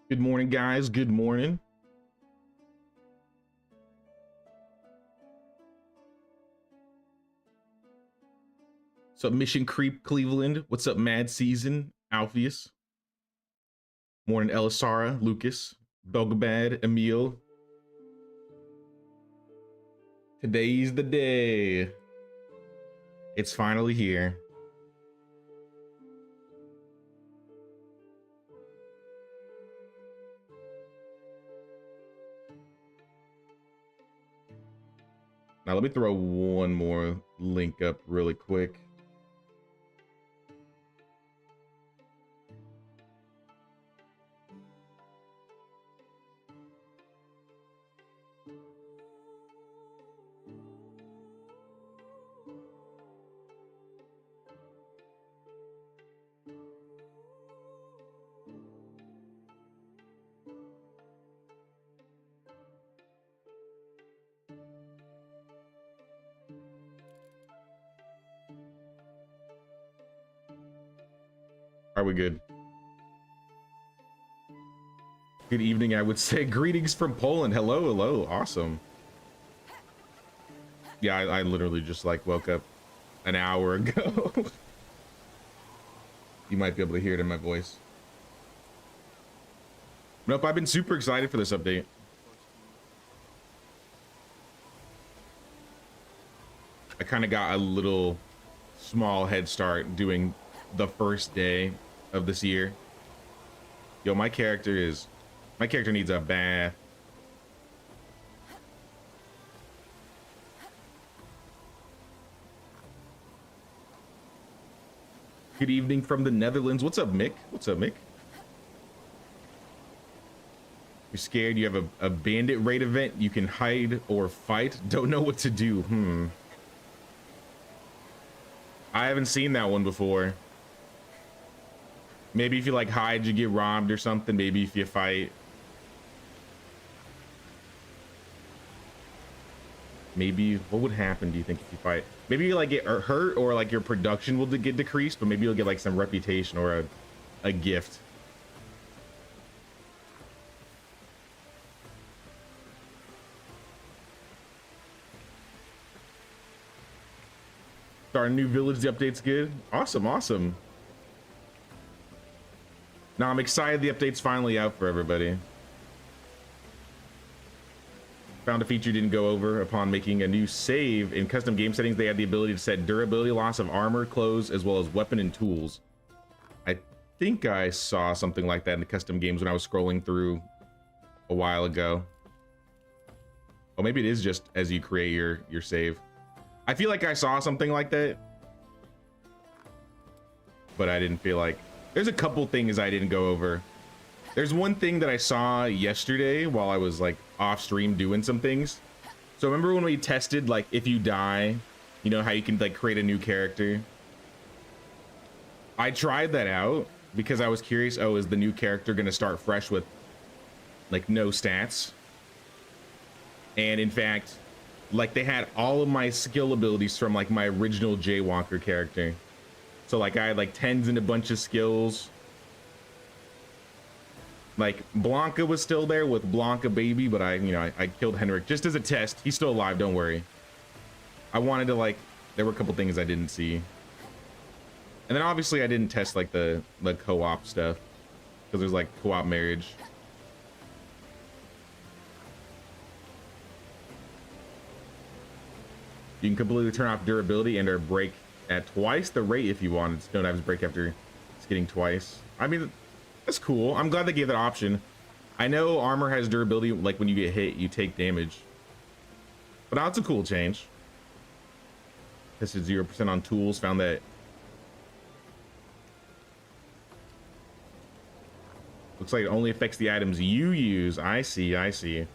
Good morning, guys. Good morning. What's up, Mission Creep Cleveland? What's up, Mad Season Alpheus? Morning, Elisara, Lucas, Belgabad, Emil. Today's the day. It's finally here. Now let me throw one more link up really quick. Are we good? Good evening, I would say. Greetings from Poland. Hello, hello. Awesome. Yeah, I literally just like woke up an hour ago. You might be able to hear it in my voice. Nope, I've been super excited for this update. I kind of got a little small head start doing the first day of this year. Yo, my character needs a bath. Good evening from the Netherlands. What's up, Mick? What's up, Mick? You're scared? You have a bandit raid event? You can hide or fight? Don't know what to do. I haven't seen that one before. Maybe if you like hide, you get robbed or something. Maybe if you fight. Maybe what would happen, do you think, if you fight? Maybe you like get hurt, or like your production will get decreased, but maybe you'll get like some reputation or a gift. Start a new village, the update's good. Awesome, awesome. Now I'm excited the update's finally out for everybody. Found a feature didn't go over. Upon making a new save in custom game settings, they had the ability to set durability loss of armor, clothes, as well as weapon and tools. I think I saw something like that in the custom games when I was scrolling through a while ago. Oh, maybe it is just as you create your save. I feel like I saw something like that, but I didn't feel like... There's a couple things I didn't go over. There's one thing that I saw yesterday while I was like off stream doing some things. So remember when we tested, like, if you die, you know how you can like create a new character? I tried that out because I was curious. Oh, is the new character gonna start fresh with like no stats? And in fact, like, they had all of my skill abilities from like my original Jaywalker character. So like I had like tens and a bunch of skills. Like Blanca was still there with Blanca baby, but I killed Henrik just as a test. He's still alive, don't worry. I wanted to like, there were a couple things I didn't see. And then obviously I didn't test like the co-op stuff, because there's like co-op marriage. You can completely turn off durability and or break at twice the rate if you want. Don't have to break after getting twice. I mean, that's cool. I'm glad they gave that option. I know armor has durability, like when you get hit, you take damage. But that's a cool change. Tested 0% on tools, found that looks like it only affects the items you use. I see, I see.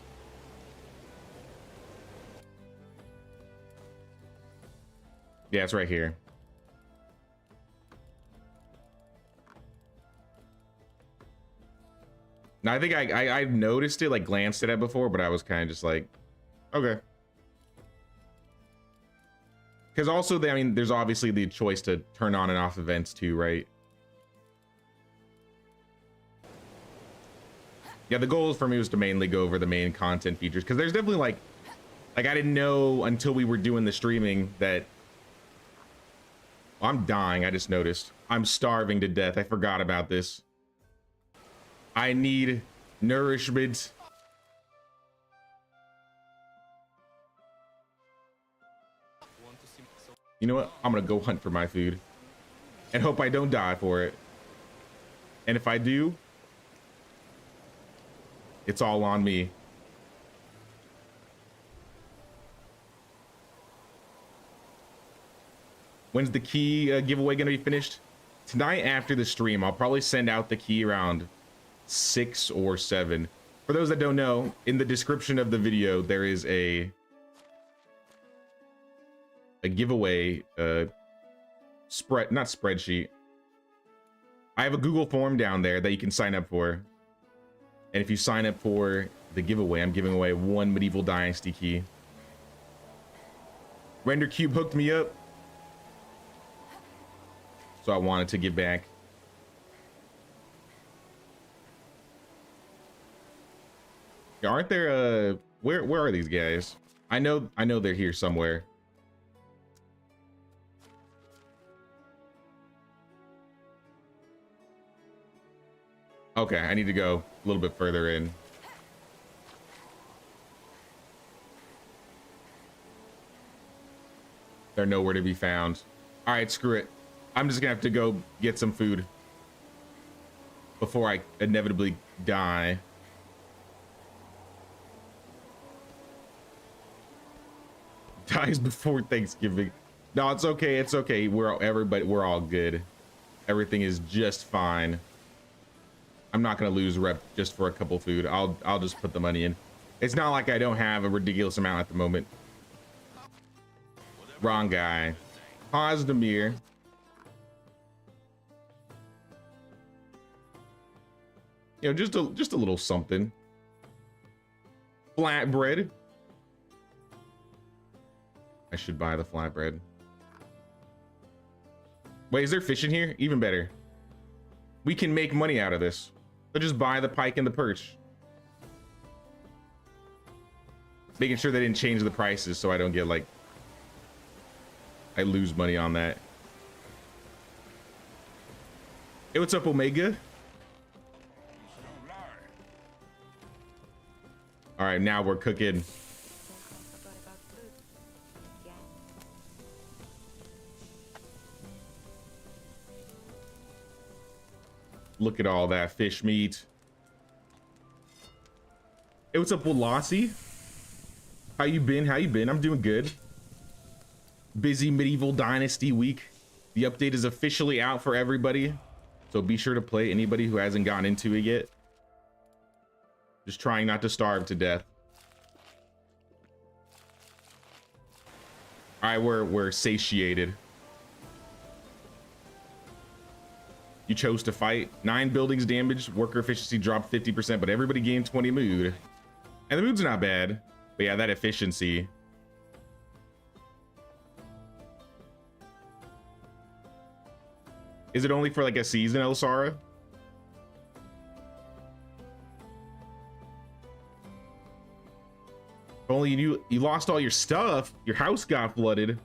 Yeah, it's right here. Now I think I noticed it, like glanced at it before, but I was kind of just like, okay. Because also, I mean, there's obviously the choice to turn on and off events too, right? Yeah, the goal for me was to mainly go over the main content features, because there's definitely like I didn't know until we were doing the streaming that I'm dying. I just noticed I'm starving to death. I forgot about this. I need nourishment. You know what? I'm gonna go hunt for my food and hope I don't die for it. And if I do, it's all on me. When's the key giveaway gonna be finished? Tonight after the stream. I'll probably send out the key around 6 or 7. For those that don't know, in the description of the video, there is a giveaway not spreadsheet. I have a Google form down there that you can sign up for. And if you sign up for the giveaway, I'm giving away 1 Medieval Dynasty key. Render Cube hooked me up, so I wanted to give back. Yeah, aren't there where are these guys? I know they're here somewhere. Okay, I need to go a little bit further in. They're nowhere to be found. All right, screw it. I'm just gonna have to go get some food before I inevitably die. Dies before Thanksgiving. No, it's okay. It's okay. We're all good. Everything is just fine. I'm not gonna lose rep just for a couple food. I'll just put the money in. It's not like I don't have a ridiculous amount at the moment. Wrong guy. Pozdemir. You know, just a little something. Flatbread. I should buy the flatbread. Wait, is there fish in here? Even better. We can make money out of this. So just buy the pike and the perch. Making sure they didn't change the prices so I don't get like I lose money on that. Hey, what's up, Omega? All right, now we're cooking. Look at all that fish meat. Hey, what's up, Wolossi? How you been? How you been? I'm doing good. Busy Medieval Dynasty week. The update is officially out for everybody, so be sure to play. Anybody who hasn't gotten into it yet. Just trying not to starve to death. All right, we're satiated. You chose to fight. 9 buildings damaged. Worker efficiency dropped 50%, but everybody gained 20 mood. And the mood's not bad. But yeah, that efficiency. Is it only for like a season, Elsara? If only you knew you lost all your stuff. Your house got flooded.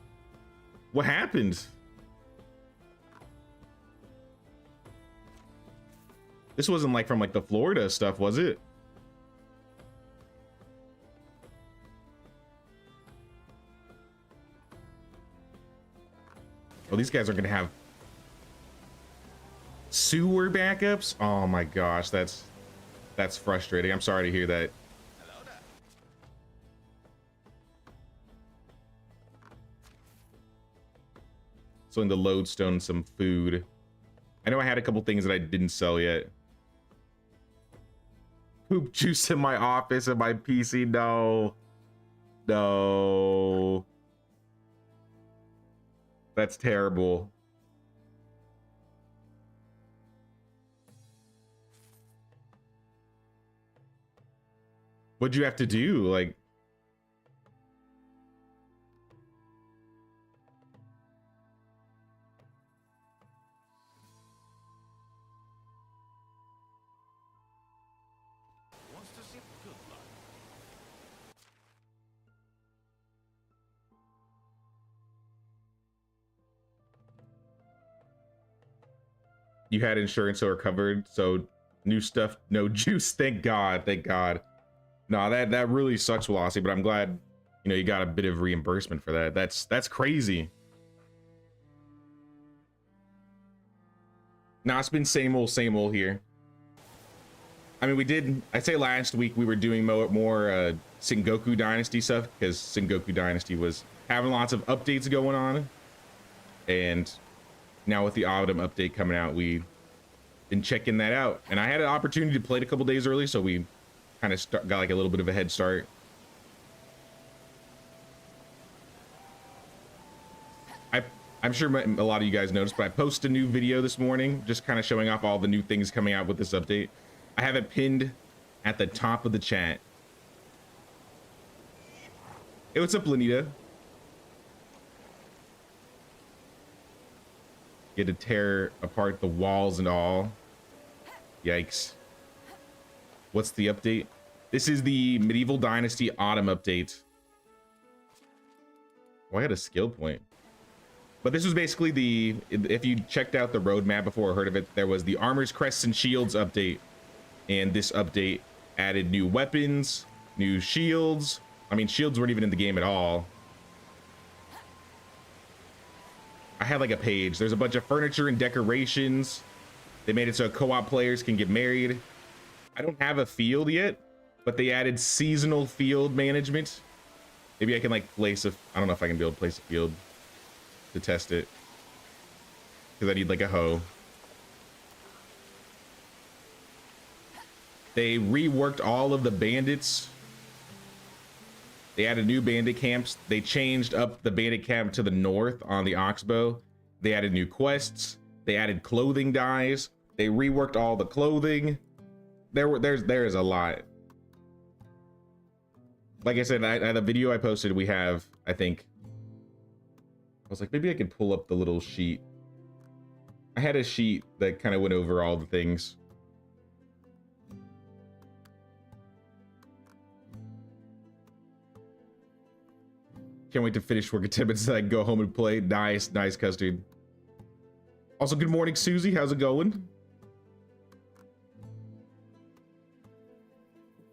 What happened? This wasn't like from like the Florida stuff, was it? Oh, these guys are gonna have sewer backups. Oh my gosh, that's frustrating. I'm sorry to hear that. So in the lodestone, some food. I know I had a couple things that I didn't sell yet. Poop juice in my office and my PC. No. No. That's terrible. What'd you have to do? Like, You had insurance, so we're covered. So new stuff, no juice. Thank God. Thank God. No, that really sucks, Velocity, but I'm glad, you know, you got a bit of reimbursement for that. That's crazy. Now it's been same old here. I mean, I'd say last week we were doing more Sengoku Dynasty stuff because Sengoku Dynasty was having lots of updates going on. And now with the autumn update coming out, we've been checking that out. And I had an opportunity to play it a couple days early, so we kind of got like a little bit of a head start. I'm sure a lot of you guys noticed, but I posted a new video this morning, just kind of showing off all the new things coming out with this update. I have it pinned at the top of the chat. Hey, what's up, Lanita? Get to tear apart the walls and all. Yikes. What's the update? This is the Medieval Dynasty Autumn update. Oh, I had a skill point. But this was basically if you checked out the roadmap before or heard of it, there was the Armors, Crests, and Shields update. And this update added new weapons, new shields. I mean, shields weren't even in the game at all. I had like a page. There's a bunch of furniture and decorations. They made it so co-op players can get married. I don't have a field yet, but they added seasonal field management. Maybe I can like place a, I don't know if I can be able to place a field to test it, because I need like a hoe. They reworked all of the bandits. They added new bandit camps. They changed up the bandit camp to the north on the Oxbow. They added new quests. They added clothing dyes. They reworked all the clothing. There's a lot. Like I said, the video I posted, we have, I think, I was like, maybe I could pull up the little sheet. I had a sheet that kind of went over all the things. Can't wait to finish work at 10 minutes so I can go home and play. Nice, nice, Custard. Also, good morning, Susie. How's it going?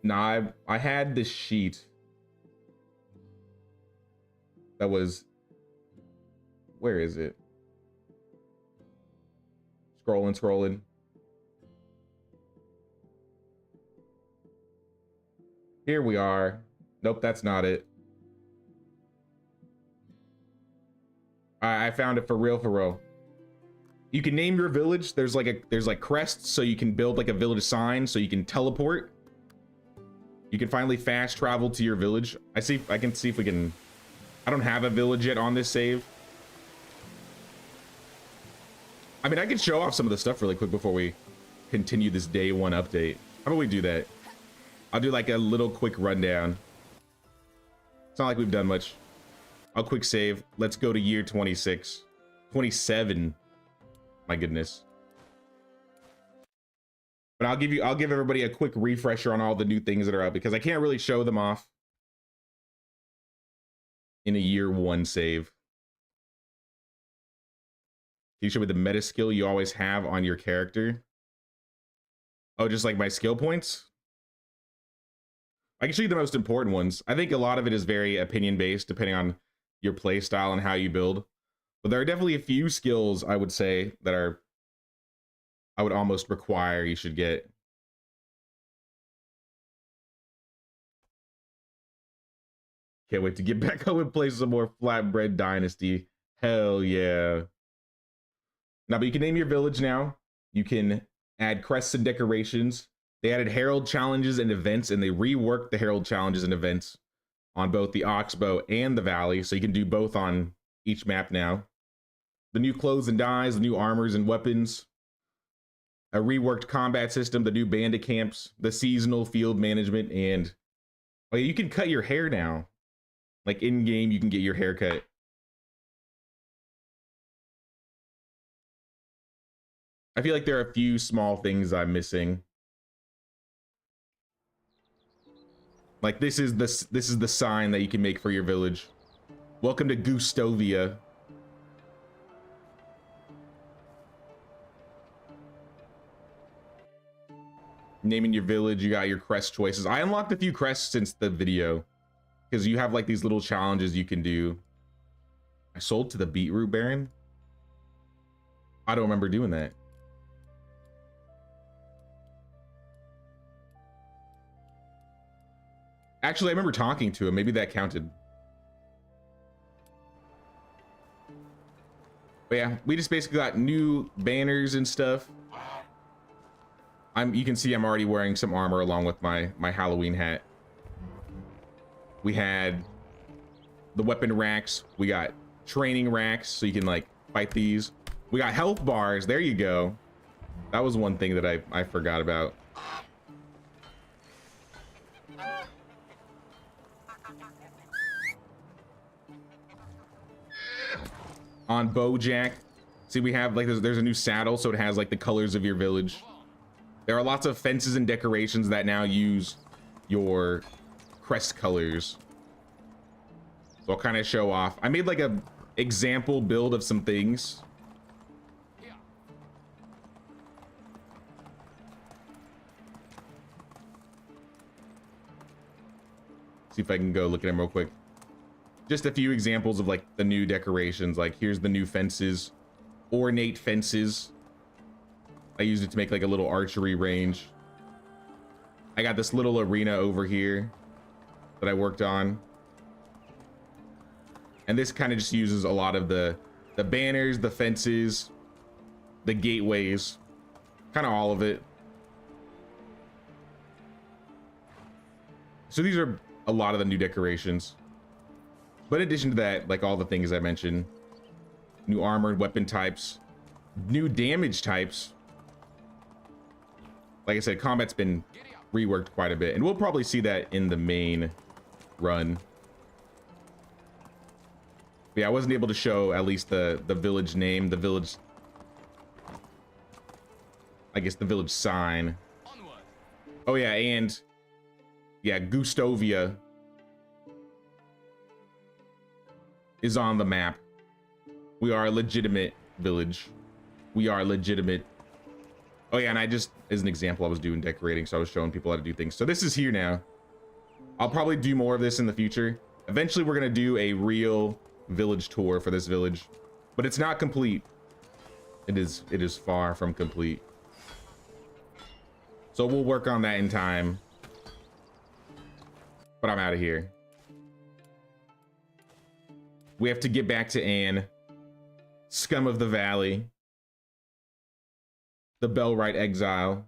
Nah, I had this sheet that was, where is it? Scrolling. Here we are. Nope, that's not it. I found it for real. You can name your village. There's like crests, so you can build like a village sign, so you can teleport. You can finally fast travel to your village. I can see if we can. I don't have a village yet on this save. I mean, I can show off some of the stuff really quick before we continue this day one update. How about we do that? I'll do like a little quick rundown. It's not like we've done much. I'll quick save. Let's go to year 26. 27. My goodness. But I'll give everybody a quick refresher on all the new things that are out, because I can't really show them off in a year one save. Can you show me the meta skill you always have on your character? Oh, just like my skill points? I can show you the most important ones. I think a lot of it is very opinion based, depending on your play style and how you build. But there are definitely a few skills I would say that I would almost require you should get. Can't wait to get back home and play some more Flatbread Dynasty. Hell yeah. Now, but you can name your village now. You can add crests and decorations. They added Herald challenges and events, and they reworked the Herald challenges and events on both the Oxbow and the Valley, so you can do both on each map now. The new clothes and dyes, the new armors and weapons, a reworked combat system, the new bandit camps, the seasonal field management, and oh, you can cut your hair now. Like in game, you can get your hair cut. I feel like there are a few small things I'm missing. Like this is the sign that you can make for your village. Welcome to Gustovia. Naming your village, you got your crest choices. I unlocked a few crests since the video because you have like these little challenges you can do. I sold to the Beetroot Baron. I don't remember doing that. Actually, I remember talking to him. Maybe that counted. But yeah, we just basically got new banners and stuff. You can see I'm already wearing some armor along with my Halloween hat. We had the weapon racks. We got training racks, so you can like fight these. We got health bars. There you go. That was one thing that I forgot about. On Bojack, see we have like there's a new saddle, so it has like the colors of your village. There are lots of fences and decorations that now use your crest colors. So I'll kind of show off. I made like a example build of some things. See if I can go look at them real quick. Just a few examples of like the new decorations. Like here's the new fences, ornate fences. I used it to make like a little archery range. I got this little arena over here that I worked on. And this kind of just uses a lot of the banners, the fences, the gateways, kind of all of it. So these are a lot of the new decorations. But in addition to that, like all the things I mentioned, new armored weapon types, new damage types. Like I said, combat's been reworked quite a bit, and we'll probably see that in the main run. But yeah, I wasn't able to show at least the village name, the village, I guess the village sign. Oh yeah, and yeah, Gustovia is on the map. We are a legitimate village. We are legitimate. Oh yeah, and I just, as an example, I was doing decorating, so I was showing people how to do things. So this is here now. I'll probably do more of this in the future. Eventually, we're gonna do a real village tour for this village, but it's not complete. It is far from complete. So we'll work on that in time. But I'm out of here. We have to get back to Anne, scum of the valley, the Bellwright exile.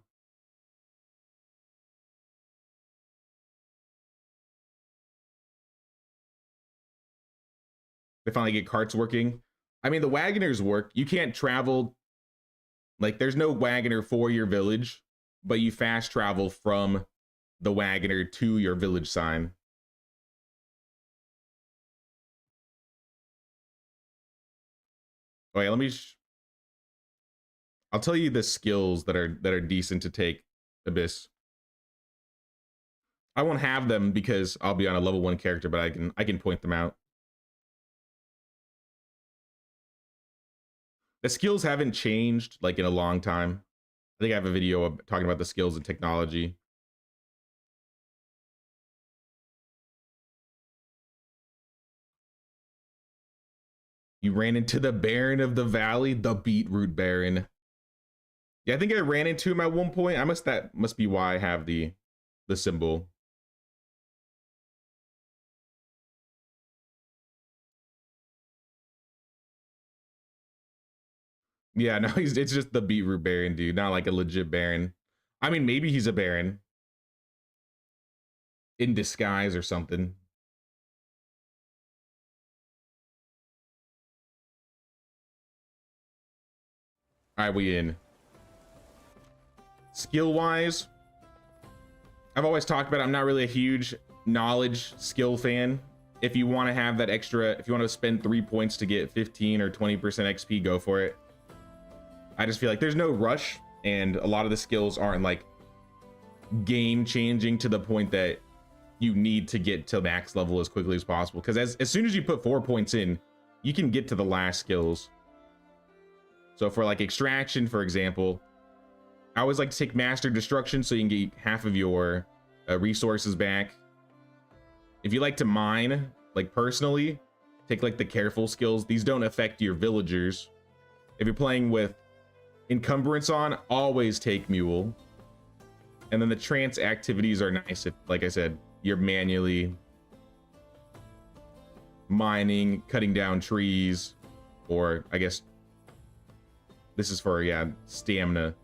They finally get carts working. I mean, the wagoners work. You can't travel, like there's no wagoner for your village, but you fast travel from the wagoner to your village sign. Oh yeah, I'll tell you the skills that are decent to take, Abyss. I won't have them because I'll be on a level 1 character, but I can point them out. The skills haven't changed like in a long time. I think I have a video talking about the skills and technology. You ran into the Baron of the Valley, the Beetroot Baron. Yeah, I think I ran into him at one point. That must be why I have the symbol. Yeah, no, it's just the Beetroot Baron, dude, not like a legit Baron. I mean, maybe he's a Baron in disguise or something. All right, we in. Skill-wise, I've always talked about I'm not really a huge knowledge skill fan. If you want to have that extra, if you want to spend 3 points to get 15 or 20% XP, go for it. I just feel like there's no rush, and a lot of the skills aren't like game changing to the point that you need to get to max level as quickly as possible. Because as soon as you put 4 points in, you can get to the last skills. So for like extraction, for example, I always like to take Master Destruction so you can get half of your resources back. If you like to mine, like personally, take like the Careful skills. These don't affect your villagers. If you're playing with Encumbrance on, always take Mule. And then the trance activities are nice if, like I said, you're manually mining, cutting down trees, or I guess this is for, yeah, stamina.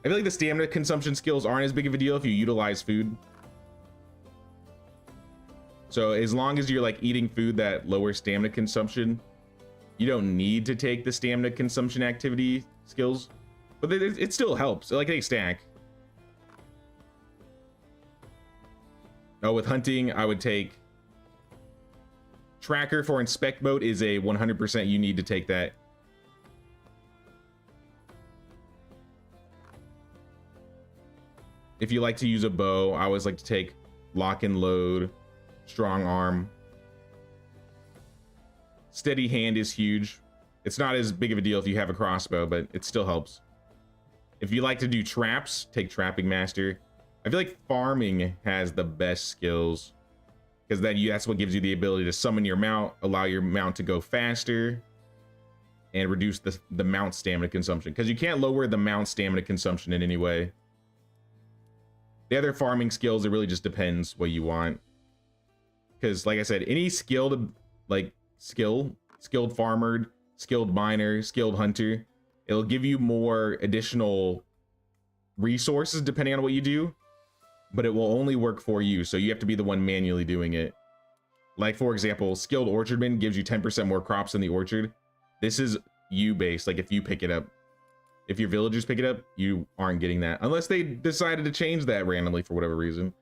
I feel like the stamina consumption skills aren't as big of a deal if you utilize food. So as long as you're like eating food that lowers stamina consumption, you don't need to take the stamina consumption activity skills, but it still helps. Like they stack. Oh, with hunting, I would take Tracker for inspect mode is a 100%. You need to take that. If you like to use a bow, I always like to take Lock and Load, Strong Arm. Steady Hand is huge. It's not as big of a deal if you have a crossbow, but it still helps. If you like to do traps, take Trapping Master. I feel like farming has the best skills, because then that's what gives you the ability to summon your mount, allow your mount to go faster, and reduce the mount stamina consumption, because you can't lower the mount stamina consumption in any way. The other farming skills, it really just depends what you want. Because like I said, any skilled, like skilled farmer, skilled miner, skilled hunter, it'll give you more additional resources depending on what you do, but it will only work for you. So you have to be the one manually doing it. Like for example, skilled orchardman gives you 10% more crops in the orchard. This is you based. Like if you pick it up, if your villagers pick it up, you aren't getting that unless they decided to change that randomly for whatever reason.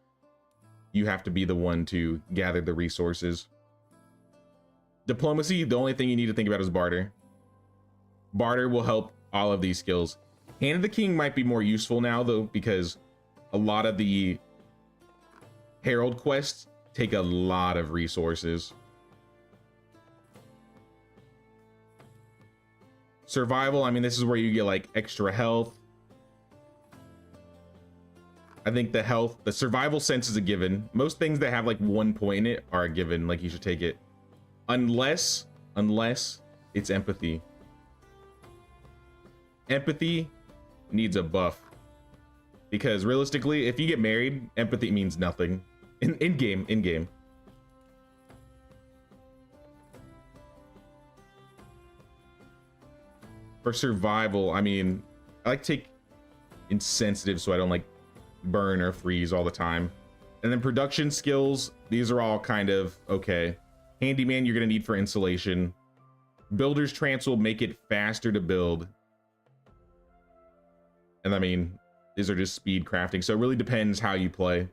You have to be the one to gather the resources. Diplomacy, the only thing you need to think about is barter. Barter will help all of these skills. Hand of the King might be more useful now though, because a lot of the Herald quests take a lot of resources. Survival, I mean, this is where you get like extra health. I think the survival sense is a given. Most things that have like 1 point in it are a given, like you should take it. Unless it's empathy. Empathy needs a buff. Because realistically, if you get married, empathy means nothing. In game. For survival, I mean, I like to take insensitive so I don't like burn or freeze all the time. And then production skills, these are all kind of okay. Handyman, you're gonna need for insulation. Builder's trance will make it faster to build. And I mean, these are just speed crafting, so it really depends how you play.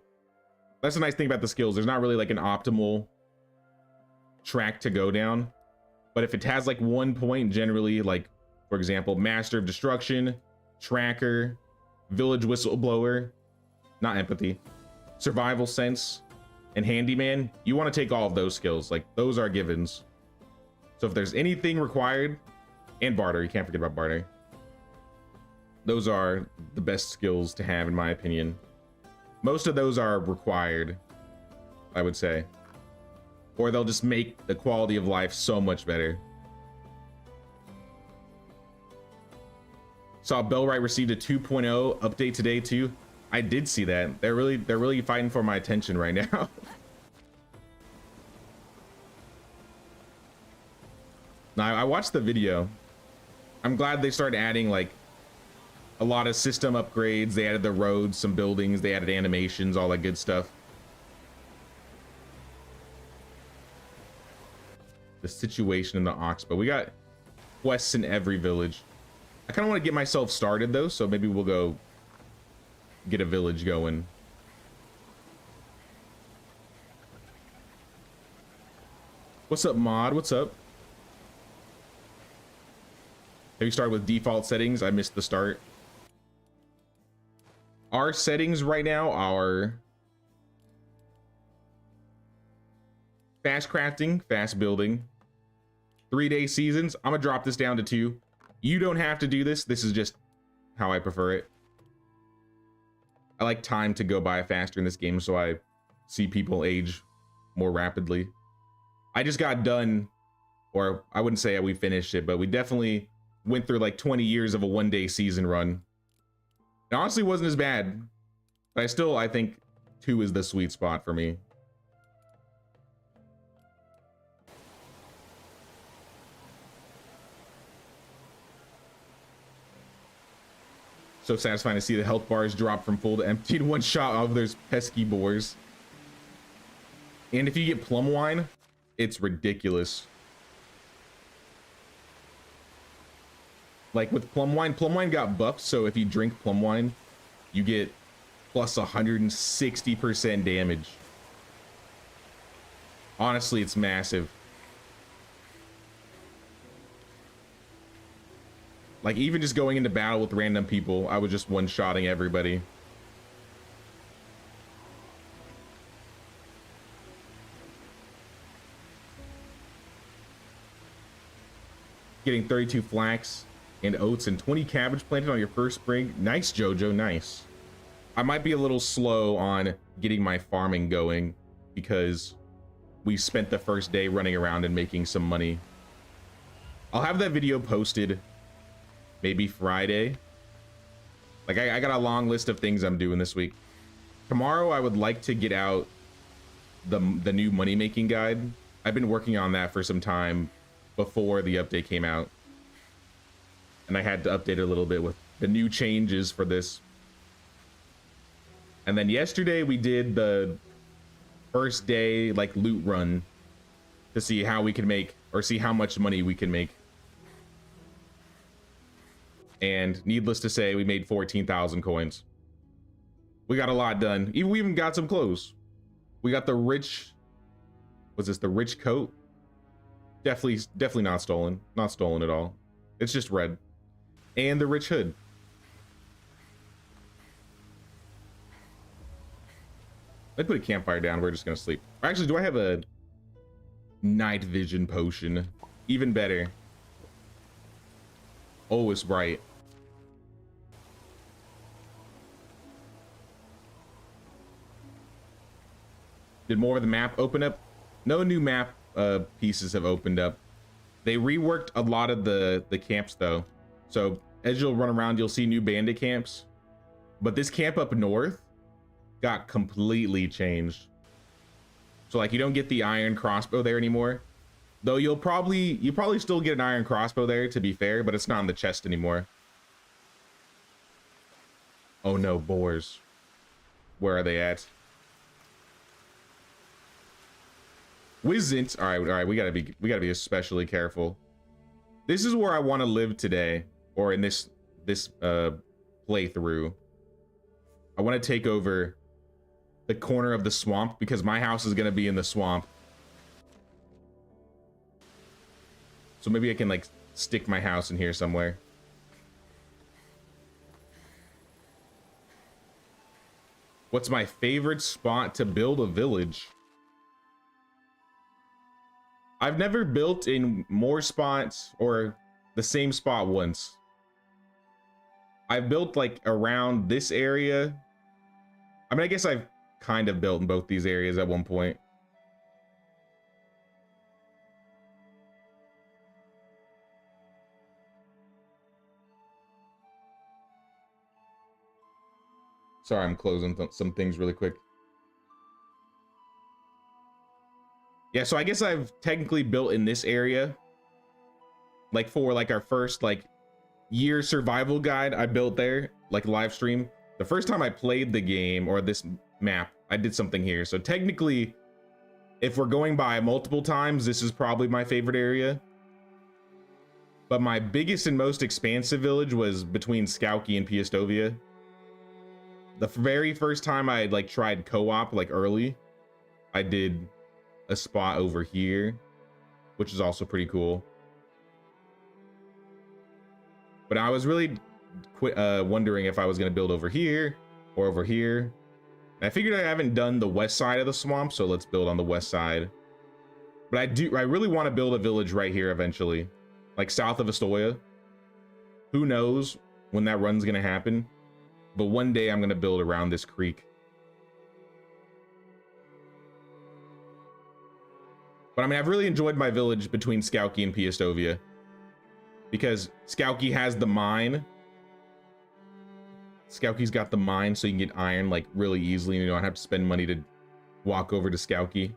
That's the nice thing about the skills. There's not really like an optimal track to go down, but if it has like 1 point, generally, like for example, Master of Destruction, Tracker, Village Whistleblower, not empathy, Survival Sense, and Handyman, you want to take all of those skills. Like those are givens. So if there's anything required, and barter, you can't forget about barter. Those are the best skills to have in my opinion. Most of those are required, I would say, or they'll just make the quality of life so much better. Saw Bellwright received a 2.0 update today too. I did see that. They're really fighting for my attention right now. Now I watched the video. I'm glad they started adding like a lot of system upgrades. They added the roads, some buildings, they added animations, all that good stuff. The situation in the Oxbow. We got quests in every village. I kind of want to get myself started though, so maybe we'll go get a village going. What's up, Mod? What's up? Have you started with default settings? I missed the start. Our settings right now are fast crafting, fast building, 3-day seasons. I'm gonna drop this down to 2. You don't have to do this. This is just how I prefer it. I like time to go by faster in this game, so I see people age more rapidly. I just got done, or I wouldn't say we finished it, but we definitely went through like 20 years of a one-day season run. It honestly wasn't as bad, but I think 2 is the sweet spot for me. So satisfying to see the health bars drop from full to empty in one shot of those pesky boars. And if you get plum wine, it's ridiculous. Like with plum wine got buffed, so if you drink plum wine, you get plus 160% damage. Honestly, it's massive. Like, even just going into battle with random people, I was just one-shotting everybody. Getting 32 flax and oats and 20 cabbage planted on your first spring. Nice, Jojo, nice. I might be a little slow on getting my farming going because we spent the first day running around and making some money. I'll have that video posted maybe Friday. Like, I got a long list of things I'm doing this week. Tomorrow, I would like to get out the new money making guide. I've been working on that for some time before the update came out, and I had to update it a little bit with the new changes for this. And then yesterday we did the first day like loot run to see how we can make, or see how much money we can make. And needless to say, we made 14,000 coins. We got a lot done. We even got some clothes. We got the rich, was this the rich coat? Definitely not stolen. Not stolen at all. It's just red. And the rich hood. Let's put a campfire down. We're just gonna sleep. Actually, do I have a night vision potion? Even better. Oh, it's bright. Did more of the map open up? No new map pieces have opened up. They reworked a lot of the camps though. So as you'll run around, you'll see new bandit camps. But this camp up north got completely changed. So like, you don't get the iron crossbow there anymore. Though you probably still get an iron crossbow there, to be fair, but it's not in the chest anymore. Oh no, boars. Where are they at? Wizzent. All right, we gotta be especially careful. This is where I want to live today, or in this playthrough. I want to take over the corner of the swamp because my house is gonna be in the swamp. So maybe I can like stick my house in here somewhere. What's my favorite spot to build a village? I've never built in more spots or the same spot once. I've built like around this area. I mean, I guess I've kind of built in both these areas at one point. Sorry, I'm closing some things really quick. Yeah, so I guess I've technically built in this area. Like for like our first like year survival guide, I built there, like live stream. The first time I played the game or this map, I did something here. So technically, if we're going by multiple times, this is probably my favorite area. But my biggest and most expansive village was between Skauki and Piastovia. The very first time I like tried co-op like early, I did a spot over here, which is also pretty cool. But I was really wondering if I was going to build over here or over here. And I figured I haven't done the west side of the swamp, so let's build on the west side. But I really want to build a village right here eventually, like south of Astoria. Who knows when that run's going to happen? But one day I'm gonna build around this creek. But I mean, I've really enjoyed my village between Skauki and Piastovia, because Skauki has the mine. Skauki's got the mine, so you can get iron like really easily, and you don't have to spend money to walk over to Skauki.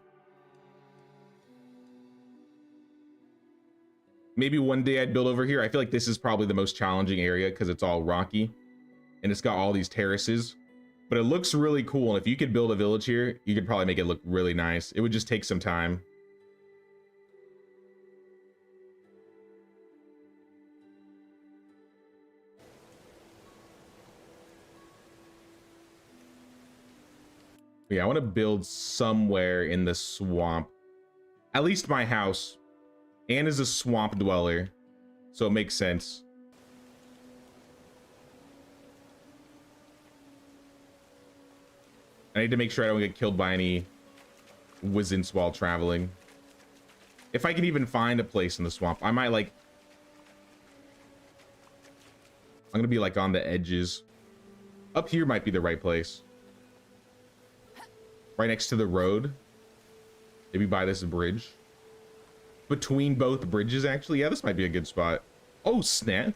Maybe one day I'd build over here. I feel like this is probably the most challenging area because it's all rocky and it's got all these terraces, but it looks really cool. And if you could build a village here, you could probably make it look really nice. It would just take some time. Yeah, I want to build somewhere in the swamp. At least my house. Anne is a swamp dweller, so it makes sense. I need to make sure I don't get killed by any wizards while traveling. If I can even find a place in the swamp, I might like... I'm gonna be like on the edges. Up here might be the right place. Right next to the road. Maybe by this bridge. Between both bridges, actually. Yeah, this might be a good spot. Oh, snap.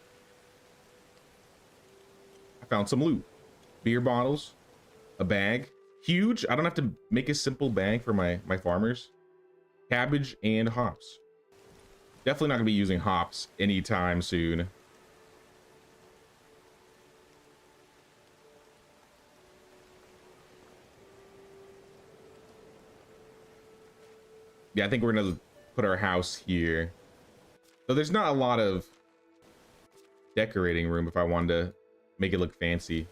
I found some loot. Beer bottles. A bag. Huge. I don't have to make a simple bag for my farmers. Cabbage and hops. Definitely not going to be using hops anytime soon. Yeah, I think we're going to put our house here. So there's not a lot of decorating room if I wanted to make it look fancy.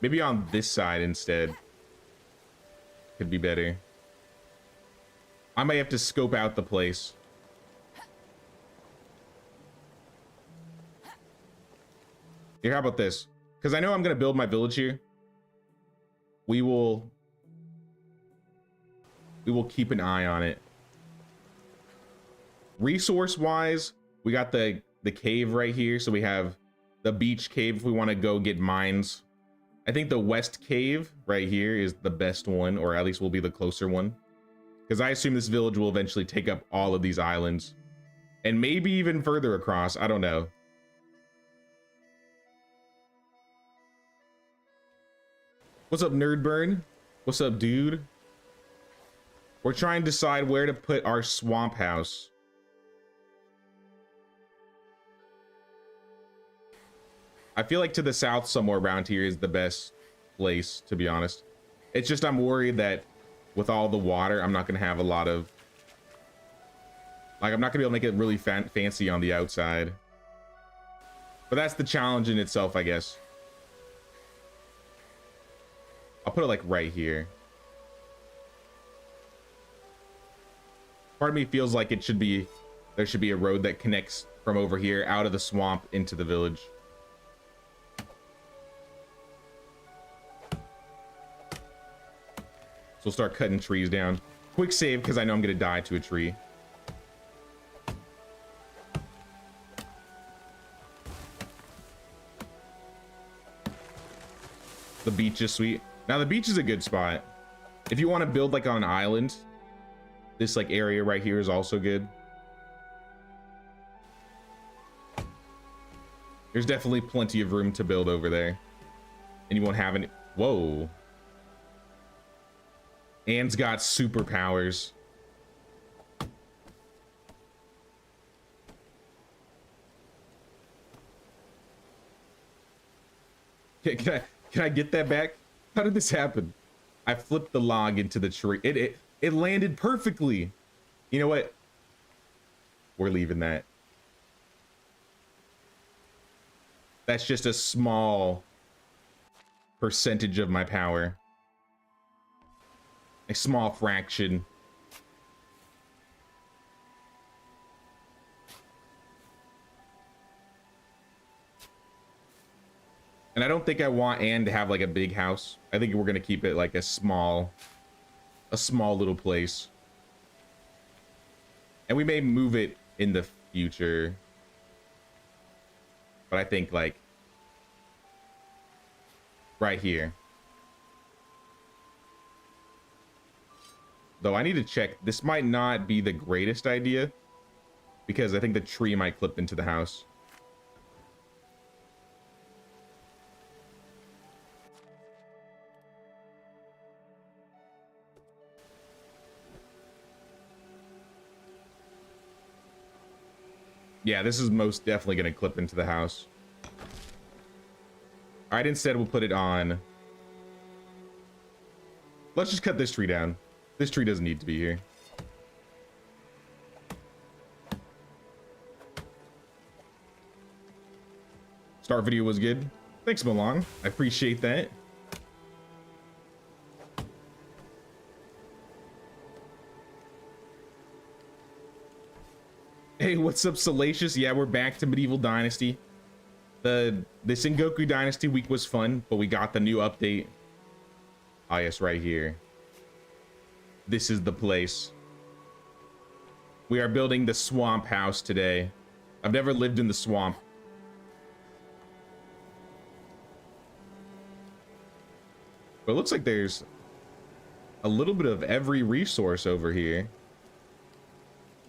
Maybe on this side instead. Could be better. I might have to scope out the place. Here, how about this? Because I know I'm going to build my village here. We will keep an eye on it. Resource wise, we got the cave right here, so we have the beach cave if we want to go get mines. I think the west cave right here is the best one, or at least will be the closer one, because I assume this village will eventually take up all of these islands and maybe even further across. I don't know. What's up, Nerdburn? What's up, dude? We're trying to decide where to put our swamp house. I feel like to the south somewhere around here is the best place, to be honest. It's just I'm worried that with all the water, I'm not going to have a lot of... Like, I'm not going to be able to make it really fancy on the outside. But that's the challenge in itself, I guess. I'll put it like right here. Part of me feels like it should be, there should be a road that connects from over here out of the swamp into the village. So we'll start cutting trees down. Quick save because I know I'm gonna die to a tree. The beach is sweet. Now the beach is a good spot. If you want to build like on an island, this like area right here is also good. There's definitely plenty of room to build over there. And you won't have any... Whoa. Anne's got superpowers. Can I get that back? How did this happen? I flipped the log into the tree. It landed perfectly. You know what? We're leaving that. That's just a small percentage of my power. A small fraction. And I don't think I want Anne to have like a big house. I think we're gonna keep it like a small little place. And we may move it in the future. but I think like right here. Though I need to check. This might not be the greatest idea because I think the tree might clip into the house. Yeah, this is most definitely going to clip into the house. All right, instead we'll put it on. Let's just cut this tree down. This tree doesn't need to be here. Start video was good. Thanks, Milan. I appreciate that. Hey, what's up, Salacious? Yeah, we're back to Medieval Dynasty. The Sengoku Dynasty week was fun, but we got the new update. Ah, yes, right here. This is the place. We are building the swamp house today. I've never lived in the swamp. But it looks like there's a little bit of every resource over here.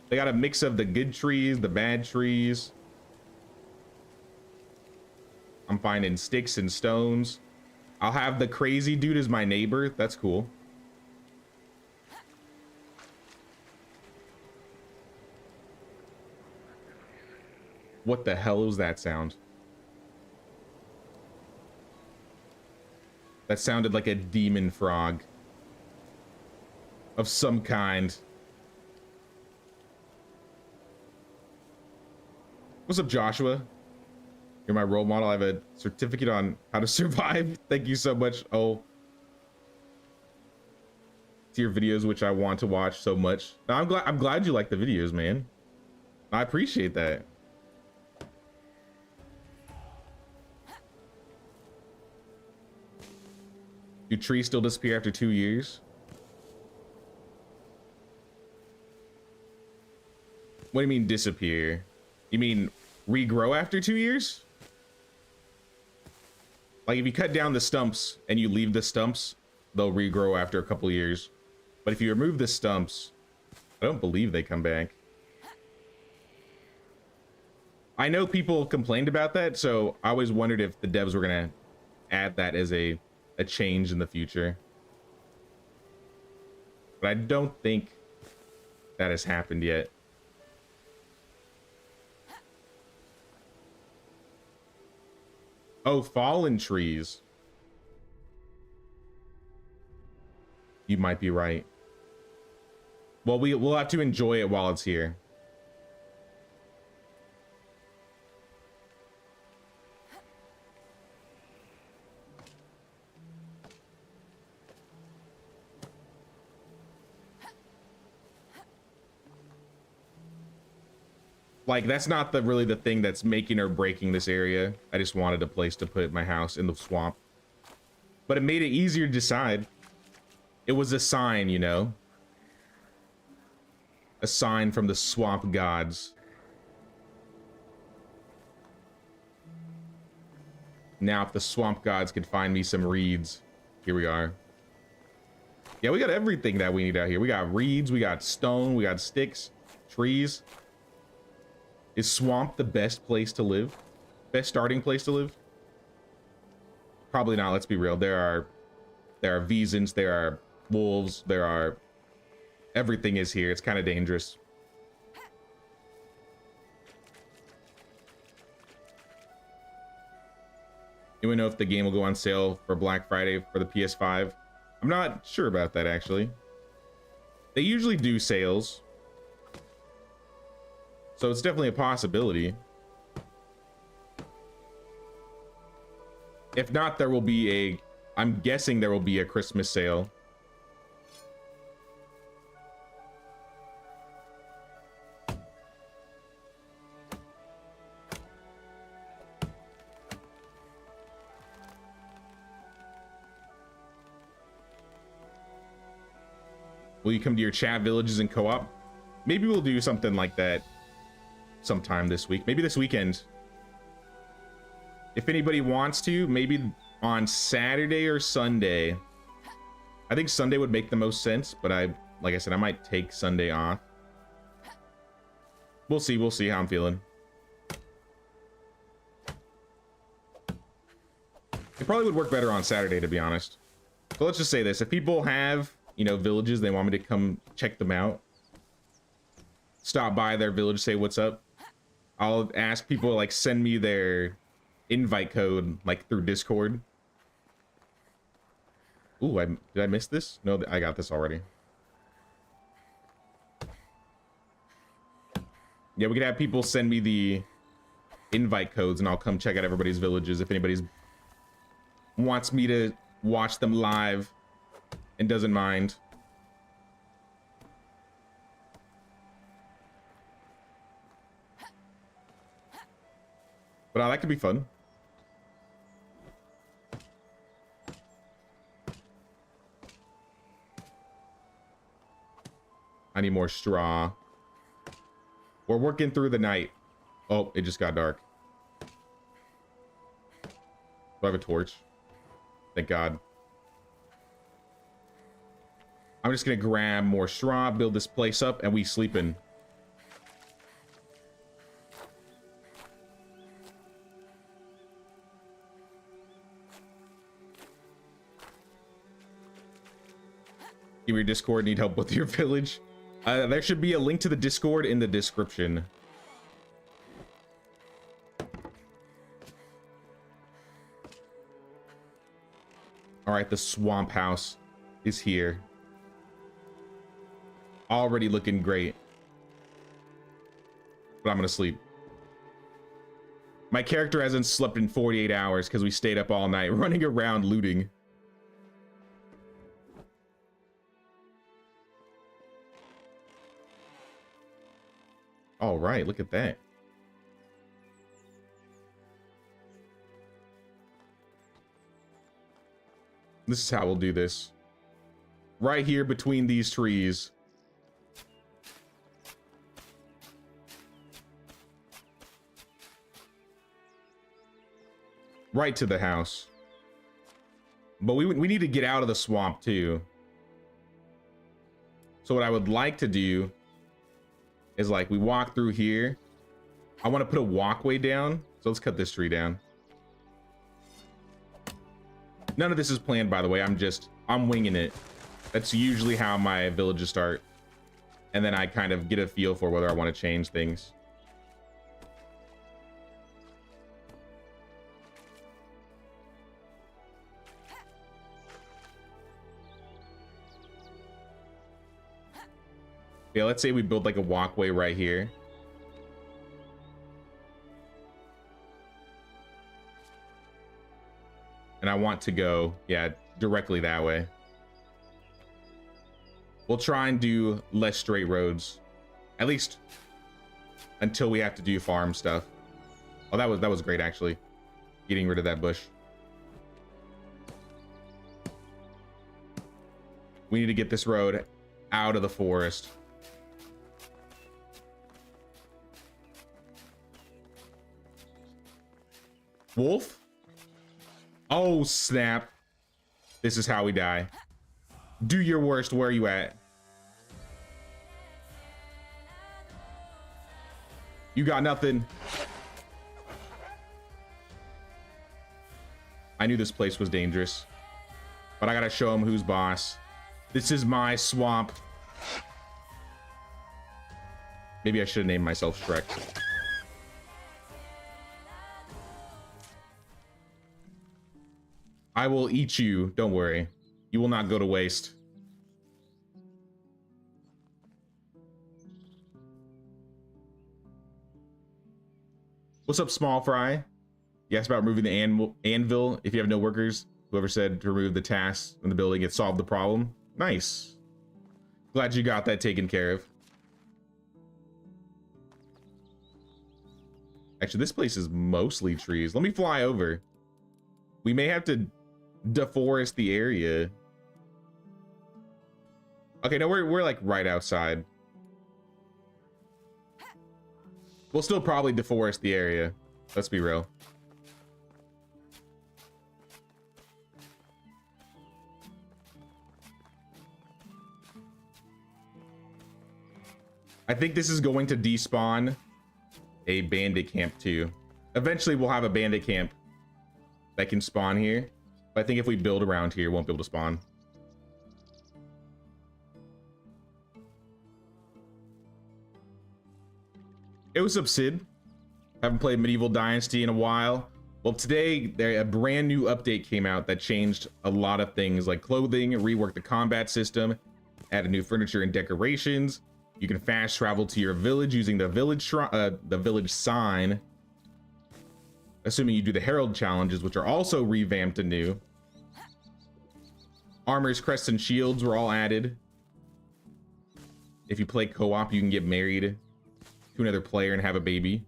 They got a mix of the good trees, the bad trees. I'm finding sticks and stones. I'll have the crazy dude as my neighbor. That's cool. What the hell was that sound? That sounded like a demon frog of some kind. What's up, Joshua? You're my role model. I have a certificate on how to survive. Thank you so much. Oh, to your videos, which I want to watch so much. No, I'm glad you like the videos, man. I appreciate that. Do trees still disappear after 2 years? What do you mean disappear? You mean regrow after 2 years? Like if you cut down the stumps and you leave the stumps, they'll regrow after a couple years. But if you remove the stumps, I don't believe they come back. I know people complained about that, so I always wondered if the devs were gonna add that as a change in the future. But I don't think that has happened yet. Oh, fallen trees. You might be right. Well, we'll have to enjoy it while it's here. Like, that's not really the thing that's making or breaking this area. I just wanted a place to put my house in the swamp. But it made it easier to decide. It was a sign, you know? A sign from the swamp gods. Now, if the swamp gods could find me some reeds, here we are. Yeah, we got everything that we need out here. We got reeds, we got stone, we got sticks, trees. Is swamp the best place to live? Best starting place to live? Probably not, let's be real. There are Visons, there are wolves, there are... Everything is here. It's kind of dangerous. Anyone know if the game will go on sale for Black Friday for the PS5? I'm not sure about that, actually. They usually do sales. So it's definitely a possibility. If not, there will be I'm guessing there will be a Christmas sale. Will you come to your chat villages and co-op? Maybe we'll do something like that sometime this week. Maybe this weekend. If anybody wants to, maybe on Saturday or Sunday. I think Sunday would make the most sense, but like I said, I might take Sunday off. We'll see how I'm feeling. It probably would work better on Saturday, to be honest. So let's just say this. If people have, you know, villages, they want me to come check them out. Stop by their village, say what's up. I'll ask people, like, send me their invite code, like, through Discord. Ooh, did I miss this? No, I got this already. Yeah, we could have people send me the invite codes, and I'll come check out everybody's villages if anybody's wants me to watch them live and doesn't mind. But that could be fun. I need more straw. We're working through the night. Oh, it just got dark. Do I have a torch? Thank God. I'm just gonna grab more straw, build this place up, and we sleeping. Give your Discord, need help with your village. There should be a link to the Discord in the description. All right, the swamp house is here. Already looking great. But I'm gonna sleep. My character hasn't slept in 48 hours because we stayed up all night running around looting. All right, look at that. This is how we'll do this. Right here between these trees. Right to the house. But we need to get out of the swamp too. So what I would like to do is, like, we walk through here. I want to put a walkway down. So let's cut this tree down. None of this is planned, by the way. I'm winging it. That's usually how my villages start. And then I kind of get a feel for whether I want to change things. Yeah, let's say we build like a walkway right here. And I want to go, yeah, directly that way. We'll try and do less straight roads. At least until we have to do farm stuff. Oh, that was great, actually. Getting rid of that bush. We need to get this road out of the forest. Wolf? Oh, snap. This is how we die. Do your worst. Where are you at? You got nothing. I knew this place was dangerous. But I gotta show him who's boss. This is my swamp. Maybe I should have named myself Shrek. I will eat you. Don't worry. You will not go to waste. What's up, Small Fry? You asked about removing the anvil. If you have no workers, whoever said to remove the tasks in the building, it solved the problem. Nice. Glad you got that taken care of. Actually, this place is mostly trees. Let me fly over. We may have to deforest the area. Okay, no, we're like right outside. We'll still probably deforest the area. Let's be real. I think this is going to despawn a bandit camp too. Eventually we'll have a bandit camp that can spawn here. But I think if we build around here, it won't be able to spawn. It was up, Sid. Haven't played Medieval Dynasty in a while. Well, today a brand new update came out that changed a lot of things like clothing, reworked the combat system, added new furniture and decorations. You can fast travel to your village using the village sign, assuming you do the Herald challenges, which are also revamped and new. Armors, Crests and Shields were all added. If you play co-op, you can get married to another player and have a baby.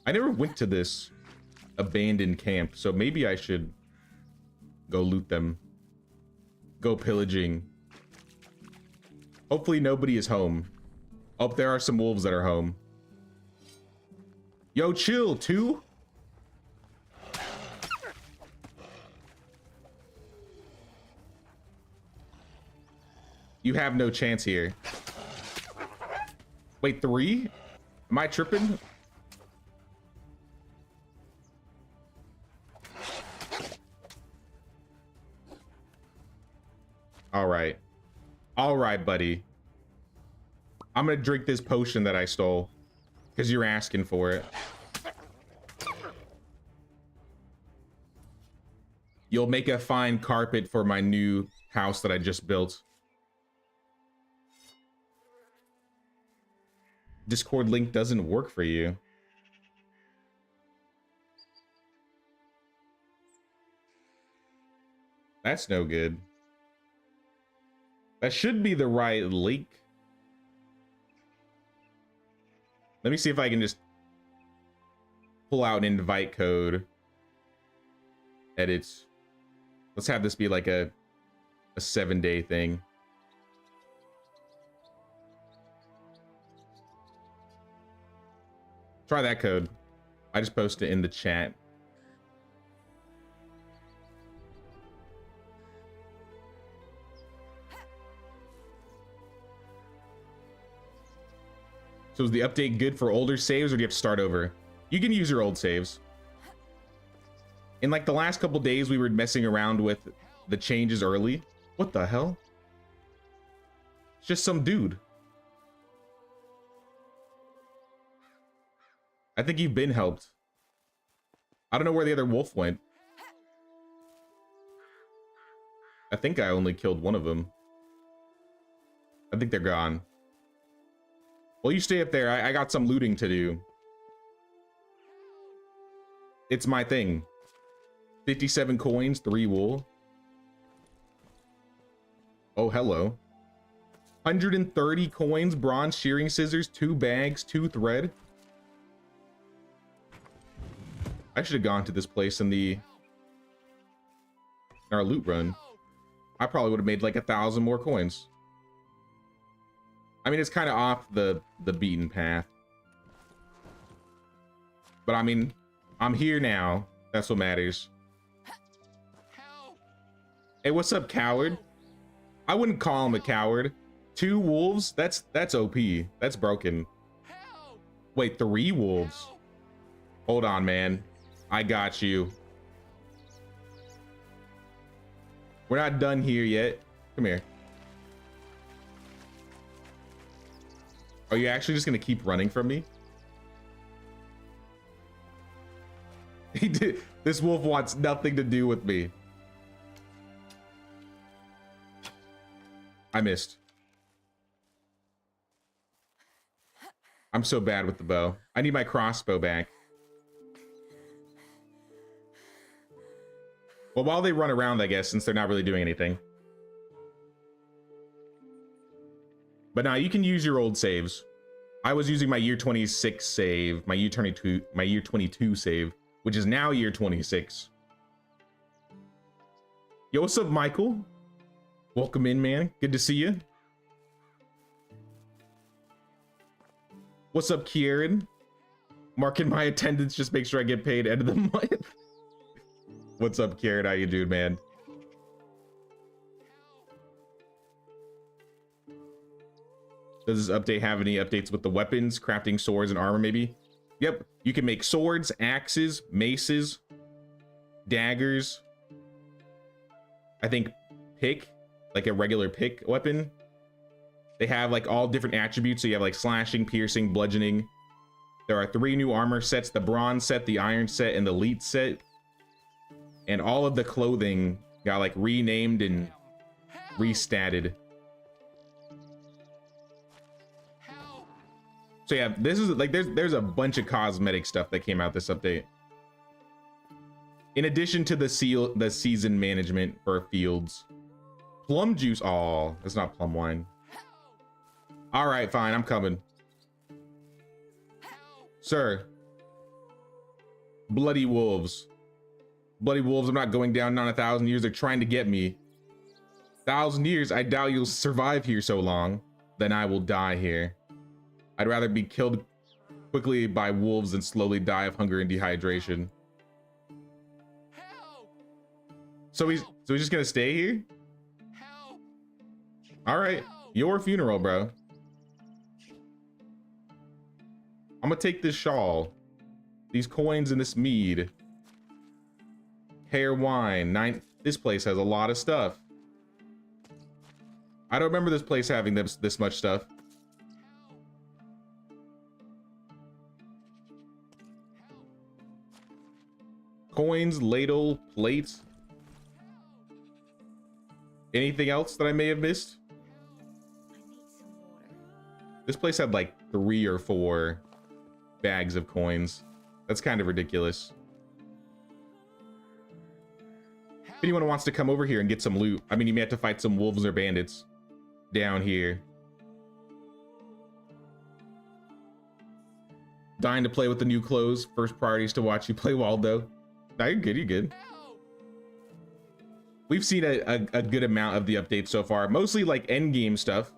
I never went to this abandoned camp, so maybe I should go loot them. Go pillaging. Hopefully nobody is home. Oh, there are some wolves that are home. Yo, chill, two. You have no chance here. Wait, 3? Am I tripping? All right, buddy. I'm gonna drink this potion that I stole because you're asking for it. You'll make a fine carpet for my new house that I just built. Discord link doesn't work for you. That's no good. That should be the right link. Let me see if I can just pull out an invite code. Edits. Let's have this be like a 7-day thing. Try that code. I just posted it in the chat. So is the update good for older saves, or do you have to start over? You can use your old saves. In like the last couple days, we were messing around with the changes early. What the hell? It's just some dude. I think you've been helped. I don't know where the other wolf went. I think I only killed one of them. I think they're gone. Well, you stay up there. I got some looting to do. It's my thing. 57 coins, 3 wool. Oh, hello. 130 coins, bronze shearing scissors, 2 bags, 2 thread. I should have gone to this place in our loot run. I probably would have made like 1,000 more coins. I mean, it's kind of off the beaten path. But I mean, I'm here now. That's what matters. Hey, what's up, coward? I wouldn't call him a coward. 2 wolves? That's OP. That's broken. Wait, 3 wolves? Hold on, man. I got you. We're not done here yet. Come here. Are you actually just gonna keep running from me? He did. This wolf wants nothing to do with me. I missed. I'm so bad with the bow. I need my crossbow back. Well, while they run around, I guess, since they're not really doing anything. But now you can use your old saves. I was using my year 26 save, my year 22 save, which is now year 26. Yo, what's up, Michael? Welcome in, man. Good to see you. What's up, Kieran? Marking my attendance, just make sure I get paid end of the month. What's up, Kieran? How you doing, man? Does this update have any updates with the weapons, crafting swords and armor maybe? Yep, you can make swords, axes, maces, daggers. I think pick, like a regular pick weapon. They have like all different attributes. So you have like slashing, piercing, bludgeoning. There are 3 new armor sets, the bronze set, the iron set, and the elite set. And all of the clothing got like renamed and restatted. So yeah, this is like there's a bunch of cosmetic stuff that came out this update. In addition to the season management for fields. Plum juice. Oh, it's not plum wine. All right, fine, I'm coming. Sir. Bloody wolves. Bloody wolves, I'm not going down, not 1,000 years. They're trying to get me. 1,000 years, I doubt you'll survive here so long. Then I will die here. I'd rather be killed quickly by wolves than slowly die of hunger and dehydration. So he's just gonna stay here? All right, your funeral, bro. I'm gonna take this shawl, these coins, and this mead. Hair wine. This place has a lot of stuff. I don't remember this place having this much stuff. Coins, ladle, plates. Anything else that I may have missed? This place had like 3 or 4 bags of coins. That's kind of ridiculous. If anyone wants to come over here and get some loot, I mean, you may have to fight some wolves or bandits down here. Dying to play with the new clothes. First priority is to watch you play Waldo. No, you're good, you're good. We've seen a good amount of the updates so far. Mostly like end game stuff.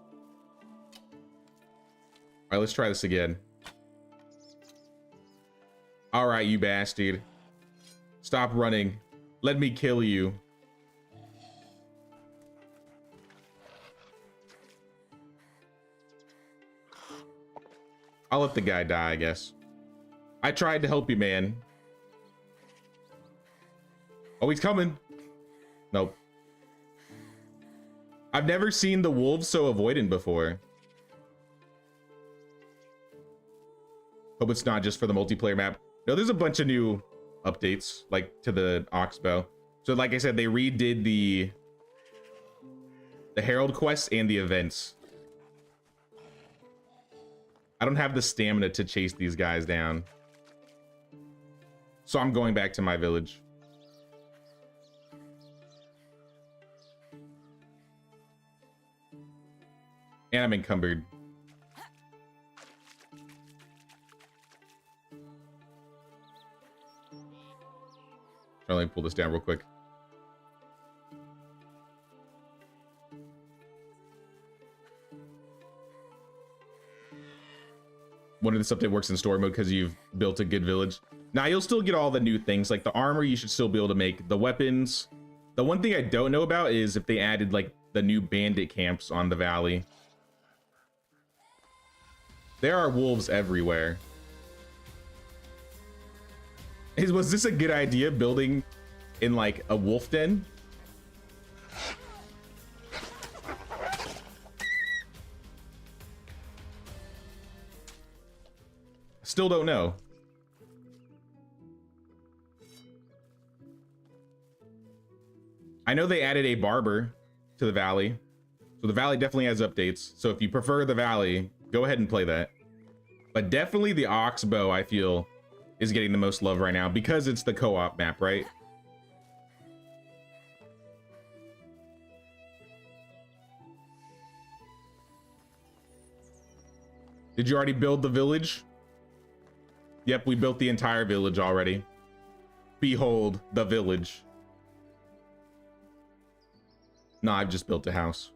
All right, let's try this again. All right, you bastard. Stop running. Let me kill you. I'll let the guy die, I guess. I tried to help you, man. Oh, he's coming. Nope. I've never seen the wolves so avoidant before. Hope it's not just for the multiplayer map. No, there's a bunch of new updates, like to the Oxbow. So like I said, they redid the Herald quests and the events. I don't have the stamina to chase these guys down. So I'm going back to my village. And I'm encumbered. Let me pull this down real quick. One of this update works in story mode because you've built a good village. Now you'll still get all the new things, like the armor you should still be able to make, the weapons. The one thing I don't know about is if they added like the new bandit camps on the valley. There are wolves everywhere. Was this a good idea, building in like a wolf den? Still don't know. I know they added a barber to the valley. So the valley definitely has updates. So if you prefer the valley, go ahead and play that. But definitely the Oxbow, I feel, is getting the most love right now because it's the co-op map, right? Did you already build the village? Yep, we built the entire village already. Behold the village. No, I've just built a house.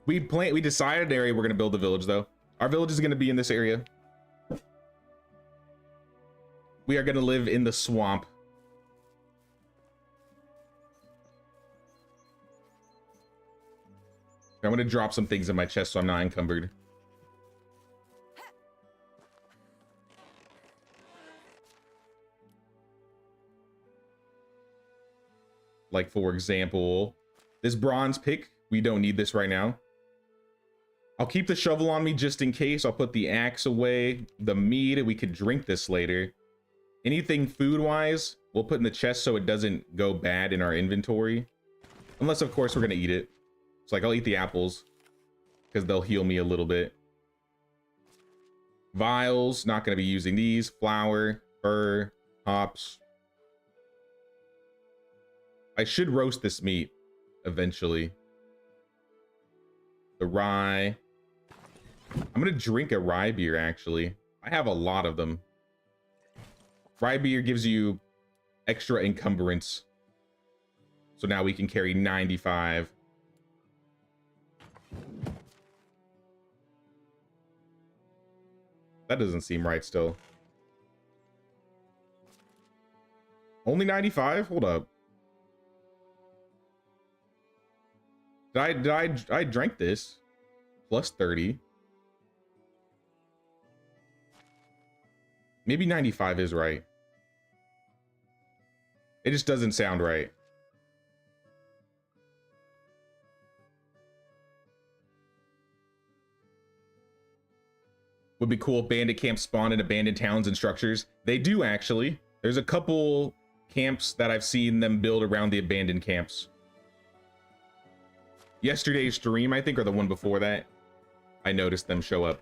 We decided an area we're gonna build the village though. Our village is gonna be in this area. We are gonna live in the swamp. I'm gonna drop some things in my chest so I'm not encumbered. Like, for example, this bronze pick, we don't need this right now. I'll keep the shovel on me just in case. I'll put the axe away. The mead, we could drink this later. Anything food-wise, we'll put in the chest so it doesn't go bad in our inventory. Unless, of course, we're going to eat it. So, like, I'll eat the apples because they'll heal me a little bit. Vials, not going to be using these. Flour, fur, hops. I should roast this meat eventually. The rye. I'm going to drink a rye beer, actually. I have a lot of them. Rye beer gives you extra encumbrance. So now we can carry 95. That doesn't seem right still. Only 95? Hold up. I drank this. Plus 30. Maybe 95 is right. It just doesn't sound right. Would be cool if bandit camps spawn in abandoned towns and structures. They do, actually. There's a couple camps that I've seen them build around the abandoned camps. Yesterday's stream, I think, or the one before that, I noticed them show up.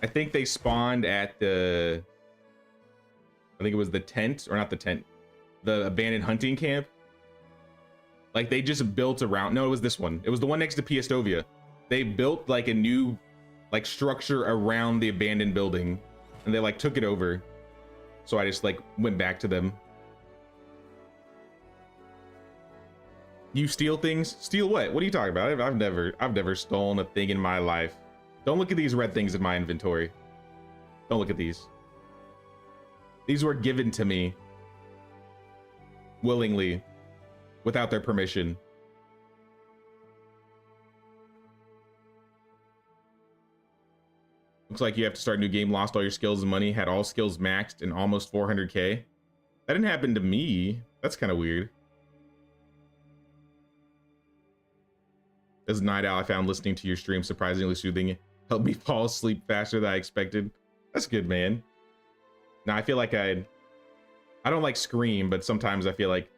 I think they spawned at the... I think it was the tent, or not the tent. The abandoned hunting camp. Like, they just built around... No, it was this one. It was the one next to Piestovia. They built, like, a new, like, structure around the abandoned building. And they, like, took it over. So I just, like, went back to them. You steal things? Steal what? What are you talking about? I've never stolen a thing in my life. Don't look at these red things in my inventory. Don't look at these. These were given to me willingly, without their permission. Looks like you have to start a new game, lost all your skills and money, had all skills maxed and almost 400k. That didn't happen to me. That's kind of weird. This night owl I found listening to your stream surprisingly soothing. Helped me fall asleep faster than I expected. That's good, man. Now I feel like I don't like scream, but sometimes I feel like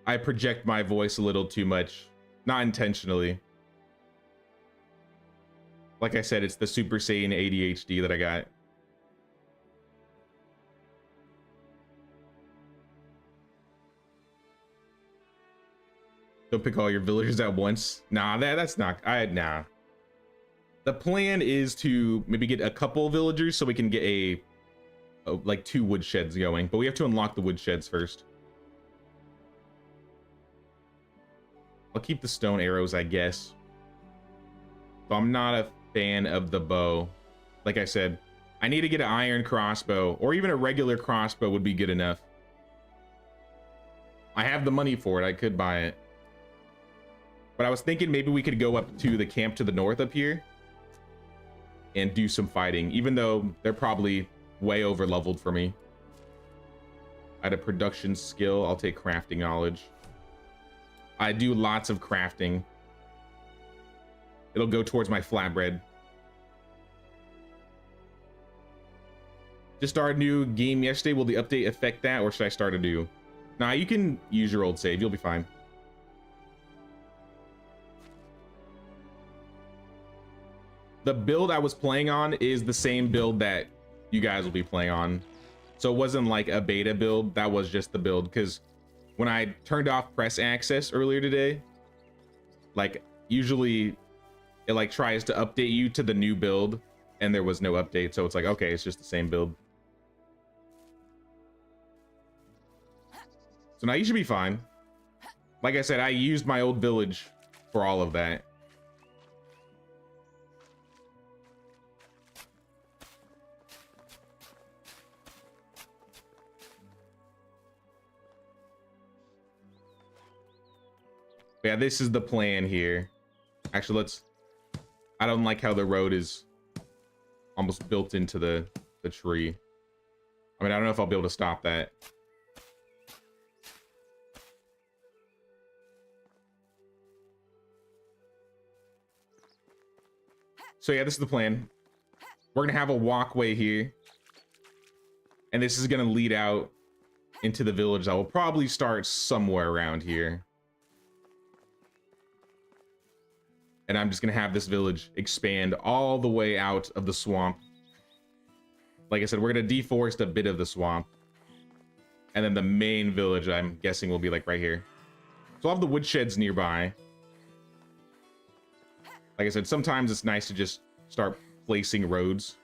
I project my voice a little too much. Not intentionally. Like I said, it's the Super Saiyan ADHD that I got. Don't pick all your villagers at once. Nah, that's not... Nah. The plan is to maybe get a couple villagers so we can get like 2 woodsheds going. But we have to unlock the woodsheds first. I'll keep the stone arrows, I guess. But I'm not a fan of the bow. Like I said, I need to get an iron crossbow. Or even a regular crossbow would be good enough. I have the money for it. I could buy it. But I was thinking maybe we could go up to the camp to the north up here and do some fighting, even though they're probably way over leveled for me. I had a production skill. I'll take crafting knowledge. I do lots of crafting. It'll go towards my flatbread. Just started a new game yesterday. Will the update affect that, or should I start a new? Nah, you can use your old save. You'll be fine. The build I was playing on is the same build that you guys will be playing on. So it wasn't like a beta build. That was just the build. Because when I turned off press access earlier today, like usually it like tries to update you to the new build, and there was no update. So it's like, okay, it's just the same build. So now you should be fine. Like I said, I used my old village for all of that. But yeah, this is the plan here. Actually, let's... I don't like how the road is almost built into the tree. I mean, I don't know if I'll be able to stop that. So yeah, this is the plan. We're gonna have a walkway here. And this is gonna lead out into the village that will probably start somewhere around here. And I'm just gonna have this village expand all the way out of the swamp. Like I said, we're gonna deforest a bit of the swamp. And then the main village, I'm guessing, will be like right here. So I'll have the woodsheds nearby. Like I said, sometimes it's nice to just start placing roads.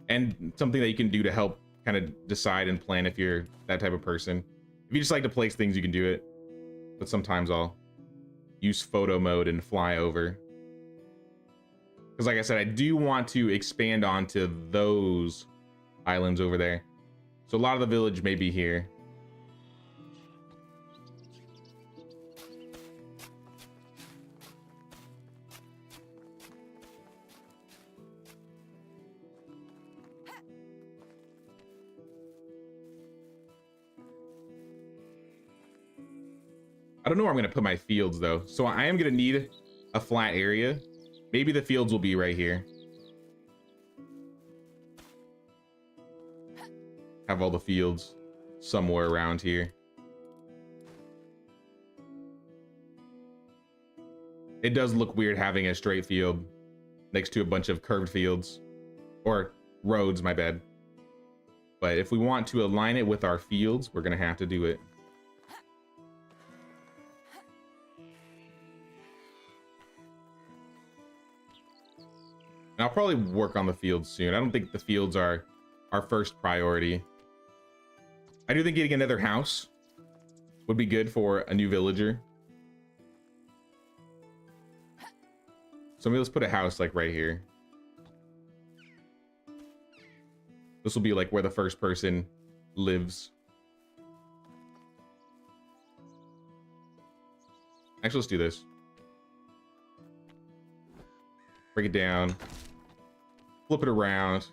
And something that you can do to help kind of decide and plan if you're that type of person. If you just like to place things, you can do it. But sometimes I'll use photo mode and fly over. Because like I said, I do want to expand onto those islands over there. So a lot of the village may be here. I don't know where I'm going to put my fields, though. So I am going to need a flat area. Maybe the fields will be right here. Have all the fields somewhere around here. It does look weird having a straight field next to a bunch of curved fields. Or roads, my bad. But if we want to align it with our fields, we're going to have to do it. I'll probably work on the fields soon. I don't think the fields are our first priority. I do think getting another house would be good for a new villager. So maybe let's put a house like right here. This will be like where the first person lives. Actually, let's do this. Break it down. Flip it around.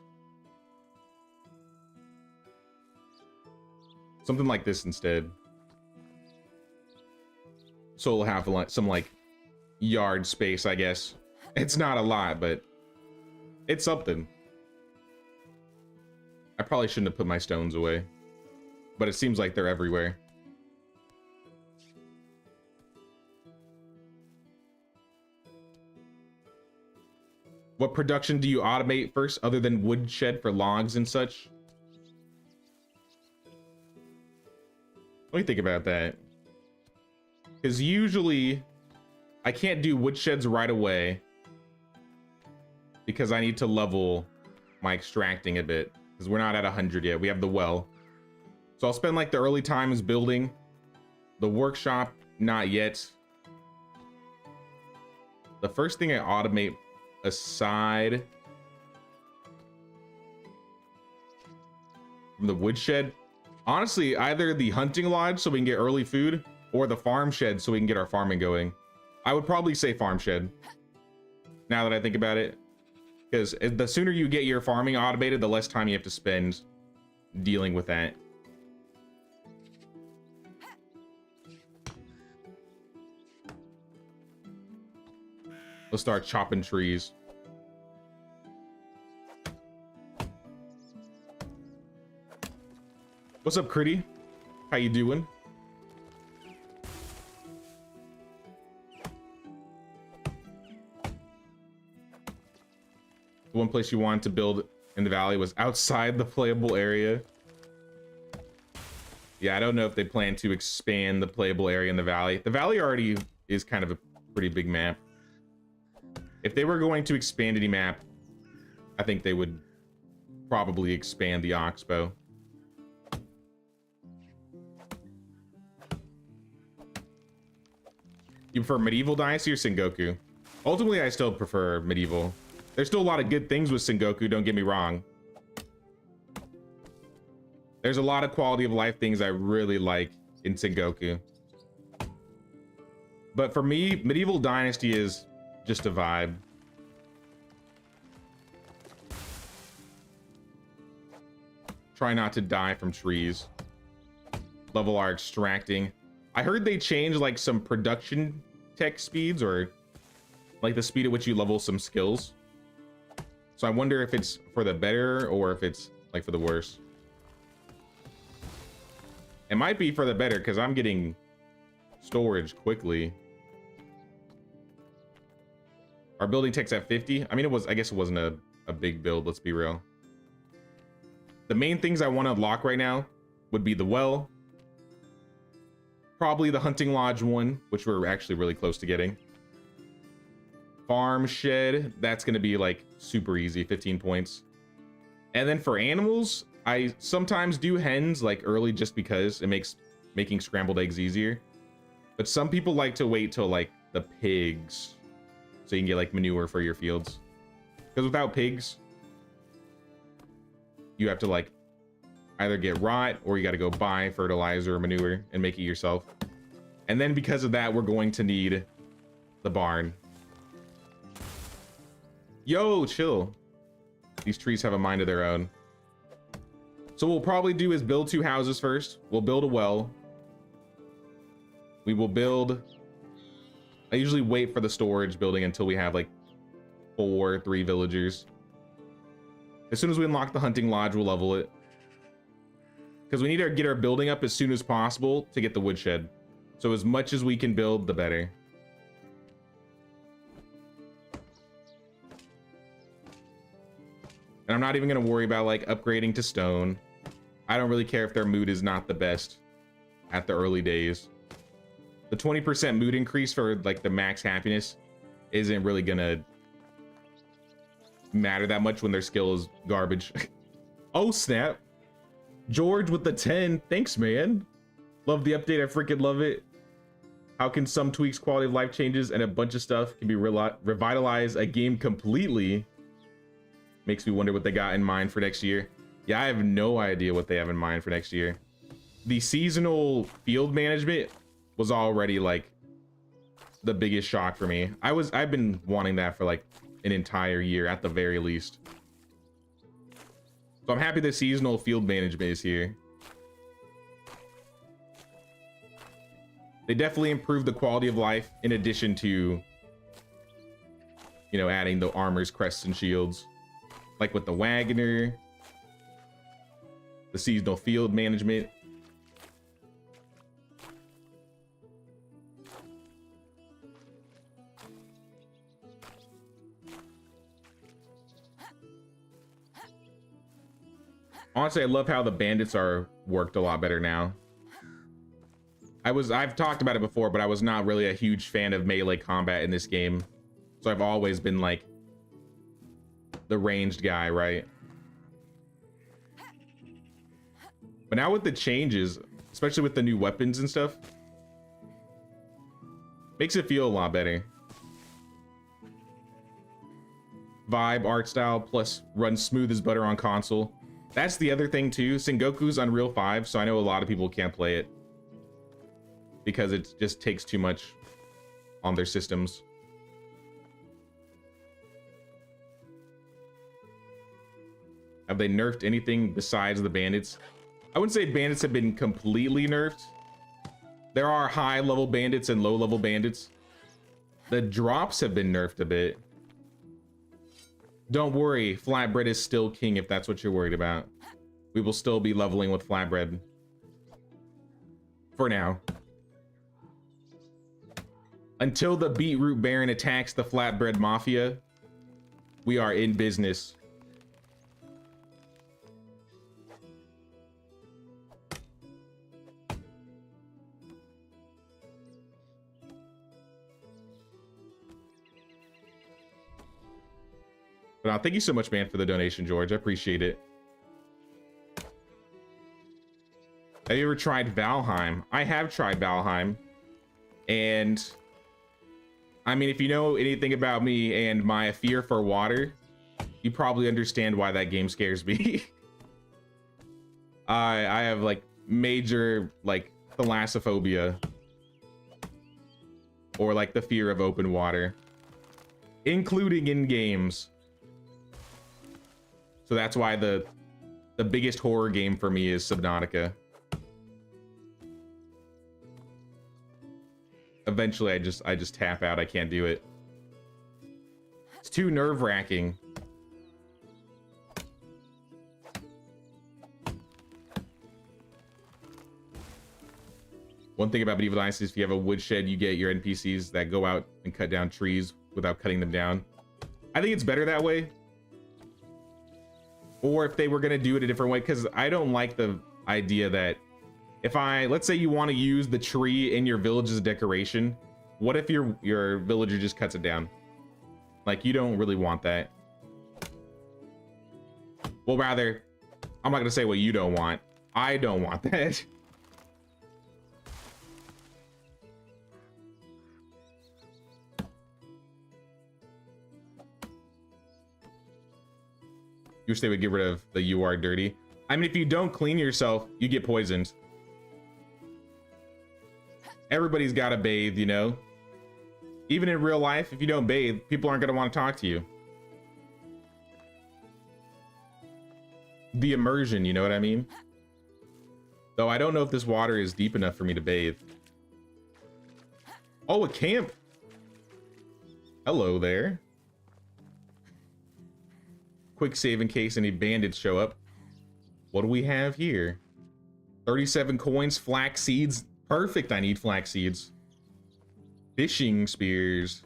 Something like this instead. So we'll have some like yard space, I guess. It's not a lot, but it's something. I probably shouldn't have put my stones away, but it seems like they're everywhere. What production do you automate first other than woodshed for logs and such? Let me think about that. Because usually I can't do woodsheds right away because I need to level my extracting a bit because we're not at 100 yet. We have the well. So I'll spend like the early times building the workshop. Not yet. The first thing I automate aside from the woodshed, honestly, either the hunting lodge so we can get early food or the farm shed so we can get our farming going. I would probably say farm shed now that I think about it, because the sooner you get your farming automated, the less time you have to spend dealing with that. Let's start chopping trees. What's up, Critty? How you doing? The one place you wanted to build in the valley was outside the playable area. Yeah, I don't know if they plan to expand the playable area in the valley. The valley already is kind of a pretty big map. If they were going to expand any map, I think they would probably expand the Oxbow. You prefer medieval Dynasty or Sengoku? Ultimately, I still prefer medieval. There's still a lot of good things with Sengoku, don't get me wrong. There's a lot of quality of life things I really like in Sengoku. But for me, Medieval Dynasty is just a vibe. Try not to die from trees. Level our extracting. I heard they changed like some production tech speeds, or like the speed at which you level some skills. So I wonder if it's for the better or if it's like for the worse. It might be for the better because I'm getting storage quickly. Our building tech's at 50. I mean, I guess it wasn't a big build, let's be real. The main things I want to unlock right now would be the well. Probably the hunting lodge one, which we're actually really close to getting. Farm shed, that's going to be like super easy, 15 points. And then for animals, I sometimes do hens like early just because it makes making scrambled eggs easier. But some people like to wait till like the pigs so you can get like manure for your fields. Because without pigs, you have to like either get rot or you got to go buy fertilizer or manure and make it yourself. And then because of that, we're going to need the barn. Yo, chill. These trees have a mind of their own. So what we'll probably do is build 2 houses first. We'll build a well. We will build... I usually wait for the storage building until we have like 3 villagers. As soon as we unlock the hunting lodge, we'll level it. Because we need to get our building up as soon as possible to get the woodshed. So as much as we can build, the better. And I'm not even going to worry about like upgrading to stone. I don't really care if their mood is not the best at the early days. The 20% mood increase for like the max happiness isn't really going to matter that much when their skill is garbage. Oh snap. George with the 10. Thanks, man. Love the update. I freaking love it. How can some tweaks, quality of life changes, and a bunch of stuff can be revitalize a game completely? Makes me wonder what they got in mind for next year. Yeah, I have no idea what they have in mind for next year. The seasonal field management was already like the biggest shock for me. I've been wanting that for like an entire year at the very least. So I'm happy the seasonal field management is here. They definitely improved the quality of life in addition to, you know, adding the armors, crests, and shields. Like with the wagoner, the seasonal field management. Honestly, I love how the bandits are worked a lot better now. I've talked about it before, but I was not really a huge fan of melee combat in this game. So I've always been like the ranged guy, right? But now with the changes, especially with the new weapons and stuff, makes it feel a lot better. Vibe, art style, plus runs smooth as butter on console. That's the other thing too. Sengoku's Unreal 5, so I know a lot of people can't play it because it just takes too much on their systems. Have they nerfed anything besides the bandits? I wouldn't say bandits have been completely nerfed. There are high level bandits and low level bandits. The drops have been nerfed a bit. Don't worry, flatbread is still king if that's what you're worried about. We will still be leveling with flatbread. For now. Until the beetroot baron attacks the flatbread mafia, we are in business. But thank you so much, man, for the donation, George. I appreciate it. Have you ever tried Valheim? I have tried Valheim. And I mean, if you know anything about me and my fear for water, you probably understand why that game scares me. I have like major like thalassophobia, or like the fear of open water, including in games. So that's why the biggest horror game for me is Subnautica. Eventually I just tap out. I can't do it. It's too nerve-wracking. One thing about Medieval Dynasty is if you have a woodshed, you get your NPCs that go out and cut down trees without cutting them down. I think it's better that way. Or if they were going to do it a different way, because I don't like the idea that if let's say you want to use the tree in your village as a decoration, what if your villager just cuts it down? Like, you don't really want that. Well, rather, I'm not going to say what you don't want. I don't want that. You wish they would get rid of the "you are dirty." I mean, if you don't clean yourself, you get poisoned. Everybody's got to bathe, you know? Even in real life, if you don't bathe, people aren't going to want to talk to you. The immersion, you know what I mean? Though I don't know if this water is deep enough for me to bathe. Oh, a camp. Hello there. Quick save in case any bandits show up. What do we have here? 37 coins, flax seeds. Perfect, I need flax seeds. Fishing spears.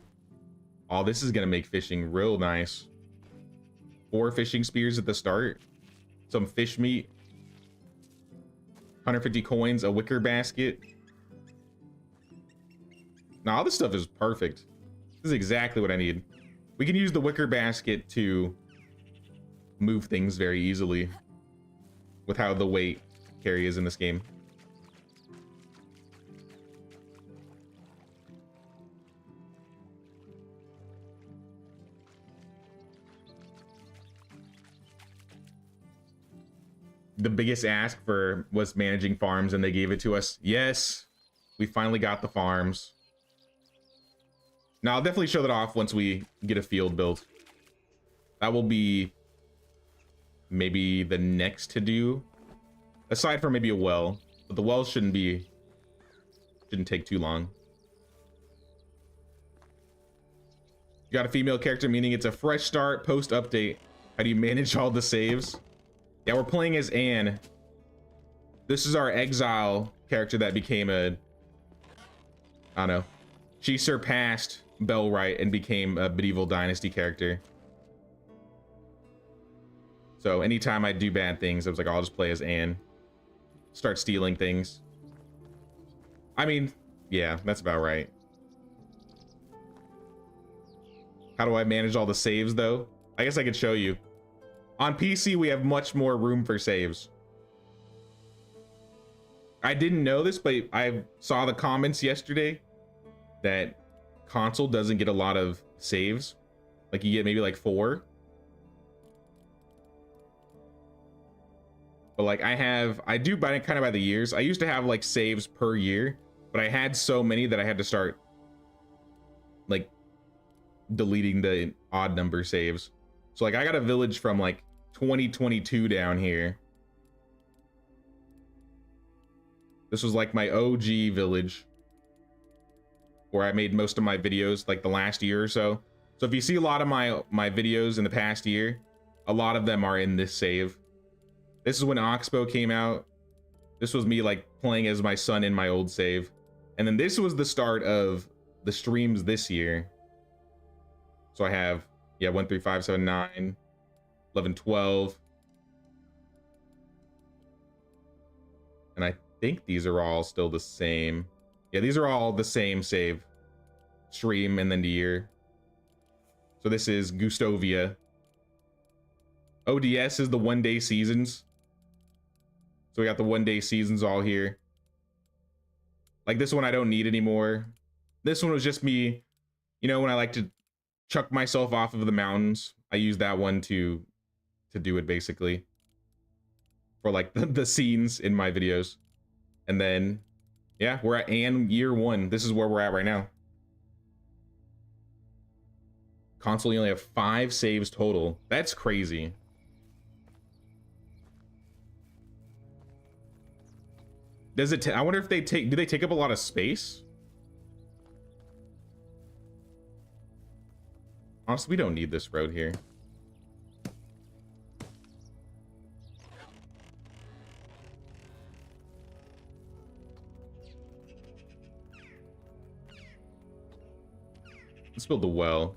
Oh, this is gonna make fishing real nice. 4 fishing spears at the start. Some fish meat. 150 coins, a wicker basket. Now, all this stuff is perfect. This is exactly what I need. We can use the wicker basket to move things very easily with how the weight carry is in this game. The biggest ask for was managing farms, and they gave it to us. Yes, we finally got the farms. Now I'll definitely show that off once we get a field built. That will be maybe the next to do, aside from maybe a well, but the well shouldn't take too long. You got a female character, meaning it's a fresh start post update. How do you manage all the saves? Yeah, we're playing as Anne. This is our exile character that became I don't know. She surpassed Bellwright and became a Medieval Dynasty character. So anytime I do bad things, I was like, I'll just play as Anne. Start stealing things. I mean, yeah, that's about right. How do I manage all the saves, though? I guess I could show you. On PC, we have much more room for saves. I didn't know this, but I saw the comments yesterday that console doesn't get a lot of saves. Like, you get maybe like 4. But like I do by kind of by the years. I used to have like saves per year, but I had so many that I had to start like deleting the odd number saves. So like I got a village from like 2022 down here. This was like my OG village where I made most of my videos like the last year or so. So if you see a lot of my videos in the past year, a lot of them are in this save. This is when Oxbow came out. This was me like playing as my son in my old save. And then this was the start of the streams this year. So I have, yeah, 1, 3, 5, 7, 9, 11, 12. And I think these are all still the same. Yeah, these are all the same save. Stream and then the year. So this is Gustovia. ODS is the 1-day seasons. So we got the 1-day seasons all here. Like this one I don't need anymore. This one was just me, you know, when I like to chuck myself off of the mountains. I use that one to do it basically. for like the scenes in my videos. And then, yeah, we're at year 1. This is where we're at right now. Console, you only have 5 saves total. That's crazy. Does it? I wonder if they take. Do they take up a lot of space? Honestly, we don't need this road here. Let's build the well.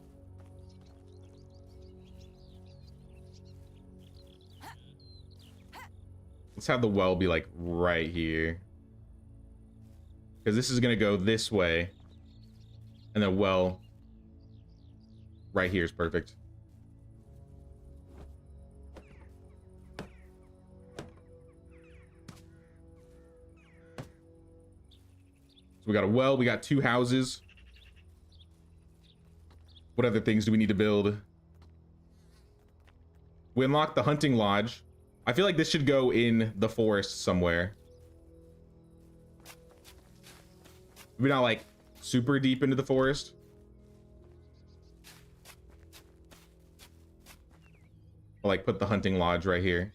Let's have the well be like right here. Because this is going to go this way. And the well right here is perfect. So we got a well, we got 2 houses. What other things do we need to build? We unlocked the hunting lodge. I feel like this should go in the forest somewhere. Maybe not like super deep into the forest. I'll like put the hunting lodge right here.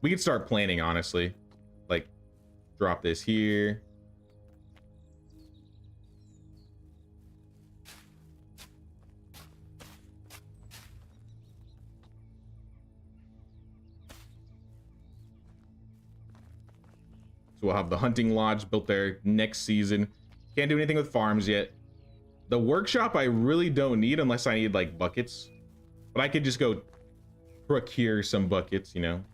We could start planning, honestly. Like, drop this here. So we'll have the hunting lodge built there next season. Can't do anything with farms yet. The workshop I really don't need unless I need like buckets. But I could just go procure some buckets, you know.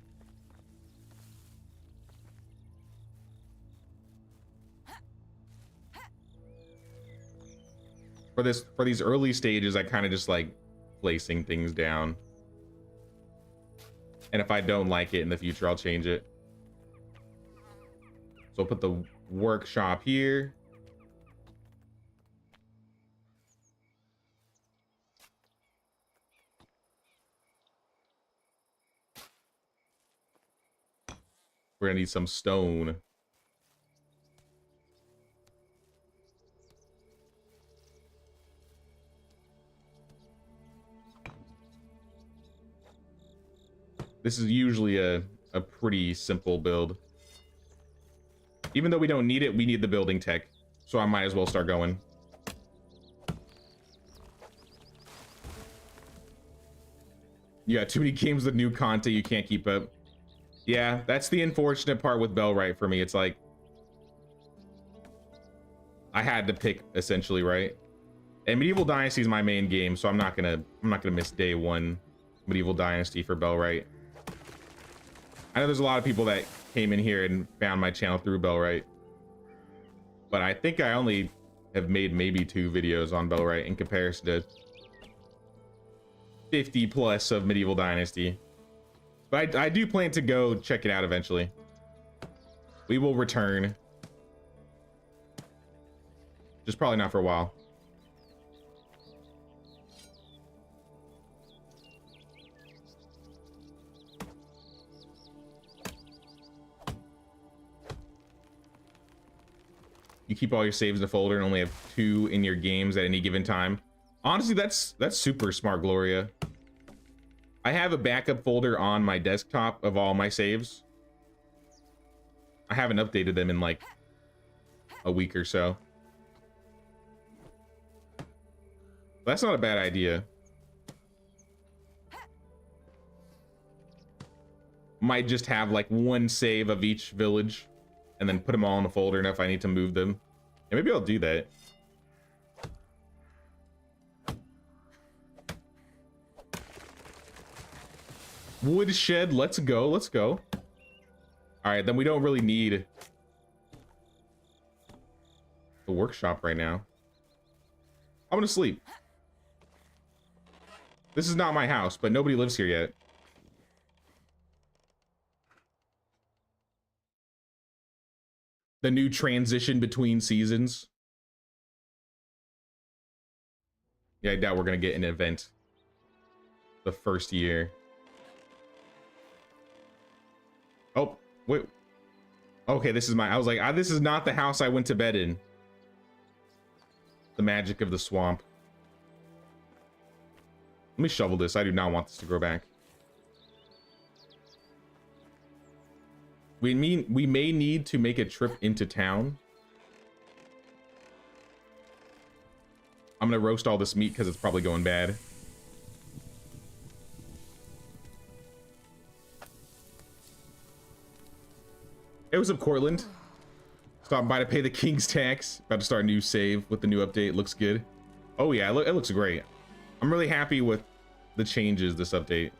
For these early stages, I kind of just like placing things down. And if I don't like it in the future, I'll change it. So I'll put the workshop here. We're gonna need some stone. This is usually a pretty simple build. Even though we don't need it, we need the building tech. So I might as well start going. You got too many games with new content you can't keep up. Yeah, that's the unfortunate part with Bellwright for me. It's like I had to pick essentially, right? And Medieval Dynasty is my main game, so I'm not gonna miss day 1 Medieval Dynasty for Bellwright. I know there's a lot of people that came in here and found my channel through Bellwright, but I think I only have made maybe 2 videos on Bellwright in comparison to 50 plus of Medieval Dynasty. But I do plan to go check it out eventually. We will return. Just probably not for a while. You keep all your saves in a folder and only have 2 in your games at any given time. Honestly, that's super smart, Gloria. I have a backup folder on my desktop of all my saves. I haven't updated them in like a week or so. That's not a bad idea. Might just have like 1 save of each village and then put them all in a folder, and if I need to move them. And maybe I'll do that. Woodshed, let's go, let's go. All right, then we don't really need the workshop right now. I'm gonna sleep. This is not my house, but nobody lives here yet. The new transition between seasons. Yeah, I doubt we're gonna get an event the first year. Oh, wait. Okay, this is my... I was like, this is not the house I went to bed in. The magic of the swamp. Let me shovel this. I do not want this to grow back. We may need to make a trip into town. I'm gonna roast all this meat because it's probably going bad. Hey, what's up, Cortland? Stopping by to pay the king's tax. About to start a new save with the new update. Looks good. Oh yeah, it looks great. I'm really happy with the changes this update.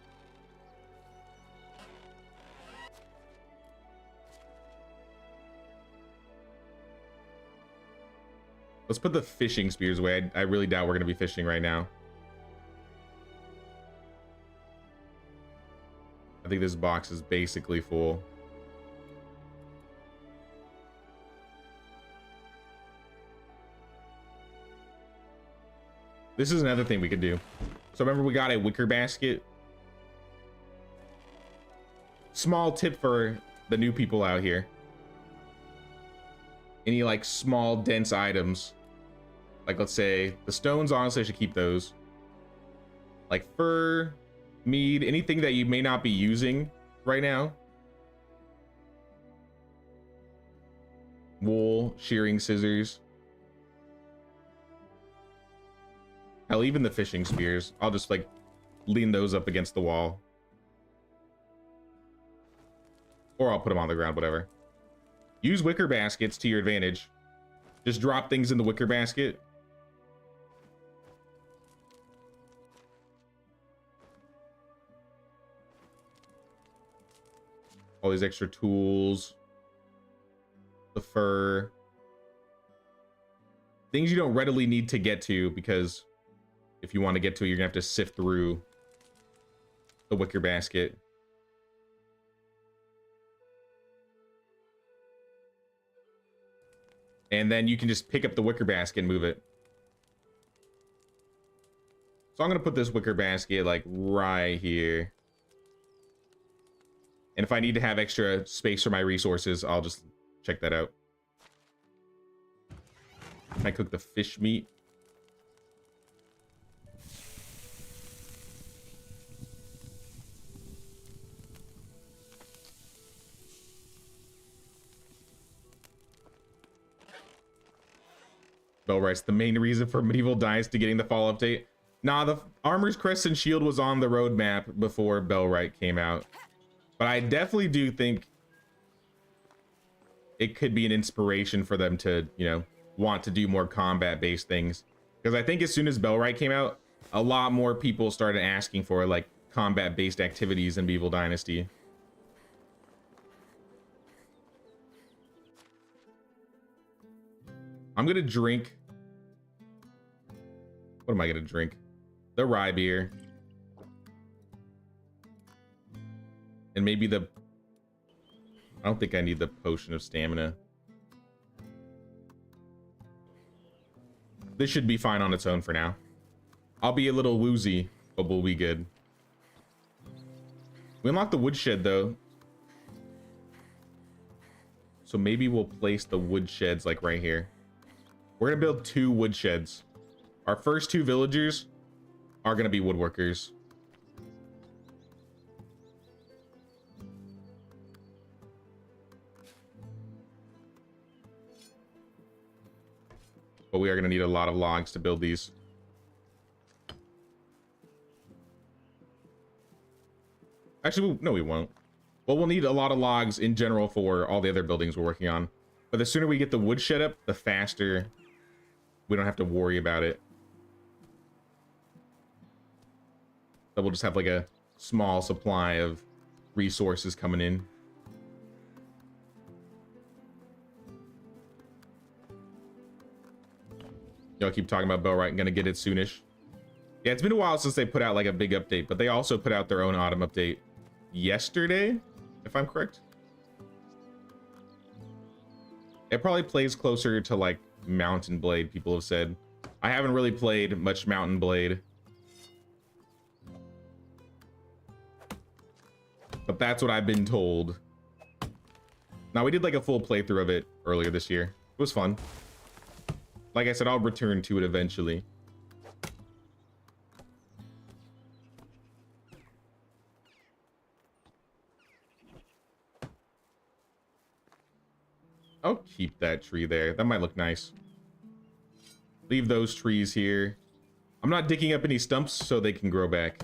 Let's put the fishing spears away. I really doubt we're going to be fishing right now. I think this box is basically full. This is another thing we could do. So remember, we got a wicker basket. Small tip for the new people out here. Any like small dense items, like let's say the stones, honestly I should keep those. Like fur, mead, anything that you may not be using right now. Wool, shearing scissors. Hell, even the fishing spears. I'll just like lean those up against the wall. Or I'll put them on the ground, whatever. Use wicker baskets to your advantage. Just drop things in the wicker basket. All these extra tools. The fur. Things you don't readily need to get to, because if you want to get to it, you're gonna have to sift through the wicker basket. And then you can just pick up the wicker basket and move it. So I'm going to put this wicker basket like right here. And if I need to have extra space for my resources, I'll just check that out. Can I cook the fish meat? Bell writes, the main reason for Medieval Dynasty getting the fall update. Nah, the Armor's Crest and Shield was on the roadmap before Bellwright came out. But I definitely do think it could be an inspiration for them to, you know, want to do more combat-based things. Because I think as soon as Bellwright came out, a lot more people started asking for, like, combat-based activities in Medieval Dynasty. I'm gonna drink. What am I gonna drink? The rye beer. And maybe the... I don't think I need the potion of stamina. This should be fine on its own for now. I'll be a little woozy, but we'll be good. We unlocked the woodshed though. So maybe we'll place the woodsheds like right here. We're gonna build 2 woodsheds. Our first 2 villagers are gonna be woodworkers. But we are gonna need a lot of logs to build these. Actually, no, we won't. Well, we'll need a lot of logs in general for all the other buildings we're working on. But the sooner we get the woodshed up, the faster we don't have to worry about it. So we'll just have like a small supply of resources coming in. Y'all keep talking about Bellwright and gonna get it soonish. Yeah, it's been a while since they put out like a big update, but they also put out their own autumn update yesterday, if I'm correct. It probably plays closer to like Mountain Blade, people have said. I haven't really played much Mountain Blade. But that's what I've been told. Now, we did like a full playthrough of it earlier this year. It was fun. Like I said, I'll return to it eventually. I'll keep that tree there. That might look nice. Leave those trees here. I'm not digging up any stumps so they can grow back.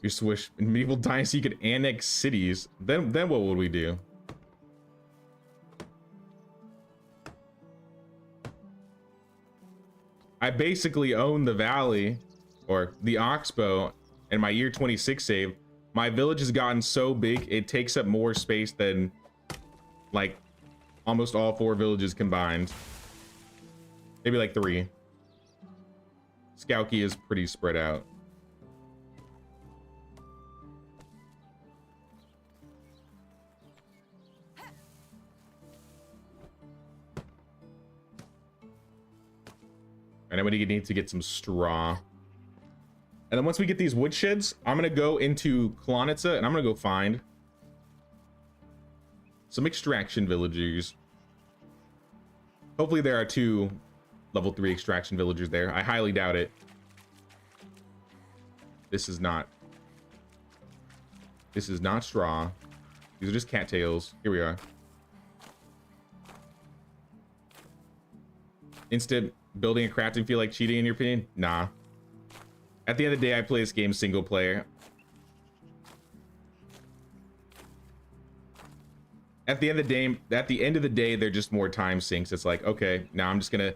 You wish in medieval dynasty you could annex cities. Then what would we do? I basically own the valley or the Oxbow and my year 26 save. My village has gotten so big it takes up more space than like almost all 4 villages combined. Maybe like 3. Skowkie is pretty spread out. And I'm gonna need to get some straw. And then once we get these woodsheds, I'm gonna go into Klonitsa and I'm gonna go find some extraction villagers. Hopefully there are 2 level 3 extraction villagers there. I highly doubt it. This is not straw. These are just cattails. Here we are. Instant building a crafting feel like cheating in your opinion? Nah. At the end of the day, I play this game single player. At the end of the day, they're just more time sinks. It's like, okay, now I'm just gonna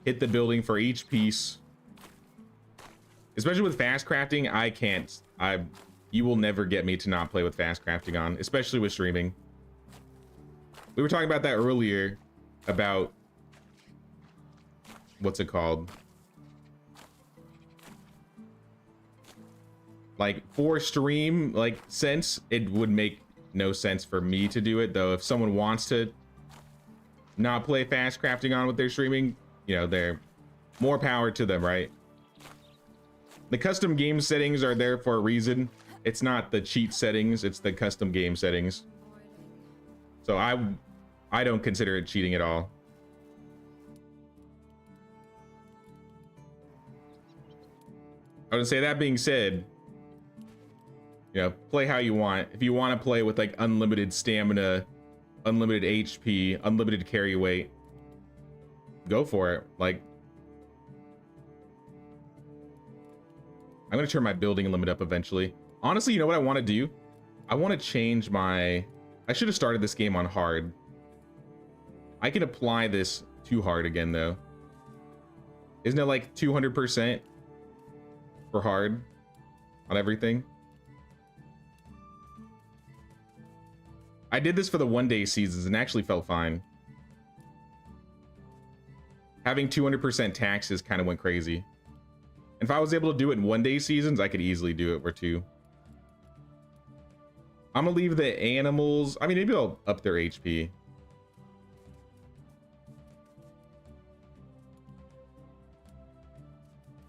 hit the building for each piece. Especially with fast crafting, I can't. You will never get me to not play with fast crafting on, especially with streaming. We were talking about that earlier, about what's it called? Like for stream, like sense, it would make no sense for me to do it, though. If someone wants to not play fast crafting on with their streaming, you know, they're more power to them, right? The custom game settings are there for a reason. It's not the cheat settings, it's the custom game settings. So I don't consider it cheating at all. I would say, that being said, you know, play how you want. If you want to play with like unlimited stamina, unlimited HP, unlimited carry weight, go for it. Like, I'm gonna turn my building limit up eventually. Honestly, you know what I want to do? I want to change my... I should have started this game on hard. I can apply this to hard again, though. Isn't it like 200%? For hard on everything? I did this for the 1-day seasons and actually felt fine. Having 200% taxes kind of went crazy. And if I was able to do it in 1-day seasons, I could easily do it for 2. I'm gonna leave the animals. I mean, maybe I'll up their HP.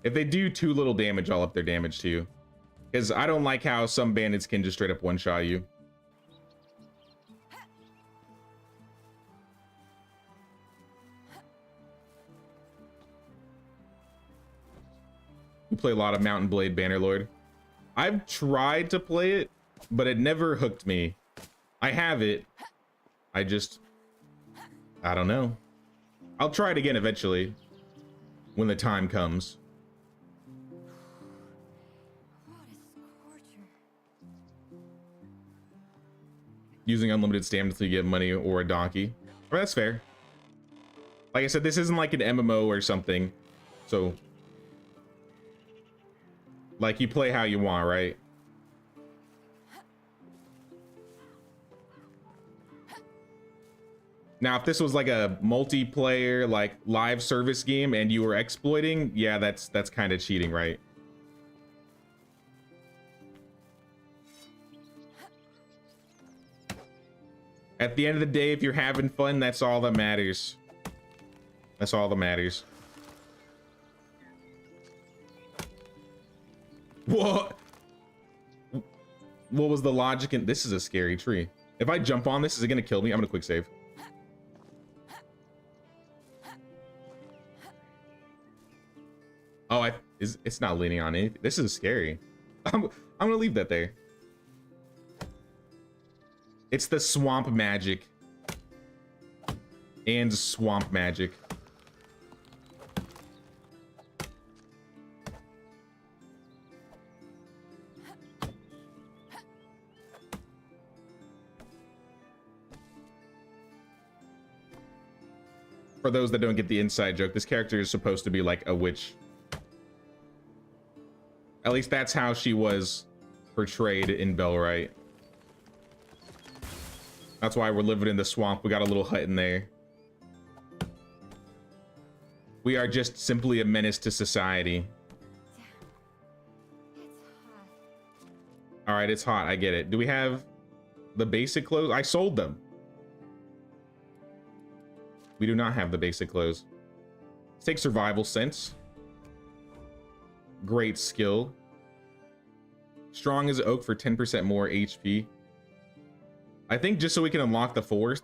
If they do 2 little damage, I'll up their damage too. Because I don't like how some bandits can just straight up one-shot you. You play a lot of Mountain Blade Bannerlord. I've tried to play it, but it never hooked me. I have it. I don't know. I'll try it again eventually. When the time comes. Using unlimited stamina to get money or a donkey. Well, that's fair. Like I said, this isn't like an MMO or something. So, like, you play how you want, right? Now, if this was like a multiplayer, like live service game and you were exploiting, yeah, that's kind of cheating, right? At the end of the day, if you're having fun, that's all that matters. That's all that matters. What? What was the logic in this? Is a scary tree. If I jump on this, is it gonna kill me? I'm gonna quick save. Oh, it's not leaning on anything. This is scary. I'm gonna leave that there. It's the swamp magic. And swamp magic. For those that don't get the inside joke, this character is supposed to be like a witch. At least that's how she was portrayed in Bellwright. That's why we're living in the swamp. We got a little hut in there. We are just simply a menace to society. All right, it's hot. I get it. Do we have the basic clothes? I sold them. We do not have the basic clothes. Let's take survival sense. Great skill. Strong as oak for 10% more HP. I think just so we can unlock the fourth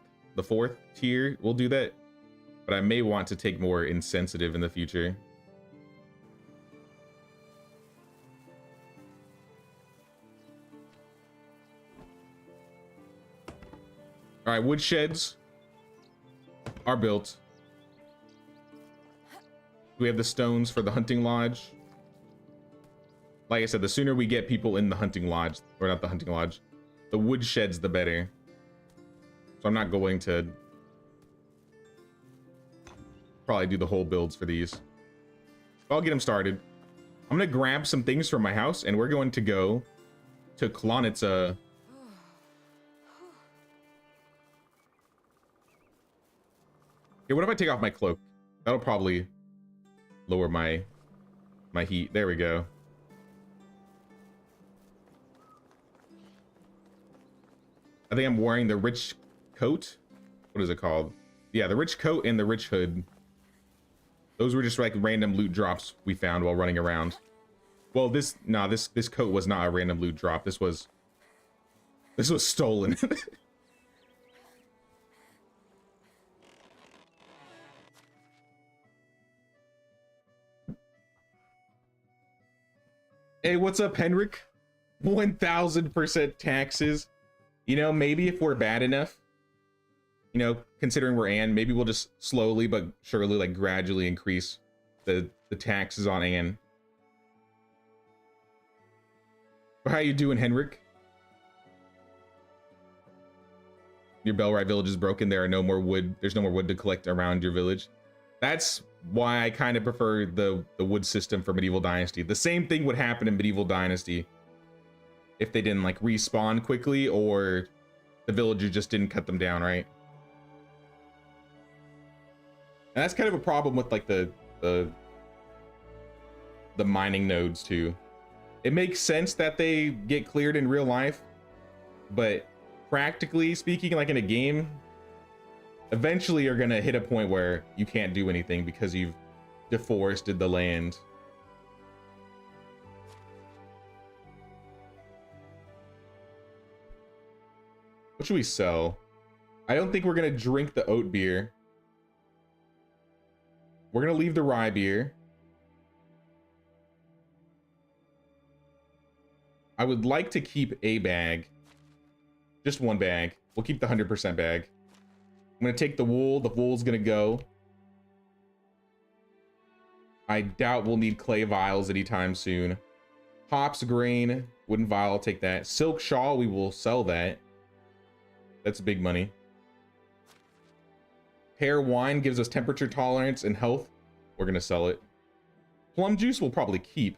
tier, we'll do that. But I may want to take more insensitive in the future. All right, woodsheds are built. We have the stones for the hunting lodge. Like I said, the sooner we get people in the hunting lodge, or not the hunting lodge, the woodsheds, the better. So I'm not going to probably do the whole builds for these. I'll get them started. I'm gonna grab some things from my house and we're going to go to Klonitsa. Okay, what if I take off my cloak? That'll probably lower my heat. There we go. I think I'm wearing the rich coat. What is it called? Yeah, the rich coat and the rich hood. Those were just like random loot drops we found while running around. Well, this coat was not a random loot drop. This was stolen. Hey, what's up, Henrik? 1000% taxes. You know, maybe if we're bad enough, you know, considering we're Anne, maybe we'll just slowly but surely, like, gradually increase the taxes on Anne. How you doing, Henrik? Your Bellwright village is broken. There are no more wood. There's no more wood to collect around your village. That's why I kind of prefer the wood system for Medieval Dynasty. The same thing would happen in Medieval Dynasty if they didn't like respawn quickly or the villager just didn't cut them down, right? And that's kind of a problem with like the mining nodes too. It makes sense that they get cleared in real life, but practically speaking, like in a game, eventually you're gonna hit a point where you can't do anything because you've deforested the land. What should we sell? I don't think we're gonna drink the oat beer. We're gonna leave the rye beer. I would like to keep a bag. Just one bag. We'll keep the 100% bag. I'm gonna take the wool. The wool's gonna go. I doubt we'll need clay vials anytime soon. Hops, grain, wooden vial, I'll take that. Silk shawl, we will sell that. That's big money. Pear wine gives us temperature tolerance and health. We're gonna sell it. Plum juice we'll probably keep.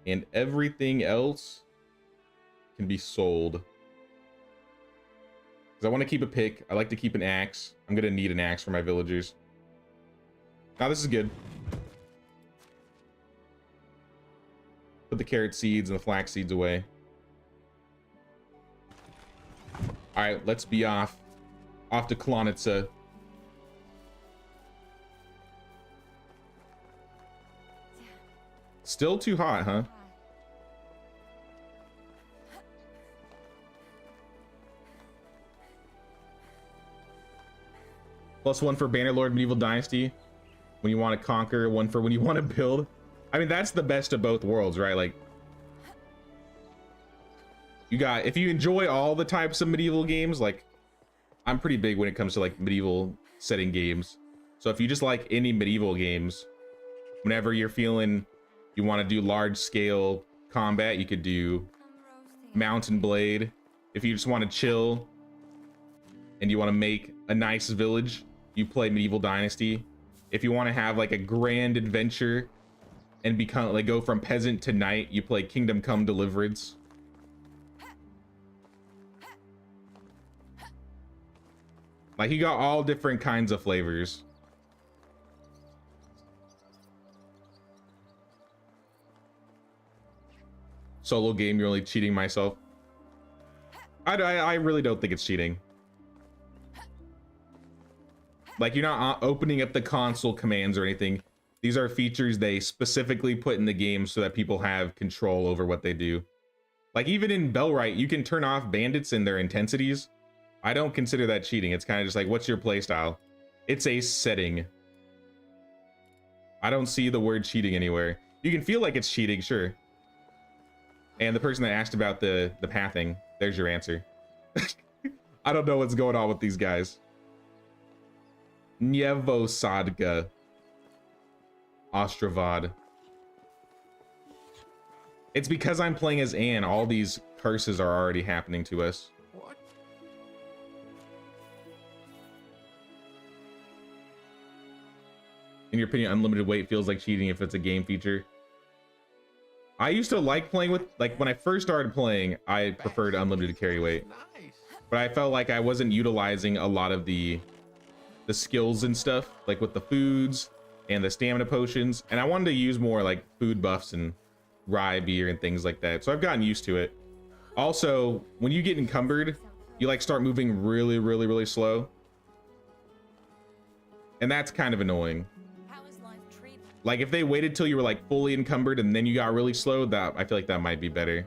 And everything else can be sold. Because I want to keep a pick. I like to keep an axe. I'm going to need an axe for my villagers. Now this is good. Put the carrot seeds and the flax seeds away. All right, let's be off. Off to Klonitsa. Still too hot, huh? +1 for Bannerlord Medieval Dynasty. When you want to conquer, 1 for when you want to build. I mean, that's the best of both worlds, right? Like, you got, if you enjoy all the types of medieval games, like, I'm pretty big when it comes to like medieval setting games. So if you just like any medieval games, whenever you're feeling you want to do large scale combat, you could do Mountain Blade. If you just want to chill and you want to make a nice village, you play Medieval Dynasty. If you want to have like a grand adventure and become like go from peasant to knight, you play Kingdom Come Deliverance. Like, you got all different kinds of flavors. Solo game, you're only cheating myself. I really don't think it's cheating. Like, you're not opening up the console commands or anything. These are features they specifically put in the game so that people have control over what they do. Like, even in Bellwright, you can turn off bandits and their intensities. I don't consider that cheating. It's kind of just like, what's your playstyle? It's a setting. I don't see the word cheating anywhere. You can feel like it's cheating, sure. And the person that asked about the pathing, there's your answer. I don't know what's going on with these guys. Nyevosadga. Ostravad. It's because I'm playing as Anne, all these curses are already happening to us. What? In your opinion, unlimited weight feels like cheating if it's a game feature. I used to like playing with, like, when I first started playing, I preferred unlimited carry weight. Nice. But I felt like I wasn't utilizing a lot of the skills and stuff, like with the foods and the stamina potions. And I wanted to use more like food buffs and rye beer and things like that. So I've gotten used to it. Also, when you get encumbered, you like start moving really, really, really slow. And that's kind of annoying. Like, if they waited till you were like fully encumbered and then you got really slow, that I feel like that might be better.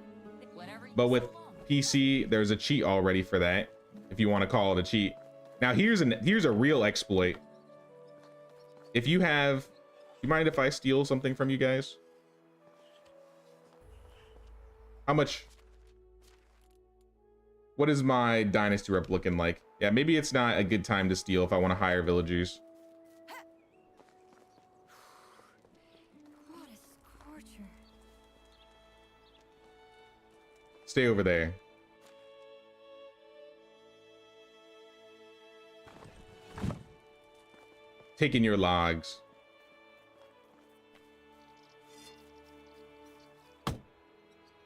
But with PC, there's a cheat already for that, if you want to call it a cheat. Now here's a real exploit. If you have, do you mind if I steal something from you guys? How much? What is my dynasty rep looking like? Yeah, maybe it's not a good time to steal if I want to hire villagers. What a scorcher. Stay over there. Taking your logs.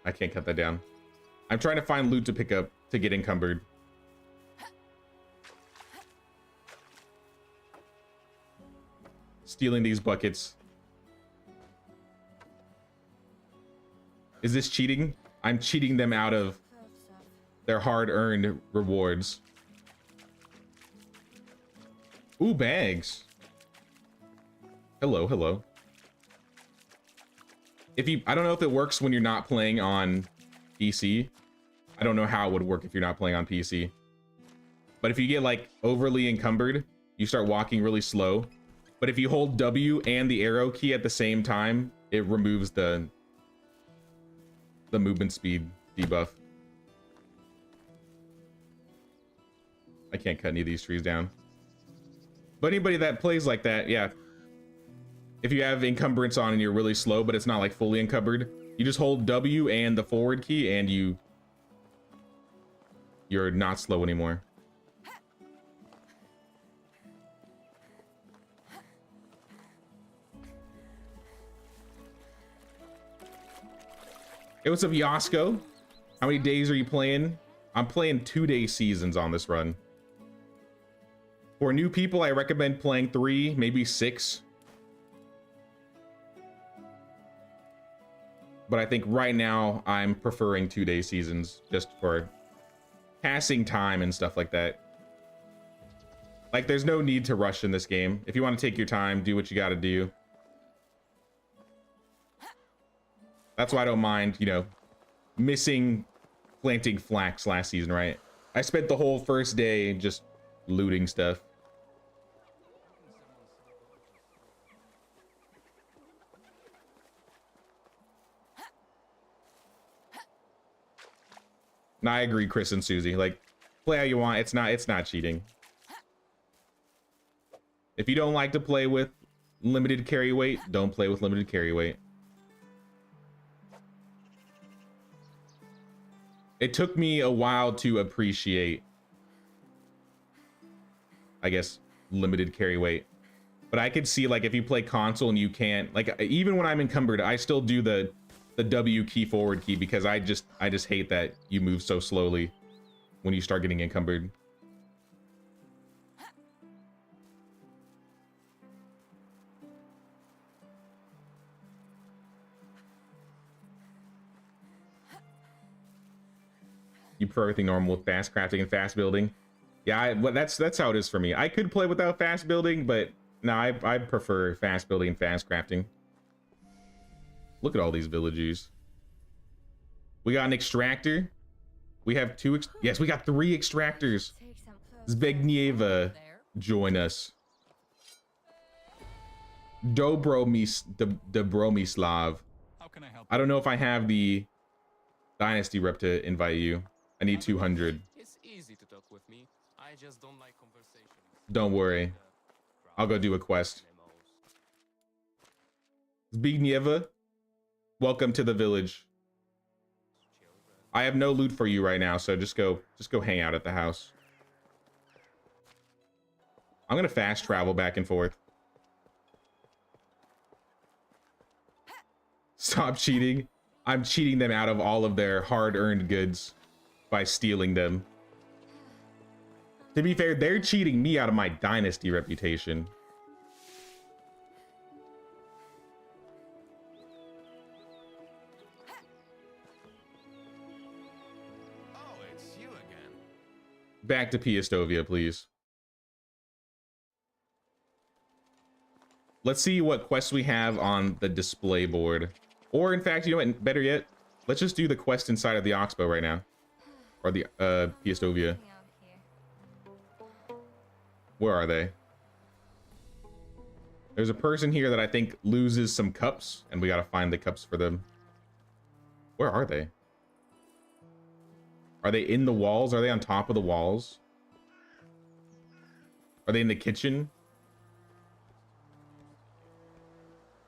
I can't cut that down. I'm trying to find loot to pick up to get encumbered. Stealing these buckets. Is this cheating? I'm cheating them out of their hard-earned rewards. Ooh, bags. Hello, hello. I don't know if it works when you're not playing on PC. I don't know how it would work if you're not playing on PC. But if you get like overly encumbered, you start walking really slow. But if you hold W and the arrow key at the same time, it removes the movement speed debuff. I can't cut any of these trees down. But anybody that plays like that, yeah. If you have encumbrance on and you're really slow, but it's not like fully encumbered, you just hold W and the forward key and you're not slow anymore. Hey, what's up, Yasko? How many days are you playing? I'm playing 2-day seasons on this run. For new people, I recommend playing 3, maybe 6. But I think right now I'm preferring 2-day seasons just for passing time and stuff like that. Like, there's no need to rush in this game. If you want to take your time, do what you got to do. That's why I don't mind, you know, missing planting flax last season, right? I spent the whole first day just looting stuff. No, I agree, Chris and Susie. Like, play how you want. It's not cheating. If you don't like to play with limited carry weight, don't play with limited carry weight. It took me a while to appreciate, I guess, limited carry weight. But I could see, like, if you play console and you can't, like, even when I'm encumbered, I still do the W key forward key because I just hate that you move so slowly when you start getting encumbered. You prefer everything normal with fast crafting and fast building? Yeah, that's how it is for me. I could play without fast building, but no, I prefer fast building and fast crafting. Look at all these villagers. We got an extractor. We have 2. Yes, we got 3 extractors. Zbigniewa, join us. Dobromislav. I don't know if I have the Dynasty rep to invite you. I need 200. It's easy to talk with me. I just don't like conversations. Don't worry. I'll go do a quest. Zbigniewa, welcome to the village. I have no loot for you right now, so just go hang out at the house. I'm gonna fast travel back and forth. Stop cheating. I'm cheating them out of all of their hard-earned goods by stealing them. To be fair, they're cheating me out of my Dynasty reputation. Oh, it's you again. Back to Piastovia, please. Let's see what quests we have on the display board. Or, in fact, you know what? Better yet, let's just do the quest inside of the Oxbow right now. Or the, Piastovia. Where are they? There's a person here that I think loses some cups, and we gotta find the cups for them. Where are they? Are they in the walls? Are they on top of the walls? Are they in the kitchen?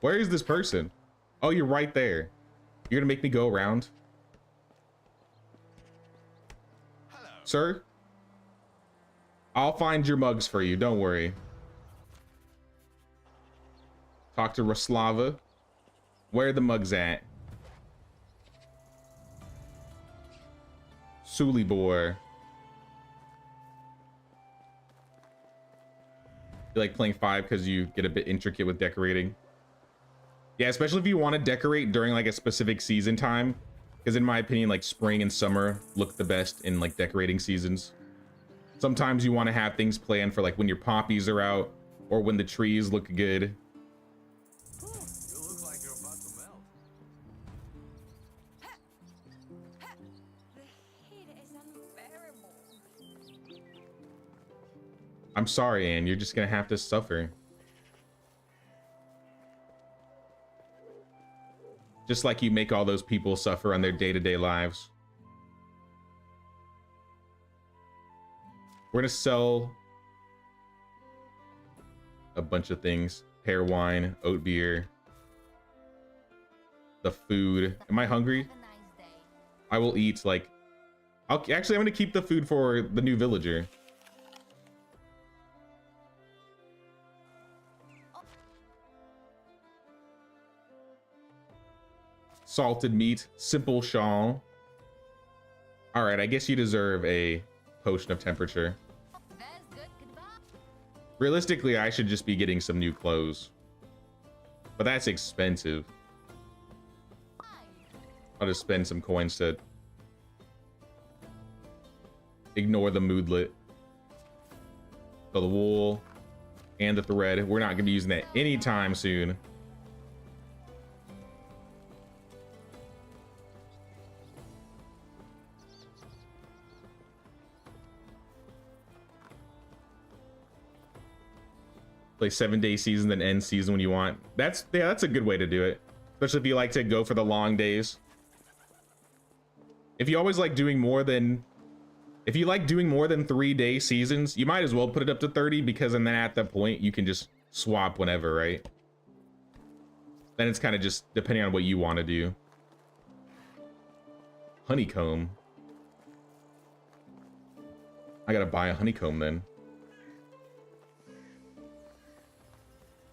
Where is this person? Oh, you're right there. You're gonna make me go around? Hello. Sir? I'll find your mugs for you, don't worry. Talk to Roslava. Where are the mugs at? Sulibor. You like playing 5 because you get a bit intricate with decorating? Yeah, especially if you want to decorate during like a specific season time. Because in my opinion, like spring and summer look the best in like decorating seasons. Sometimes you want to have things planned for like when your poppies are out or when the trees look good. You look like you're about to melt. The heat is unbearable. I'm sorry, Anne. You're just gonna have to suffer. Just like you make all those people suffer on their day-to-day lives. We're gonna sell a bunch of things. Pear wine, oat beer, the food. Am I hungry? Have a nice day. I will eat like... Actually, I'm gonna keep the food for the new villager. Salted meat, simple shawl. All right, I guess you deserve a potion of temperature. There's good goodbye. Realistically, I should just be getting some new clothes. But that's expensive. I'll just spend some coins to ignore the moodlet. So the wool and the thread, we're not gonna be using that anytime soon. Play 7-day season, then end season when you want. That's a good way to do it, especially if you like to go for the long days. If you always like doing more than, if you like doing more than 3-day seasons, you might as well put it up to 30, because then at that point you can just swap whenever, right? Then it's kind of just depending on what you want to do. Honeycomb. I gotta buy a honeycomb then.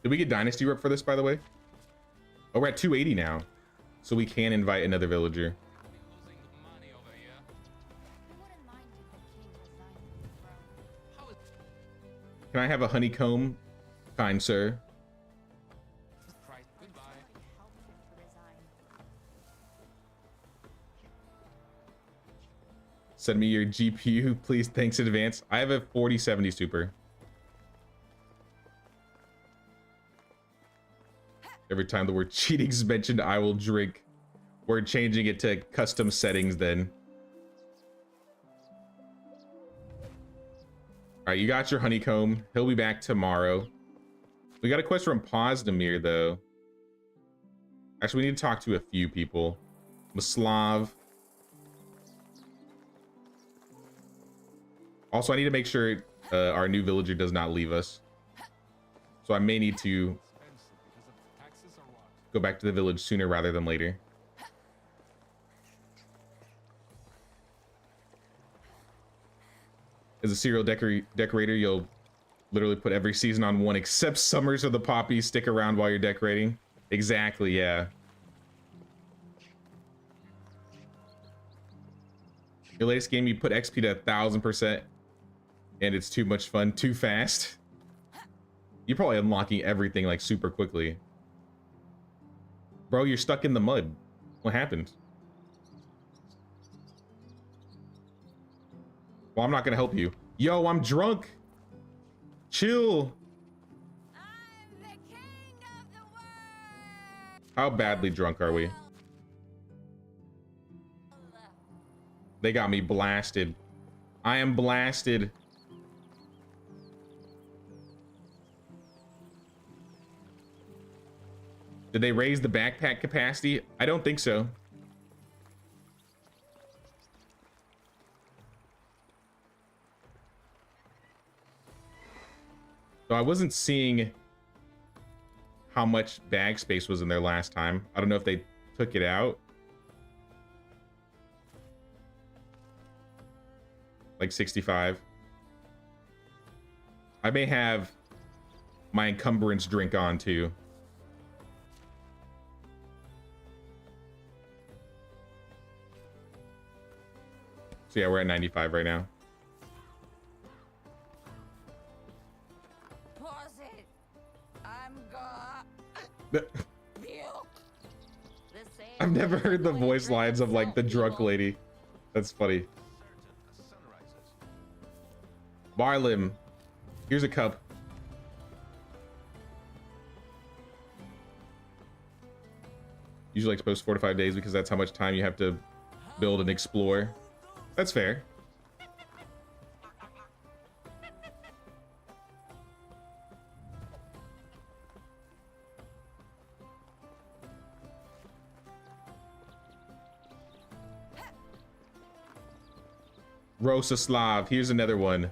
Did we get Dynasty rep for this, by the way? Oh, we're at 280 now. So we can invite another villager. Can I have a honeycomb, kind sir? Send me your GPU, please. Thanks in advance. I have a 4070 super. Every time the word cheating is mentioned, I will drink. We're changing it to custom settings then. All right, you got your honeycomb. He'll be back tomorrow. We got a quest from Pozdemir, though. Actually, we need to talk to a few people. Maslav. Also, I need to make sure our new villager does not leave us. So I may need to go back to the village sooner rather than later. As a serial decorator, you'll literally put every season on one except summers, so the poppies stick around while you're decorating. Exactly, yeah. Your latest game, you put XP to 1000%, and it's too much fun, too fast. You're probably unlocking everything like super quickly. Bro, you're stuck in the mud. What happened? Well, I'm not gonna help you. Yo, I'm drunk. Chill. I'm the king of the world. How badly drunk are we? They got me blasted. I am blasted. Did they raise the backpack capacity? I don't think so. So I wasn't seeing how much bag space was in there last time. I don't know if they took it out. Like 65. I may have my encumbrance drink on too. So yeah, we're at 95 right now. Pause it. I'm gonna I've never heard the voice lines of like the drunk lady. That's funny. Barlim, here's a cup. Usually like to post 4 to 5 days because that's how much time you have to build and explore. That's fair. Rosaslav, here's another one.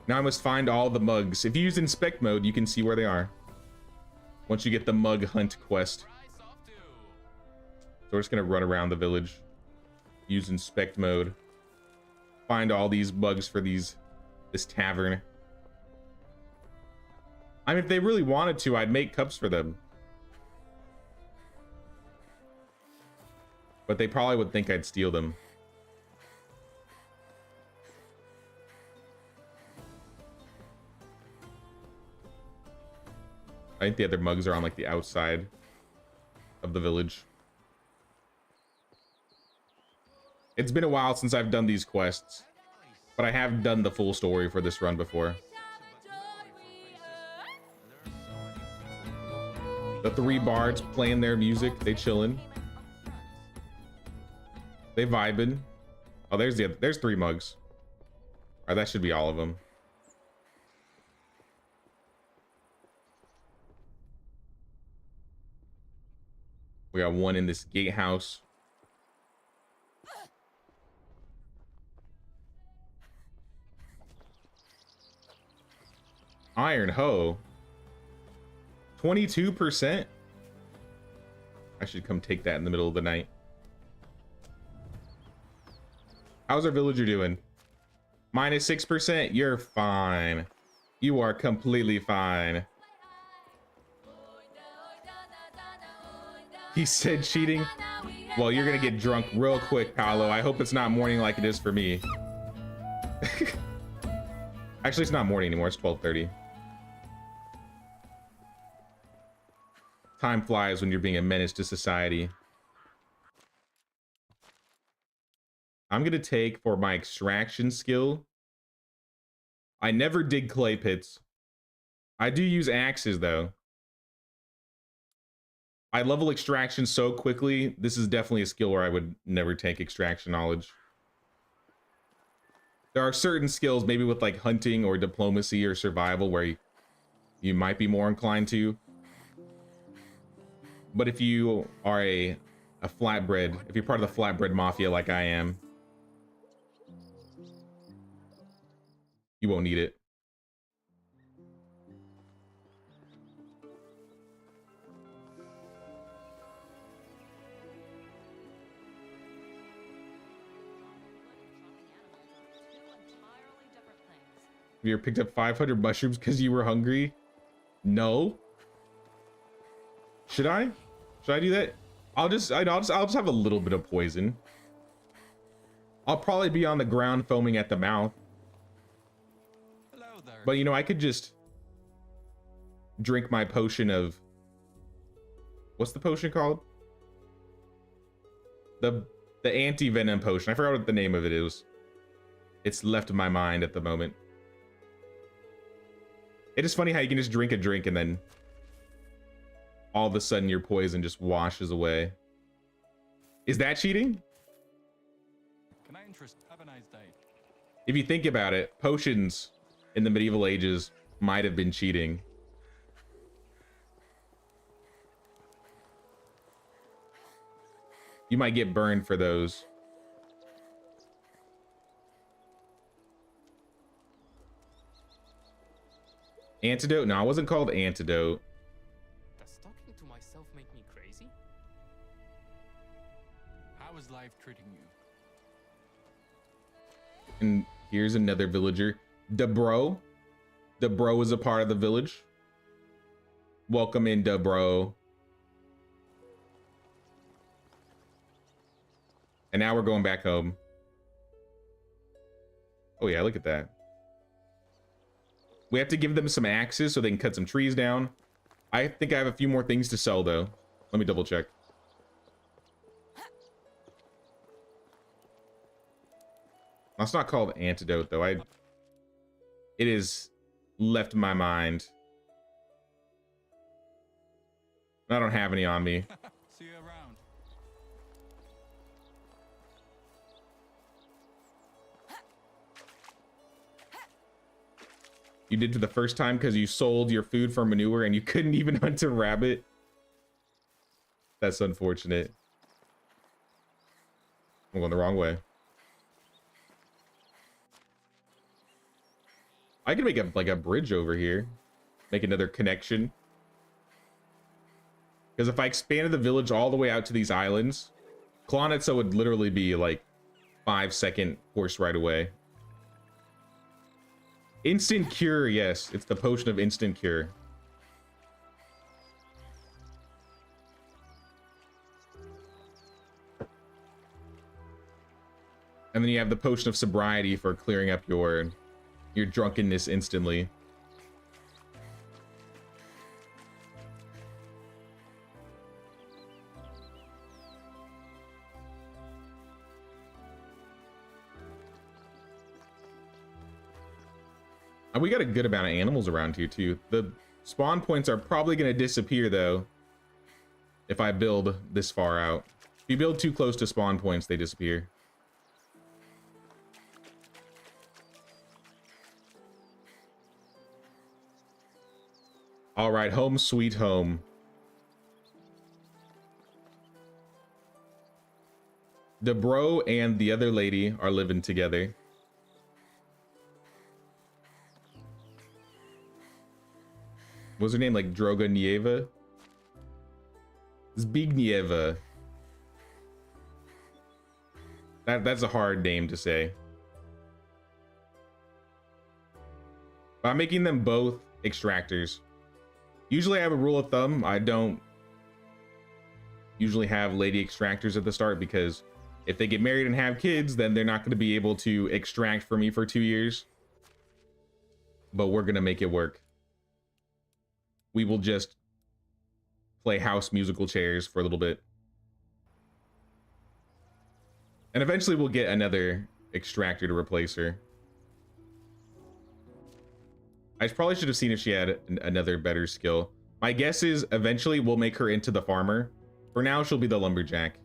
Now I must find all the mugs. If you use inspect mode, you can see where they are. Once you get the mug hunt quest. So we're just gonna run around the village. Use inspect mode. Find all these bugs for this tavern. I mean, if they really wanted to, I'd make cups for them. But they probably would think I'd steal them. I think the other mugs are on like the outside of the village. It's been a while since I've done these quests, but I have done the full story for this run before. The three bards playing their music, they chillin'. They vibing. Oh, there's three mugs. All right, that should be all of them. We got one in this gatehouse. Iron hoe. 22%. I should come take that in the middle of the night. How's our villager doing? Minus 6%. You're fine. You are completely fine. He said cheating. Well, you're gonna get drunk real quick, Paolo. I hope it's not morning like it is for me. Actually, it's not morning anymore. It's 12:30. Time flies when you're being a menace to society. I'm gonna take for my extraction skill. I never dig clay pits. I do use axes though. I level extraction so quickly. This is definitely a skill where I would never take extraction knowledge. There are certain skills, maybe with like hunting or diplomacy or survival, where you might be more inclined to. But if you are a flatbread, if you're part of the flatbread mafia like I am, you won't need it. Have you ever picked up 500 mushrooms because you were hungry? No. Should I? Should I do that? I'll just have a little bit of poison. I'll probably be on the ground foaming at the mouth. Hello there. But you know, I could just drink my potion of, what's the potion called? The anti-venom potion. I forgot what the name of it is. It's left my mind at the moment. It is funny how you can just drink a drink and then all of a sudden your poison just washes away. Is that cheating? Can I interest? Have a nice day. If you think about it, potions in the medieval ages might have been cheating. You might get burned for those. Antidote? No, it wasn't called antidote. Does talking to myself make me crazy? How is life treating you? And here's another villager. Debro. Debro is a part of the village. Welcome in, Debro. And now we're going back home. Oh yeah, look at that. We have to give them some axes so they can cut some trees down. I think I have a few more things to sell though. Let me double check. That's not called antidote though. It is left my mind. I don't have any on me. See you around. You did for the first time because you sold your food for manure and you couldn't even hunt a rabbit. That's unfortunate. I'm going the wrong way. I can make a bridge over here. Make another connection. Because if I expanded the village all the way out to these islands, Klonitsa would literally be like 5-second horse ride away. Instant cure, yes. It's the potion of instant cure. And then you have the potion of sobriety for clearing up your drunkenness instantly. And we got a good amount of animals around here too. The spawn points are probably going to disappear though if I build this far out. If you build too close to spawn points, they disappear. All right, home sweet home. The bro and the other lady are living together. What's her name? Like Droga Nieva? Zbignieva. That's a hard name to say. But I'm making them both extractors. Usually I have a rule of thumb. I don't usually have lady extractors at the start because if they get married and have kids, then they're not going to be able to extract for me for 2 years. But we're going to make it work. We will just play house musical chairs for a little bit. And eventually we'll get another extractor to replace her. I probably should have seen if she had another better skill. My guess is eventually we'll make her into the farmer. For now, she'll be the lumberjack.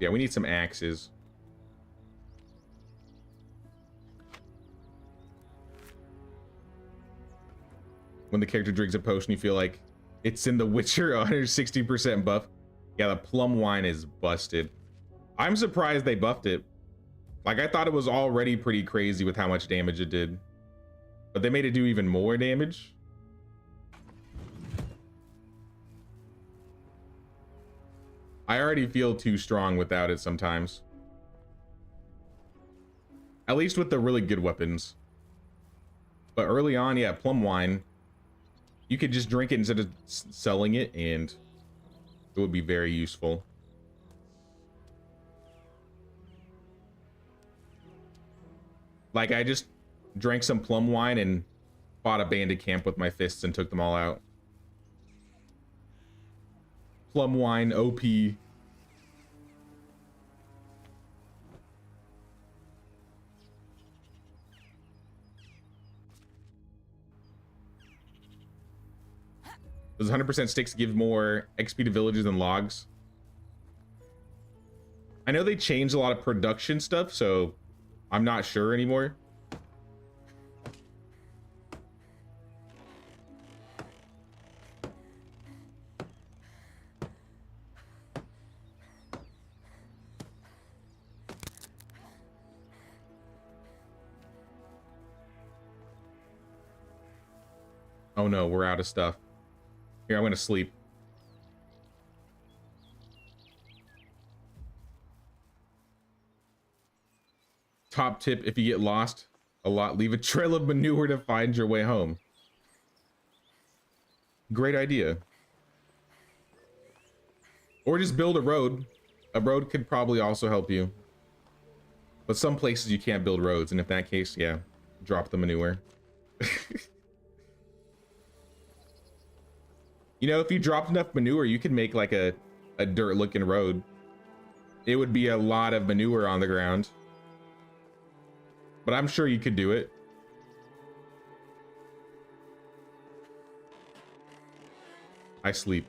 Yeah, we need some axes. When the character drinks a potion, you feel like it's in The Witcher 160% buff. Yeah, the plum wine is busted. I'm surprised they buffed it. Like, I thought it was already pretty crazy with how much damage it did. But they made it do even more damage. I already feel too strong without it sometimes. At least with the really good weapons. But early on, yeah, plum wine. You could just drink it instead of selling it, and it would be very useful. Like, I just drank some plum wine and fought a bandit camp with my fists and took them all out. Plum wine, OP. Does 100% sticks give more XP to villagers than logs? I know they changed a lot of production stuff, so I'm not sure anymore. Oh no, we're out of stuff. Here, I'm gonna sleep. Top tip, if you get lost a lot, leave a trail of manure to find your way home. Great idea. Or just build a road. A road could probably also help you. But some places you can't build roads, and in that case, yeah, drop the manure. You know, if you dropped enough manure, you could make like a dirt looking road. It would be a lot of manure on the ground. But I'm sure you could do it. I sleep.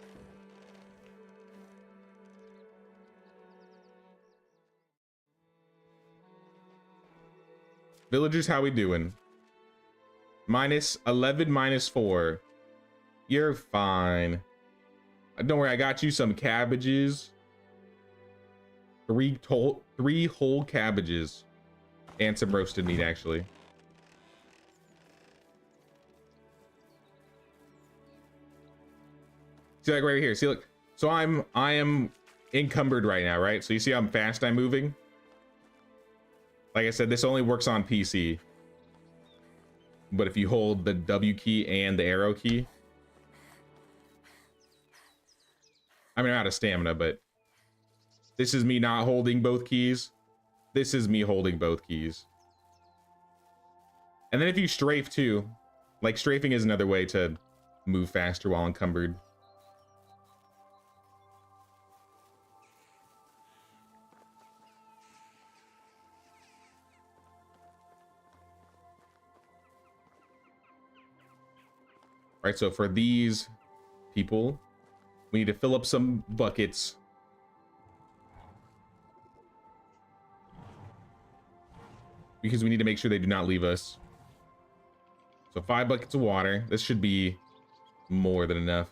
Villagers, how we doing? Minus 11, minus 4. You're fine. Don't worry, I got you some cabbages. Three whole cabbages. And some roasted meat, actually. See, like right here. See, look. So I am encumbered right now, right? So you see how fast I'm moving? Like I said, this only works on PC. But if you hold the W key and the arrow key, I mean, I'm out of stamina, but this is me not holding both keys. This is me holding both keys. And then if you strafe too, like strafing is another way to move faster while encumbered. Right, so for these people, we need to fill up some buckets. Because we need to make sure they do not leave us. So 5 buckets of water. This should be more than enough.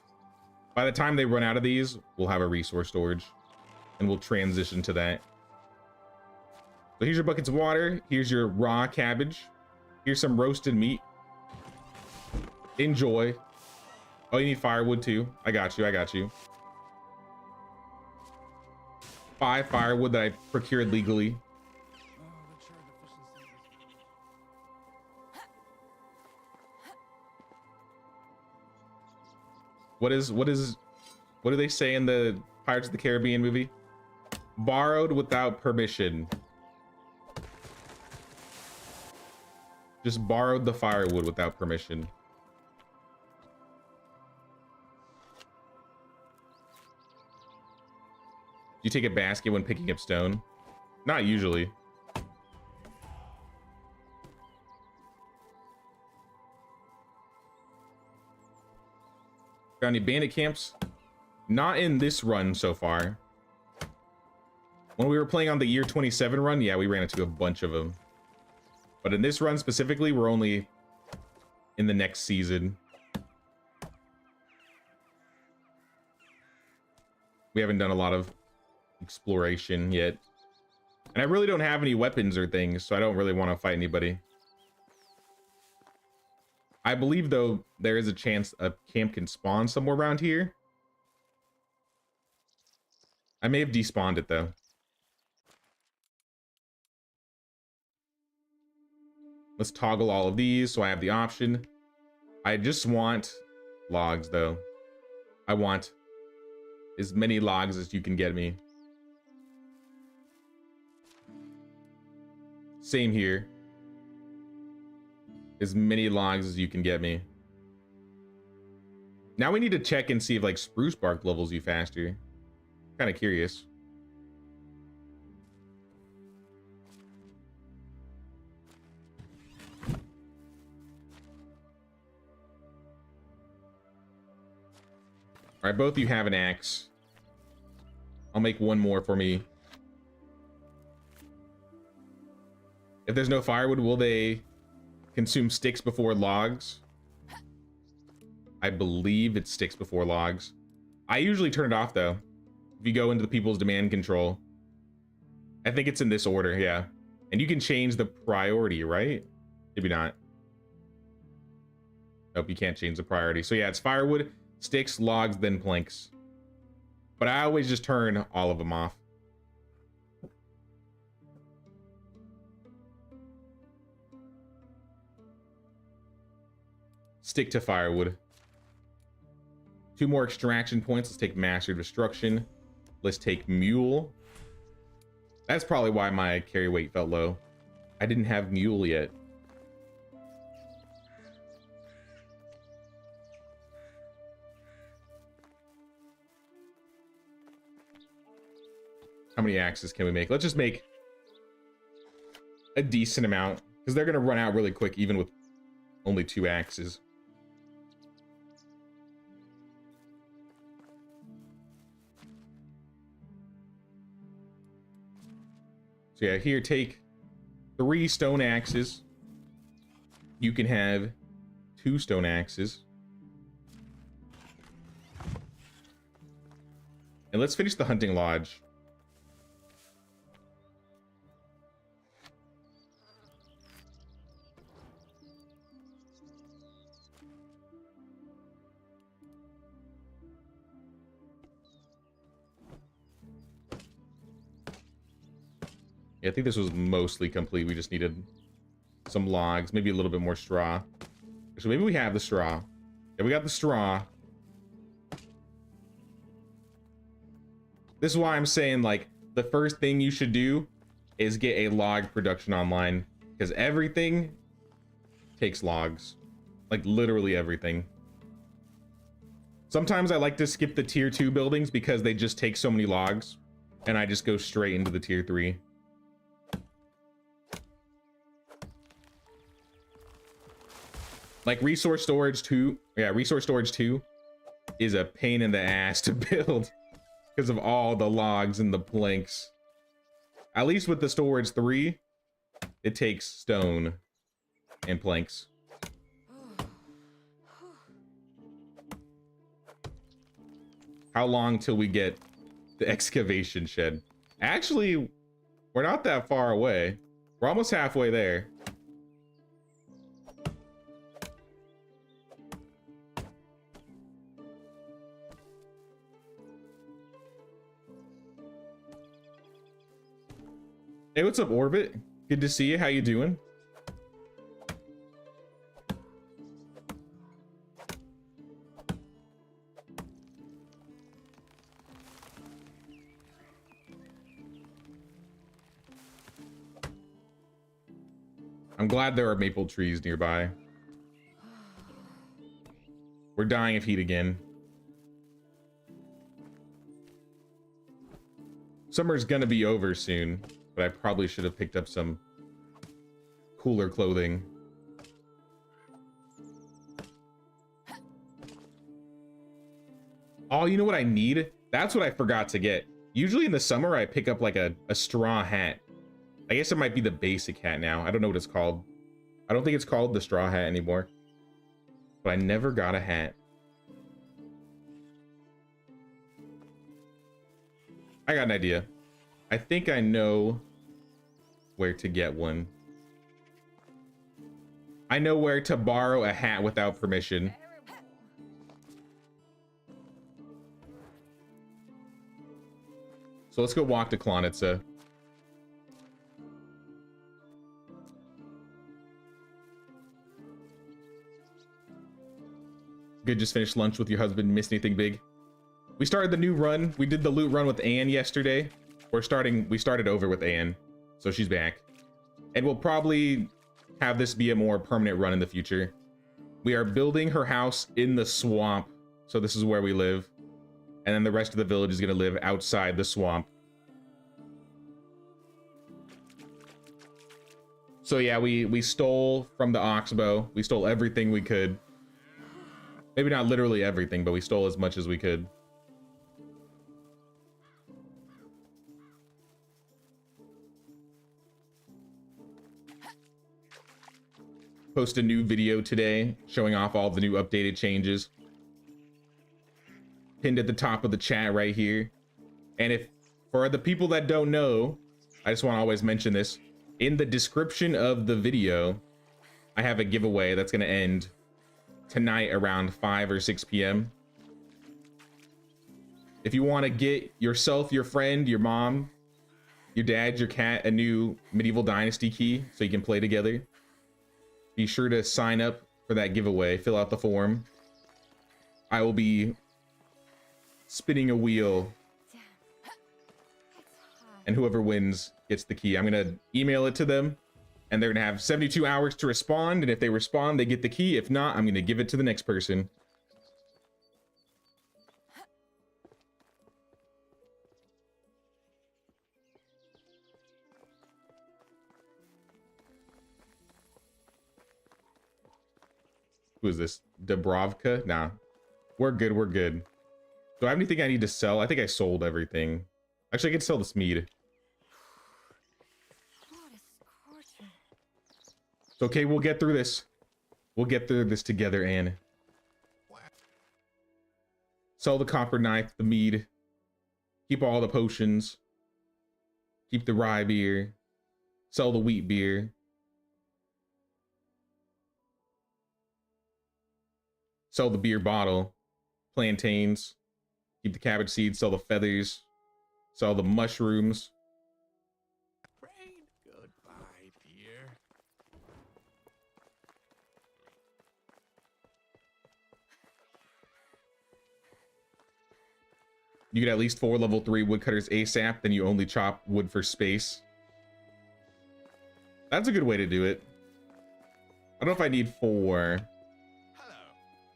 By the time they run out of these, we'll have a resource storage. And we'll transition to that. So here's your buckets of water. Here's your raw cabbage. Here's some roasted meat. Enjoy. Oh, you need firewood too. I got you. I got you. 5 firewood that I procured legally. What do they say in the Pirates of the Caribbean movie? Borrowed without permission. Just borrowed the firewood without permission. Do you take a basket when picking up stone? Not usually. Found any bandit camps? Not in this run so far. When we were playing on the year 27 run, yeah, we ran into a bunch of them. But in this run specifically, we're only in the next season. We haven't done a lot of exploration yet. And I really don't have any weapons or things, so I don't really want to fight anybody. I believe, though, there is a chance a camp can spawn somewhere around here. I may have despawned it, though. Let's toggle all of these so I have the option. I just want logs, though. I want as many logs as you can get me. Same here. As many logs as you can get me. Now we need to check and see if like spruce bark levels you faster. Kind of curious. All right, both of you have an axe. I'll make one more for me. If there's no firewood, will they consume sticks before logs? I believe it's sticks before logs. I usually turn it off though. If you go into the people's demand control, I think it's in this order, yeah. And you can change the priority, right? Maybe not. Nope, you can't change the priority. So yeah, it's firewood, sticks, logs, then planks. But I always just turn all of them off. Stick to firewood. 2 more extraction points. Let's take Master Destruction. Let's take Mule. That's probably why my carry weight felt low. I didn't have Mule yet. How many axes can we make? Let's just make a decent amount, because they're going to run out really quick even with only 2 axes. So yeah, here, take 3 stone axes. You can have 2 stone axes. And let's finish the hunting lodge. Yeah, I think this was mostly complete. We just needed some logs, maybe a little bit more straw. So maybe we have the straw. Yeah, we got the straw. This is why I'm saying, like, the first thing you should do is get a log production online, because everything takes logs. Like, literally everything. Sometimes I like to skip the tier 2 buildings because they just take so many logs, and I just go straight into the tier 3. Like resource storage 2, yeah, resource storage 2 is a pain in the ass to build because of all the logs and the planks. At least with the storage 3, it takes stone and planks. How long till we get the excavation shed? Actually, we're not that far away. We're almost halfway there. Hey, what's up, Orbit? Good to see you. How you doing? I'm glad there are maple trees nearby. We're dying of heat again. Summer's gonna be over soon, but I probably should have picked up some cooler clothing. Oh, you know what I need? That's what I forgot to get. Usually in the summer, I pick up like a straw hat. I guess it might be the basic hat now. I don't know what it's called. I don't think it's called the straw hat anymore. But I never got a hat. I got an idea. I think I know where to get one. I know where to borrow a hat without permission. So let's go walk to Klonitsa. Good, just finished lunch with your husband. Miss anything big? We started the new run. We did the loot run with Anne yesterday. We started over with Anne, so she's back. And we'll probably have this be a more permanent run in the future. We are building her house in the swamp, so this is where we live. And then the rest of the village is gonna live outside the swamp. So yeah, we stole from the Oxbow. We stole everything we could. Maybe not literally everything, but we stole as much as we could. Post a new video today showing off all the new updated changes. Pinned at the top of the chat right here. And if, for the people that don't know, I just want to always mention this. In the description of the video, I have a giveaway that's going to end tonight around 5 or 6 p.m. If you want to get yourself, your friend, your mom, your dad, your cat a new Medieval Dynasty key so you can play together, be sure to sign up for that giveaway. Fill out the form. I will be spinning a wheel, and whoever wins gets the key. I'm gonna email it to them, and they're gonna have 72 hours to respond, and if they respond, they get the key. If not, I'm gonna give it to the next person. Who is this? Dubrovka? Nah. We're good, we're good. Do I have anything I need to sell? I think I sold everything. Actually, I could sell this mead. It's okay, we'll get through this. We'll get through this together, Anne. Sell the copper knife, the mead. Keep all the potions. Keep the rye beer. Sell the wheat beer. Sell the beer bottle. Plantains. Keep the cabbage seeds. Sell the feathers. Sell the mushrooms. Goodbye, dear. You get at least 4 level 3 woodcutters ASAP, then you only chop wood for space. That's a good way to do it. I don't know if I need 4. Hello.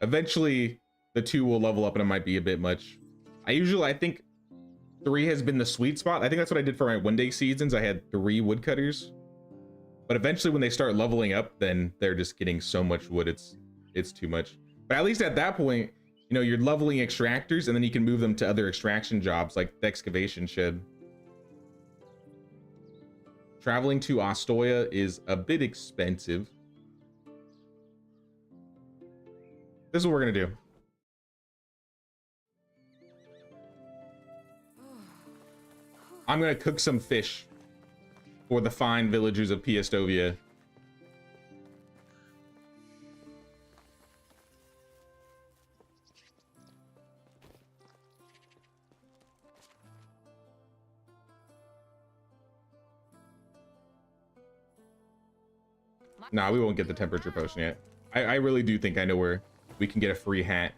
Eventually, the 2 will level up and it might be a bit much. I think 3 has been the sweet spot. I think that's what I did for my one-day seasons. I had 3 woodcutters. But eventually when they start leveling up, then they're just getting so much wood. It's it's too much. But at least at that point, you know, you're leveling extractors and then you can move them to other extraction jobs like the excavation shed. Traveling to Astoya is a bit expensive. This is what we're gonna do. I'm gonna cook some fish for the fine villagers of Piastovia. Nah, we won't get the temperature potion yet. I really do think I know where we can get a free hat.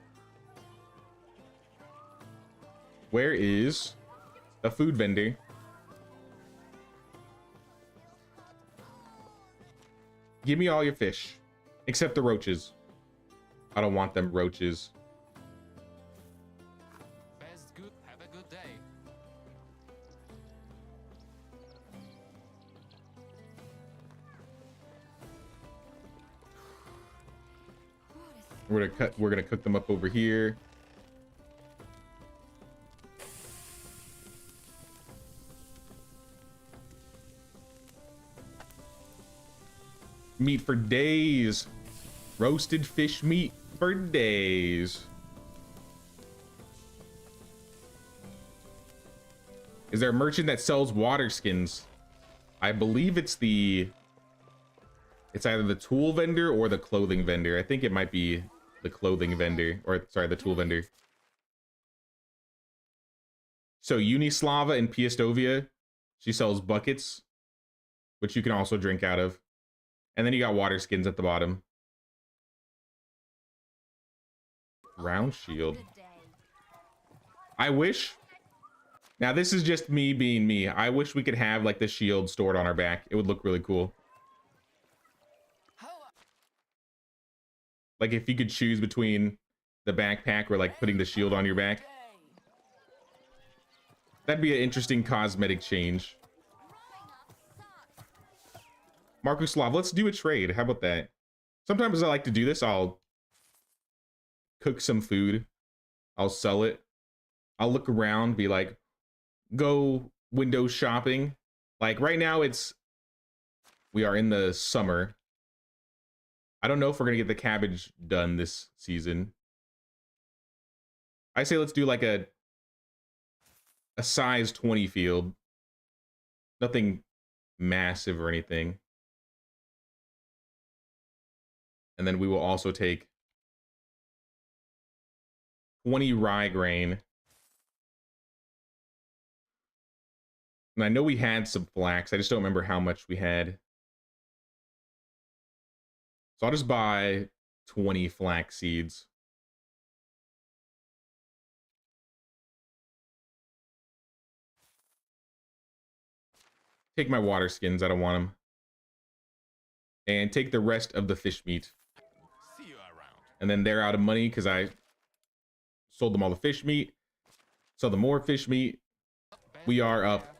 Where is the food vendor? Give me all your fish, except the roaches. I don't want them roaches. Best good. Have a good day. We're gonna cook them up over here. Meat for days. Roasted fish meat for days. Is there a merchant that sells water skins? I believe it's either the tool vendor or the clothing vendor. I think it might be the clothing vendor, or sorry, the tool vendor. So Unislava in Piastovia, she sells buckets, which you can also drink out of. And then you got water skins at the bottom. Round shield. I wish. Now this is just me being me. I wish we could have like the shield stored on our back. It would look really cool. Like if you could choose between the backpack or like putting the shield on your back. That'd be an interesting cosmetic change. Markuslav, let's do a trade. How about that? Sometimes I like to do this. I'll cook some food. I'll sell it. I'll look around, be like, go window shopping. Like right now we are in the summer. I don't know if we're gonna get the cabbage done this season. I say let's do like a size 20 field. Nothing massive or anything. And then we will also take 20 rye grain. And I know we had some flax. I just don't remember how much we had. So I'll just buy 20 flax seeds. Take my water skins. I don't want them. And take the rest of the fish meat. See you around. And then they're out of money because I sold them all the fish meat. Sell them more fish meat. We are up.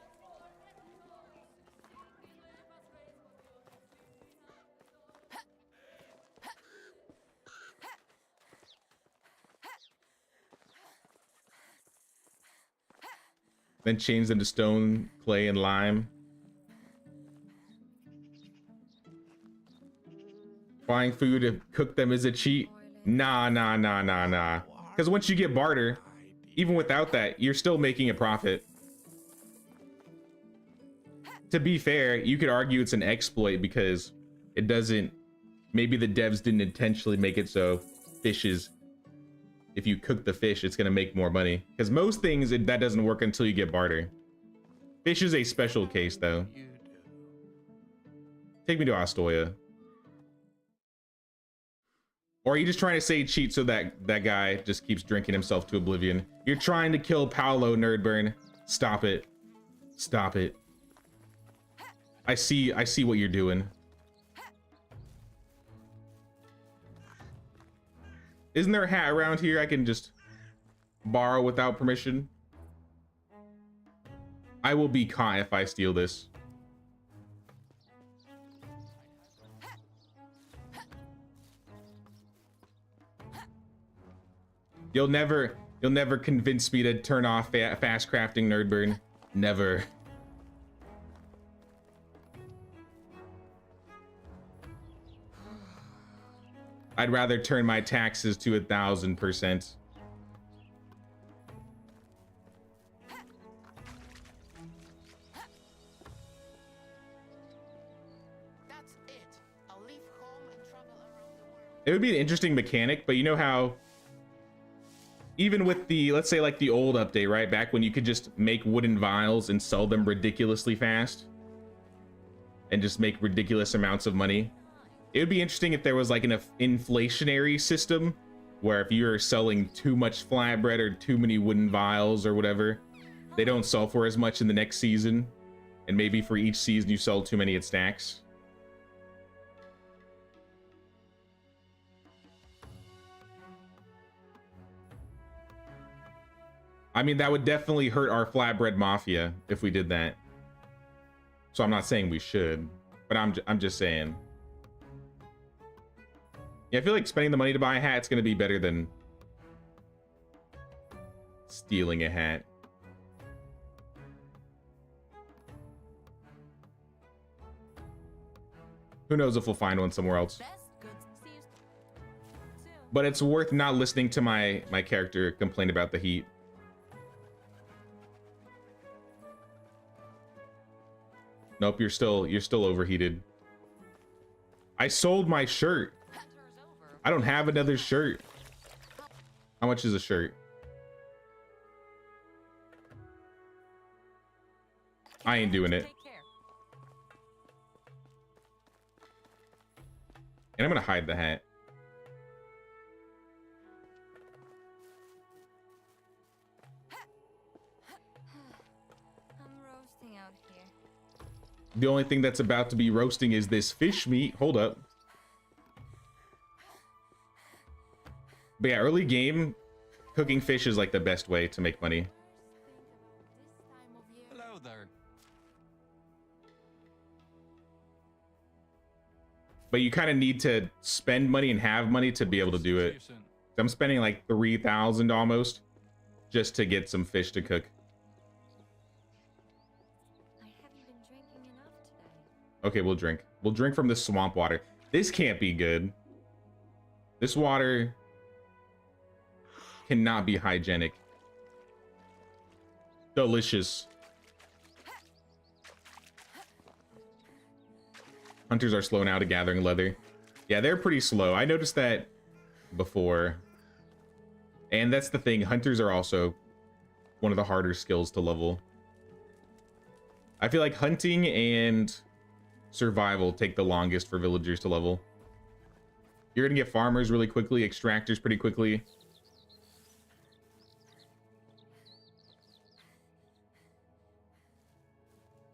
Then change them to stone, clay, and lime. Buying food to cook them is a cheat. Nah. Because once you get barter, even without that, you're still making a profit. To be fair, you could argue it's an exploit because it doesn't... Maybe the devs didn't intentionally make it so fishes... If you cook the fish, it's going to make more money. Because most things, that doesn't work until you get barter. Fish is a special case, though. Take me to Astoya. Or are you just trying to say cheat so that guy just keeps drinking himself to oblivion? You're trying to kill Paolo, Nerdburn. Stop it. Stop it. I see what you're doing. Isn't there a hat around here I can just borrow without permission? I will be caught if I steal this. You'll never convince me to turn off fast crafting, Nerdburn. Never. I'd rather turn my taxes to 1,000%. It would be an interesting mechanic, but you know how even with the, let's say like the old update, right? Back when you could just make wooden vials and sell them ridiculously fast and just make ridiculous amounts of money. It would be interesting if there was like an inflationary system where if you're selling too much flatbread or too many wooden vials or whatever, they don't sell for as much in the next season. And maybe for each season you sell too many, it stacks. I mean, that would definitely hurt our flatbread mafia if we did that. So I'm not saying we should, but I'm just saying. Yeah, I feel like spending the money to buy a hat is going to be better than stealing a hat. Who knows if we'll find one somewhere else. But it's worth not listening to my character complain about the heat. Nope, you're still overheated. I sold my shirt. I don't have another shirt. How much is a shirt? I ain't doing it. And I'm gonna hide the hat. The only thing that's about to be roasting is this fish meat. Hold up. But yeah, early game, cooking fish is like the best way to make money. Hello there. But you kind of need to spend money and have money to be able to do it. I'm spending like 3,000 almost just to get some fish to cook. Okay, we'll drink. We'll drink from the swamp water. This can't be good. This water cannot be hygienic. Delicious. Hunters are slow now to gathering leather. Yeah, they're pretty slow. I noticed that before. And that's the thing. Hunters are also one of the harder skills to level. I feel like hunting and survival take the longest for villagers to level. You're gonna get farmers really quickly, extractors pretty quickly.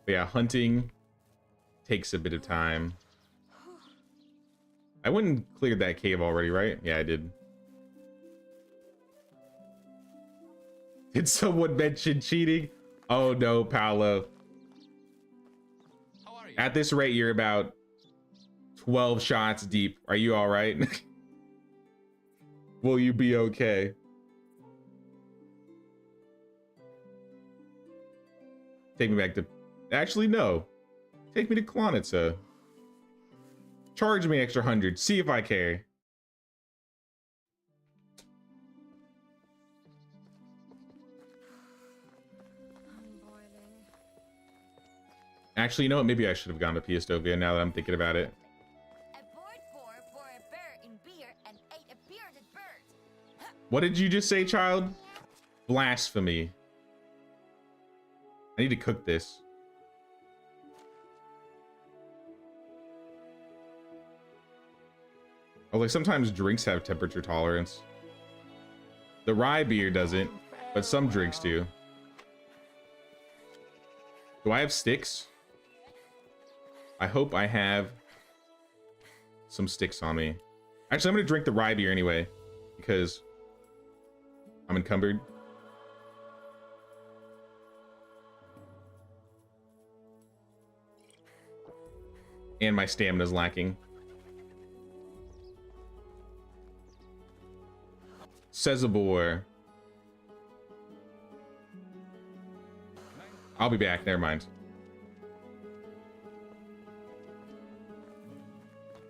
But yeah, hunting takes a bit of time. I went and cleared that cave already, right? Yeah, I did. Did someone mention cheating? Oh no, Paolo. At this rate, you're about 12 shots deep. Are you all right? Will you be okay? Take me back to... Actually, no. Take me to Klonitsa. Charge me extra 100. See if I care. Actually, you know what? Maybe I should have gone to Piastovia now that I'm thinking about it. What did you just say, child? Blasphemy. I need to cook this. Oh, like sometimes drinks have temperature tolerance. The rye beer doesn't, but some drinks do. Do I have sticks? I hope I have some sticks on me. Actually, I'm gonna drink the rye beer anyway, because I'm encumbered. And my stamina's lacking. Cezabor. I'll be back. Never mind.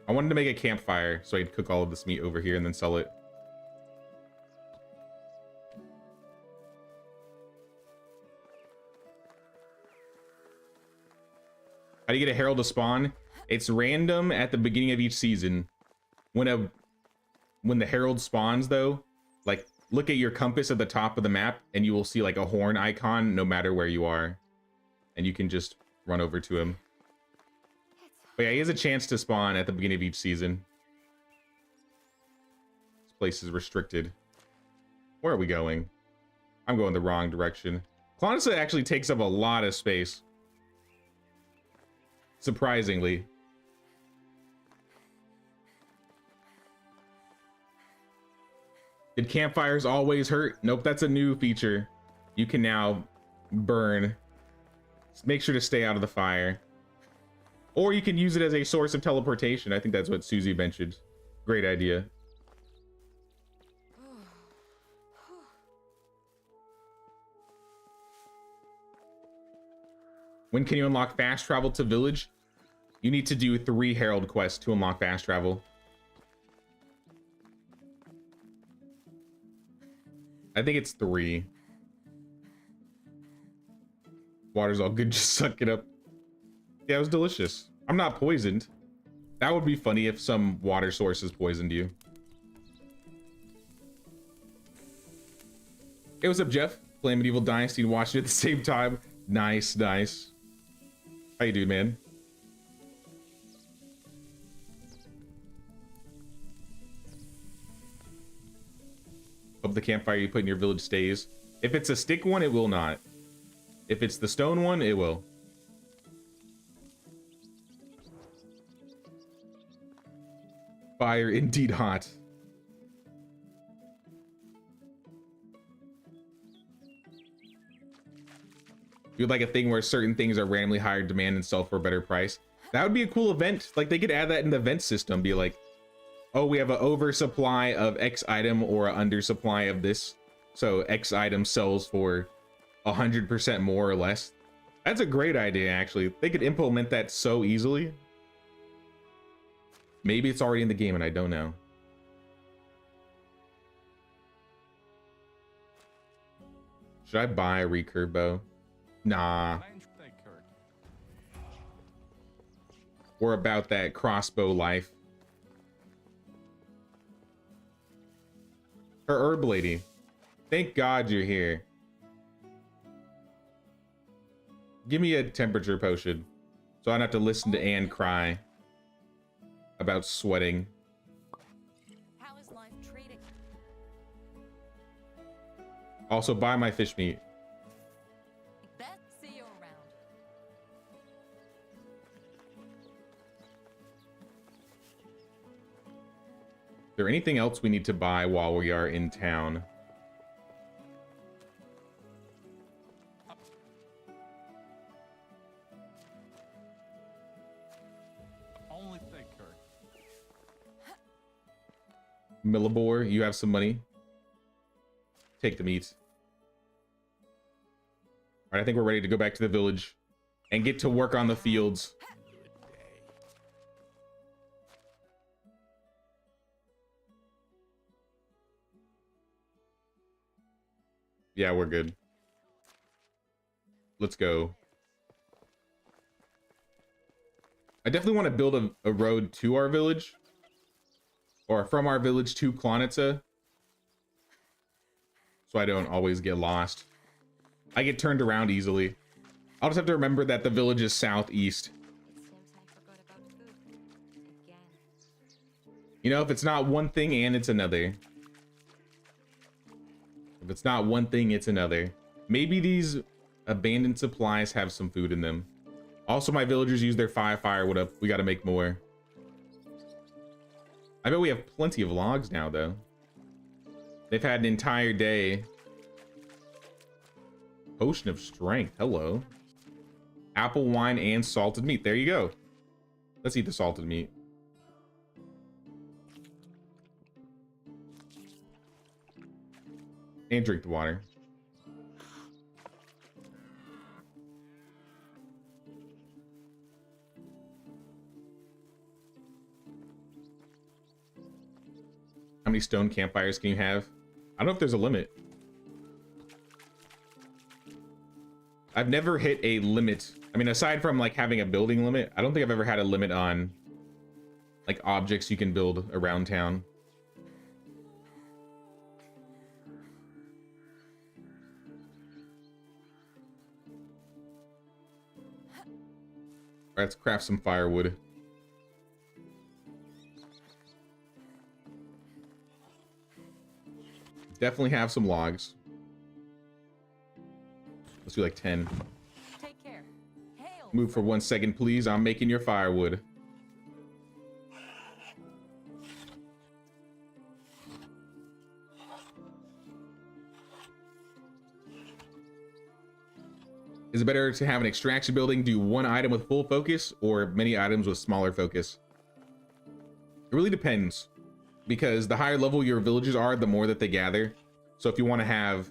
I wanted to make a campfire so I could cook all of this meat over here and then sell it. How do you get a herald to spawn? It's random at the beginning of each season. When the herald spawns though, like look at your compass at the top of the map and you will see like a horn icon no matter where you are. And you can just run over to him. But yeah, he has a chance to spawn at the beginning of each season. This place is restricted. Where are we going? I'm going the wrong direction. Clonissa actually takes up a lot of space. Surprisingly. Did campfires always hurt? Nope, that's a new feature. You can now burn. Just make sure to stay out of the fire. Or you can use it as a source of teleportation. I think that's what Susie mentioned. Great idea. When can you unlock fast travel to village? You need to do 3 herald quests to unlock fast travel. I think it's 3. Water's all good, just suck it up. Yeah, it was delicious. I'm not poisoned. That would be funny if some water sources poisoned you. Hey, what's up, Jeff? Playing Medieval Dynasty and watching it at the same time. Nice, nice. How you doing, man? Hope the campfire you put in your village stays. If it's a stick one, it will not. If it's the stone one, it will. Fire indeed hot. You'd like a thing where certain things are randomly higher demand and sell for a better price. That would be a cool event. Like they could add that in the event system. Be like, oh, we have an oversupply of X item or an undersupply of this. So X item sells for 100% more or less. That's a great idea, actually. They could implement that so easily. Maybe it's already in the game and I don't know. Should I buy a recurve bow? Nah. We're about that crossbow life. Her herb lady. Thank God you're here. Give me a temperature potion so I don't have to listen to Anne cry about sweating. How is life treating? Also, buy my fish meat. Beth, see you around. Is there anything else we need to buy while we are in town? Only think her. Millibor, you have some money? Take the meat. All right, I think we're ready to go back to the village and get to work on the fields. Yeah, we're good. Let's go. I definitely want to build a road to our village. Or from our village to Klonitsa. So I don't always get lost. I get turned around easily. I'll just have to remember that the village is southeast. It seems I forgot about food. Again. You know, if it's not one thing and it's another. If it's not one thing, it's another. Maybe these abandoned supplies have some food in them. Also, my villagers use their firewood up. We got to make more. I bet we have plenty of logs now, though. They've had an entire day. Potion of strength. Hello. Apple wine and salted meat. There you go. Let's eat the salted meat. And drink the water. How many stone campfires can you have? I don't know if there's a limit. I've never hit a limit. I mean, aside from like having a building limit, I don't think I've ever had a limit on like objects you can build around town. All right, let's craft some firewood. Definitely have some logs. Let's do like 10. Take care. Hail. Move for 1 second, please. I'm making your firewood. Is it better to have an extraction building do one item with full focus or many items with smaller focus? It really depends, because the higher level your villagers are, the more that they gather. So if you want to have,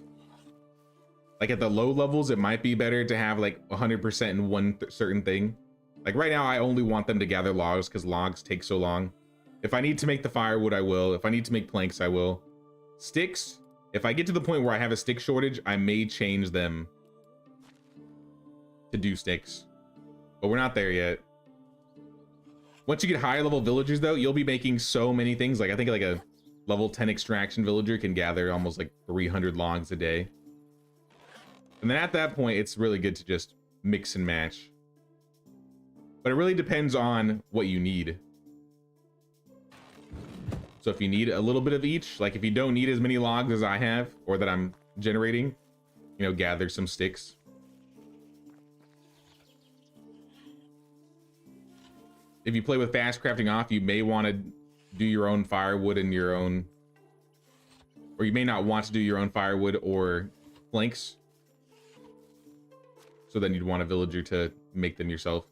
like at the low levels, it might be better to have like 100% in one certain thing. Like right now, I only want them to gather logs because logs take so long. If I need to make the firewood, I will. If I need to make planks, I will. Sticks, if I get to the point where I have a stick shortage, I may change them to do sticks, but we're not there yet. Once you get higher level villagers though, you'll be making so many things. Like I think like a level 10 extraction villager can gather almost like 300 logs a day. And then at that point, it's really good to just mix and match. But it really depends on what you need. So if you need a little bit of each, like if you don't need as many logs as I have or that I'm generating, you know, gather some sticks. If you play with fast crafting off, you may want to do your own firewood and your own, or you may not want to do your own firewood or planks. So then you'd want a villager to make them yourself.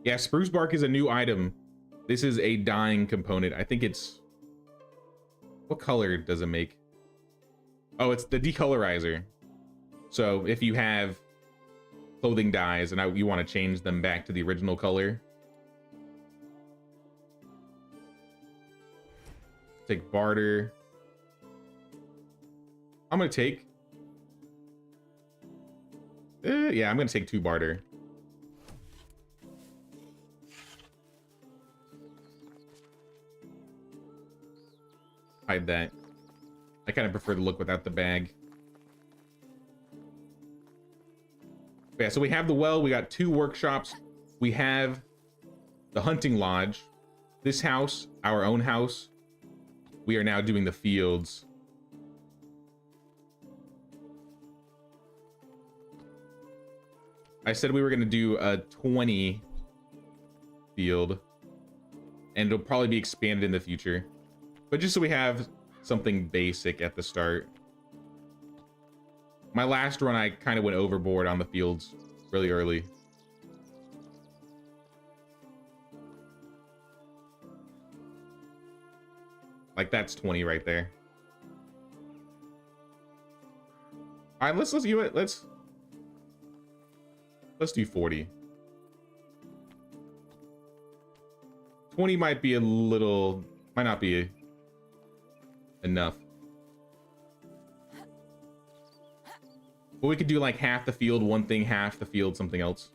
Yeah, spruce bark is a new item. This is a dyeing component. I think it's, what color does it make? Oh, it's the decolorizer. So if you have clothing dyes and you want to change them back to the original color, take barter. I'm gonna take yeah, I'm gonna take 2 barter. Hide that. I kind of prefer to look without the bag. But yeah, so we have the well, we got 2 workshops, we have the hunting lodge, this house, our own house. We are now doing the fields. I said we were going to do a 20 field, and it'll probably be expanded in the future. But just so we have something basic at the start. My last run, I kind of went overboard on the fields really early. Like that's 20 right there. All right, let's do it. Let's do 40. 20 might be a little, might not be enough. But we could do like half the field, one thing, half the field, something else.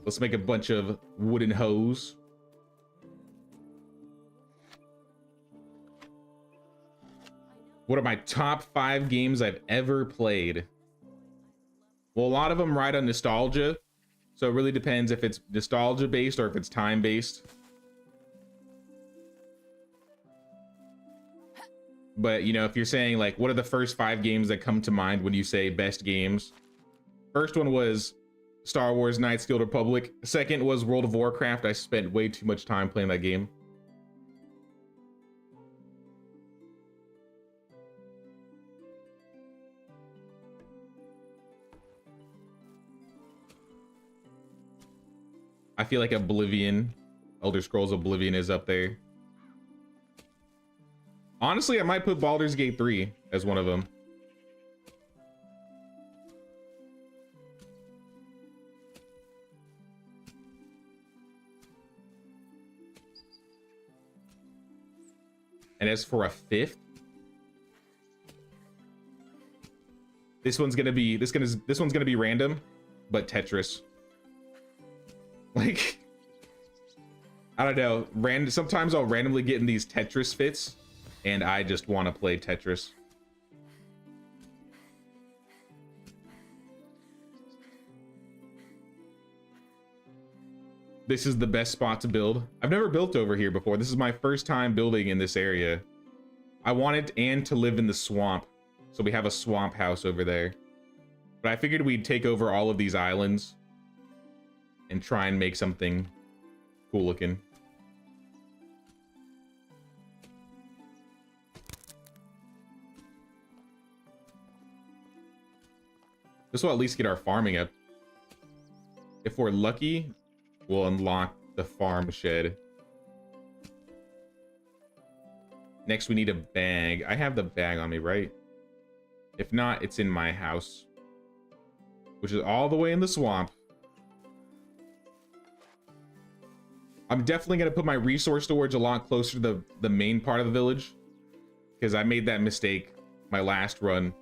Let's make a bunch of wooden hoes. What are my top 5 games I've ever played? Well, a lot of them ride on nostalgia. So it really depends if it's nostalgia based or if it's time based. But, you know, if you're saying like, what are the first 5 games that come to mind when you say best games? First one was Star Wars Knights Guild Republic. Second was World of Warcraft. I spent way too much time playing that game. I feel like Oblivion, Elder Scrolls Oblivion is up there. Honestly, I might put Baldur's Gate 3 as one of them. And as for a fifth, this one's gonna be random, but Tetris. Like, I don't know. Sometimes I'll randomly get in these Tetris fits, and I just want to play Tetris. This is the best spot to build. I've never built over here before. This is my first time building in this area. I wanted Anne to live in the swamp, so we have a swamp house over there. But I figured we'd take over all of these islands and try and make something cool looking. This will at least get our farming up. If we're lucky, we'll unlock the farm shed. Next, we need a bag. I have the bag on me, right? If not, it's in my house, which is all the way in the swamp. I'm definitely going to put my resource storage a lot closer to the main part of the village, because I made that mistake my last run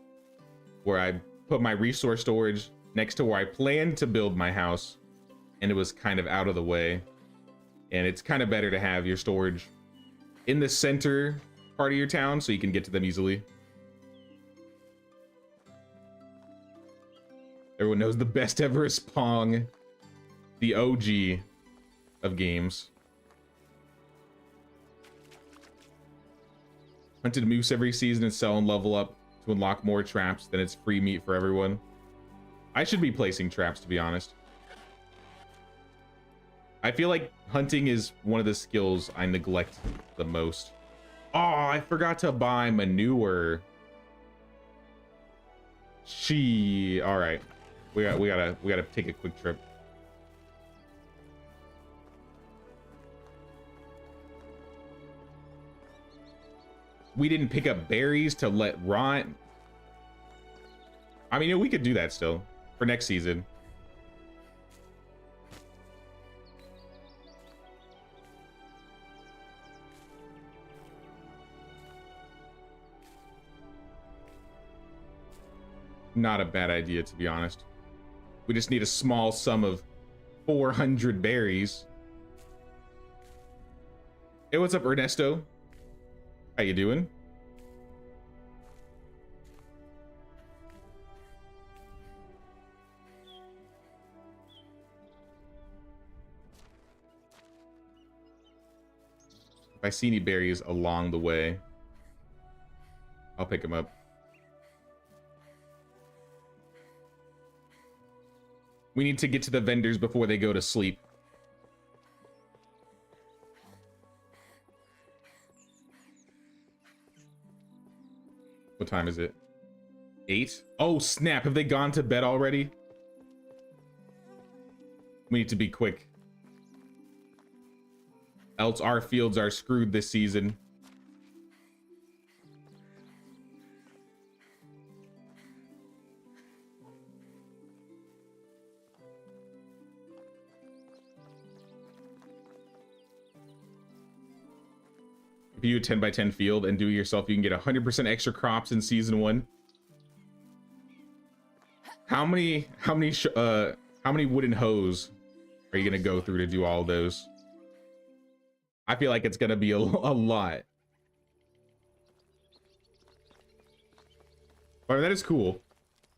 where I put my resource storage next to where I planned to build my house, and it was kind of out of the way. And it's kind of better to have your storage in the center part of your town so you can get to them easily. Everyone knows the best ever is Pong, the OG of games. Hunted moose every season and sell and level up to unlock more traps, then it's free meat for everyone. I should be placing traps, to be honest. I feel like hunting is one of the skills I neglect the most. Oh, I forgot to buy manure. All right. We gotta take a quick trip. We didn't pick up berries to let rot. I mean, we could do that still for next season. Not a bad idea, to be honest. We just need a small sum of 400 berries. Hey, what's up, Ernesto? How you doing? If I see any berries along the way, I'll pick them up. We need to get to the vendors before they go to sleep. What time is it? 8? Oh, snap. Have they gone to bed already? We need to be quick. Else our fields are screwed this season. If you do a 10x10 field and do it yourself, you can get 100% extra crops in season 1. How many wooden hoes are you gonna go through to do all those? I feel like it's gonna be a lot. But that is cool.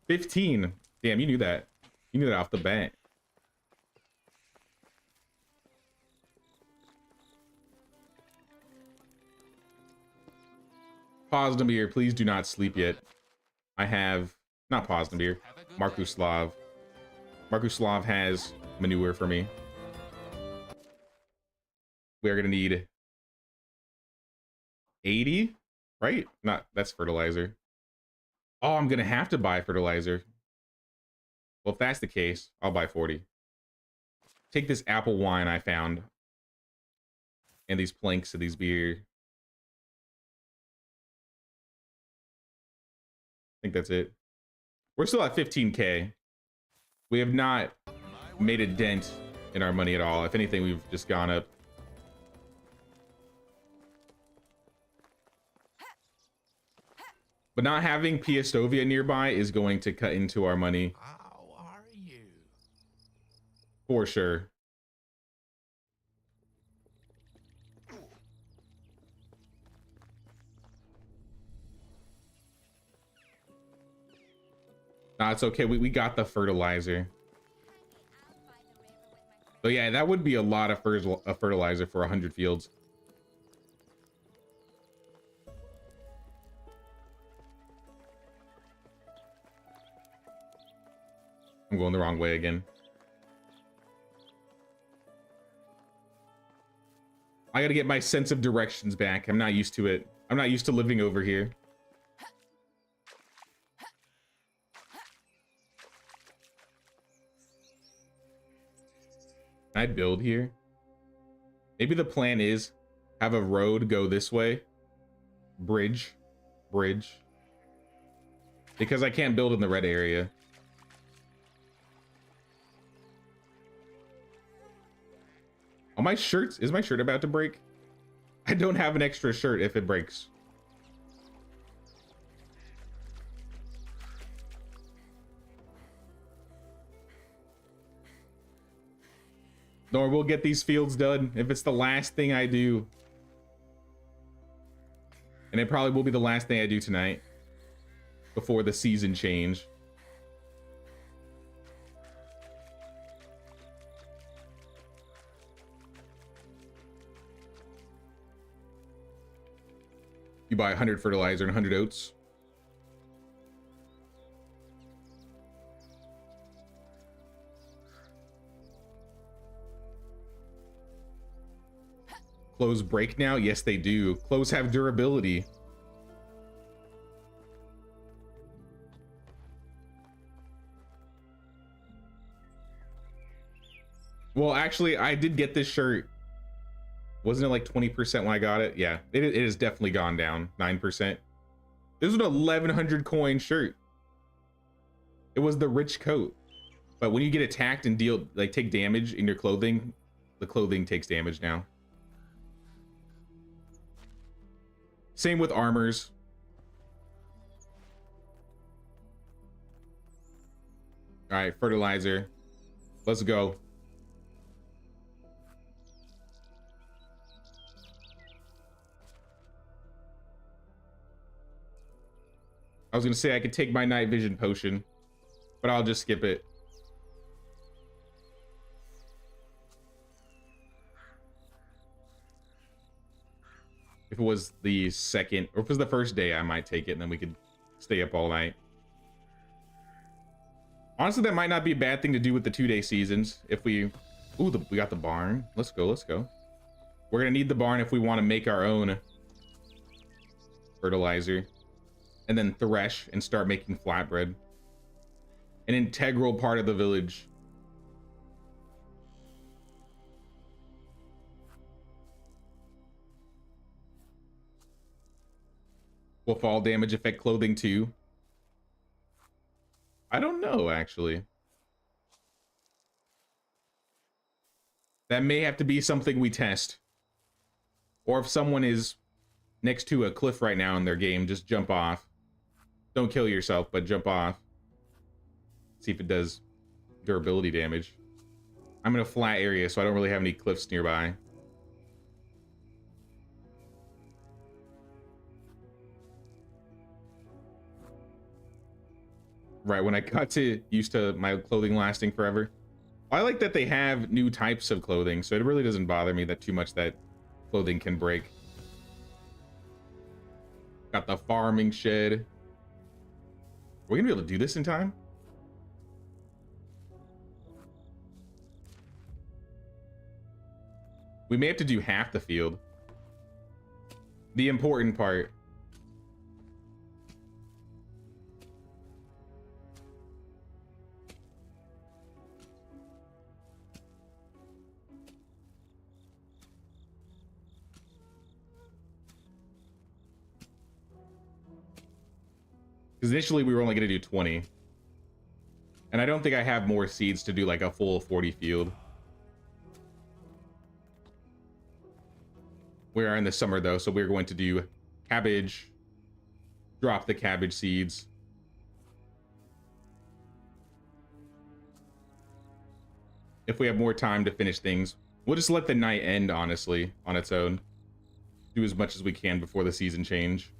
15. Damn, you knew that. You knew that off the bat. Posnamir, please do not sleep yet. I have, not Posnamir, Markuslav. Markuslav has manure for me. We are gonna need 80, right? Not, that's fertilizer. Oh, I'm gonna have to buy fertilizer. Well, if that's the case, I'll buy 40. Take this apple wine I found. And these planks of these beer. think that's it. We're still at 15K. We have not made a dent in our money at all. If anything, we've just gone up. But not having Piastovia nearby is going to cut into our money. How are you? For sure. Nah, it's okay. We got the fertilizer. So yeah, that would be a lot of fertilizer for 100 fields. I'm going the wrong way again. I gotta get my sense of directions back. I'm not used to it. I'm not used to living over here. Can I build here? Maybe the plan is have a road go this way. Bridge. Because I can't build in the red area. Oh, my shirts. Is my shirt about to break? I don't have an extra shirt if it breaks. Nor we'll get these fields done if it's the last thing I do. And it probably will be the last thing I do tonight before the season change. You buy 100 fertilizer and 100 oats. Clothes break now? Yes, they do. Clothes have durability. Well, actually, I did get this shirt. Wasn't it like 20% when I got it? Yeah, it has definitely gone down 9%. This was an 1100 coin shirt. It was the rich coat. But when you get attacked and deal, like, take damage in your clothing, the clothing takes damage now. Same with armors. All right, fertilizer. Let's go. I was gonna say I could take my night vision potion, but I'll just skip it. If it was the second, or if it was the first day, I might take it, and then we could stay up all night. Honestly, that might not be a bad thing to do with the 2-day seasons. If we, ooh, we got the barn. Let's go, let's go. We're gonna need the barn if we want to make our own fertilizer, and then thresh and start making flatbread. An integral part of the village. Will fall damage affect clothing too? I don't know, actually. That may have to be something we test. Or if someone is next to a cliff right now in their game, just jump off. Don't kill yourself, but jump off. See if it does durability damage. I'm in a flat area, so I don't really have any cliffs nearby. Right, when I got used to my clothing lasting forever. I like that they have new types of clothing, so it really doesn't bother me that too much that clothing can break. Got the farming shed. Are we gonna be able to do this in time? We may have to do half the field. The important part. Because initially we were only going to do 20. And I don't think I have more seeds to do like a full 40 field. We are in the summer though, so we're going to do cabbage, drop the cabbage seeds. If we have more time to finish things, we'll just let the night end, honestly, on its own. Do as much as we can before the season change.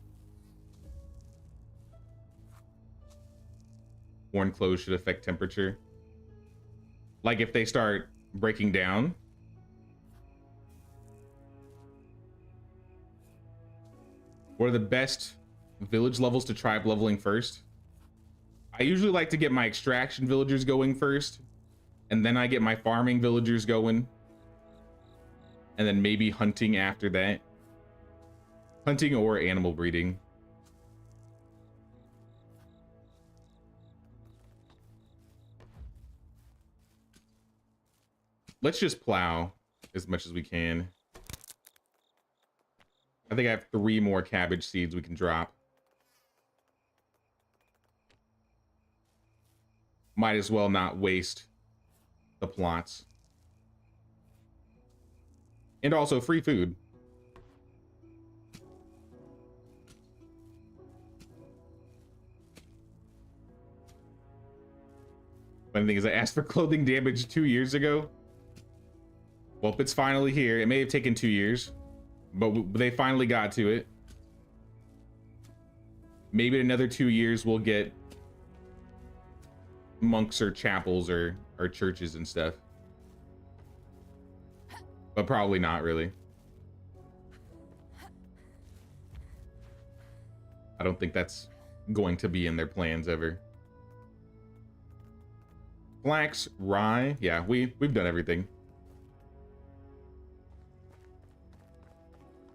Worn clothes should affect temperature. Like if they start breaking down. What are the best village levels to tribe leveling first? I usually like to get my extraction villagers going first, and then I get my farming villagers going, and then maybe hunting after that. Hunting or animal breeding. Let's just plow as much as we can. I think I have 3 more cabbage seeds we can drop. Might as well not waste the plots. And also free food. One thing is I asked for clothing damage 2 years ago. Well, it's finally here. It may have taken 2 years, but they finally got to it. Maybe in another 2 years we'll get monks or chapels or churches and stuff. But probably not really. I don't think that's going to be in their plans ever. Flax, rye. Yeah, we've done everything.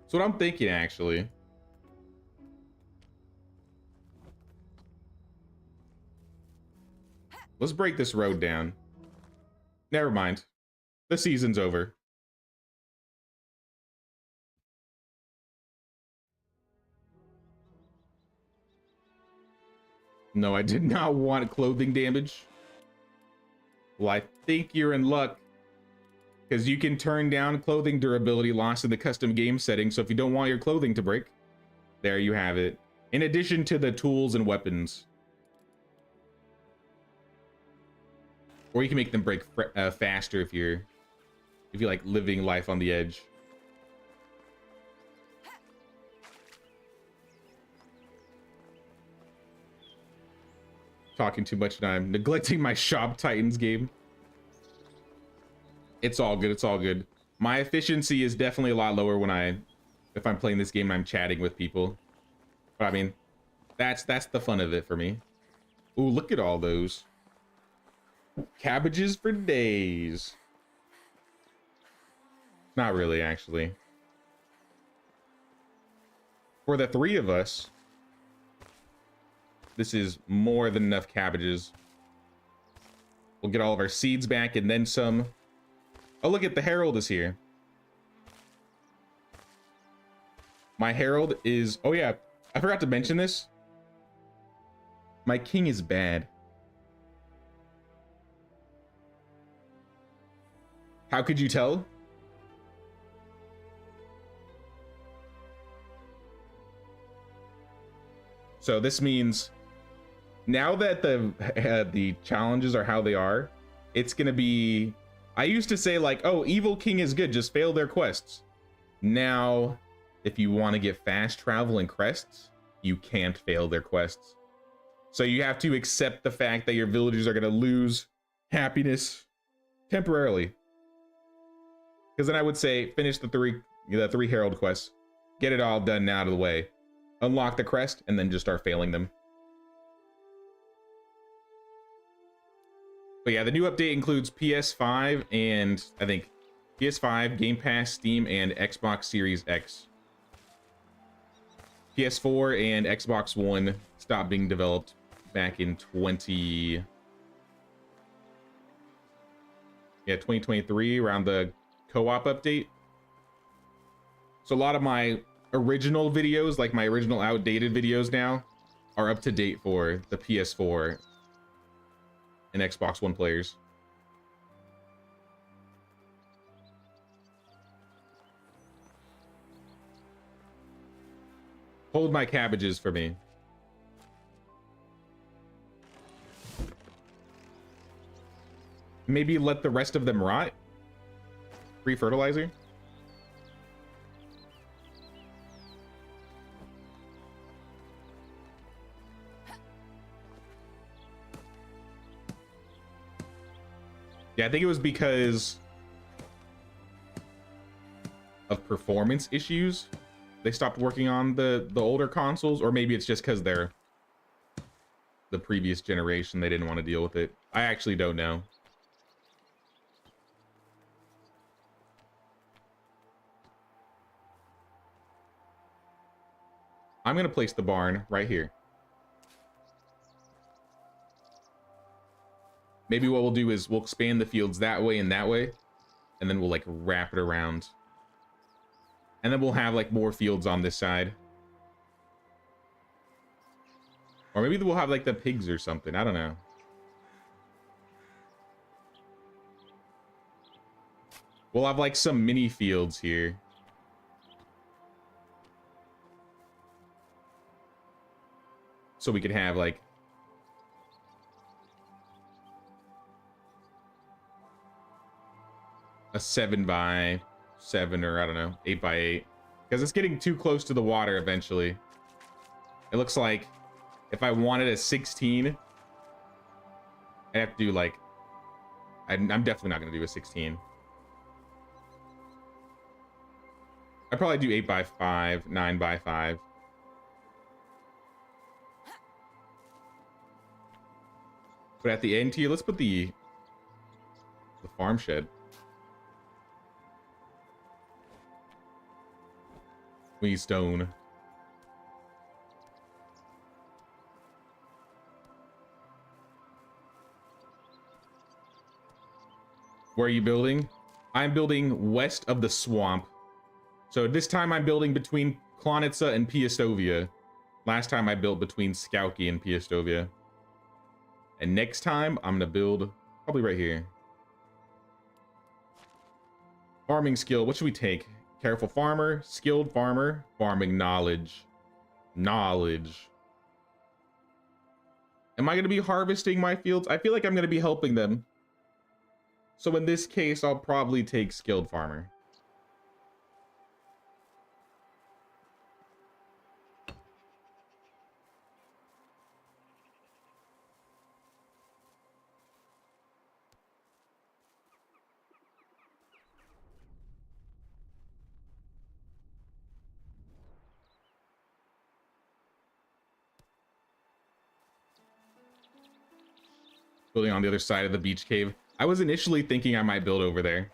So what I'm thinking, actually, let's break this road down. Never mind. The season's over. No, I did not want clothing damage. Well, I think you're in luck, because you can turn down clothing durability loss in the custom game setting, so if you don't want your clothing to break, there you have it. In addition to the tools and weapons. Or you can make them break faster if you like living life on the edge. Talking too much and I'm neglecting my Shop Titans game. It's all good, it's all good. My efficiency is definitely a lot lower if I'm playing this game and I'm chatting with people. But I mean, that's the fun of it for me. Ooh, look at all those. Cabbages for days. Not really, actually. For the 3 of us, this is more than enough cabbages. We'll get all of our seeds back and then some. Oh, look at the Herald is here. My Herald is... Oh, yeah. I forgot to mention this. My king is bad. How could you tell? So this means now that the challenges are how they are, it's gonna be... I used to say like, oh, evil king is good, just fail their quests. Now, if you want to get fast travel and crests, you can't fail their quests. So you have to accept the fact that your villagers are gonna lose happiness temporarily. Because then I would say finish the three Herald quests, get it all done out of the way, unlock the crest, and then just start failing them. But yeah, the new update includes PS5 and I think PS5, Game Pass, Steam, and Xbox Series X. PS4 and Xbox One stopped being developed back in 2023, around the co-op update. So a lot of my original videos, like my original outdated videos now, are up to date for the PS4 and Xbox One players. Hold my cabbages for me. Maybe let the rest of them rot. Free fertilizer. Yeah, I think it was because of performance issues. They stopped working on the older consoles, or maybe it's just because they're the previous generation. They didn't want to deal with it. I actually don't know. I'm going to place the barn right here. Maybe what we'll do is we'll expand the fields that way and that way, and then we'll like wrap it around. And then we'll have like more fields on this side. Or maybe we'll have like the pigs or something. I don't know. We'll have like some mini fields here. So we could have like a 7x7, or I don't know, 8x8, because it's getting too close to the water eventually. It looks like if I wanted a 16, I'd have to do like, I'm definitely not going to do a 16. I'd probably do 8x5, 9x5. But at the end here, let's put the farm shed. We need stone. Where are you building? I'm building west of the swamp. So this time I'm building between Klonitsa and Piastovia. Last time I built between Skauki and Piastovia. And next time I'm gonna build probably right here. Farming skill, what should we take? Careful farmer, skilled farmer, farming knowledge. Knowledge. Am I gonna be harvesting my fields? I feel like I'm gonna be helping them. So in this case, I'll probably take skilled farmer. Building on the other side of the beach cave. I was initially thinking I might build over there.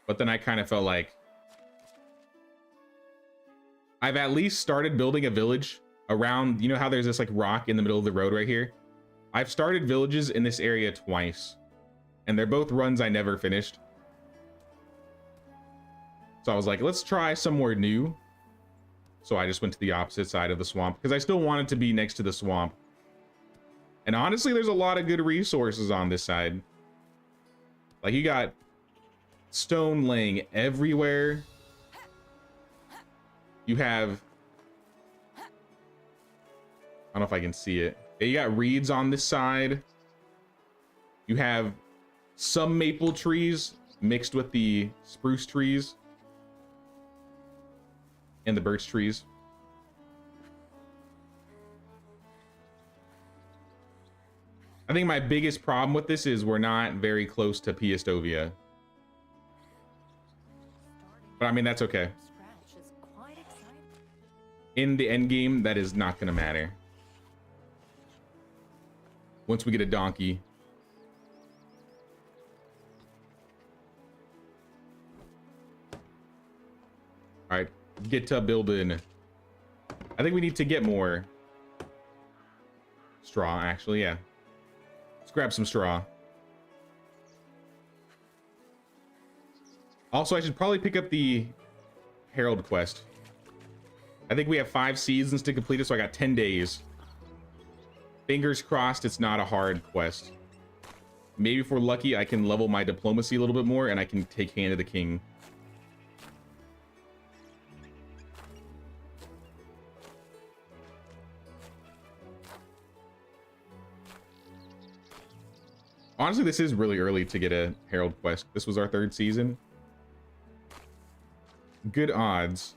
But then I kind of felt like I've at least started building a village around, you know how there's this like rock in the middle of the road right here? I've started villages in this area twice, and they're both runs I never finished. So I was like, let's try somewhere new. So I just went to the opposite side of the swamp because I still wanted to be next to the swamp. And honestly, there's a lot of good resources on this side. Like you got stone laying everywhere. You have, I don't know if I can see it. You got reeds on this side. You have some maple trees mixed with the spruce trees and the birch trees. I think my biggest problem with this is we're not very close to Piastovia. But I mean, that's okay. In the end game, that is not gonna matter. Once we get a donkey. All right, get to building. I think we need to get more straw, actually, yeah. Let's grab some straw. Also, I should probably pick up the Herald quest. I think we have 5 seasons to complete it, so I got 10 days. Fingers crossed it's not a hard quest. Maybe if we're lucky, I can level my diplomacy a little bit more and I can take Hand of the King. Honestly, this is really early to get a Herald quest. This was our 3rd season. Good odds.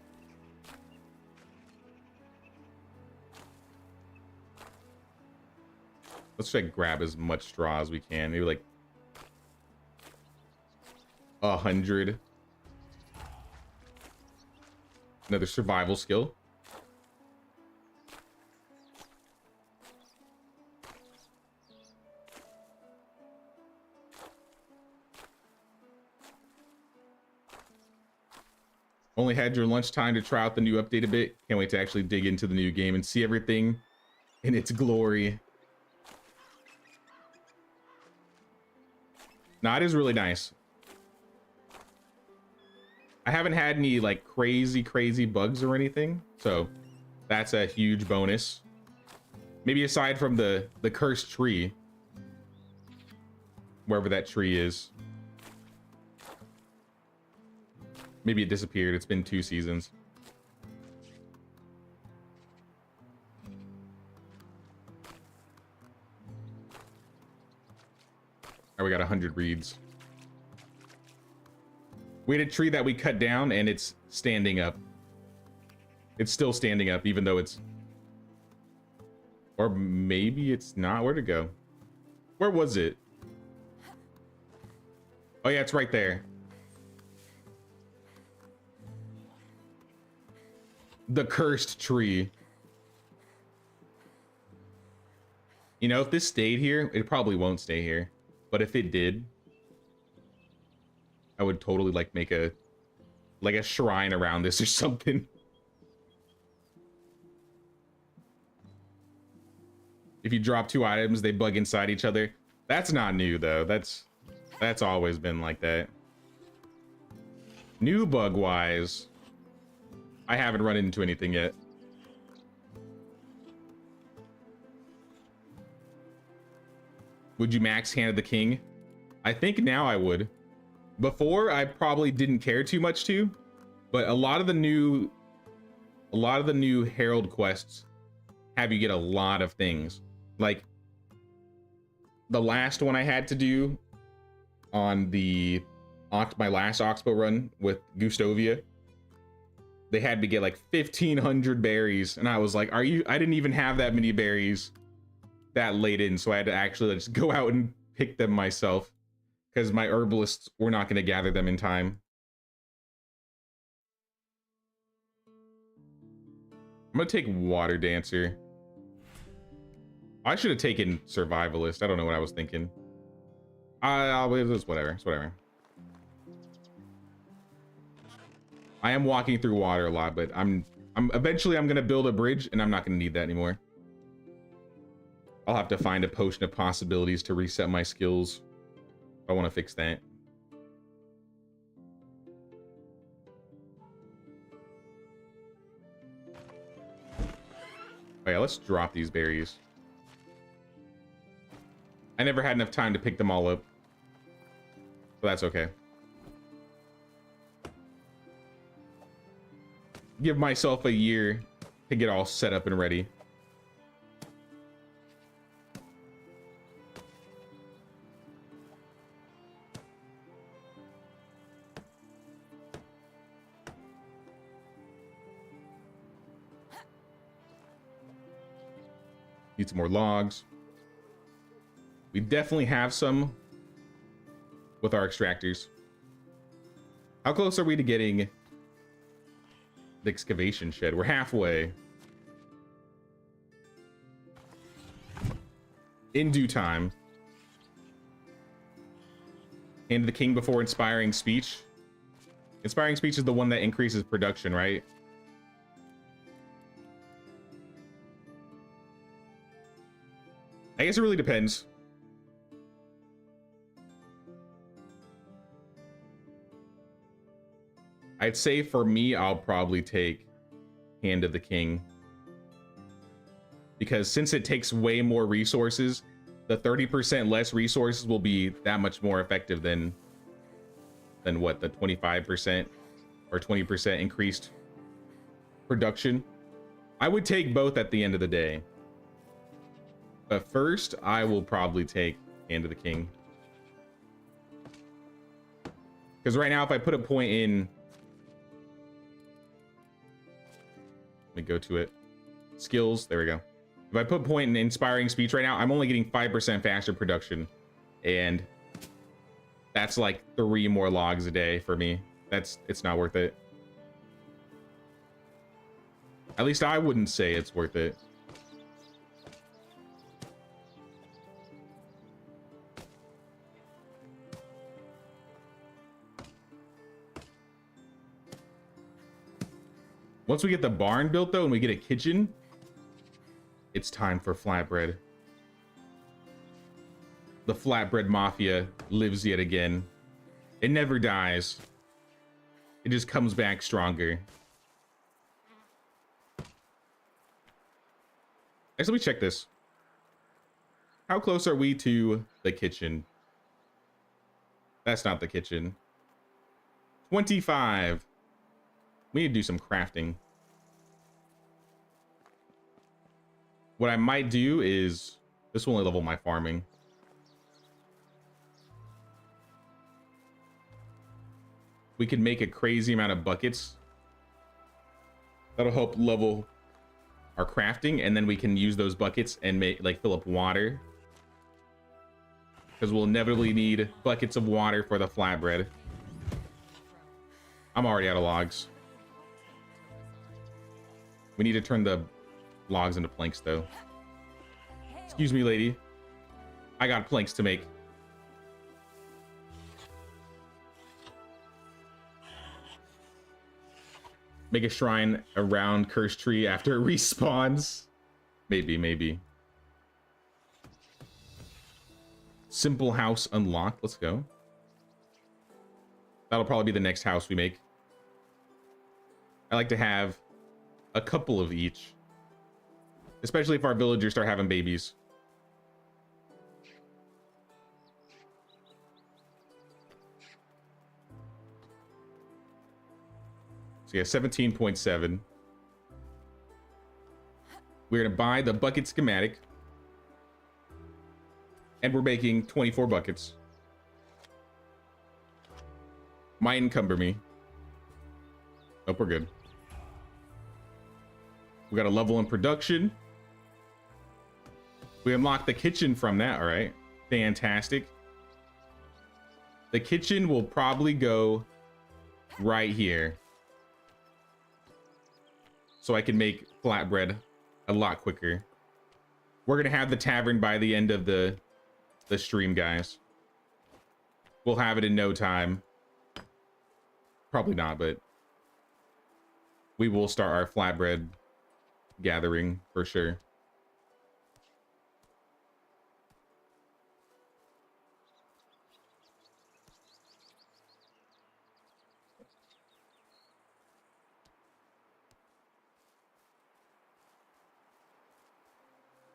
Let's try to grab as much straw as we can. Maybe like 100. Another survival skill. Only had your lunchtime to try out the new update a bit. Can't wait to actually dig into the new game and see everything in its glory. Nah, it is really nice. I haven't had any like crazy bugs or anything, so that's a huge bonus. Maybe aside from the cursed tree, wherever that tree is. Maybe it disappeared. It's been 2 seasons. Oh, we got 100 reeds. We had a tree that we cut down and it's standing up. It's still standing up, even though it's... Or maybe it's not. Where'd it go? Where was it? Oh yeah, it's right there. The cursed tree. You know, if this stayed here, it probably won't stay here. But if it did, I would totally like make a shrine around this or something. If you drop 2 items, they bug inside each other. That's not new though. That's always been like that. New bug wise, I haven't run into anything yet. Would you max Hand of the King? I think now I would. Before, I probably didn't care too much to, but a lot of the new Herald quests have you get a lot of things. Like the last one I had to do on my last Oxbow run with Gustovia, they had to get like 1,500 berries, and I was like, I didn't even have that many berries that late in, so I had to actually just go out and pick them myself because my herbalists were not going to gather them in time. I'm gonna take Water Dancer. I should have taken Survivalist. I don't know what I was thinking. It's whatever. It's whatever. I am walking through water a lot, but eventually I'm gonna build a bridge and I'm not gonna need that anymore. I'll have to find a potion of possibilities to reset my skills. I want to fix that. Oh yeah, let's drop these berries. I never had enough time to pick them all up, but that's okay. Give myself a year to get all set up and ready. Need some more logs. We definitely have some with our extractors. How close are we to getting the excavation shed? We're halfway. In due time. And the king before inspiring speech. Inspiring speech is the one that increases production, right? I guess it really depends. I'd say for me, I'll probably take Hand of the King. Because since it takes way more resources, the 30% less resources will be that much more effective than what, the 25% or 20% increased production. I would take both at the end of the day. But first, I will probably take Hand of the King. Because right now, if I put a point in... Let me go to it. Skills, there we go. If I put point in inspiring speech right now, I'm only getting 5% faster production. And that's like 3 more logs a day for me. It's not worth it. At least I wouldn't say it's worth it. Once we get the barn built though and we get a kitchen, it's time for flatbread. The flatbread mafia lives yet again. It never dies. It just comes back stronger. Next, let me check this. How close are we to the kitchen? That's not the kitchen. 25. We need to do some crafting. What I might do is, this will only level my farming. We can make a crazy amount of buckets. That'll help level our crafting, and then we can use those buckets and make, like, fill up water. Because we'll inevitably need buckets of water for the flatbread. I'm already out of logs. We need to turn the logs into planks, though. Excuse me, lady. I got planks to make. Make a shrine around cursed tree after it respawns. Maybe. Simple house unlocked. Let's go. That'll probably be the next house we make. I like to have a couple of each, especially if our villagers start having babies. So yeah, 17.7. We're gonna buy the bucket schematic, and we're making 24 buckets. Might encumber me. Nope, we're good. We got a level in production. We unlocked the kitchen from that. All right, fantastic. The kitchen will probably go right here, so I can make flatbread a lot quicker. We're gonna have the tavern by the end of the stream, guys. We'll have it in no time. Probably not, but we will start our flatbread gathering for sure.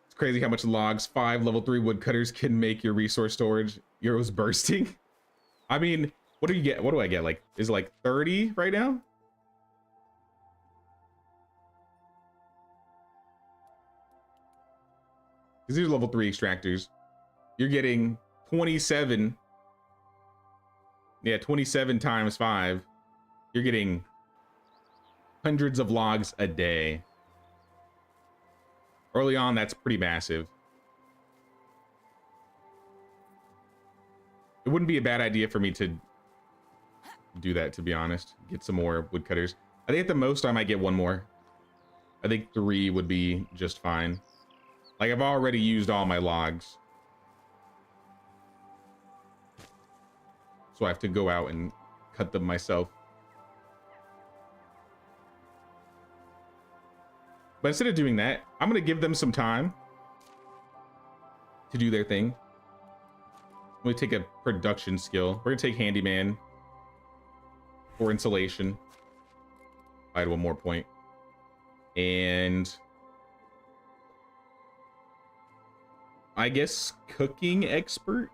It's crazy how much logs 5 level 3 woodcutters can make your resource storage. Euros bursting. I mean, what do you get? What do I get? Like, is it like 30 right now? Because these are level 3 extractors. You're getting 27. Yeah, 27 times 5. You're getting hundreds of logs a day. Early on, that's pretty massive. It wouldn't be a bad idea for me to do that, to be honest. Get some more woodcutters. I think at the most I might get 1 more. I think 3 would be just fine. Like, I've already used all my logs, so I have to go out and cut them myself. But instead of doing that, I'm gonna give them some time to do their thing. I'm gonna take a production skill. We're gonna take handyman. for insulation. I had one more point. And I guess cooking expert.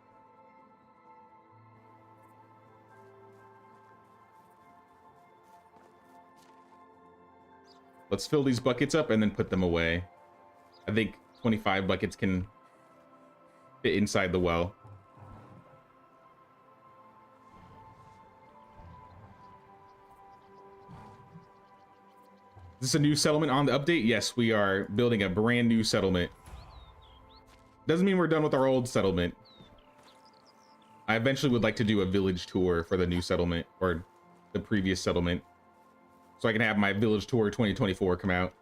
Let's fill these buckets up and then put them away. I think 25 buckets can fit inside the well. Is this a new settlement on the update? Yes, we are building a brand new settlement. Doesn't mean we're done with our old settlement. I eventually would like to do a village tour for the new settlement, or the previous settlement, so I can have my village tour 2024 come out.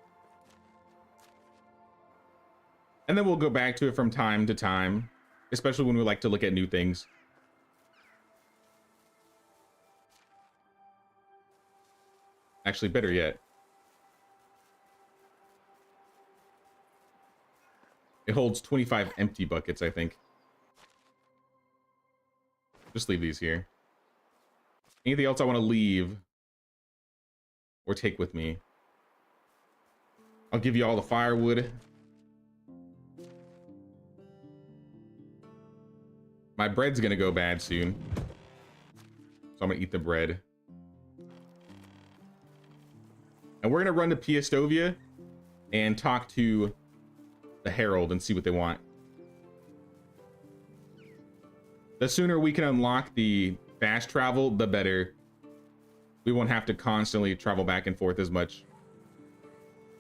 And then we'll go back to it from time to time, especially when we like to look at new things. Actually, better yet, it holds 25 empty buckets, I think. Just leave these here. Anything else I want to leave or take with me? I'll give you all the firewood. My bread's gonna go bad soon, so I'm gonna eat the bread. And we're gonna run to Piastovia and talk to the Herald and see what they want. The sooner we can unlock the fast travel, the better. We won't have to constantly travel back and forth as much.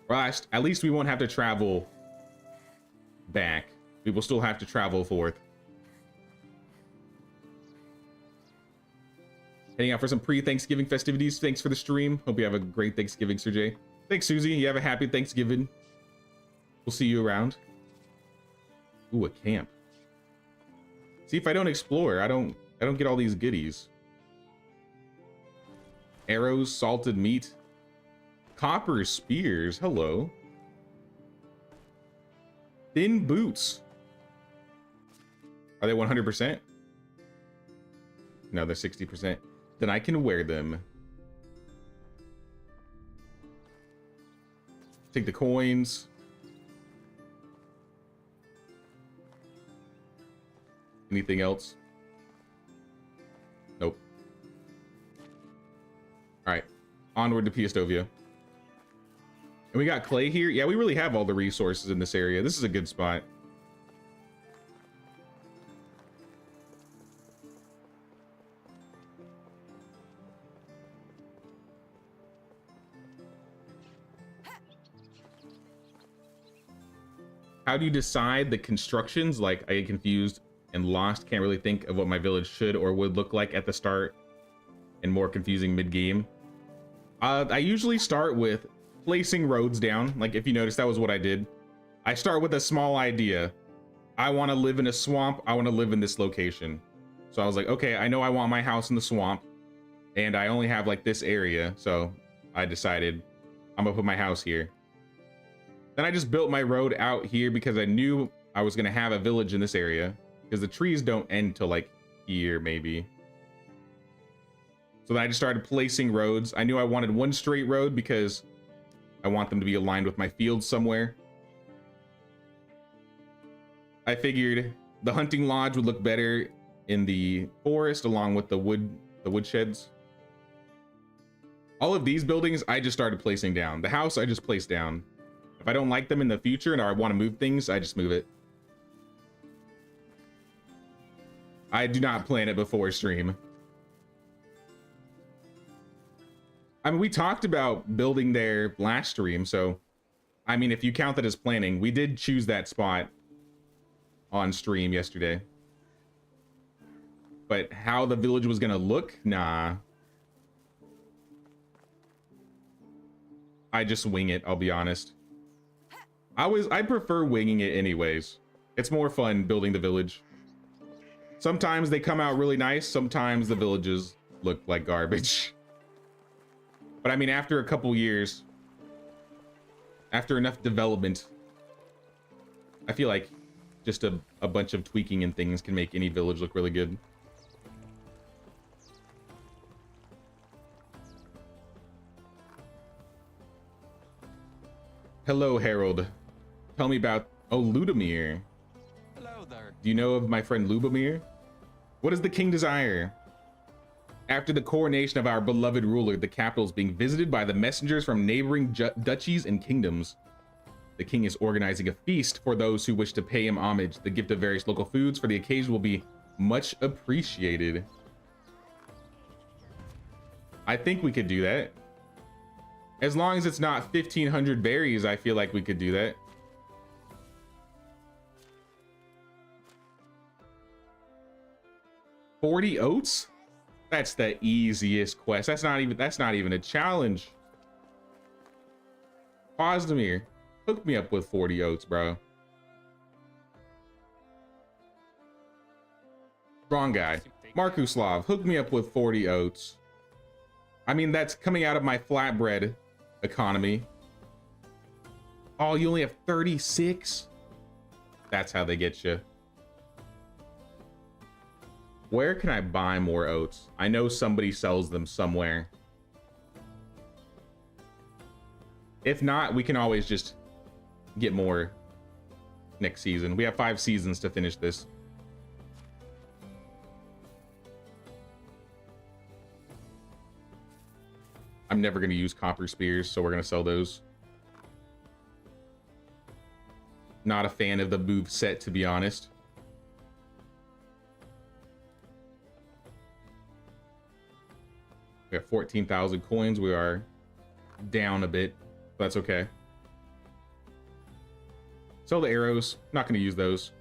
Or at least we won't have to travel back. We will still have to travel forth. Heading out for some pre-Thanksgiving festivities. Thanks for the stream. Hope you have a great Thanksgiving, Sir Jay. Thanks, Susie. You have a happy Thanksgiving. We'll see you around. Ooh, a camp. See, if I don't explore, I don't get all these goodies. Arrows, salted meat, copper spears. Hello. Thin boots. Are they 100%? No, they're 60%. Then I can wear them. Take the coins. Anything else? Nope. All right, onward to Piastovia. And we got clay here. Yeah, we really have all the resources in this area. This is a good spot. How do you decide the constructions? Like, I get confused and lost. Can't really think of what my village should or would look like at the start, and more confusing mid-game. I usually start with placing roads down. Like, if you notice, that was what I did. I start with a small idea. I want to live in a swamp. I want to live in this location. So I was like, okay, I know I want my house in the swamp, and I only have like this area. So I decided I'm gonna put my house here. Then I just built my road out here because I knew I was gonna have a village in this area, because the trees don't end till like here maybe. So then I just started placing roads. I knew I wanted one straight road because I want them to be aligned with my fields somewhere. I figured the hunting lodge would look better in the forest along with the woodsheds. All of these buildings I just started placing down. The house I just placed down. If I don't like them in the future and I want to move things, I just move it. I do not plan it before stream. I mean, we talked about building there last stream, so I mean, if you count that as planning, we did choose that spot on stream yesterday. But how the village was gonna look, nah. I just wing it, I'll be honest. I prefer winging it anyways. It's more fun building the village. Sometimes they come out really nice, sometimes the villages look like garbage. But I mean, after a couple years, after enough development, I feel like just a bunch of tweaking and things can make any village look really good. Hello, Harold. Tell me about... Oh, Ludimir. Hello there. Do you know of my friend Lubomir? What does the king desire? After the coronation of our beloved ruler, the capital is being visited by the messengers from neighboring duchies and kingdoms. The king is organizing a feast for those who wish to pay him homage. The gift of various local foods for the occasion will be much appreciated. I think we could do that. As long as it's not 1,500 berries, I feel like we could do that. $40 oats? That's the easiest quest. That's not even a challenge. Posdemir, hook me up with 40 oats, bro. Wrong guy. Markuslav, hook me up with 40 oats. I mean, that's coming out of my flatbread economy. Oh, you only have 36? That's how they get you. Where can I buy more oats? I know somebody sells them somewhere. If not, we can always just get more next season. We have 5 seasons to finish this. I'm never going to use copper spears, so we're going to sell those. Not a fan of the move set, to be honest. We have 14,000 coins. We are down a bit. That's okay. Sell the arrows. Not going to use those.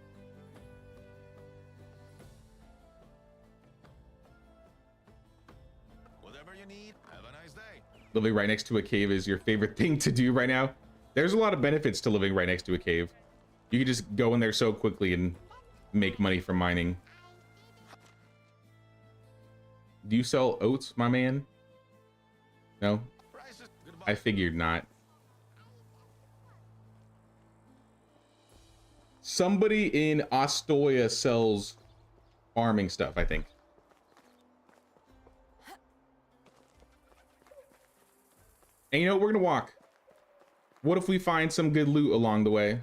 Whatever you need, have a nice day. Living right next to a cave is your favorite thing to do right now. There's a lot of benefits to living right next to a cave. You can just go in there so quickly and make money from mining. Do you sell oats, my man? No? Prices. Goodbye. I figured not. Somebody in Ostoya sells farming stuff, I think. And you know, we're gonna walk. What if we find some good loot along the way?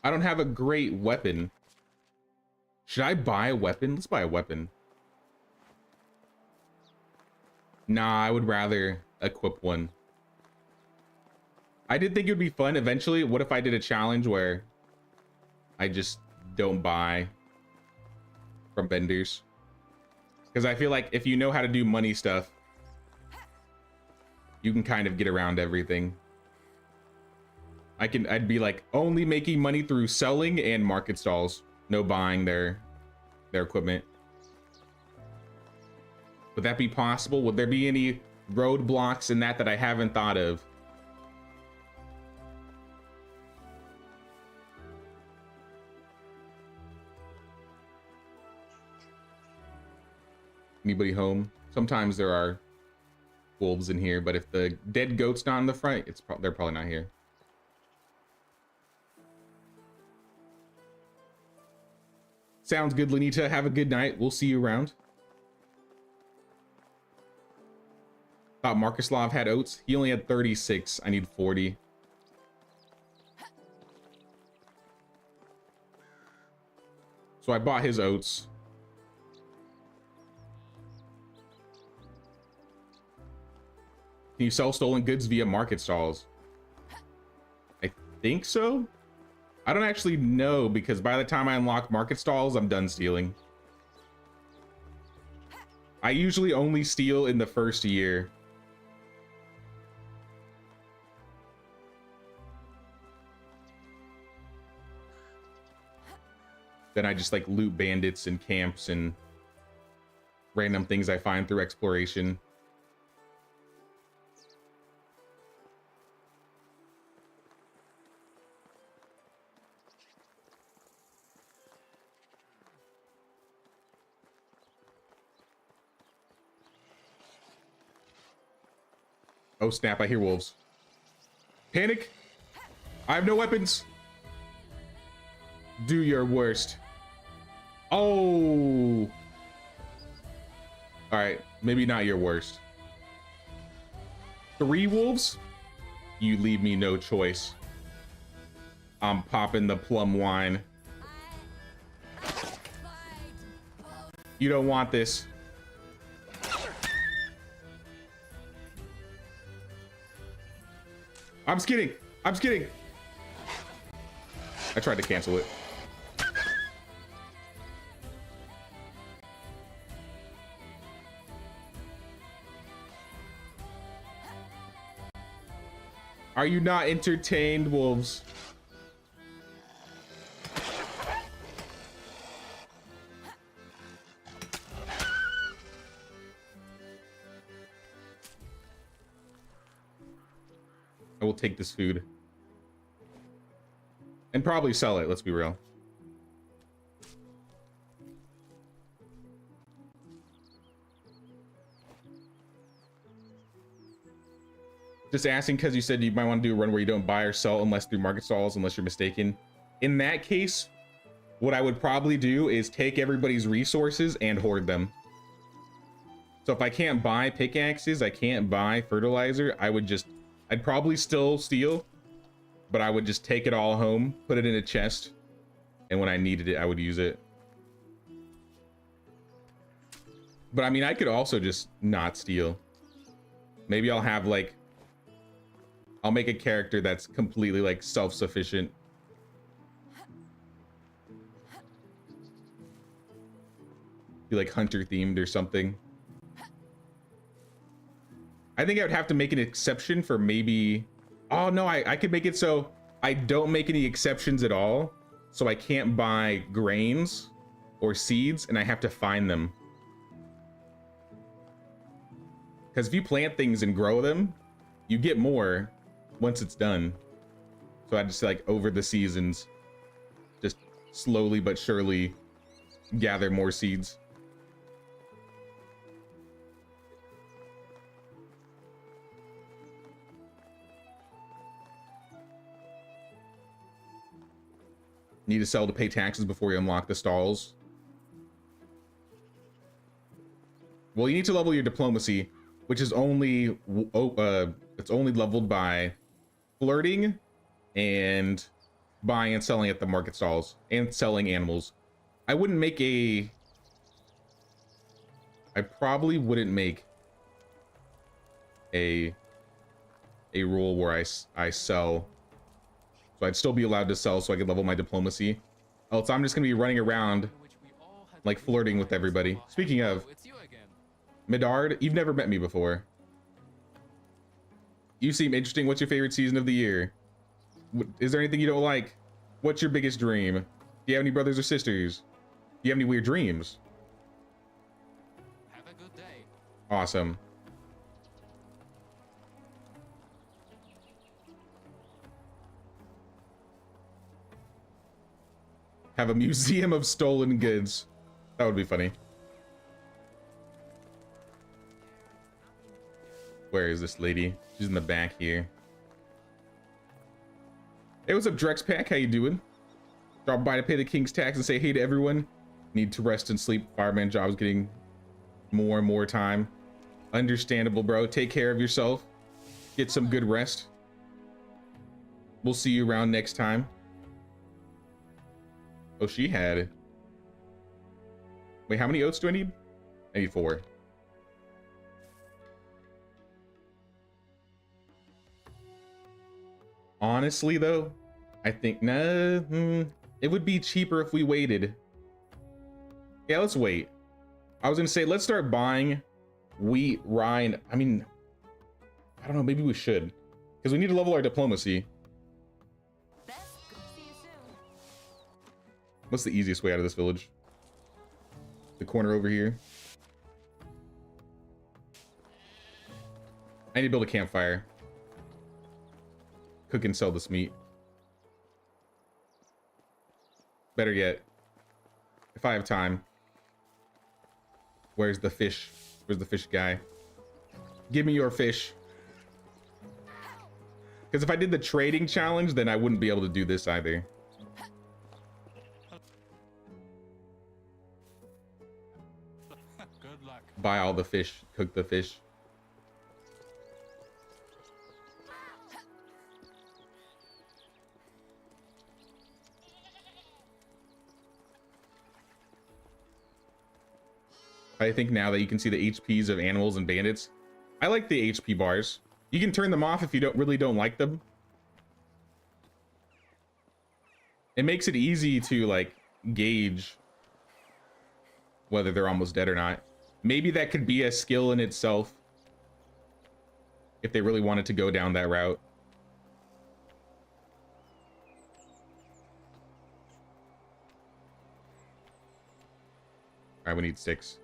I don't have a great weapon. Should I buy a weapon? Let's buy a weapon. Nah, I would rather equip one. I did think it would be fun eventually. What if I did a challenge where I just don't buy from vendors? Because I feel like if you know how to do money stuff, you can kind of get around everything. I'd be like only making money through selling and market stalls, no buying their equipment. Would that be possible? Would there be any roadblocks in that I haven't thought of? Anybody home? Sometimes there are wolves in here, but if the dead goat's not in the front, they're probably not here. Sounds good, Lenita. Have a good night. We'll see you around. Thought Markuslav had oats. He only had 36. I need 40. So I bought his oats. Can you sell stolen goods via market stalls? I think so. I don't actually know because by the time I unlock market stalls, I'm done stealing. I usually only steal in the first year. Then I just like loot bandits and camps and random things I find through exploration. Oh snap, I hear wolves. Panic! I have no weapons! Do your worst. Oh! Alright, maybe not your worst. 3 wolves? You leave me no choice. I'm popping the plum wine. You don't want this. I'm just kidding. I'm just kidding. I tried to cancel it. Are you not entertained, wolves? I will take this food. And probably sell it, let's be real. Just asking because you said you might want to do a run where you don't buy or sell unless through market stalls, unless you're mistaken. In that case, what I would probably do is take everybody's resources and hoard them. So if I can't buy pickaxes, I can't buy fertilizer, I'd probably still steal, but I would just take it all home, put it in a chest, and when I needed it, I would use it. But I mean, I could also just not steal. Maybe I'll have like, I'll make a character that's completely like self-sufficient. Be like hunter themed or something. I think I would have to make an exception for maybe, oh no, I could make it so I don't make any exceptions at all. So I can't buy grains or seeds and I have to find them. Because if you plant things and grow them, you get more once it's done. So I just like over the seasons, just slowly but surely gather more seeds. Need to sell to pay taxes before you unlock the stalls. Well, you need to level your diplomacy, which is only it's only leveled by flirting and buying and selling at the market stalls and selling animals. I probably wouldn't make a rule where I sell. So I'd still be allowed to sell so I could level my diplomacy. Else I'm just gonna be running around like flirting with everybody. Speaking of, Medard, you've never met me before. You seem interesting. What's your favorite season of the year? Is there anything you don't like? What's your biggest dream? Do you have any brothers or sisters? Do you have any weird dreams? Have a good day. Awesome. Have a museum of stolen goods. That would be funny. Where is this lady? She's in the back here. Hey, what's up, Drex Pack? How you doing? Drop by to pay the king's tax and say hey to everyone. Need to rest and sleep. Fireman job's getting more and more time. Understandable, bro. Take care of yourself. Get some good rest. We'll see you around next time. Oh, she had... Wait, how many oats do I need? I need 4. Honestly, though, I think... Nah, it would be cheaper if we waited. Yeah, let's wait. I was gonna say, let's start buying wheat, rye, and... I mean... I don't know, maybe we should. Because we need to level our diplomacy. What's the easiest way out of this village? The corner over here. I need to build a campfire. Cook and sell this meat. Better yet, if I have time. Where's the fish? Where's the fish guy? Give me your fish. Because if I did the trading challenge, then I wouldn't be able to do this either. Good luck. Buy all the fish, cook the fish. I think now that you can see the HPs of animals and bandits, I like the HP bars. You can turn them off if you don't like them. It makes it easy to like gauge whether they're almost dead or not. Maybe that could be a skill in itself if they really wanted to go down that route. All right, we need sticks.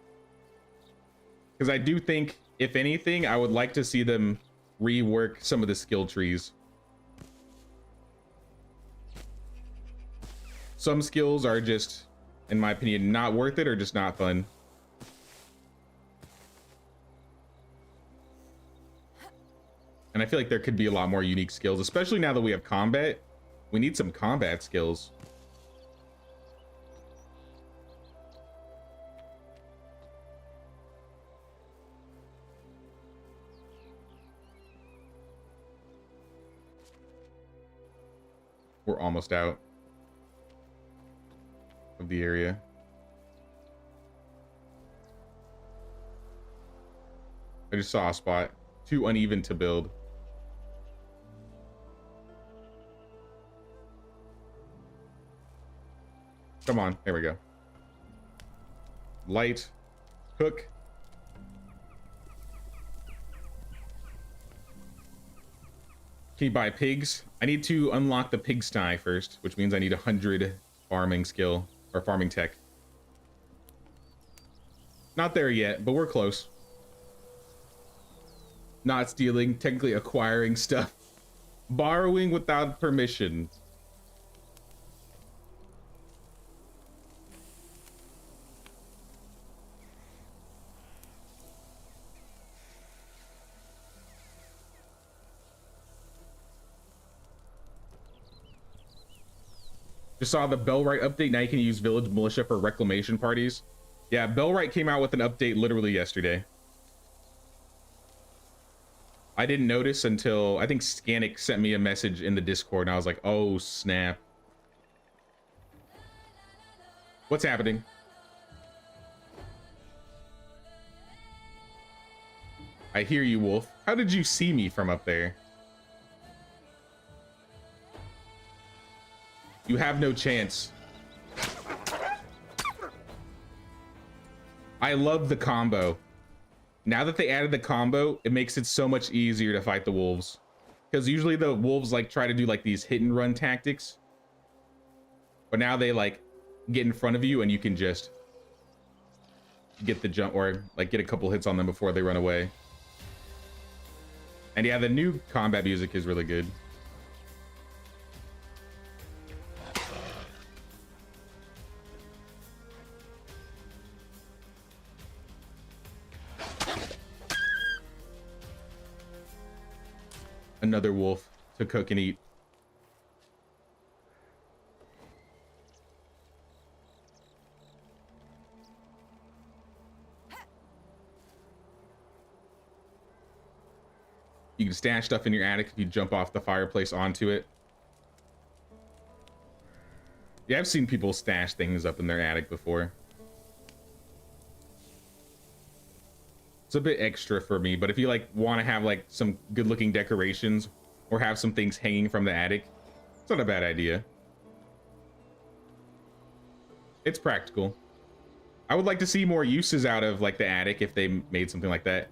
Because I do think, if anything, I would like to see them rework some of the skill trees. Some skills are just, in my opinion, not worth it or just not fun. And I feel like there could be a lot more unique skills, especially now that we have combat. We need some combat skills. We're almost out of the area. I just saw a spot. Too uneven to build. Come on, there we go. Light, cook. Can you buy pigs? I need to unlock the pigsty first, which means I need 100 farming skill or farming tech. Not there yet, but we're close. Not stealing, technically acquiring stuff. Borrowing without permission. Just saw the Bellwright update. Now you can use Village Militia for reclamation parties. Yeah, Bellwright came out with an update literally yesterday. I didn't notice until I think Scannic sent me a message in the Discord, and I was like, oh snap. What's happening? I hear you, Wolf. How did you see me from up there? You have no chance. I love the combo. Now that they added the combo, it makes it so much easier to fight the wolves. Because usually the wolves like try to do like these hit and run tactics. But now they like get in front of you and you can just get the jump or like get a couple hits on them before they run away. And yeah, the new combat music is really good. Another wolf to cook and eat. You can stash stuff in your attic if you jump off the fireplace onto it. Yeah, I've seen people stash things up in their attic before. It's a bit extra for me, but if you like want to have like some good looking decorations or have some things hanging from the attic, it's not a bad idea. It's practical. I would like to see more uses out of like the attic if they made something like that.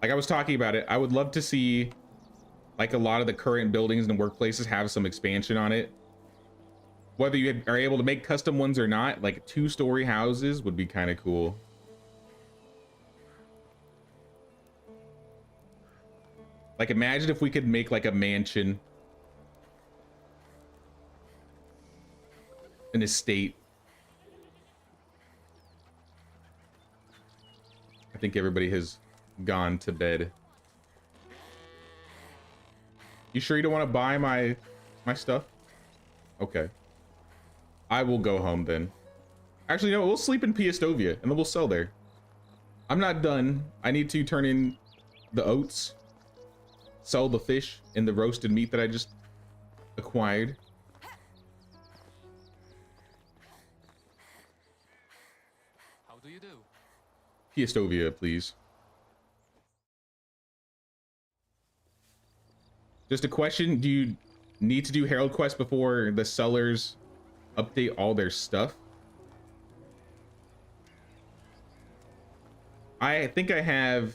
Like I was talking about it, I would love to see like a lot of the current buildings and workplaces have some expansion on it. Whether you are able to make custom ones or not, like 2-story houses would be kind of cool. Like imagine if we could make like a mansion, an estate. I think everybody has gone to bed. You sure you don't want to buy my stuff? Okay. I will go home then. Actually, no, we'll sleep in Piastovia and then we'll sell there. I'm not done. I need to turn in the oats. Sell the fish and the roasted meat that I just acquired. How do you do? Piestovia, please. Just a question, do you need to do Herald Quest before the sellers update all their stuff? I think I have...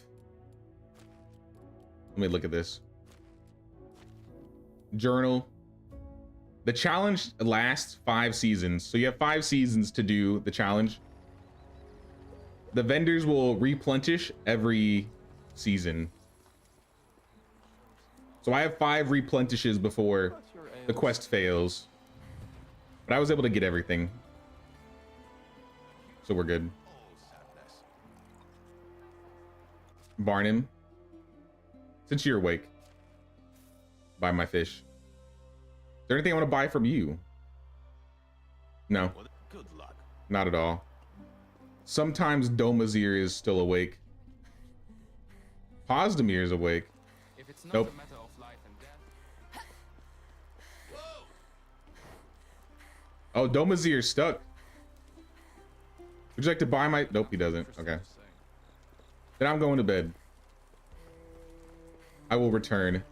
Let me look at this. Journal. The challenge lasts 5 seasons. So you have 5 seasons to do the challenge. The vendors will replenish every season. So I have 5 replenishes before the quest fails. But I was able to get everything. So we're good. Barnum, since you're awake, buy my fish. Is there anything I want to buy from you? No. Good luck. Not at all. Sometimes Domazir is still awake. Pozdemir is awake. If it's not Nope. a matter of life and death. Oh, Domazir's stuck. Would you like to buy my... Nope, he doesn't. Okay. Then I'm going to bed. I will return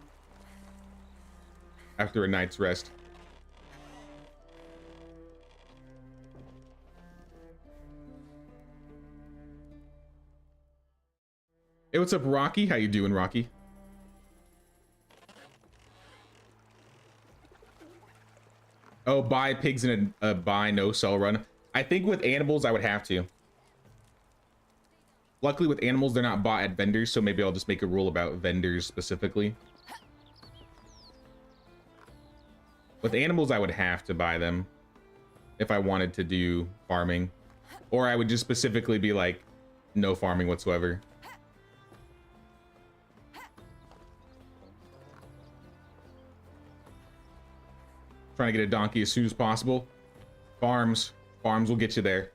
after a night's rest. Hey, what's up, Rocky? How you doing, Rocky? Oh, buy pigs in a buy no sell run. I think with animals I would have to. Luckily with animals they're not bought at vendors, so maybe I'll just make a rule about vendors specifically. With animals I would have to buy them if I wanted to do farming, or I would just specifically be like no farming whatsoever. Trying to get a donkey as soon as possible. Farms will get you there.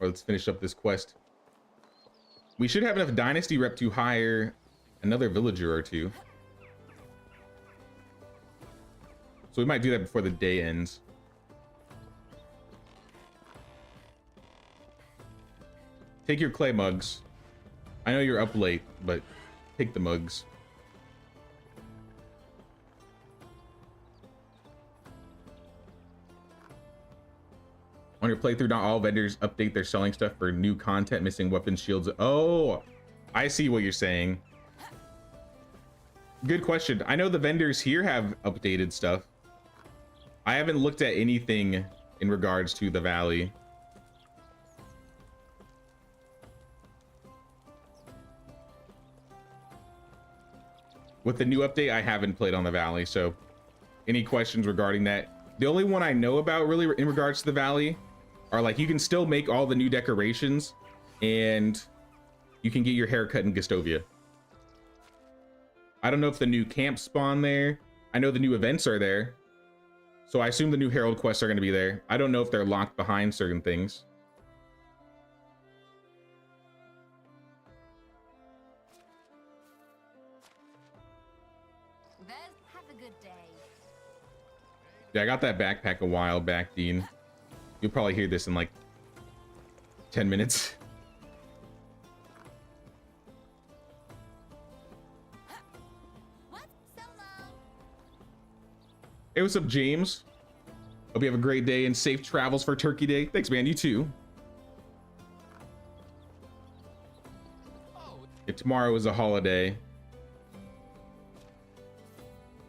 Or let's finish up this quest. We should have enough Dynasty rep to hire another villager or two. So we might do that before the day ends. Take your clay mugs. I know you're up late, but take the mugs. On your playthrough, not all vendors update their selling stuff for new content, missing weapons, shields. Oh, I see what you're saying. Good question. I know the vendors here have updated stuff. I haven't looked at anything in regards to the valley. With the new update, I haven't played on the valley, so any questions regarding that? The only one I know about really in regards to the valley are like you can still make all the new decorations and you can get your hair cut in Gustovia. I don't know if the new camps spawn there. I know the new events are there. So I assume the new Herald quests are going to be there. I don't know if they're locked behind certain things. Vez, have a good day. Yeah, I got that backpack a while back, Dean. You'll probably hear this in like 10 minutes. What? Solo? Hey, what's up, James? Hope you have a great day and safe travels for Turkey Day. Thanks, man. You too. Yeah, tomorrow is a holiday,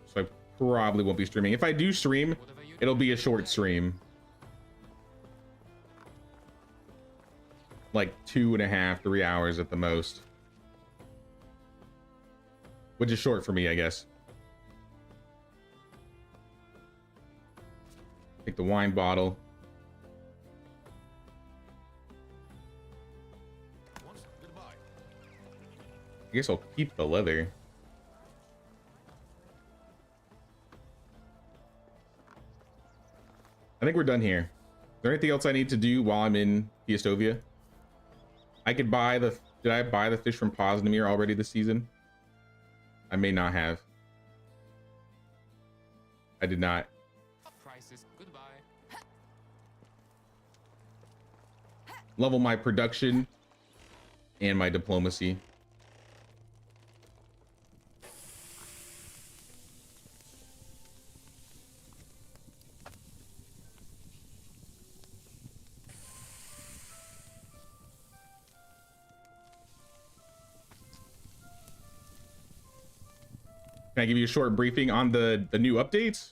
so I probably won't be streaming. If I do stream, it'll be a short stream. Like 2.5, 3 hours at the most. Which is short for me, I guess. Take the wine bottle. I guess I'll keep the leather. I think we're done here. Is there anything else I need to do while I'm in Piestovia? I could buy the... Did I buy the fish from Pozdemir already this season? I may not have. I did not. Crisis. Goodbye. Level my production and my diplomacy. Can I give you a short briefing on the new updates?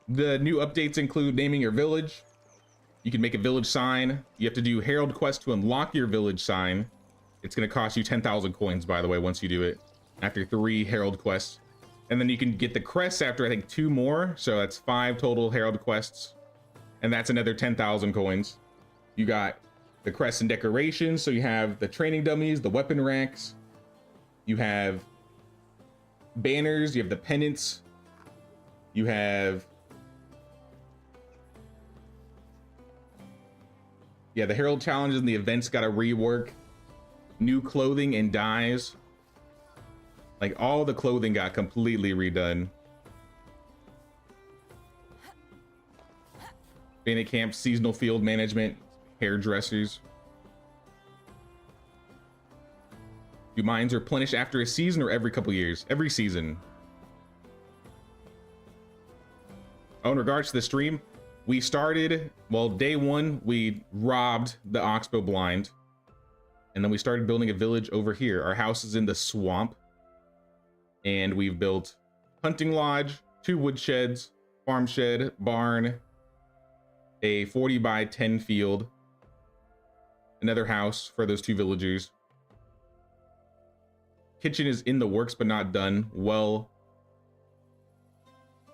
The new updates include naming your village. You can make a village sign. You have to do Herald Quest to unlock your village sign. It's going to cost you 10,000 coins, by the way, once you do it, after 3 Herald Quests. And then you can get the crests after, I think, 2 more. So that's 5 total Herald Quests. And that's another 10,000 coins. You got the crests and decorations. So you have the training dummies, the weapon racks. You have banners. You have the pennants. You have... yeah, the Herald challenges and the events got a rework. New clothing and dyes. Like, all the clothing got completely redone. Bandit camp, seasonal field management, hairdressers. Do mines replenish after a season or every couple years? Every season. Oh, in regards to the stream, we started, well, day 1, we robbed the Oxbow blind. And then we started building a village over here. Our house is in the swamp. And we've built hunting lodge, 2 woodsheds, farm shed, barn, a 40 by 10 field, another house for those 2 villagers. Kitchen is in the works but not done. Well,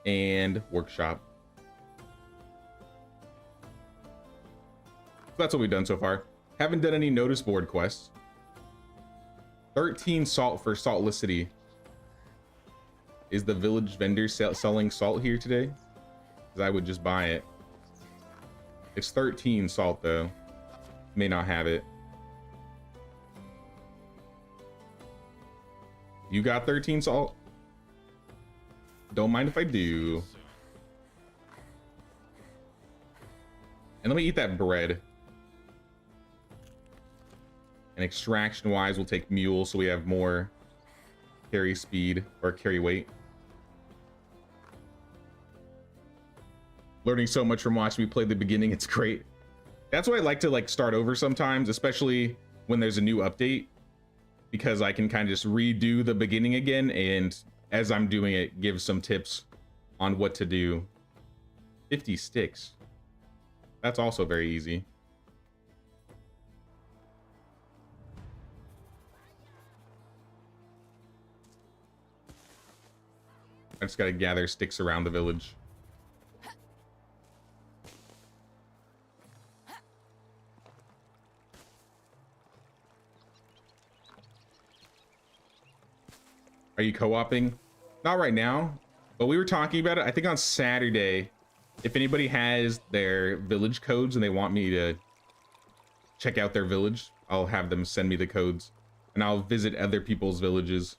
and workshop. So that's what we've done so far. Haven't done any notice board quests. 13 salt for Saltless City. Is the village vendor selling salt here today? Because I would just buy it. It's 13 salt though. May not have it. You got 13 salt? Don't mind if I do. And let me eat that bread. And extraction wise, we'll take mule so we have more carry speed or carry weight. Learning so much from watching me play the beginning, it's great. That's why I like to like start over sometimes, especially when there's a new update, because I can kind of just redo the beginning again, and as I'm doing it, give some tips on what to do. 50 sticks. That's also very easy. I just gotta gather sticks around the village. Are you co-oping? Not right now, but we were talking about it, I think on Saturday. If anybody has their village codes and they want me to check out their village, I'll have them send me the codes and I'll visit other people's villages.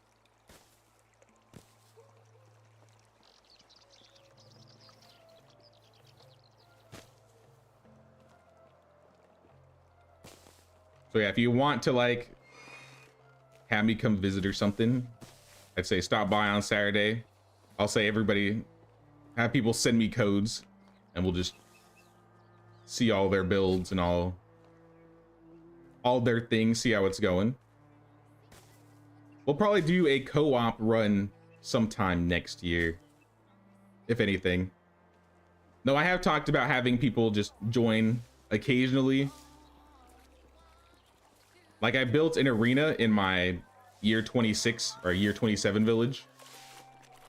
So yeah, if you want to like have me come visit or something, I'd say stop by on Saturday. I'll say everybody, have people send me codes and we'll just see all their builds and all their things, see how it's going. We'll probably do a co-op run sometime next year, if anything. No, I have talked about having people just join occasionally. Like, I built an arena in my year 26 or year 27 village,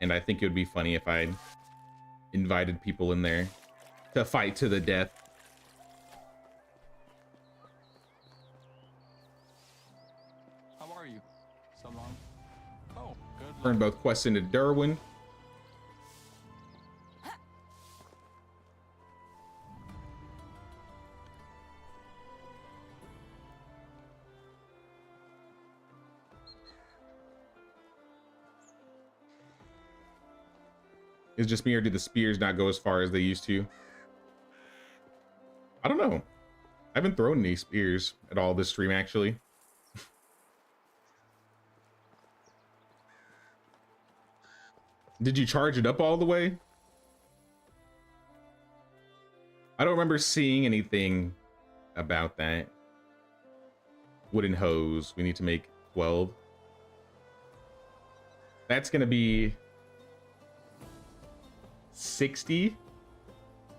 and I think it would be funny if I invited people in there to fight to the death. How are you? So long. Oh, good. Turn both quests into Derwin. It's just me, or do the spears not go as far as they used to? I don't know. I haven't thrown any spears at all this stream, actually. Did you charge it up all the way? I don't remember seeing anything about that. Wooden hose. We need to make 12. That's going to be 60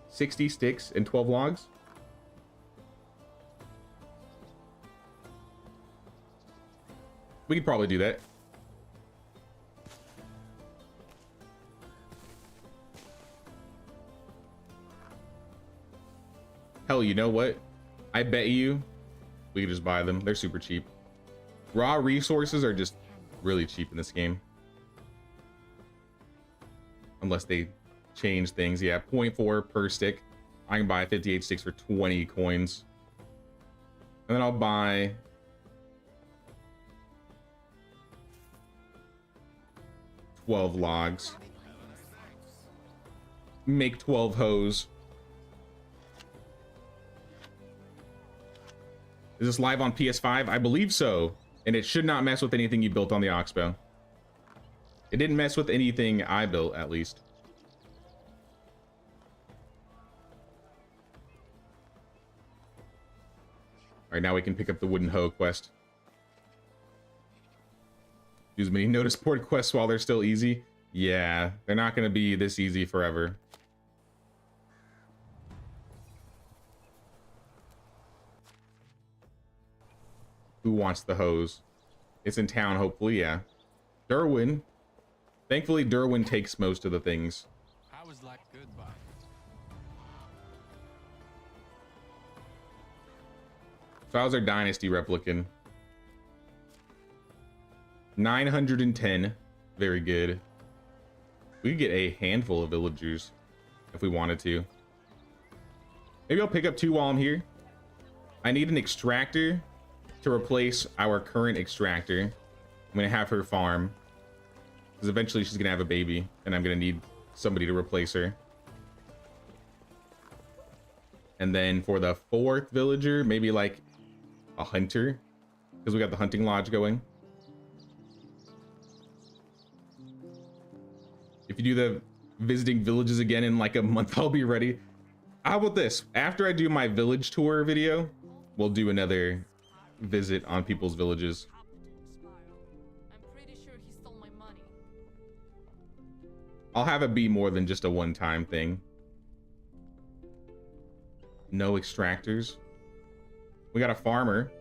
sticks and 12 logs. We could probably do that. Hell, you know what? I bet you we could just buy them. They're super cheap. Raw resources are just really cheap in this game. Unless they change things. Yeah, 0.4 per stick. I can buy 58 sticks for 20 coins. And then I'll buy... $12 logs. Make 12 hose. Is this live on PS5? I believe so. And it should not mess with anything you built on the Oxbow. It didn't mess with anything I built, at least. Alright, now we can pick up the wooden hoe quest. Do as many notice board quests while they're still easy. Yeah, they're not going to be this easy forever. Who wants the hose? It's in town, hopefully, yeah. Derwin. Thankfully, Derwin takes most of the things. How was like goodbye? So how's our Dynasty replicant? 910. Very good. We could get a handful of villagers if we wanted to. Maybe I'll pick up 2 while I'm here. I need an extractor to replace our current extractor. I'm gonna have her farm because eventually she's gonna have a baby and I'm gonna need somebody to replace her. And then for the 4th villager, maybe like a hunter, because we got the hunting lodge going. If you do the visiting villages again in like a month, I'll be ready. How about this? After I do my village tour video, we'll do another visit on people's villages. I'm pretty sure he stole my money. I'll have it be more than just a one-time thing. No extractors. We got a farmer.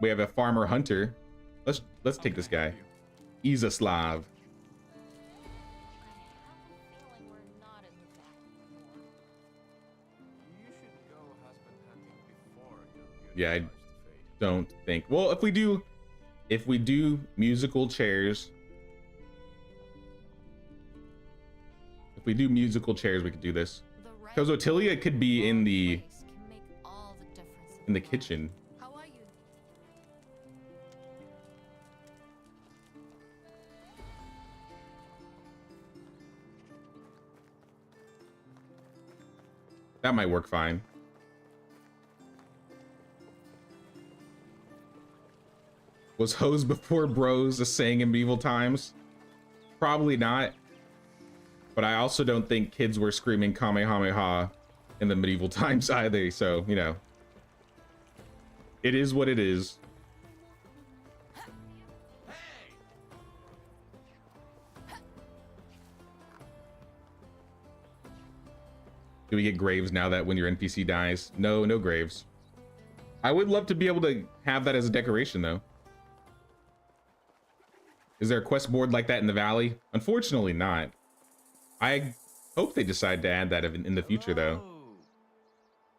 We have a farmer hunter. Let's take this guy. Izaslav. Feeling we're not in the back anymore. You should go husband hunting before your Yeah, I starts to fade. don't think. Well, if we do musical chairs. If we do musical chairs, we could do this. Because Otilia could be in the kitchen. How are you? That might work fine. Was hoes before bros a saying in medieval times? Probably not. But I also don't think kids were screaming Kamehameha in the medieval times either, so, you know. It is what it is. Do we get graves now that when your NPC dies? No, no graves. I would love to be able to have that as a decoration, though. Is there a quest board like that in the valley? Unfortunately not. I hope they decide to add that in the future, though.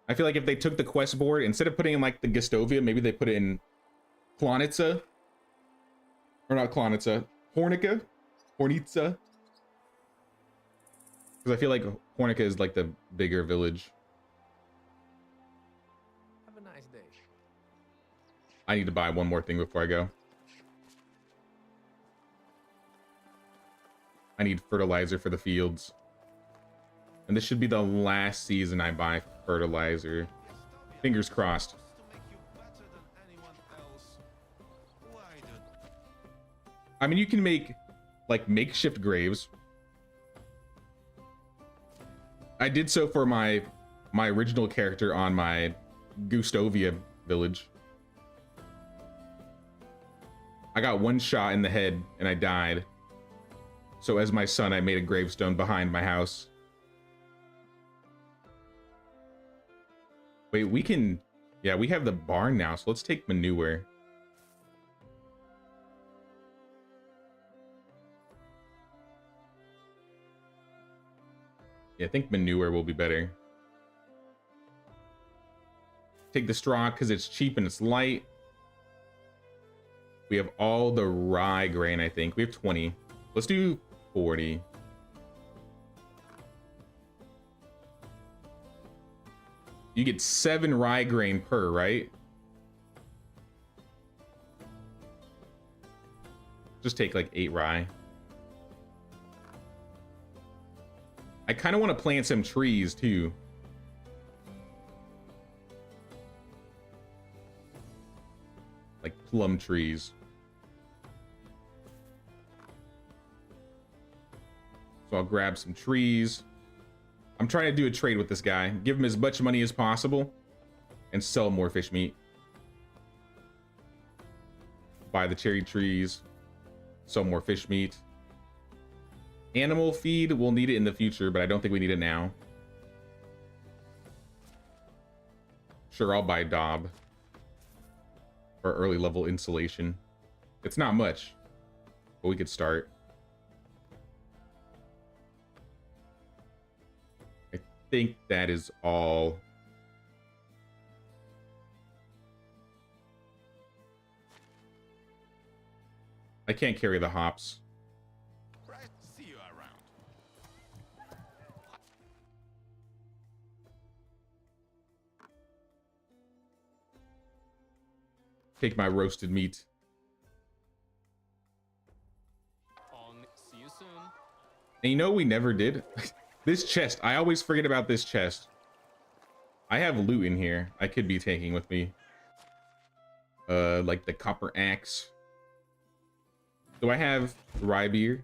I feel like if they took the quest board, instead of putting in like the Gestovia, maybe they put it in Klonitsa. Or not Klonitsa. Hornica? Hornitsa? Because I feel like Hornica is like the bigger village. Have a nice day. I need to buy one more thing before I go. I need fertilizer for the fields. And this should be the last season I buy fertilizer. Fingers crossed. I mean, you can make like makeshift graves. I did so for my original character on my Gustovia village. I got one shot in the head and I died. So as my son, I made a gravestone behind my house. Wait, we can... Yeah, we have the barn now, so let's take manure. Yeah, I think manure will be better. Take the straw because it's cheap and it's light. We have all the rye grain, I think. We have 20. Let's do 40. You get 7 rye grain per, right? Just take like 8 rye. I kind of want to plant some trees too. Like plum trees. So I'll grab some trees. I'm trying to do a trade with this guy. Give him as much money as possible and sell more fish meat. Buy the cherry trees. Sell more fish meat. Animal feed, we'll need it in the future, but I don't think we need it now. Sure, I'll buy Daub for early level insulation. It's not much, but we could start. I think that is all. I can't carry the hops. See you around. Take my roasted meat. See you soon. And you know we never did? This chest. I always forget about this chest. I have loot in here I could be taking with me. Like the copper axe. Do I have rye beer?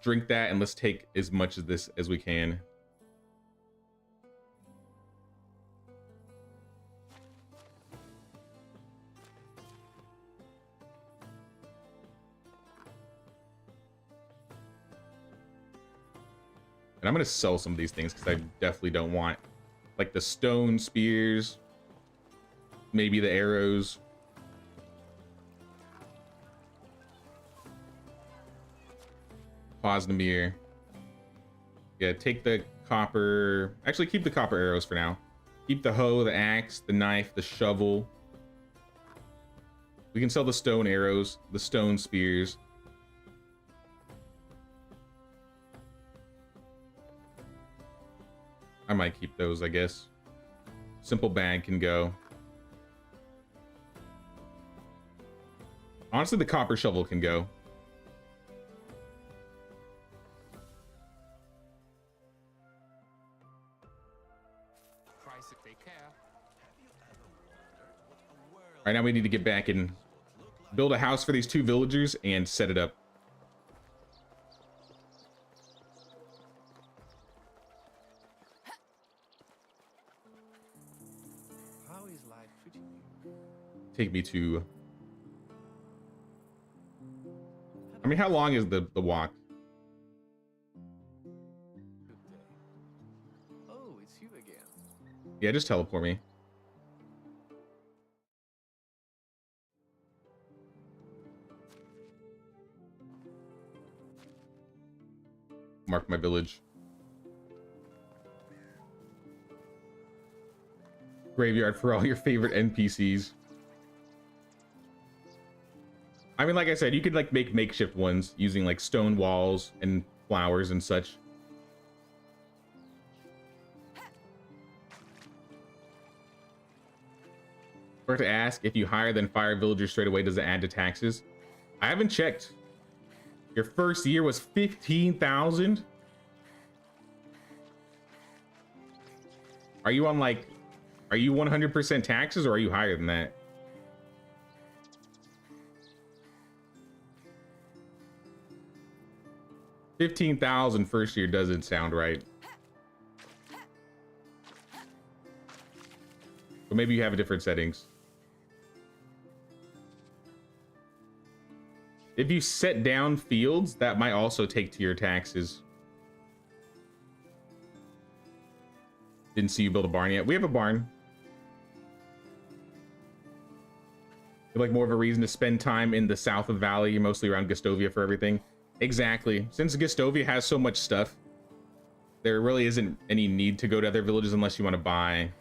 Drink that and let's take as much of this as we can. And I'm gonna sell some of these things because I definitely don't want like the stone spears, maybe the arrows. Posnamir. Yeah, take the copper. Actually, keep the copper arrows for now. Keep the hoe, the axe, the knife, the shovel. We can sell the stone arrows, the stone spears. I might keep those, I guess. Simple bag can go. Honestly, the copper shovel can go. Price if they care. All right, now we need to get back and build a house for these 2 villagers and set it up. How is life treating you? Take me to... I mean, how long is the walk? Good day. Oh, it's you again. Yeah, just teleport me. Mark my village. Graveyard for all your favorite NPCs. I mean, like I said, you could like make makeshift ones using like stone walls and flowers and such. Or to ask, if you hire then fire villagers straight away, does it add to taxes? I haven't checked. Your first year was 15,000. Are you on like, are you 100% taxes or are you higher than that? $15,000 first year doesn't sound right. But maybe you have different settings. If you set down fields, that might also take to your taxes. Didn't see you build a barn yet. We have a barn. You'd like more of a reason to spend time in the south of Valley, mostly around Gustovia for everything. Exactly. Since Gustovia has so much stuff, there really isn't any need to go to other villages unless you want to buy.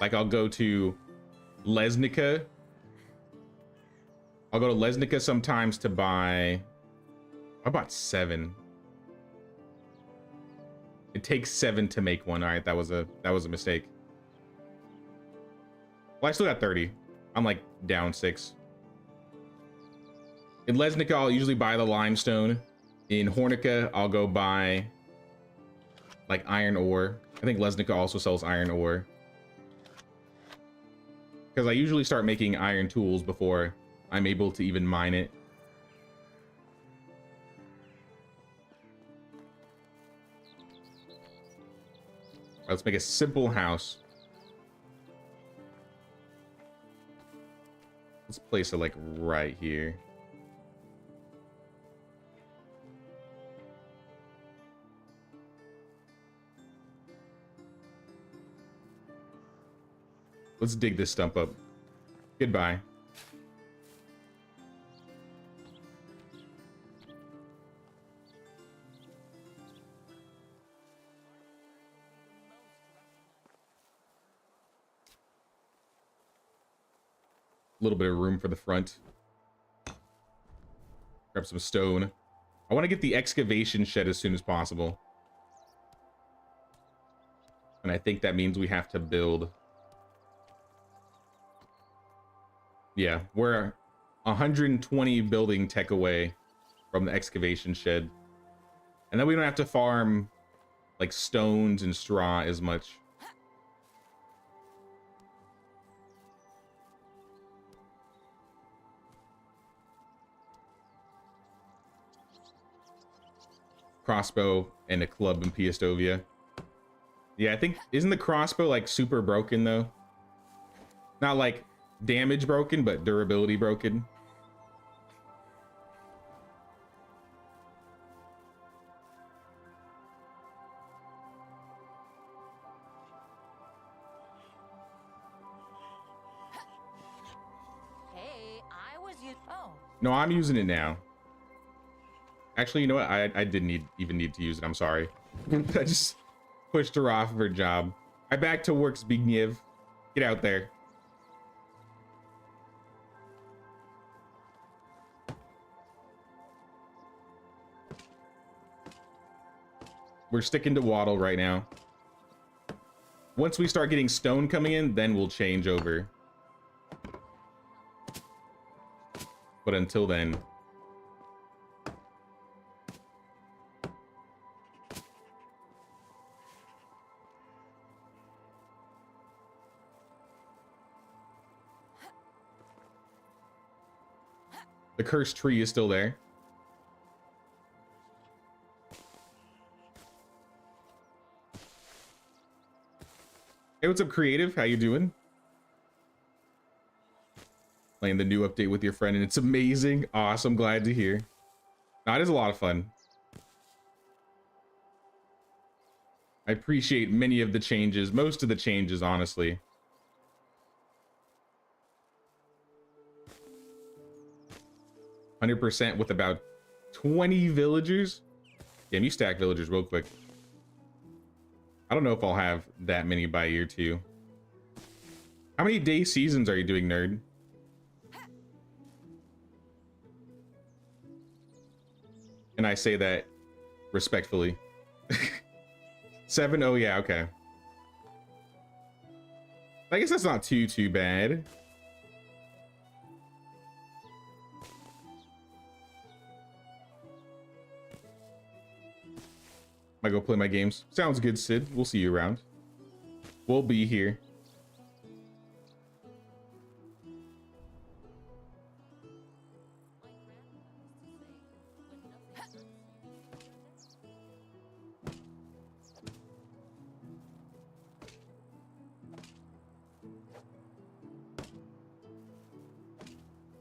Like, I'll go to Lesnica. I'll go to Lesnica sometimes to buy... I bought 7. It takes 7 to make one. All right, that was a mistake. Well, I still got 30. I'm like down 6. In Lesnica, I'll usually buy the limestone. In Hornica, I'll go buy like iron ore. I think Lesnica also sells iron ore. Because I usually start making iron tools before I'm able to even mine it. All right, let's make a simple house. Let's place it like right here. Let's dig this stump up. Goodbye. A little bit of room for the front. Grab some stone. I want to get the excavation shed as soon as possible. And I think that means we have to build. Yeah, we're 120 building tech away from the excavation shed. And then we don't have to farm like stones and straw as much. Crossbow and a club in Piastovia. Yeah, I think, isn't the crossbow like super broken though? Not like damage broken, but durability broken. Hey, I was you. Oh. No, I'm using it now. Actually, you know what? I didn't even need to use it. I'm sorry. I just pushed her off of her job. I back to work, Zbigniew. Get out there. We're sticking to Waddle right now. Once we start getting stone coming in, then we'll change over. But until then... The cursed tree is still there. Hey, what's up, Creative? How you doing? Playing the new update with your friend, and it's amazing. Awesome, glad to hear. No, it is a lot of fun. I appreciate many of the changes, most of the changes, honestly. %, with about 20 villagers. Damn, you stack villagers real quick. I don't know if I'll have that many by year 2. How many day seasons are you doing, nerd? And I say that respectfully. 7? Oh yeah, okay. I guess that's not too bad. Might go play my games. Sounds good, Sid. We'll see you around. We'll be here.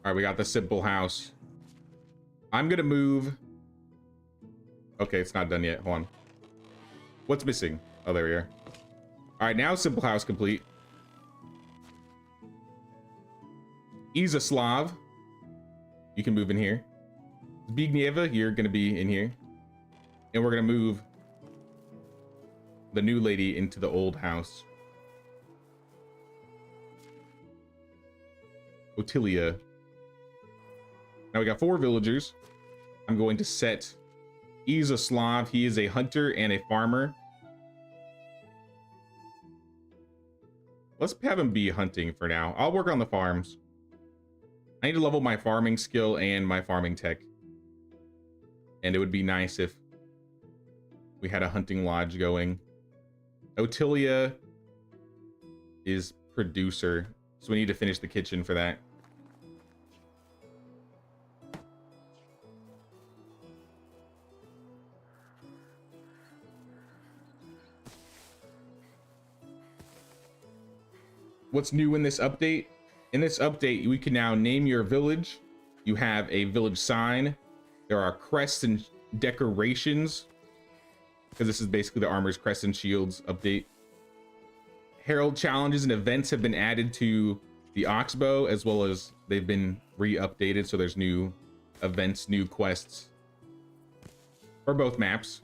All right, we got the simple house. I'm gonna move. Okay, it's not done yet. Hold on. What's missing? Oh, there we are. All right, now simple house complete. Izaslav, you can move in here. Zbignieva, you're gonna be in here. And we're gonna move the new lady into the old house. Otilia. Now we got 4 villagers. I'm going to set Izaslav. He is a hunter and a farmer. Let's have him be hunting for now. I'll work on the farms. I need to level my farming skill and my farming tech. And it would be nice if we had a hunting lodge going. Otilia is producer, so we need to finish the kitchen for that. What's new in this update? In this update, we can now name your village. You have a village sign. There are crests and decorations, because this is basically the armor's Crests and Shields update. Herald challenges and events have been added to the Oxbow, as well as they've been re-updated, so there's new events, new quests for both maps.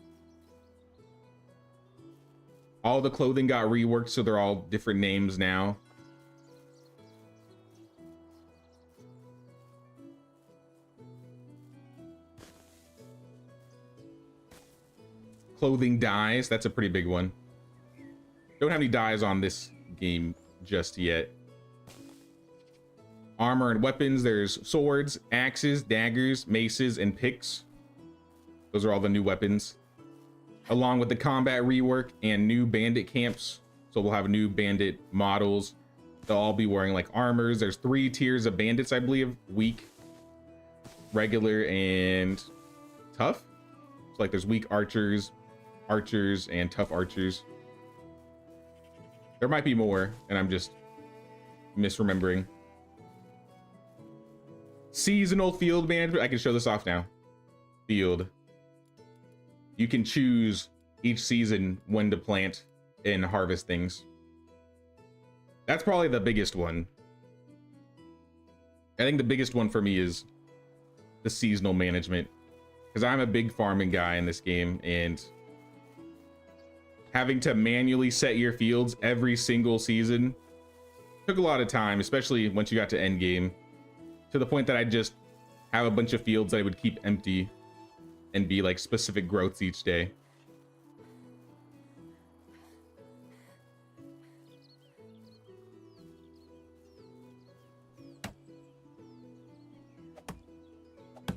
All the clothing got reworked, so they're all different names now. Clothing dyes, that's a pretty big one. Don't have any dyes on this game just yet. Armor and weapons, there's swords, axes, daggers, maces, and picks. Those are all the new weapons. Along with the combat rework and new bandit camps. So we'll have new bandit models. They'll all be wearing like armors. There's 3 tiers of bandits, I believe. Weak, regular, and tough. So like there's weak archers, and tough archers. There might be more, and I'm just misremembering. Seasonal field management. I can show this off now. Field. You can choose each season when to plant and harvest things. That's probably the biggest one. I think the biggest one for me is the seasonal management, because I'm a big farming guy in this game, and having to manually set your fields every single season took a lot of time, especially once you got to end game, to the point that I just have a bunch of fields that I would keep empty and be like specific growths each day.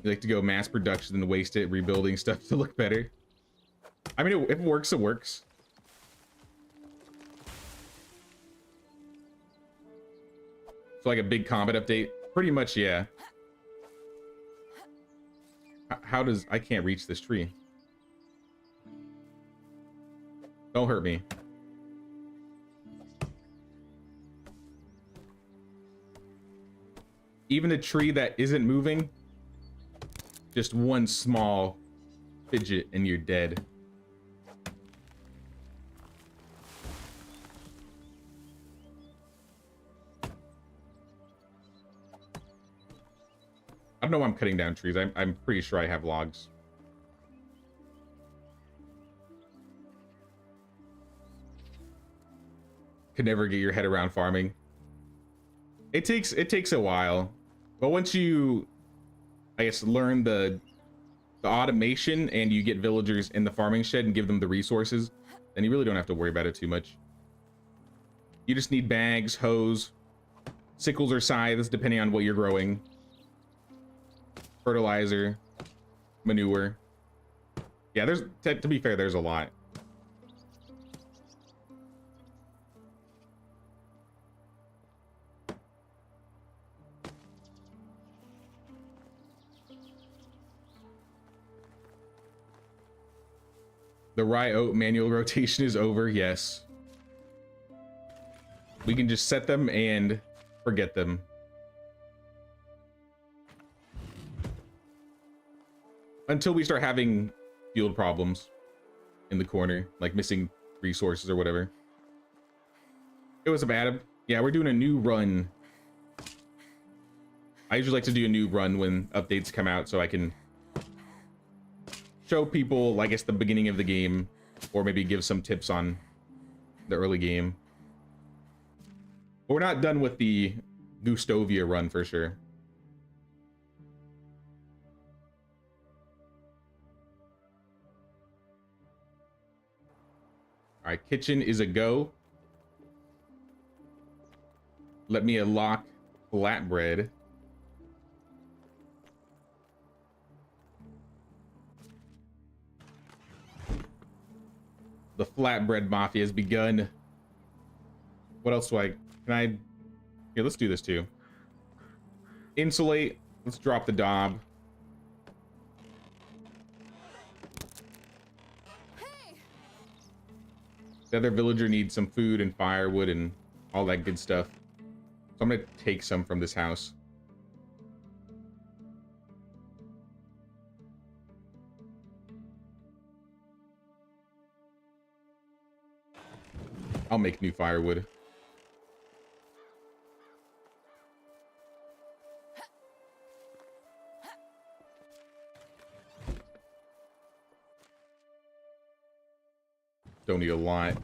You like to go mass production and waste it rebuilding stuff to look better. I mean, if it works, it works. So like a big combat update? Pretty much, yeah. How does... I can't reach this tree. Don't hurt me. Even a tree that isn't moving, just one small fidget and you're dead. I don't know why I'm cutting down trees. I'm pretty sure I have logs. Could never get your head around farming. It takes a while, but once you, I guess, learn the automation and you get villagers in the farming shed and give them the resources, then you really don't have to worry about it too much. You just need bags, hoes, sickles or scythes, depending on what you're growing. Fertilizer, manure. Yeah, there's, to be fair, there's a lot. The rye oat manual rotation is over, yes. We can just set them and forget them. Until we start having field problems in the corner, like missing resources or whatever. It was a bad. Yeah, we're doing a new run. I usually like to do a new run when updates come out so I can show people, I guess, the beginning of the game, or maybe give some tips on the early game. But we're not done with the Gustovia run for sure. All right, kitchen is a go. Let me unlock flatbread. The flatbread mafia has begun. What else do I, can I, here, let's do this too. Insulate, let's drop the Dob. The other villager needs some food and firewood and all that good stuff. So I'm gonna take some from this house. I'll make new firewood. Don't need a lot.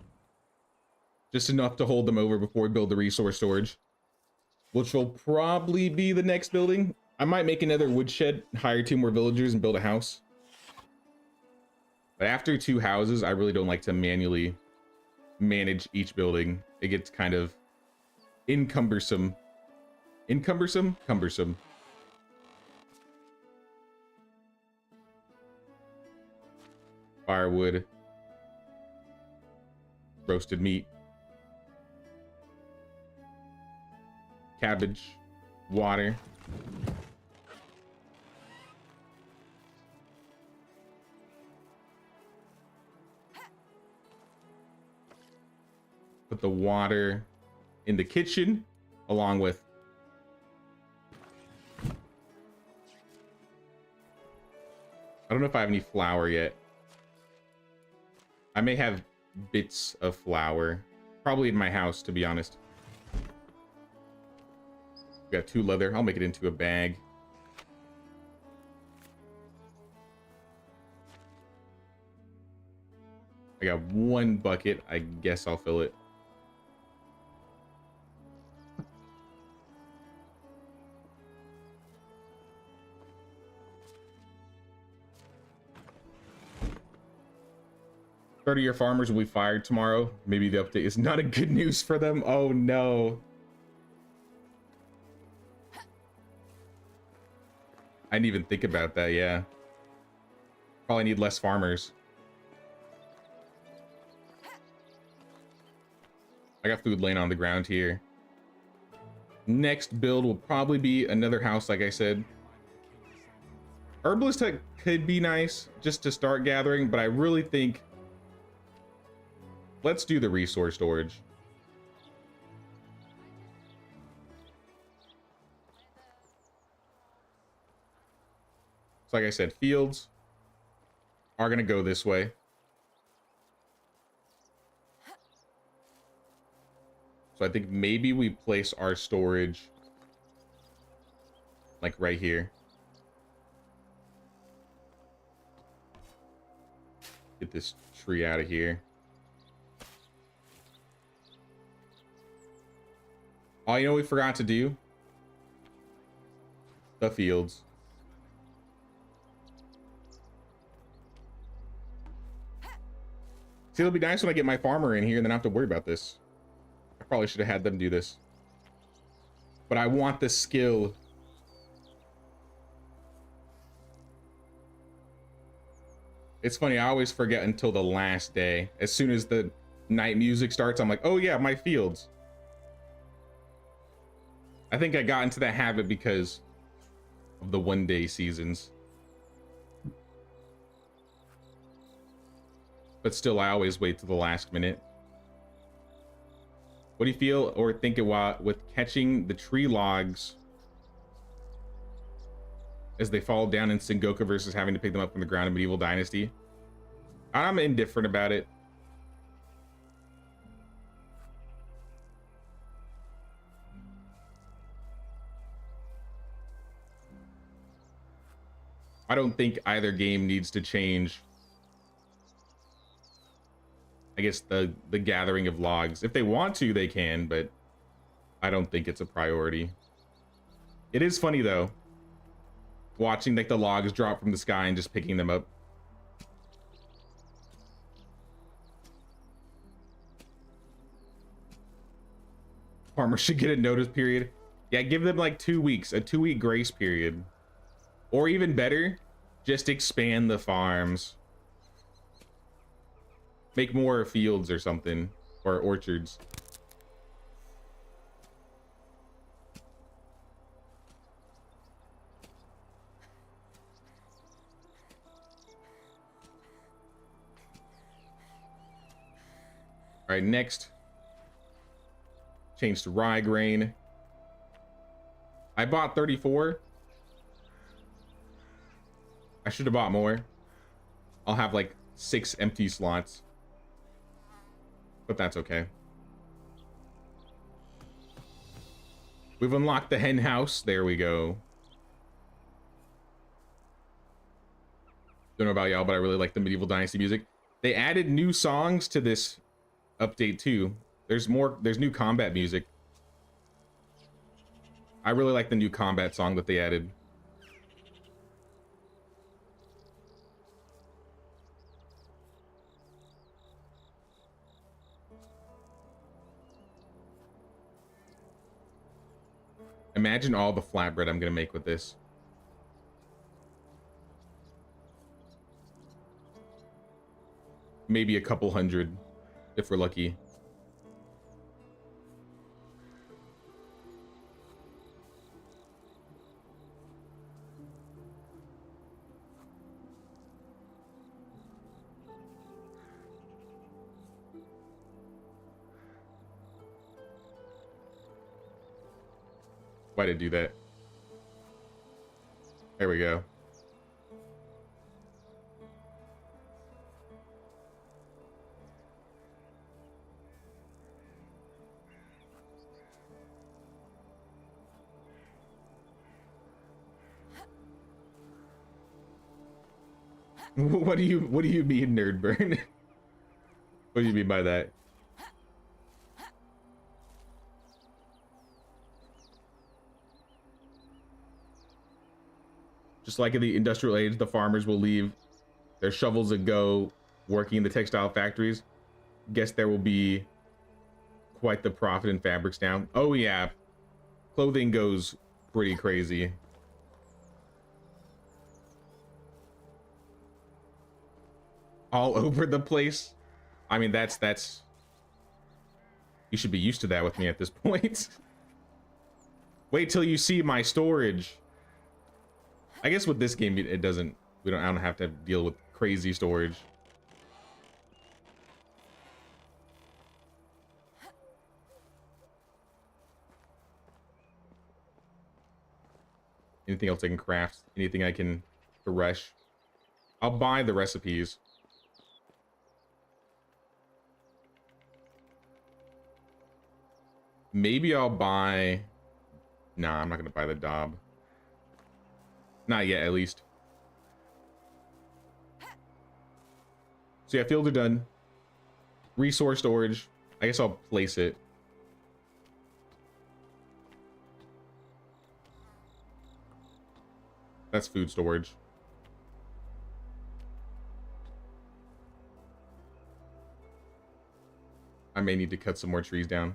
Just enough to hold them over before we build the resource storage, which will probably be the next building. I might make another woodshed, hire 2 more villagers, and build a house. But after 2 houses, I really don't like to manually manage each building. It gets kind of encumbersome. Cumbersome. Firewood. Roasted meat. Cabbage. Water. Put the water in the kitchen along with I don't know if I have any flour yet. I may have bits of flour, probably in my house, to be honest. Got 2 leather. I'll make it into a bag. I got 1 bucket. I guess I'll fill it. Thirty of your farmers will be fired tomorrow. Maybe the update is not a good news for them. Oh no. I didn't even think about that, yeah. Probably need less farmers. I got food laying on the ground here. Next build will probably be another house, like I said. Herbalist tech could be nice just to start gathering, but I really think let's do the resource storage. So like I said, fields are going to go this way. So I think maybe we place our storage like right here. Get this tree out of here. Oh, you know what we forgot to do? The fields. See, it'll be nice when I get my farmer in here and then I don't have to worry about this. I probably should have had them do this. But I want the skill. It's funny, I always forget until the last day. As soon as the night music starts, I'm like, oh yeah, my fields. I think I got into that habit because of the 1-day seasons. But still, I always wait to the last minute. What do you feel or think about with catching the tree logs as they fall down in Sengoku versus having to pick them up from the ground in Medieval Dynasty? I'm indifferent about it. I don't think either game needs to change, I guess, the gathering of logs. If they want to, they can, but I don't think it's a priority. It is funny though, watching like the logs drop from the sky and just picking them up. Farmers should get a notice period. Yeah, give them like 2 weeks, a 2-week grace period. Or even better, just expand the farms. Make more fields or something, or orchards. All right, next. Change to rye grain. I bought 34. I should have bought more. I'll have like 6 empty slots. But that's okay. We've unlocked the hen house. There we go. Don't know about y'all, but I really like the Medieval Dynasty music. They added new songs to this update too. There's new combat music. I really like the new combat song that they added. Imagine all the flatbread I'm gonna make with this. Maybe a couple hundred, if we're lucky. Why did it do that? There we go. What do you mean, nerd burn? What do you mean by that? Just like in the industrial age, the farmers will leave their shovels and go working in the textile factories. Guess there will be quite the profit in fabrics now. Oh yeah, clothing goes pretty crazy. All over the place. I mean, that's you should be used to that with me at this point. Wait till you see my storage. I guess with this game, it doesn't. I don't have to deal with crazy storage. Anything else I can craft? Anything I can thresh? I'll buy the recipes. Maybe I'll buy... Nah, I'm not gonna buy the Daub. Not yet, at least. So yeah, fields are done. Resource storage. I guess I'll place it. That's food storage. I may need to cut some more trees down.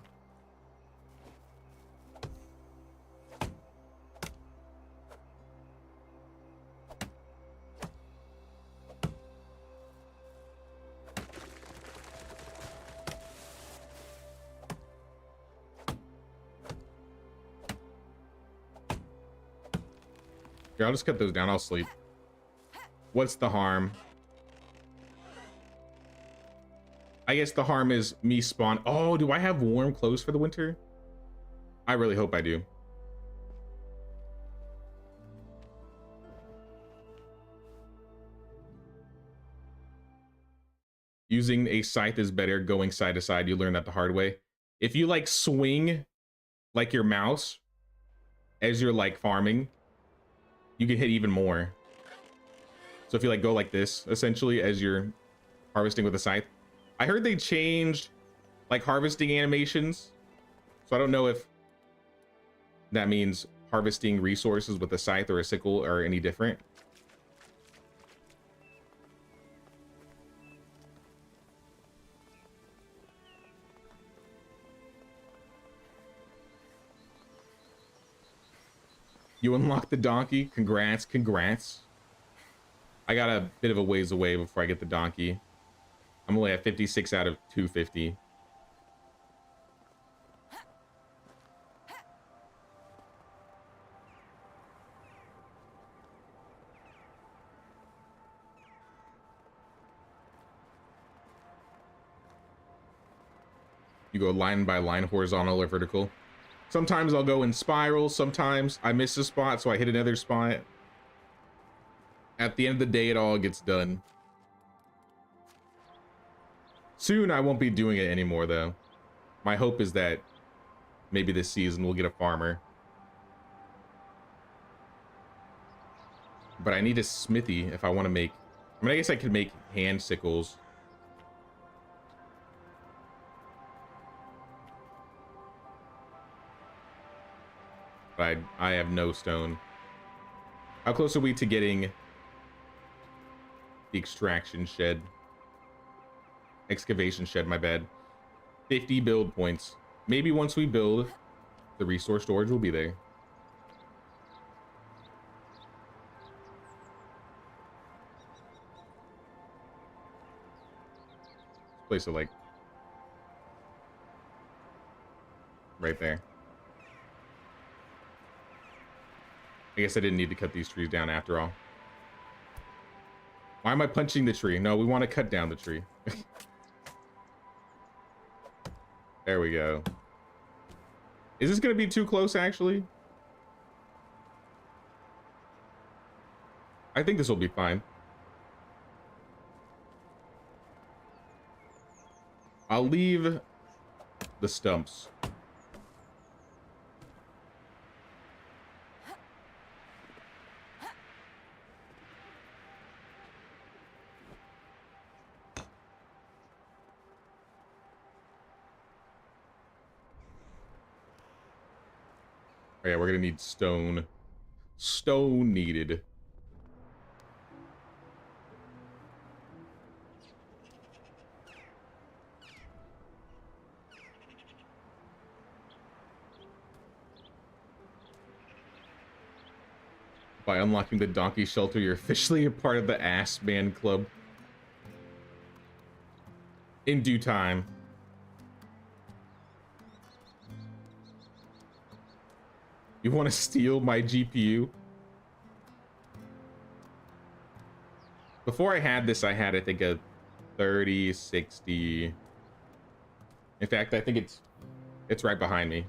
Here, I'll just cut those down. I'll sleep. What's the harm? I guess the harm is me spawn. Oh, do I have warm clothes for the winter? I really hope I do. Using a scythe is better. Going side to side, you learn that the hard way. If you like swing like your mouse as you're like farming, you can hit even more. So if you like go like this, essentially, as you're harvesting with a scythe. I heard they changed like harvesting animations. So I don't know if that means harvesting resources with a scythe or a sickle are any different. You unlock the donkey. Congrats, congrats. I got a bit of a ways away before I get the donkey. I'm only at 56 out of 250. You go line by line, horizontal or vertical. Sometimes I'll go in spiral. Sometimes I miss a spot, so I hit another spot. At the end of the day, it all gets done. Soon, I won't be doing it anymore, though. My hope is that maybe this season we'll get a farmer. But I need a smithy if I want to make... I mean, I guess I could make hand sickles. But I have no stone. How close are we to getting the extraction shed? Excavation shed, my bad. 50 build points. Maybe once we build, the resource storage will be there. Place it like right there. I guess I didn't need to cut these trees down after all. Why am I punching the tree? No, we want to cut down the tree. There we go. Is this going to be too close, actually? I think this will be fine. I'll leave the stumps. Oh yeah, we're gonna need stone. Stone needed. By unlocking the donkey shelter, you're officially a part of the Ass Man Club. In due time. You want to steal my GPU? Before I had this, I had, I think, a 3060. In fact, I think it's right behind me.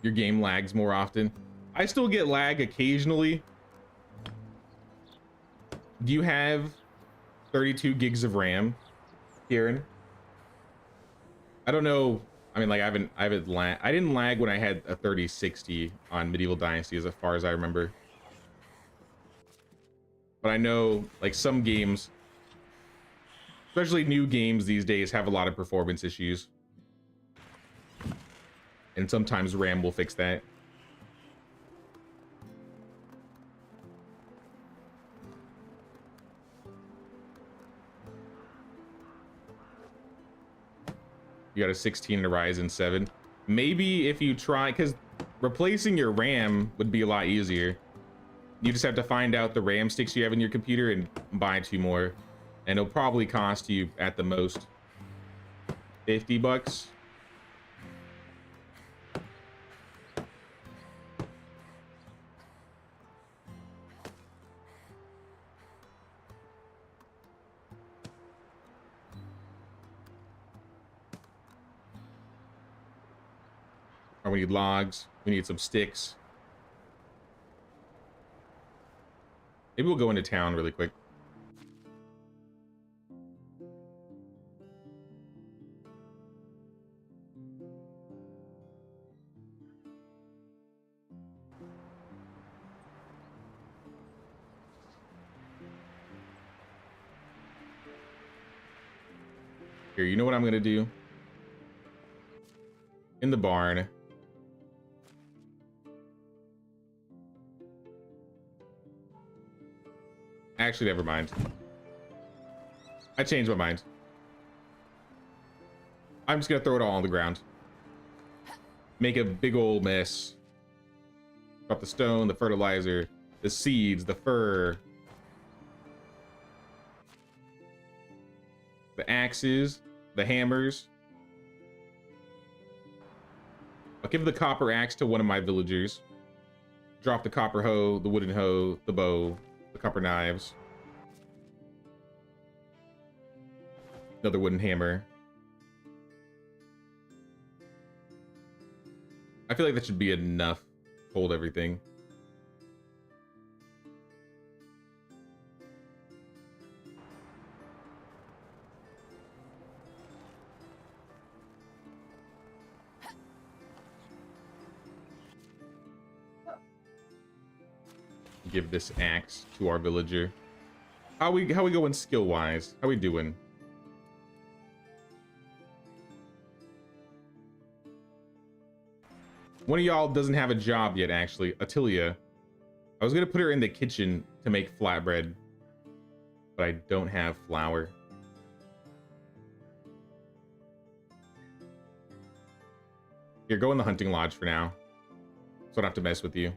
Your game lags more often. I still get lag occasionally. Do you have 32 gigs of RAM, Kieran? I don't know. I mean, like, I didn't lag when I had a 3060 on Medieval Dynasty, as far as I remember. But I know, like, some games, especially new games these days, have a lot of performance issues. And sometimes RAM will fix that. You got a 16 and a Ryzen 7. Maybe if you try, because replacing your RAM would be a lot easier. You just have to find out the RAM sticks you have in your computer and buy 2 more. And it'll probably cost you at the most $50. Or we need logs. We need some sticks. Maybe we'll go into town really quick. Here, you know what I'm gonna do? In the barn. Actually, never mind. I changed my mind. I'm just gonna throw it all on the ground. Make a big old mess. Drop the stone, the fertilizer, the seeds, the fur, the axes, the hammers. I'll give the copper axe to one of my villagers. Drop the copper hoe, the wooden hoe, the bow, the copper knives. Another wooden hammer. I feel like that should be enough to hold everything. Give this axe to our villager. How we going skill wise? How we doing? One of y'all doesn't have a job yet, actually. Attilia. I was gonna put her in the kitchen to make flatbread, but I don't have flour. Here, go in the hunting lodge for now, so I don't have to mess with you.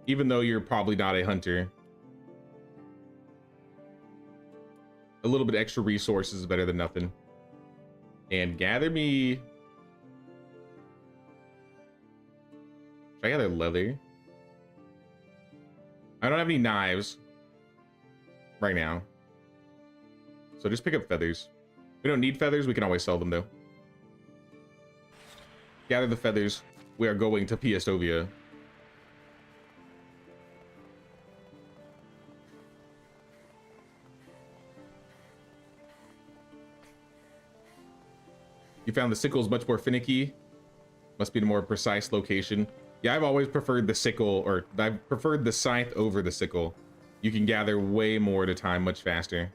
Even though you're probably not a hunter. A little bit extra resources is better than nothing. And gather me... Should I gather leather? I don't have any knives right now. So just pick up feathers. We don't need feathers, we can always sell them though. Gather the feathers. We are going to Piastovia. You found the sickles much more finicky. Must be a more precise location. Yeah, I've always preferred the sickle, or I've preferred the scythe over the sickle. You can gather way more at a time, much faster.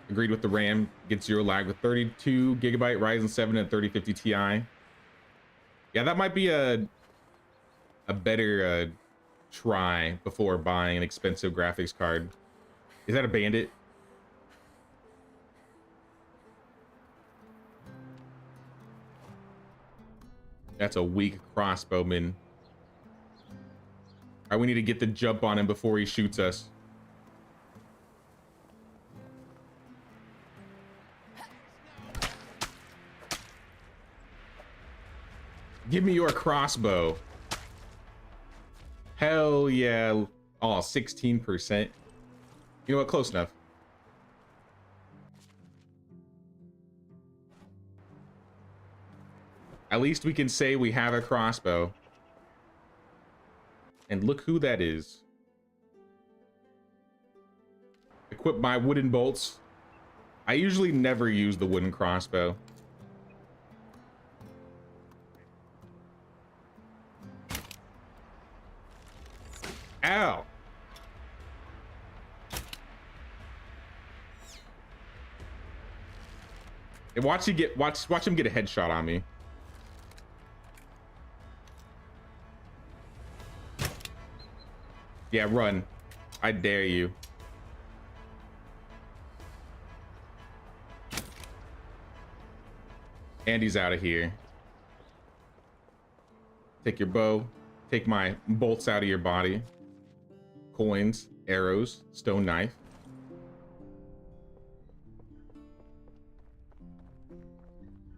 Agreed with the RAM. Gets 0 lag with 32 gigabyte Ryzen 7 and 3050 Ti. Yeah, that might be a better try before buying an expensive graphics card. Is that a bandit? That's a weak crossbowman. All right, we need to get the jump on him before he shoots us. Give me your crossbow. Hell yeah. Oh, 16%. You know what? Close enough. At least we can say we have a crossbow. And look who that is. Equip my wooden bolts. I usually never use the wooden crossbow. Ow. And watch him get a headshot on me. Yeah, run. I dare you. And he's out of here. Take your bow. Take my bolts out of your body. Coins, arrows, stone knife.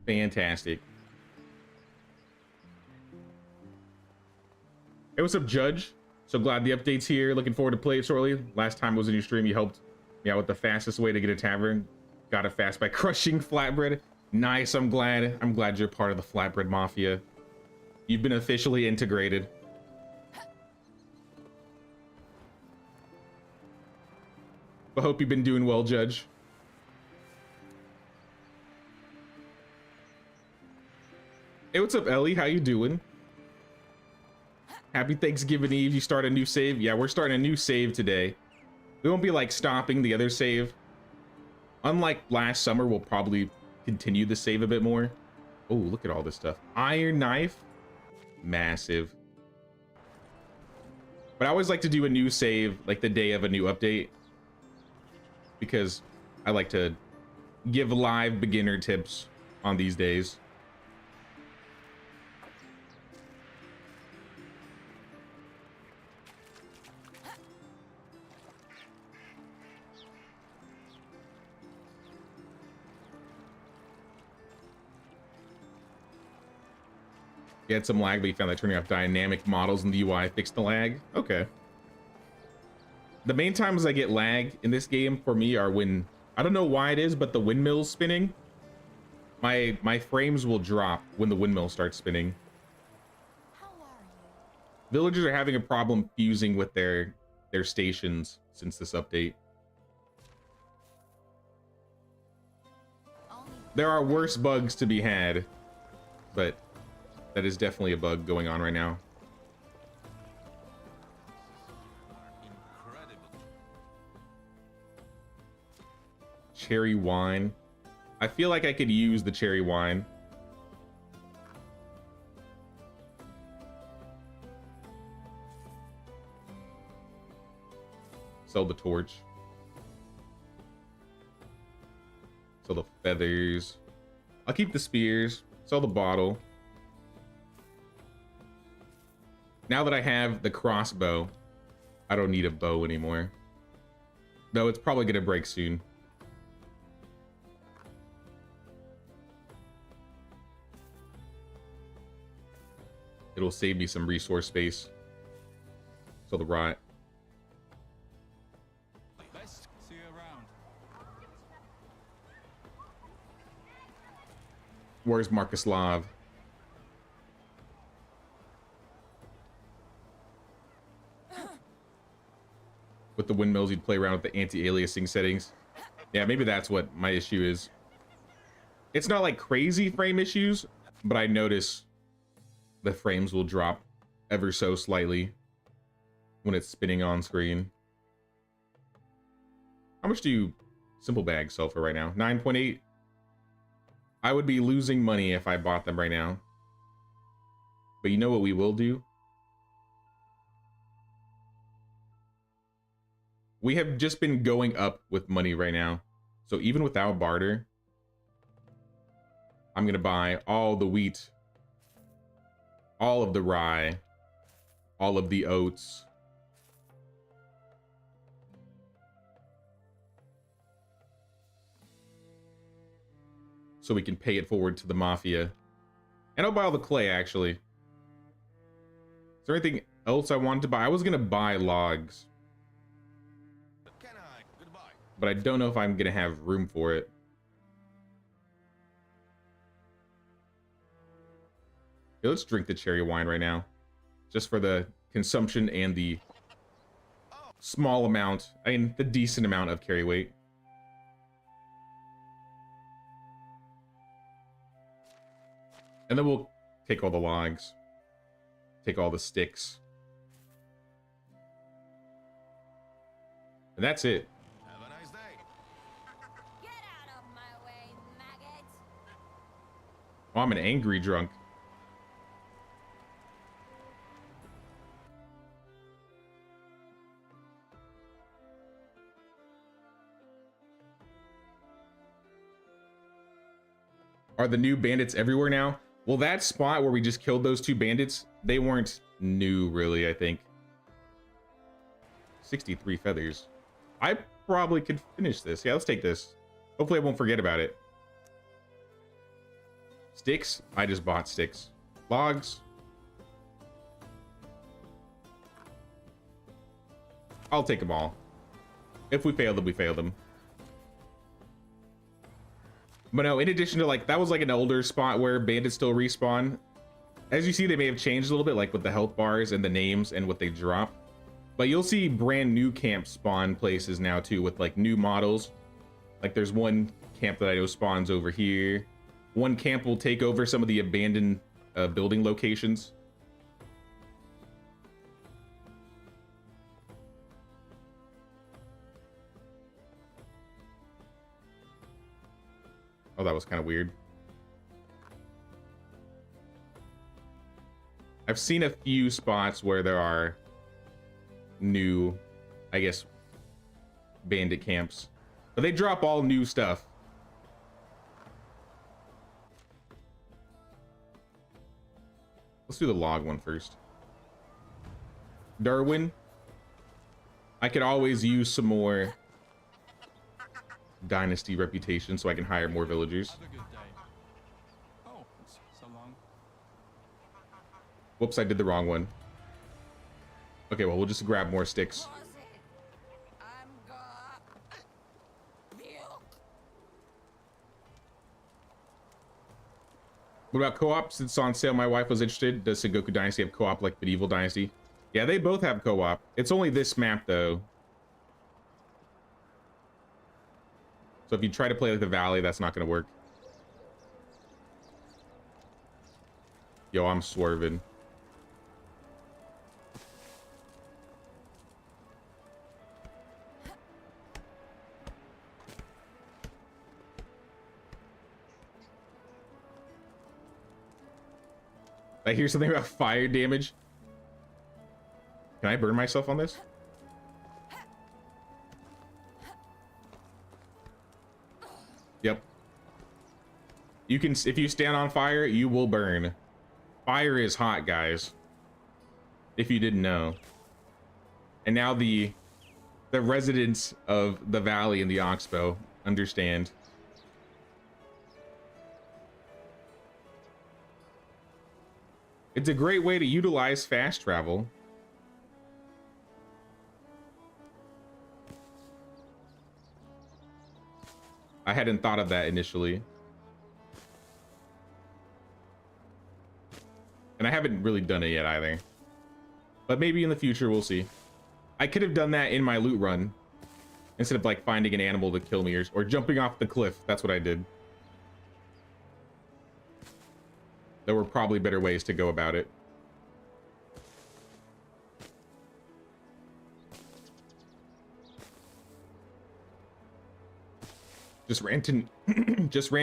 Fantastic. Hey, what's up, Judge? So glad the update's here. Looking forward to play it shortly. Last time I was in your stream, you helped me out with the fastest way to get a tavern. Got it fast by crushing flatbread. Nice, I'm glad. I'm glad you're part of the flatbread mafia. You've been officially integrated. I hope you've been doing well, Judge. Hey, what's up, Ellie? How you doing? Happy Thanksgiving Eve. You start a new save? Yeah, we're starting a new save today. We won't be like stopping the other save. Unlike last summer, we'll probably continue the save a bit more. Oh, look at all this stuff. Iron knife. Massive. But I always like to do a new save like the day of a new update, because I like to give live beginner tips on these days. You had some lag, but you found that turning off dynamic models in the UI fixed the lag. Okay. The main times I get lag in this game for me are when, I don't know why it is, but the windmill's spinning. My frames will drop when the windmill starts spinning. How are you? Villagers are having a problem fusing with their stations since this update. Only There are worse bugs to be had, but that is definitely a bug going on right now. Incredible. Cherry wine. I feel like I could use the cherry wine. Sell the torch. Sell the feathers. I'll keep the spears. Sell the bottle. Now that I have the crossbow, I don't need a bow anymore. Though it's probably gonna break soon. It'll save me some resource space. So the rot. Best see you around. Where's Markuslav? With the windmills, you'd play around with the anti-aliasing settings. Yeah, maybe that's what my issue is. It's not like crazy frame issues, but I notice the frames will drop ever so slightly when it's spinning on screen. How much do simple bags sell for right now? 9.8. I would be losing money if I bought them right now. But you know what we will do? We have just been going up with money right now. So even without barter, I'm going to buy all the wheat, all of the rye, all of the oats. So we can pay it forward to the mafia. And I'll buy all the clay, actually. Is there anything else I wanted to buy? I was going to buy logs, Can I? Goodbye. but I don't know if I'm gonna have room for it. Yeah, let's drink the cherry wine right now, just for the consumption and the small amount, I mean the decent amount of carry weight. And then we'll take all the logs, take all the sticks, and that's it. Have a nice day. get out of my way, maggot. Oh, I'm an angry drunk. Are are the new bandits everywhere now? Well, that spot where we just killed those 2 bandits, they weren't new really, I think. 63 feathers. I probably could finish this. Yeah, let's take this. Hopefully I won't forget about it. Sticks? I just bought sticks. Logs? I'll take them all. If we fail them, we fail them. But no, in addition to like, that was like an older spot where bandits still respawn. As you see, they may have changed a little bit, like with the health bars and the names and what they drop. But you'll see brand new camp spawn places now too, with like new models. Like there's one camp that I know spawns over here. One camp will take over some of the abandoned building locations. Oh, that was kind of weird. I've seen a few spots where there are new, I guess, bandit camps, but they drop all new stuff. Let's do the log one first. Darwin. I could always use some more Dynasty reputation so I can hire more villagers. Have a good day. Oh, it's so long. Whoops, I did the wrong one. Okay, well, we'll just grab more sticks. Was it? I'm got milk. What about co-op? Since it's on sale, my wife was interested. Does Sengoku Dynasty have co-op like Medieval Dynasty? Yeah, they both have co-op. It's only this map, though. So if you try to play like the Valley, that's not going to work. Yo, I'm swerving. I hear something about fire damage. Can I burn myself on this? Yep. You can, if you stand on fire, you will burn. Fire is hot, guys. If you didn't know. And now the residents of the valley and the Oxbow understand. It's a great way to utilize fast travel. I hadn't thought of that initially. And I haven't really done it yet either. But maybe in the future, we'll see. I could have done that in my loot run. Instead of like finding an animal to kill me or jumping off the cliff. That's what I did. There were probably better ways to go about it. Just ran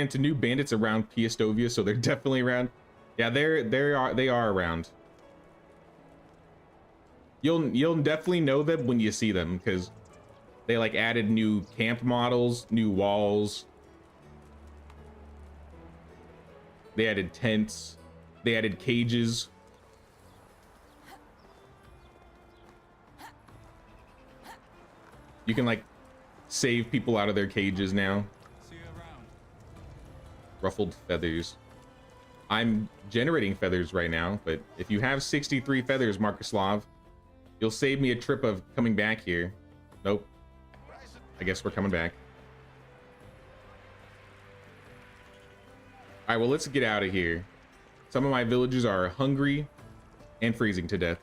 to new bandits around Piastovia, so they're definitely around. Yeah, they are around. You'll definitely know them when you see them, because they like added new camp models, new walls. They added tents. They added cages. You can like save people out of their cages now. See you around. Ruffled feathers. I'm generating feathers right now, but if you have 63 feathers, Markuslav, you'll save me a trip of coming back here. Nope. I guess we're coming back. All right, well, let's get out of here. Some of my villagers are hungry and freezing to death.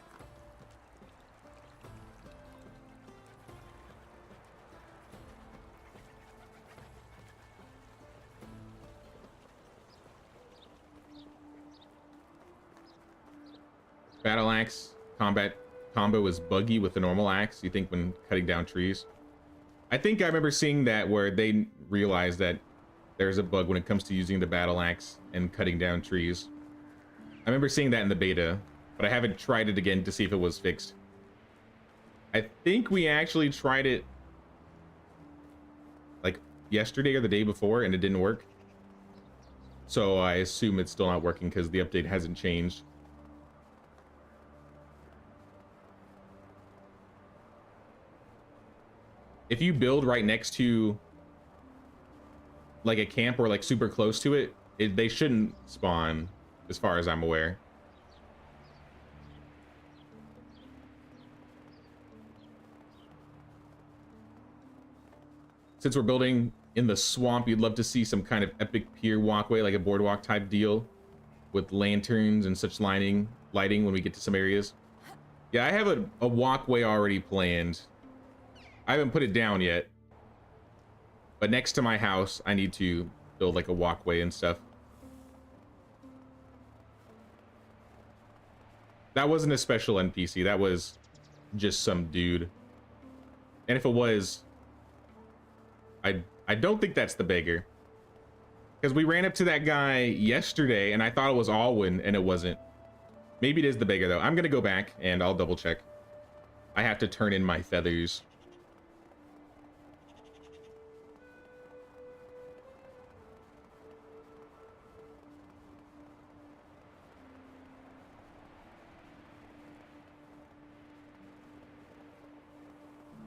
Battle axe combat combo is buggy with the normal axe, you think, when cutting down trees? I think I remember seeing that where they realized that there's a bug when it comes to using the battle axe and cutting down trees. I remember seeing that in the beta, but I haven't tried it again to see if it was fixed. I think we actually tried it like yesterday or the day before and it didn't work. So I assume it's still not working because the update hasn't changed. If you build right next to like a camp or like super close to it, they shouldn't spawn as far as I'm aware. Since we're building in the swamp, you'd love to see some kind of epic pier walkway, like a boardwalk type deal with lanterns and such lighting when we get to some areas. Yeah, I have a walkway already planned. I haven't put it down yet, but next to my house, I need to build like a walkway and stuff. That wasn't a special NPC. That was just some dude. And if it was, I don't think that's the beggar. Because we ran up to that guy yesterday and I thought it was Alwyn and it wasn't. Maybe it is the beggar though. I'm gonna go back and I'll double check. I have to turn in my feathers.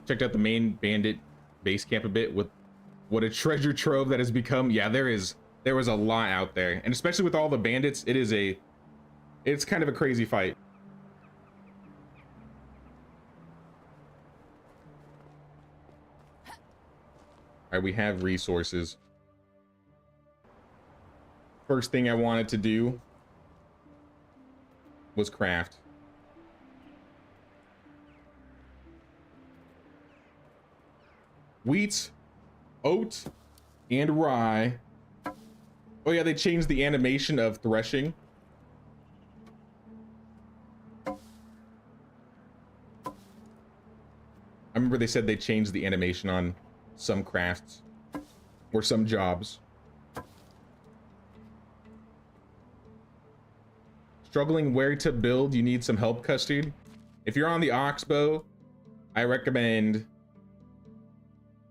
Checked out the main bandit base camp a bit with what a treasure trove that has become. Yeah, there was a lot out there, and especially with all the bandits, it's kind of a crazy fight. All right, we have resources. First thing I wanted to do was craft. Wheat, oat, and rye. Oh yeah, they changed the animation of threshing. I remember they said they changed the animation on some crafts or some jobs. Struggling where to build, you need some help, Custard? If you're on the Oxbow, I recommend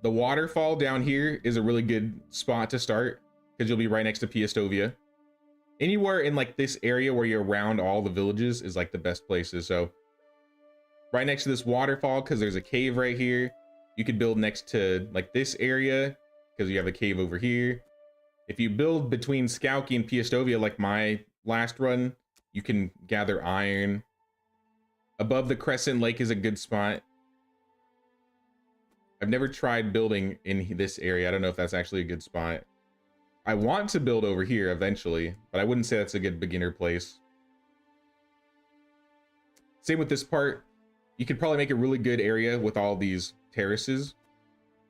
the waterfall down here is a really good spot to start because you'll be right next to Piastovia. Anywhere in like this area where you're around all the villages is like the best places. So right next to this waterfall, because there's a cave right here. You could build next to like this area because you have a cave over here. If you build between Skauki and Piastovia, like my last run, you can gather iron. Above the Crescent Lake is a good spot. I've never tried building in this area. I don't know if that's actually a good spot. I want to build over here eventually, but I wouldn't say that's a good beginner place. Same with this part. You could probably make a really good area with all these terraces,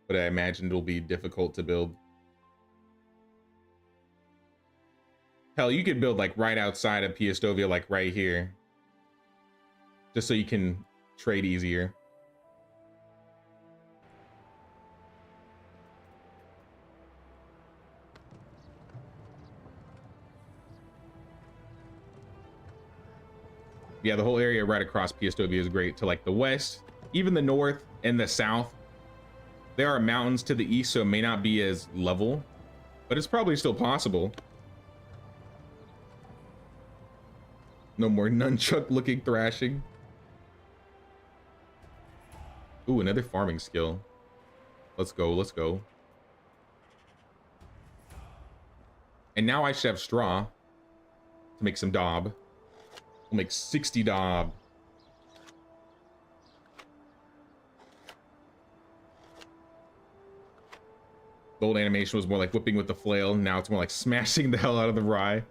but I imagine it'll be difficult to build. Hell, you could build like right outside of Piastovia, like right here, just so you can trade easier. Yeah, the whole area right across Piastovia is great. To like the west, even the north and the south. There are mountains to the east, so it may not be as level, but it's probably still possible. No more nunchuck looking thrashing. Ooh, another farming skill. Let's go, let's go. And now I should have straw to make some daub. We'll make 60 daub. The old animation was more like whipping with the flail. Now it's more like smashing the hell out of the rye.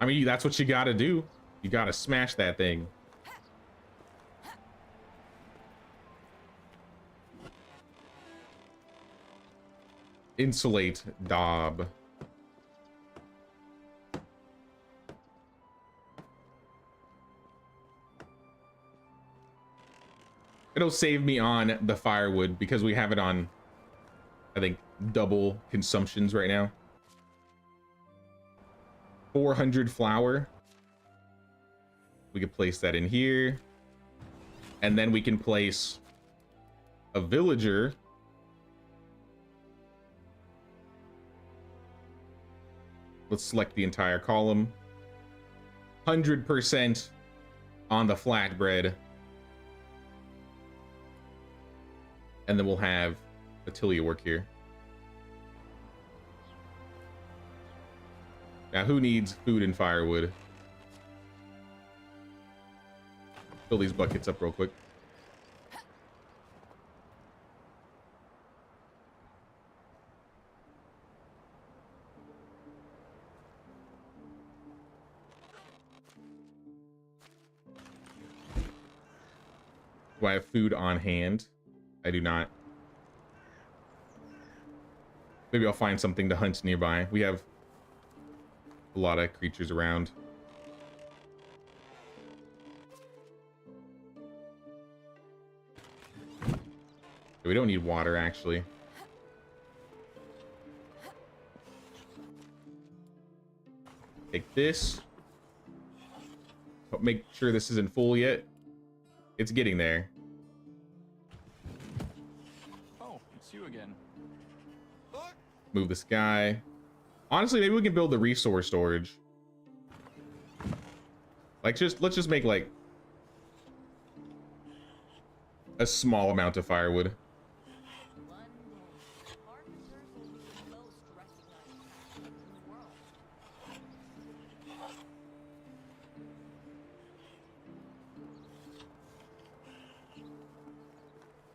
I mean, that's what you gotta do. You gotta smash that thing. Insulate daub. It'll save me on the firewood because we have it on, I think, double consumptions right now. 400 flour. We could place that in here. And then we can place a villager. Let's select the entire column. 100% on the flatbread. And then we'll have Attilia work here. Now, who needs food and firewood? Fill these buckets up real quick. Do I have food on hand? I do not. Maybe I'll find something to hunt nearby. We have a lot of creatures around. We don't need water, actually. Take this. Make sure this isn't full yet. It's getting there. Oh, it's you again. Move this guy. Honestly, maybe we can build the resource storage. Like, let's just make like a small amount of firewood. One day, carpenters will be the most recognized craft in the world.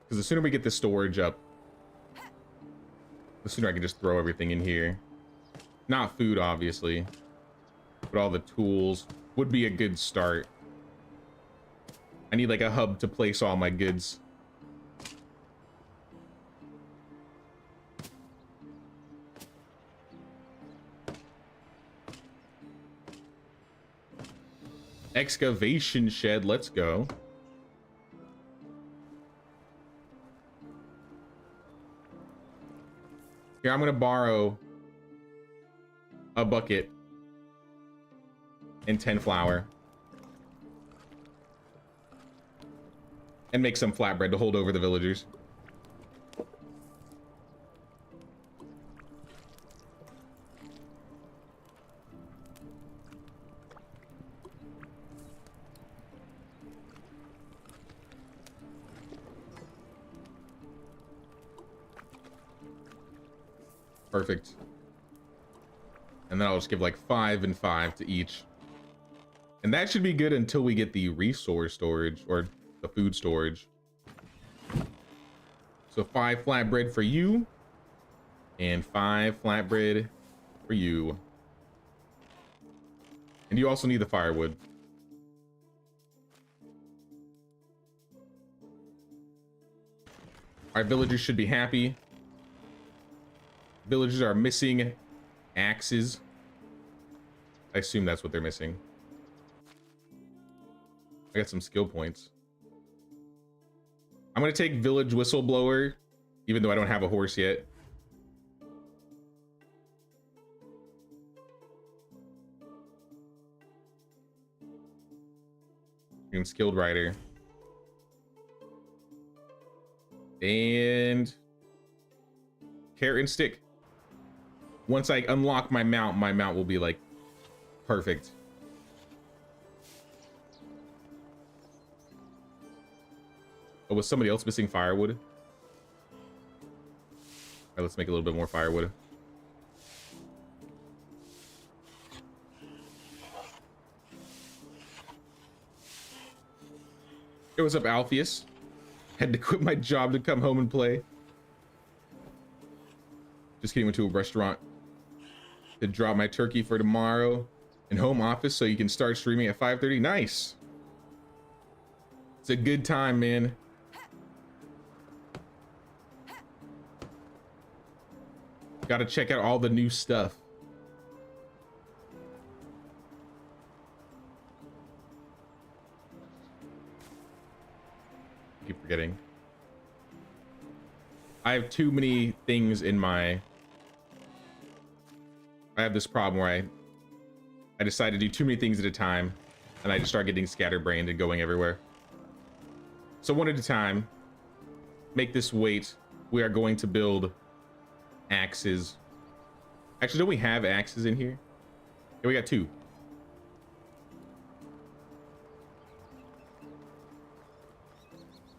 Because the sooner we get this storage up, the sooner I can just throw everything in here. Not food, obviously, but all the tools would be a good start. I need like a hub to place all my goods. Excavation shed, let's go. Here, I'm gonna borrow a bucket and 10 flour and make some flatbread to hold over the villagers. Perfect. And then I'll just give like 5 and 5 to each. And that should be good until we get the resource storage or the food storage. So 5 flatbread for you and 5 flatbread for you. And you also need the firewood. Our villagers should be happy. Villagers are missing axes. I assume that's what they're missing. I got some skill points. I'm gonna take village whistleblower, even though I don't have a horse yet. And skilled rider. And carrot and stick. Once I unlock my mount will be like perfect. Oh, was somebody else missing firewood? All right, let's make a little bit more firewood. Hey, what's up, Alpheus? Had to quit my job to come home and play. Just kidding, went to a restaurant to drop my turkey for tomorrow in home office so you can start streaming at 5:30. Nice. It's a good time, man. Gotta check out all the new stuff. Keep forgetting. I have too many things in my... I have this problem where I decide to do too many things at a time, and I just start getting scatterbrained and going everywhere. So one at a time. Make this wait. We are going to build axes. Actually, don't we have axes in here? Yeah, we got 2.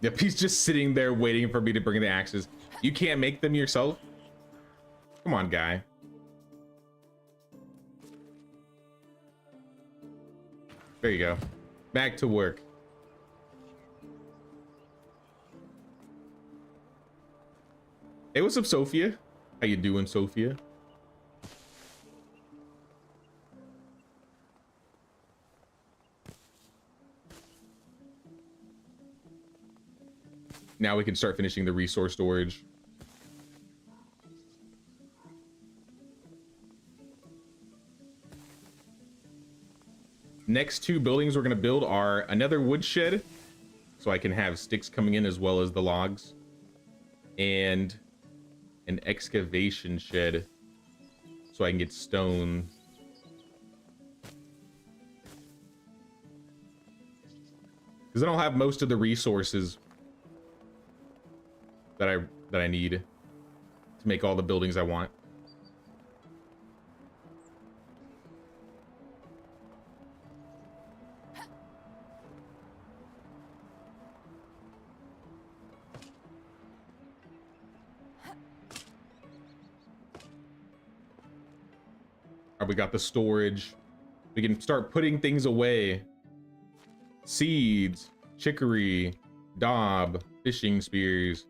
Yep, he's just sitting there waiting for me to bring the axes. You can't make them yourself? Come on, guy. There you go. Back to work. Hey, what's up, Sophia? How you doing, Sophia? Now we can start finishing the resource storage. Next 2 buildings we're going to build are another woodshed, so I can have sticks coming in as well as the logs, and an excavation shed so I can get stone. Because then I'll have most of the resources that I need to make all the buildings I want. We got the storage. We can start putting things away. Seeds, chicory, daub, fishing spears,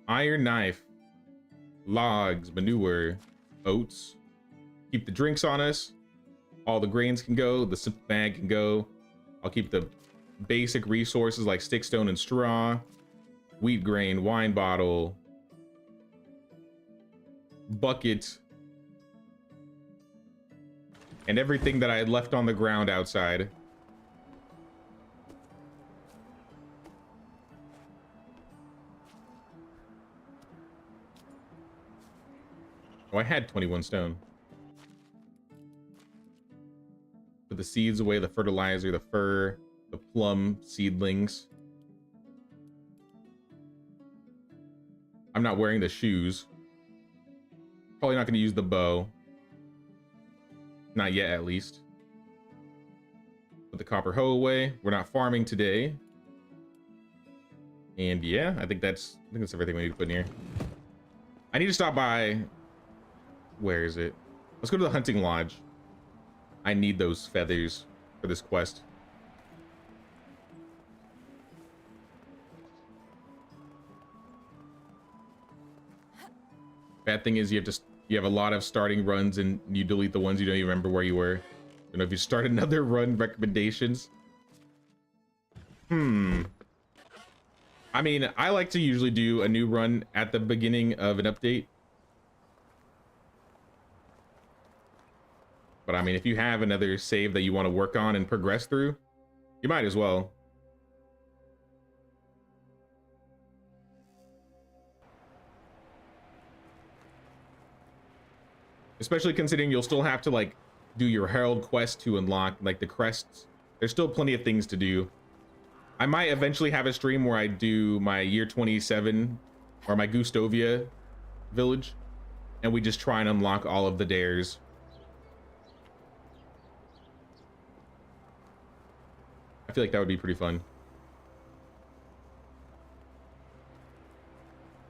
iron knife, logs, manure, oats. Keep the drinks on us. All the grains can go. The simple bag can go. I'll keep the basic resources like stick, stone, and straw. Wheat grain, wine bottle, bucket, and everything that I had left on the ground outside. Oh, I had 21 stone. Put the seeds away, the fertilizer, the fur, the plum seedlings. I'm not wearing the shoes. Probably not going to use the bow. Not yet, at least. Put the copper hoe away. We're not farming today. And yeah, I think that's everything we need to put in here. I need to stop by. Where is it? Let's go to the hunting lodge. I need those feathers for this quest. Bad thing is you have a lot of starting runs and you delete the ones you don't even remember where you were. I don't know if you start another run, recommendations. I mean, I like to usually do a new run at the beginning of an update. But I mean, if you have another save that you want to work on and progress through, you might as well. Especially considering you'll still have to like do your Herald quest to unlock like the crests. There's still plenty of things to do. I might eventually have a stream where I do my year 27 or my Gustovia village, and we just try and unlock all of the dares. I feel like that would be pretty fun.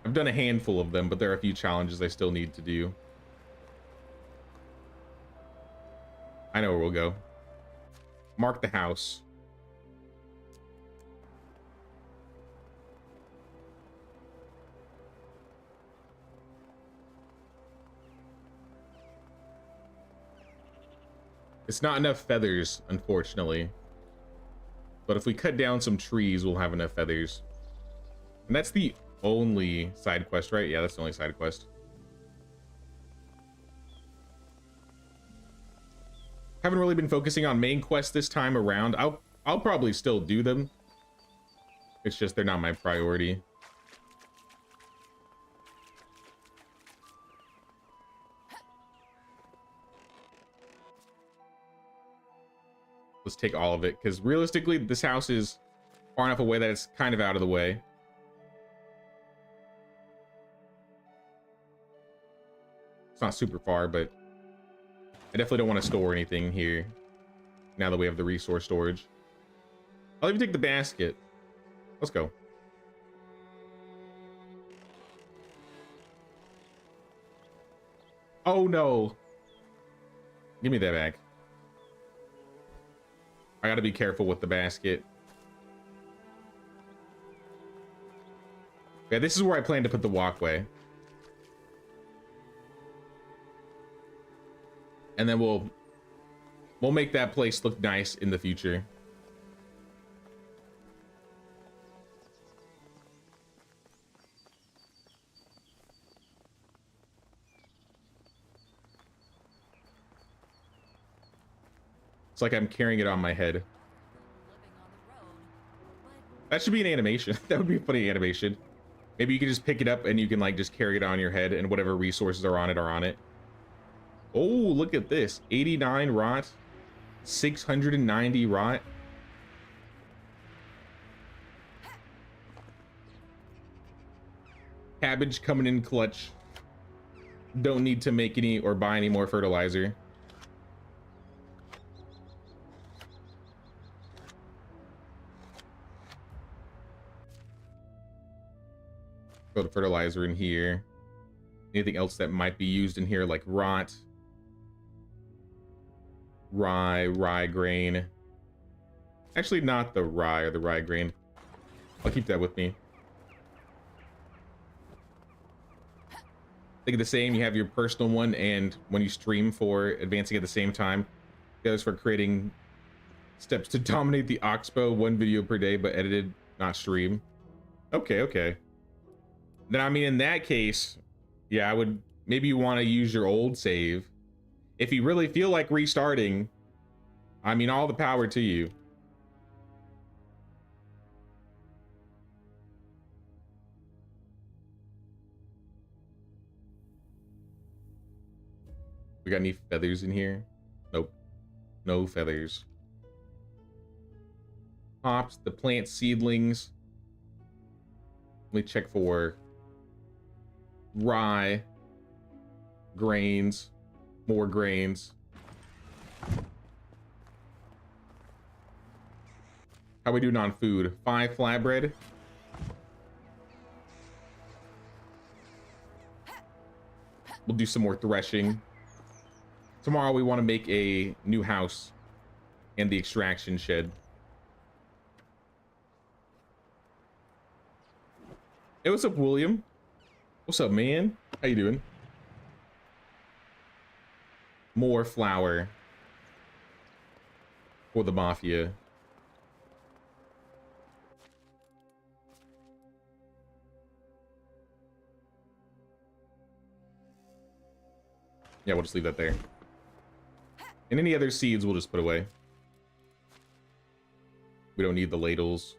I've done a handful of them, but there are a few challenges I still need to do. I know where we'll go. Mark the house. It's not enough feathers, unfortunately. But if we cut down some trees, we'll have enough feathers. And that's the only side quest, right? Yeah, that's the only side quest. Haven't really been focusing on main quests this time around. I'll probably still do them. It's just they're not my priority. Let's take all of it, because realistically, this house is far enough away that it's kind of out of the way. It's not super far, but I definitely don't want to store anything here now that we have the resource storage. I'll even take the basket. Let's go. Oh no. Give me that back. I gotta be careful with the basket. Yeah, this is where I plan to put the walkway. And then we'll make that place look nice in the future. It's like I'm carrying it on my head. Living on the road, but That should be an animation. That would be a funny animation. Maybe you can just pick it up and you can like just carry it on your head and whatever resources are on it are on it. Oh, look at this. 89 rot. 690 rot. Cabbage coming in clutch. Don't need to make any or buy any more fertilizer. Throw the fertilizer in here. Anything else that might be used in here, like rot, rye grain. Actually, not the rye or the rye grain. I'll keep that with me. Think of the same. You have your personal one, and when you stream for advancing at the same time, the others for creating steps to dominate the Oxbow. 1 video per day, but edited, not stream. Okay. Then, I mean, in that case, yeah, I would maybe you want to use your old save. If you really feel like restarting, I mean, all the power to you. We got any feathers in here? Nope. No feathers. Hops, the plant seedlings. Let me check for rye, grains, more grains. How we doing on food? 5 flatbread. We'll do some more threshing. Tomorrow we want to make a new house and the extraction shed. Hey, what's up, William? What's up, man? How you doing? More flour for the mafia. Yeah, we'll just leave that there. And any other seeds we'll just put away. We don't need the ladles.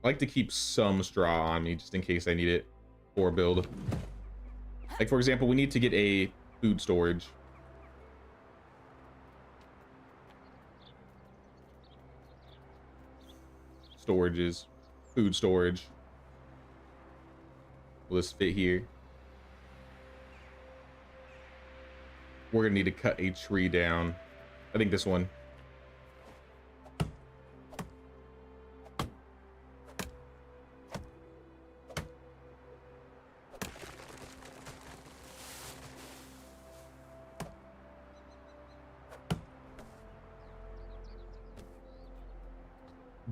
I like to keep some straw on me just in case I need it for a build. Like, for example, we need to get a food storage. Storages. Food storage. Will this fit here? We're gonna need to cut a tree down. I think this one.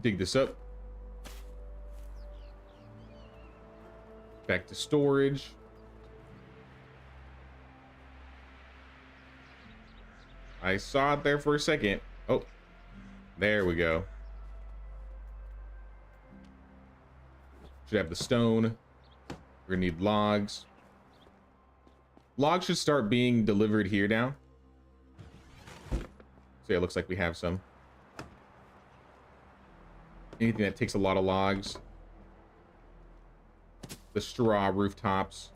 Dig this up. Back to storage. I saw it there for a second. Oh, there we go. Should have the stone. We're gonna need logs. Logs should start being delivered here now. So yeah, it looks like we have some. Anything that takes a lot of logs. The straw rooftops.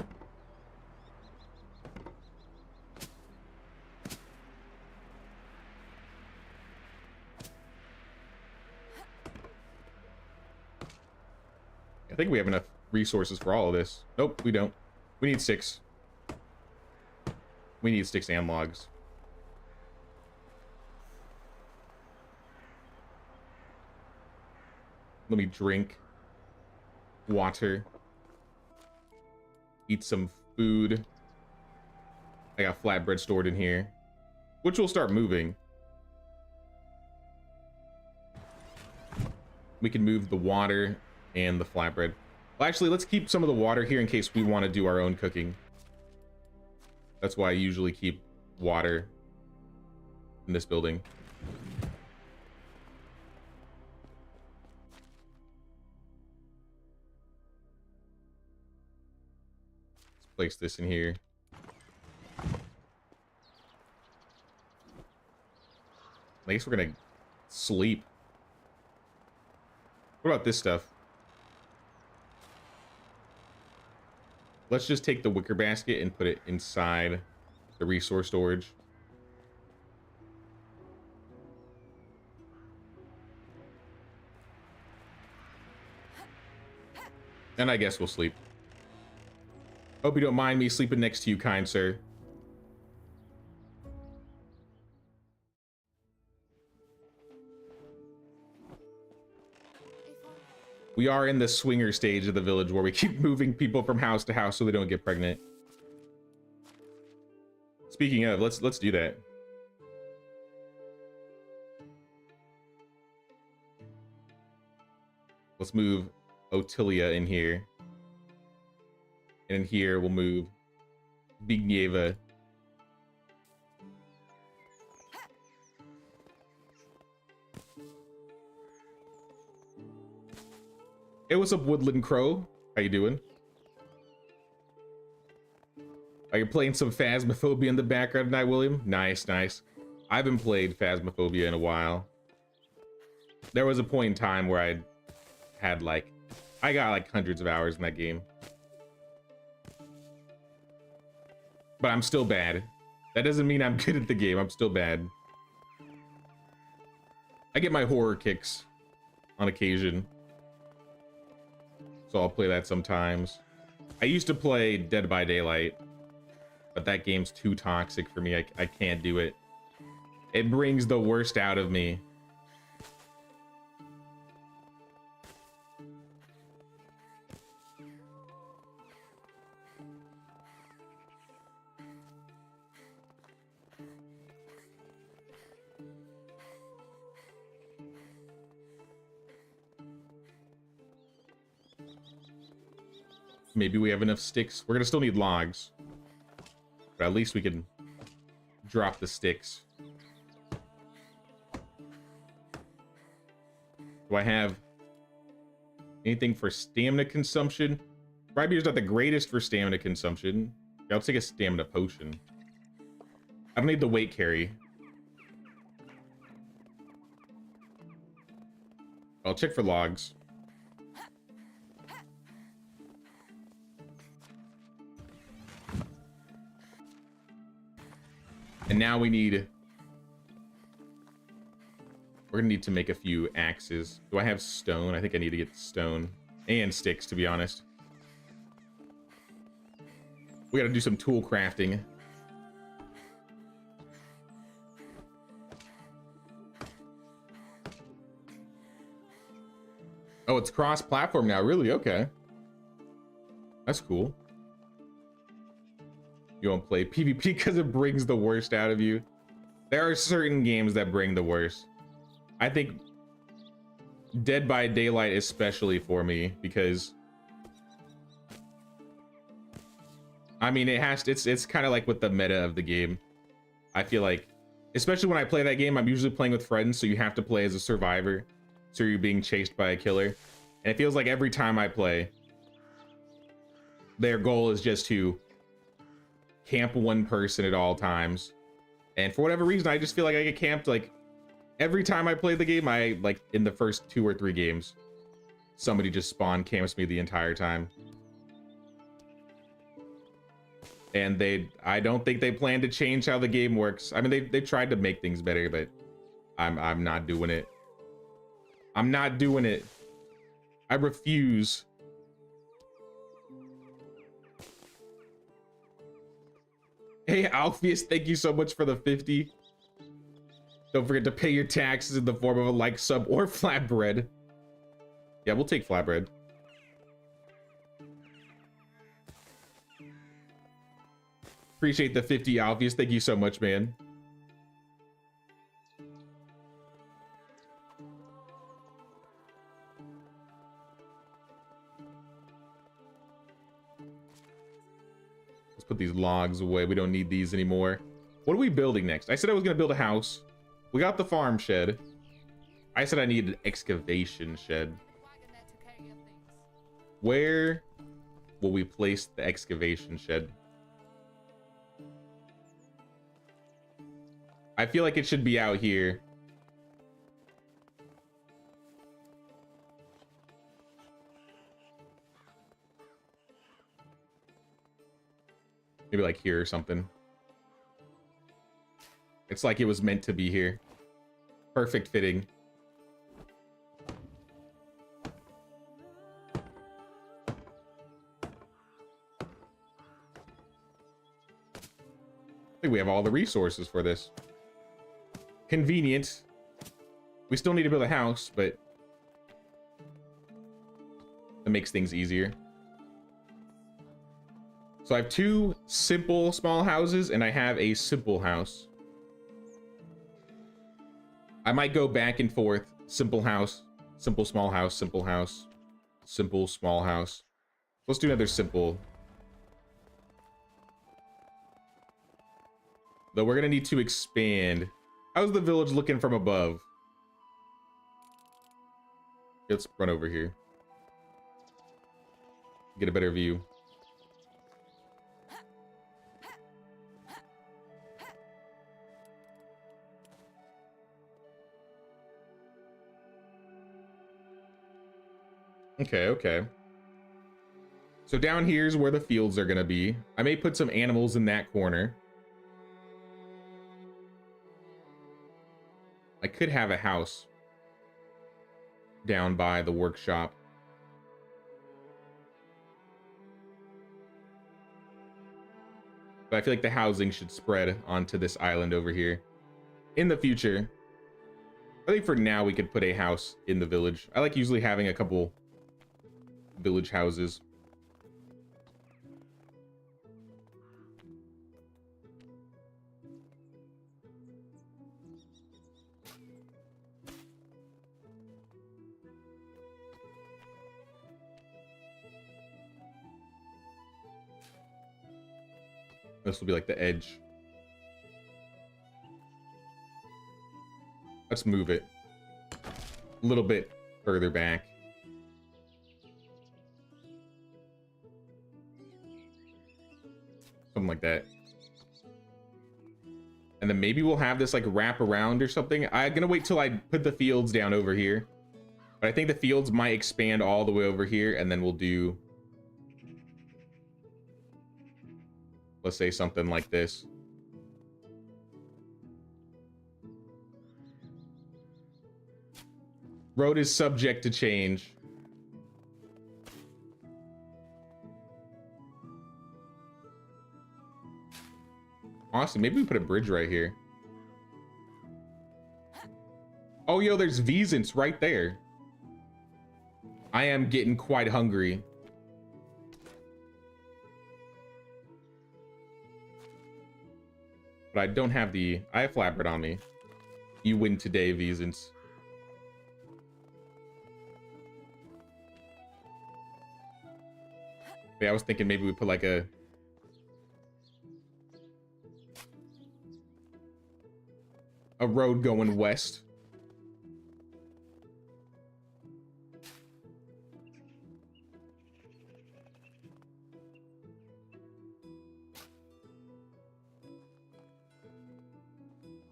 I think we have enough resources for all of this. Nope, we don't. We need 6. We need sticks and logs. Let me drink water. Eat some food. I got flatbread stored in here, which will start moving. We can move the water and the flatbread. Well, actually, let's keep some of the water here in case we want to do our own cooking. That's why I usually keep water in this building. Let's place this in here. I guess we're gonna sleep. What about this stuff? Let's just take the wicker basket and put it inside the resource storage. And I guess we'll sleep. Hope you don't mind me sleeping next to you, kind sir. We are in the swinger stage of the village where we keep moving people from house to house so they don't get pregnant. Speaking of, let's do that. Let's move Otilia in here. And in here we'll move Bignieva. Hey, what's up, Woodland Crow? How you doing? Are you playing some Phasmophobia in the background tonight, William? Nice, nice. I haven't played Phasmophobia in a while. There was a point in time where I got like hundreds of hours in that game. But I'm still bad. That doesn't mean I'm good at the game. I'm still bad. I get my horror kicks on occasion. So I'll play that sometimes. I used to play Dead by Daylight, but that game's too toxic for me. I can't do it. It brings the worst out of me. Maybe we have enough sticks. We're gonna still need logs, but at least we can drop the sticks. Do I have anything for stamina consumption? Rybeer's not the greatest for stamina consumption. Yeah, I'll take a stamina potion. I don't need the weight carry. I'll check for logs. And now we're gonna need to make a few axes. Do I have stone? I think I need to get stone and sticks, to be honest. We gotta do some tool crafting. Oh, it's cross-platform now, really? Okay. That's cool. You won't play PvP because it brings the worst out of you. There are certain games that bring the worst. I think Dead by Daylight especially for me, because I mean it's kind of like with the meta of the game. I feel like, especially when I play that game, I'm usually playing with friends, so you have to play as a survivor. So you're being chased by a killer. And it feels like every time I play, their goal is just to camp one person at all times. And for whatever reason, I just feel like I get camped like every time I play the game. I like in the first 2 or 3 games, somebody just spawn camps me the entire time. And I don't think they plan to change how the game works. I mean, they tried to make things better, but I'm not doing it. I'm not doing it. I refuse. Hey, Alpheus, thank you so much for the 50. Don't forget to pay your taxes in the form of a like, sub, or flatbread. Yeah, we'll take flatbread. Appreciate the 50, Alpheus. Thank you so much, man. Let's put these logs away. We don't need these anymore. What are we building next? I said I was going to build a house. We got the farm shed. I said I needed an excavation shed. Where will we place the excavation shed? I feel like it should be out here. Maybe like here or something. It's like it was meant to be here. Perfect fitting. I think we have all the resources for this. Convenient. We still need to build a house, but it makes things easier. So I have two simple small houses and I have a simple house. I might go back and forth. Simple house, simple small house, simple house, simple small house. Let's do another simple. Though we're gonna need to expand. How's the village looking from above? Let's run over here. Get a better view. Okay. So down here's where the fields are gonna be. I may put some animals in that corner. I could have a house down by the workshop. But I feel like the housing should spread onto this island over here. In the future, I think for now we could put a house in the village. I like usually having a couple village houses. This will be like the edge. Let's move it a little bit further back. Something like that. And then maybe we'll have this like wrap around or something. I'm gonna wait till I put the fields down over here. But I think the fields might expand all the way over here, and then we'll do, let's say something like this. Road is subject to change. Awesome. Maybe we put a bridge right here. Oh, yo, there's Vesents right there. I am getting quite hungry. But I don't have the... I have flatbread on me. You win today, Vesents. Yeah, I was thinking maybe we put like a road going west.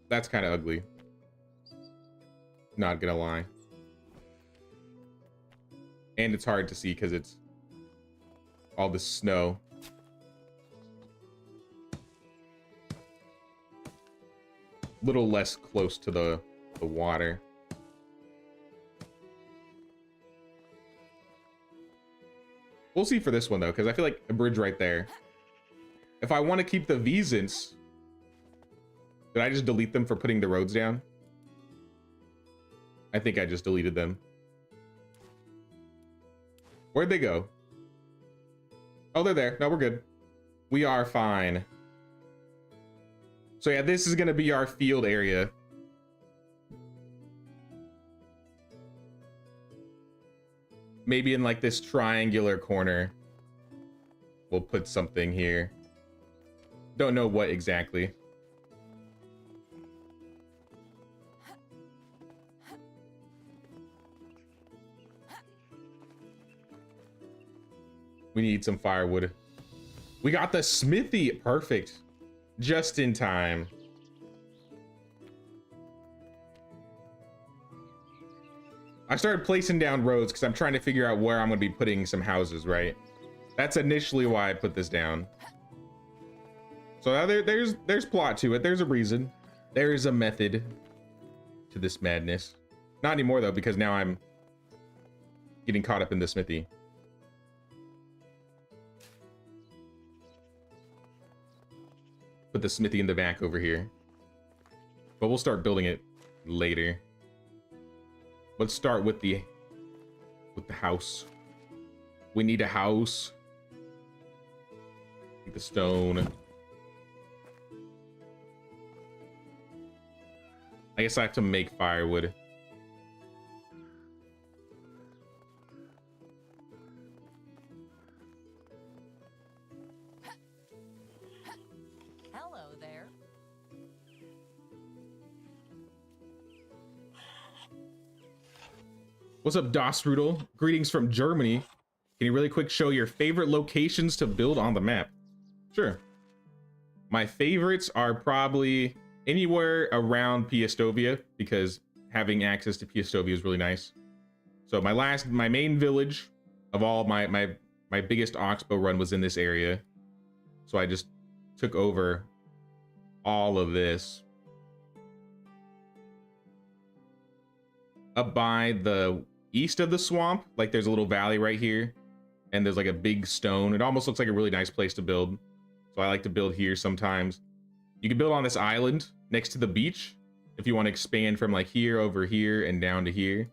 That's kind of ugly. Not gonna lie. And it's hard to see because it's all the snow. Little less close to the water. We'll see for this one though, because I feel like a bridge right there If I want to keep the Visants, did I just delete them for putting the roads down? I think I just deleted them. Where'd they go? Oh, they're there. No, we're good. We are fine. So yeah, this is going to be our field area. Maybe in like this triangular corner, we'll put something here. Don't know what exactly. We need some firewood. We got the smithy. Perfect. Just in time. I started placing down roads because I'm trying to figure out where I'm going to be putting some houses, right? That's initially why I put this down. So now there's plot to it. There's a reason. There is a method to this madness. Not anymore, though, because now I'm getting caught up in the smithy. Put the smithy in the back over here. But we'll start building it later. Let's start with the house. We need a house. Need the stone. I guess I have to make firewood. Hello there. What's up, Dostrudel? Greetings from Germany. Can you really quick show your favorite locations to build on the map? Sure. My favorites are probably anywhere around Piastovia, because having access to Piastovia is really nice. So my main village of all my biggest Oxbow run was in this area. So I just took over all of this. Up by the east of the swamp, like there's a little valley right here, and there's like a big stone. It almost looks like a really nice place to build. So I like to build here sometimes. You can build on this island next to the beach if you want to expand from like here over here and down to here.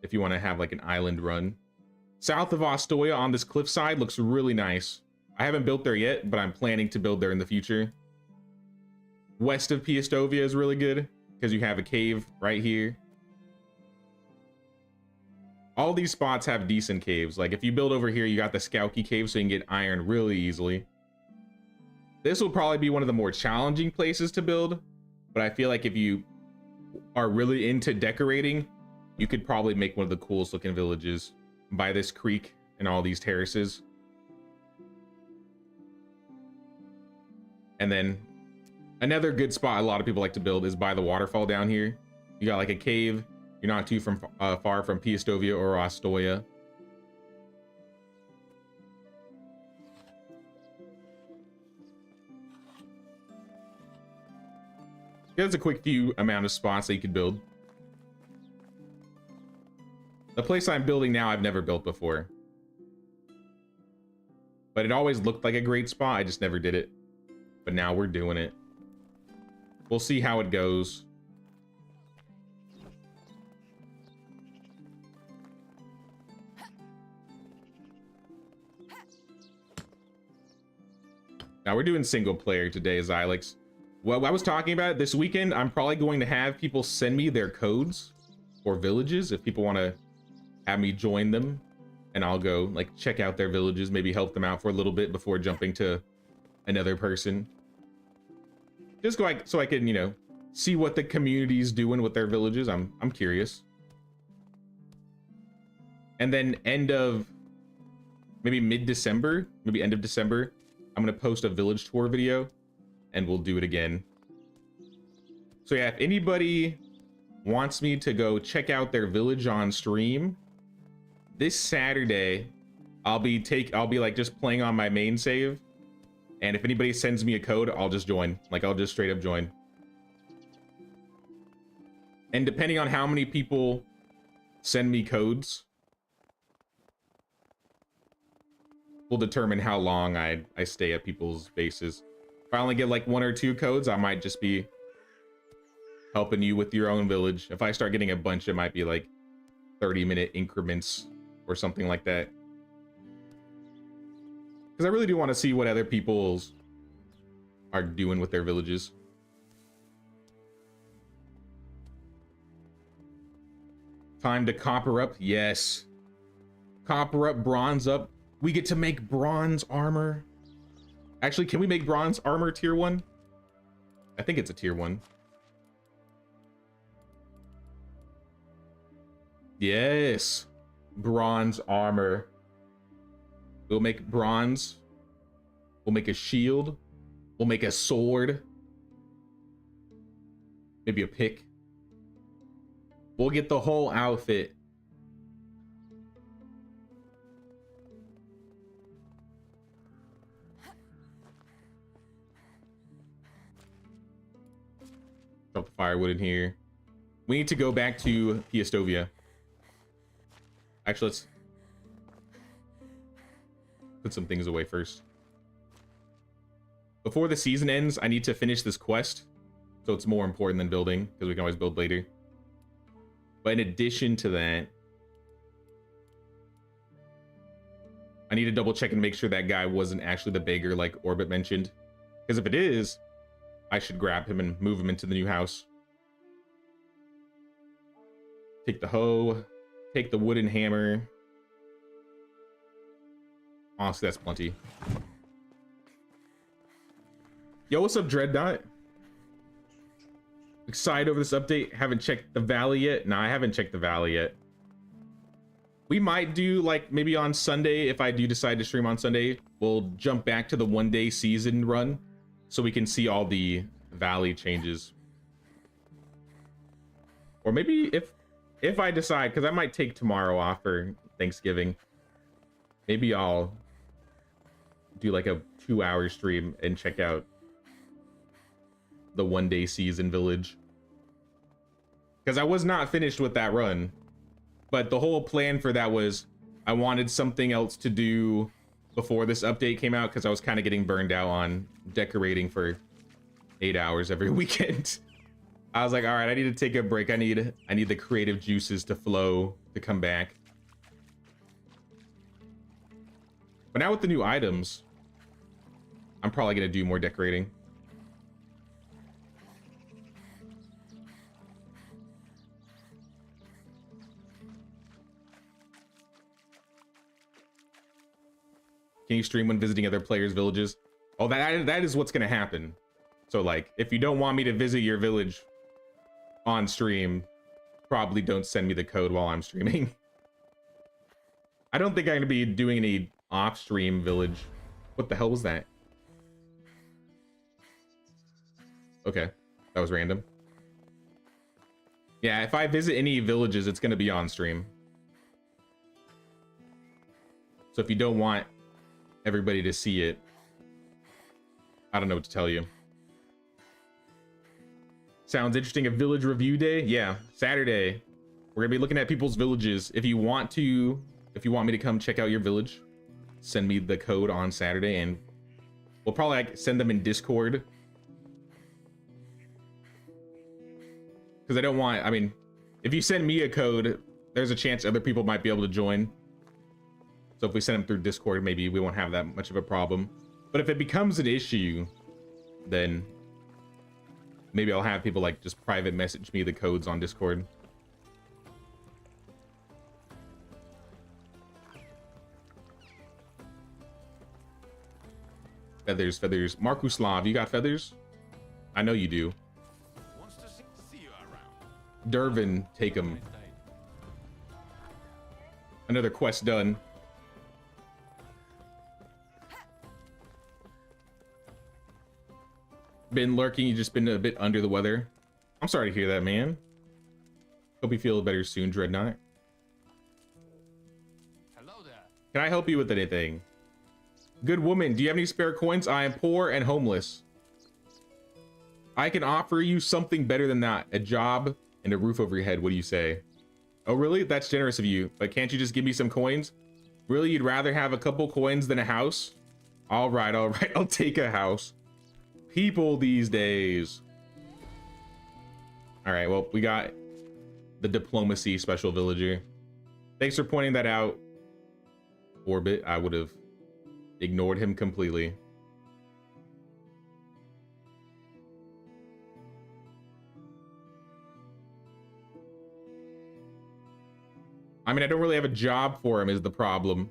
If you want to have like an island run. South of Ostoya on this cliffside looks really nice. I haven't built there yet, but I'm planning to build there in the future. West of Piastovia is really good because you have a cave right here. All these spots have decent caves. Like if you build over here, you got the Skauki cave, so you can get iron really easily. This will probably be one of the more challenging places to build, but I feel like if you are really into decorating, you could probably make one of the coolest looking villages by this creek and all these terraces. And then another good spot a lot of people like to build is by the waterfall down here. You got like a cave. You're not too far from Piastovia or Ostoya. There's a quick few amount of spots that you could build. The place I'm building now, I've never built before. But it always looked like a great spot. I just never did it. But now we're doing it. We'll see how it goes. Now we're doing single player today, Xylix. Well, I was talking about it this weekend. I'm probably going to have people send me their codes for villages if people want to have me join them, and I'll go like check out their villages, maybe help them out for a little bit before jumping to another person. Just go like so I can, you know, see what the community's doing with their villages. I'm curious. And then end of maybe mid-December, maybe end of December, I'm gonna post a village tour video and we'll do it again. So yeah, if anybody wants me to go check out their village on stream, this Saturday I'll be like just playing on my main save, and if anybody sends me a code, I'll just join. Like I'll just straight up join. And depending on how many people send me codes, will determine how long I stay at people's bases. If I only get like 1 or 2 codes, I might just be helping you with your own village. If I start getting a bunch, it might be like 30-minute increments or something like that. Because I really do want to see what other people's are doing with their villages. Time to copper up. Yes. Copper up, bronze up. We get to make bronze armor. Actually, can we make bronze armor tier 1? I think it's a tier 1. Yes. Bronze armor. We'll make bronze. We'll make a shield. We'll make a sword. Maybe a pick. We'll get the whole outfit. Drop the firewood in here. We need to go back to Piastovia. Actually, let's put some things away first. Before the season ends, I need to finish this quest. So it's more important than building, because we can always build later. But in addition to that, I need to double check and make sure that guy wasn't actually the beggar like Orbit mentioned. Because if it is, I should grab him and move him into the new house. Take the hoe. Take the wooden hammer. Honestly, that's plenty. Yo, what's up, Dreadnought? Excited over this update. Haven't checked the valley yet. No, I haven't checked the valley yet. We might do, like, maybe on Sunday, if I do decide to stream on Sunday, we'll jump back to the 1-day season run so we can see all the valley changes. Or maybe if I decide, because I might take tomorrow off for Thanksgiving, maybe I'll do like a 2-hour stream and check out the 1-day season village. Because I was not finished with that run. But the whole plan for that was I wanted something else to do before this update came out, because I was kind of getting burned out on decorating for 8 hours every weekend. I was like, all right, I need to take a break. I need the creative juices to flow to come back. But now with the new items, I'm probably gonna do more decorating. Can you stream when visiting other players' villages? Oh, that is what's gonna happen. So like, if you don't want me to visit your village on stream, probably don't send me the code while I'm streaming. I don't think I'm gonna be doing any off-stream village. What the hell was that? Okay, that was random. Yeah, if I visit any villages, it's gonna be on stream. So if you don't want everybody to see it, I don't know what to tell you. Sounds interesting. A village review day? Yeah, Saturday. We're gonna be looking at people's villages. If you want me to come check out your village, send me the code on Saturday, and we'll probably like send them in Discord. Because I don't want, I mean, if you send me a code, there's a chance other people might be able to join. So if we send them through Discord, maybe we won't have that much of a problem. But if it becomes an issue, then maybe I'll have people like just private message me the codes on Discord. Feathers, feathers. Markuslav, you got feathers? I know you do. Wants to see you around. Dervin, take them. Another quest done. Been lurking, you just been a bit under the weather. I'm sorry to hear that, man. Hope you feel better soon, Dreadnought. Hello there. Can I help you with anything? Good woman, do you have any spare coins? I am poor and homeless. I can offer you something better than that. A job and a roof over your head. What do you say? Oh, really? That's generous of you. But can't you just give me some coins? Really, you'd rather have a couple coins than a house? All right, I'll take a house. People these days. All right, well, we got the diplomacy special villager. Thanks for pointing that out, Orbit. I would have ignored him completely. I mean, I don't really have a job for him is the problem.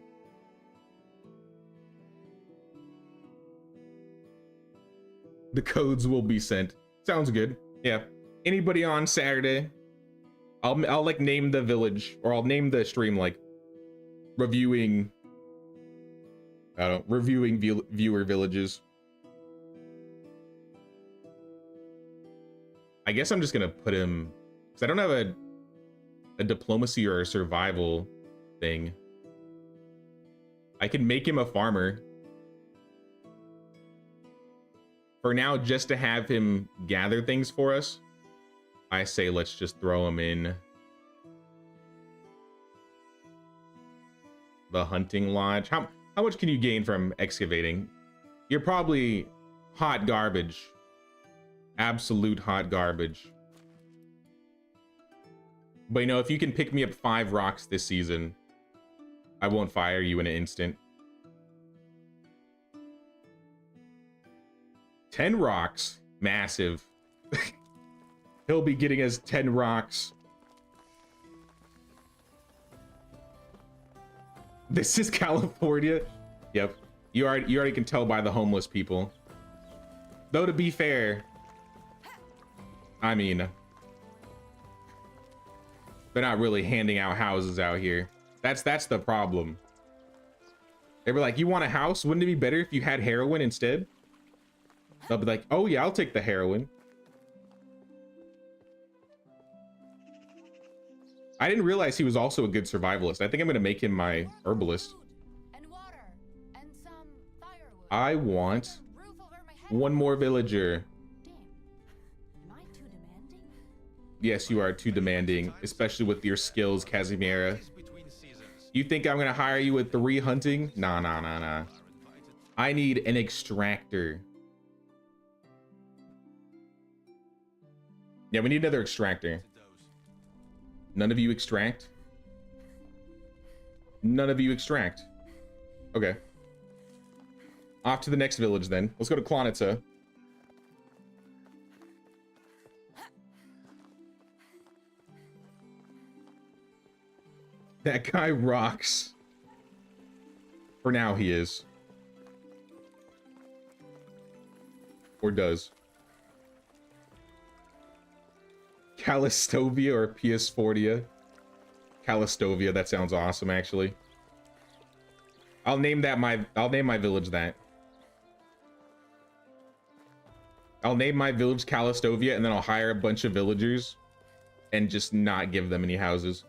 The codes will be sent. Sounds good. Yeah. Anybody on Saturday, I'll like name the village, or I'll name the stream like reviewing viewer villages. I guess I'm just gonna put him, because I don't have a diplomacy or a survival thing. I can make him a farmer for now, just to have him gather things for us. I say let's just throw him in the hunting lodge. How much can you gain from excavating? You're probably hot garbage. Absolute hot garbage. But you know, if you can pick me up 5 rocks this season, I won't fire you in an instant. 10 rocks, massive. He'll be getting us 10 rocks. This is California. Yep, you already can tell by the homeless people. Though to be fair, I mean, they're not really handing out houses out here. That's the problem. They were like, you want a house? Wouldn't it be better if you had heroin instead? They'll be like, oh yeah, I'll take the heroin. I didn't realize he was also a good survivalist. I think I'm gonna make him my herbalist. And water and some firewood. I want A roof over my head. one more villager. Damn. Am I too demanding? Yes, you are too demanding, especially with your skills, Casimira. Between seasons. You think I'm gonna hire you with 3 hunting? Nah. I need an extractor. Yeah, we need another extractor. None of you extract? None of you extract. Okay. Off to the next village then. Let's go to Klonitsa. That guy rocks. For now, he is. Or does. Callistovia or PS40. Callistovia, that sounds awesome actually. I'll name my village that. I'll name my village Callistovia and then I'll hire a bunch of villagers and just not give them any houses.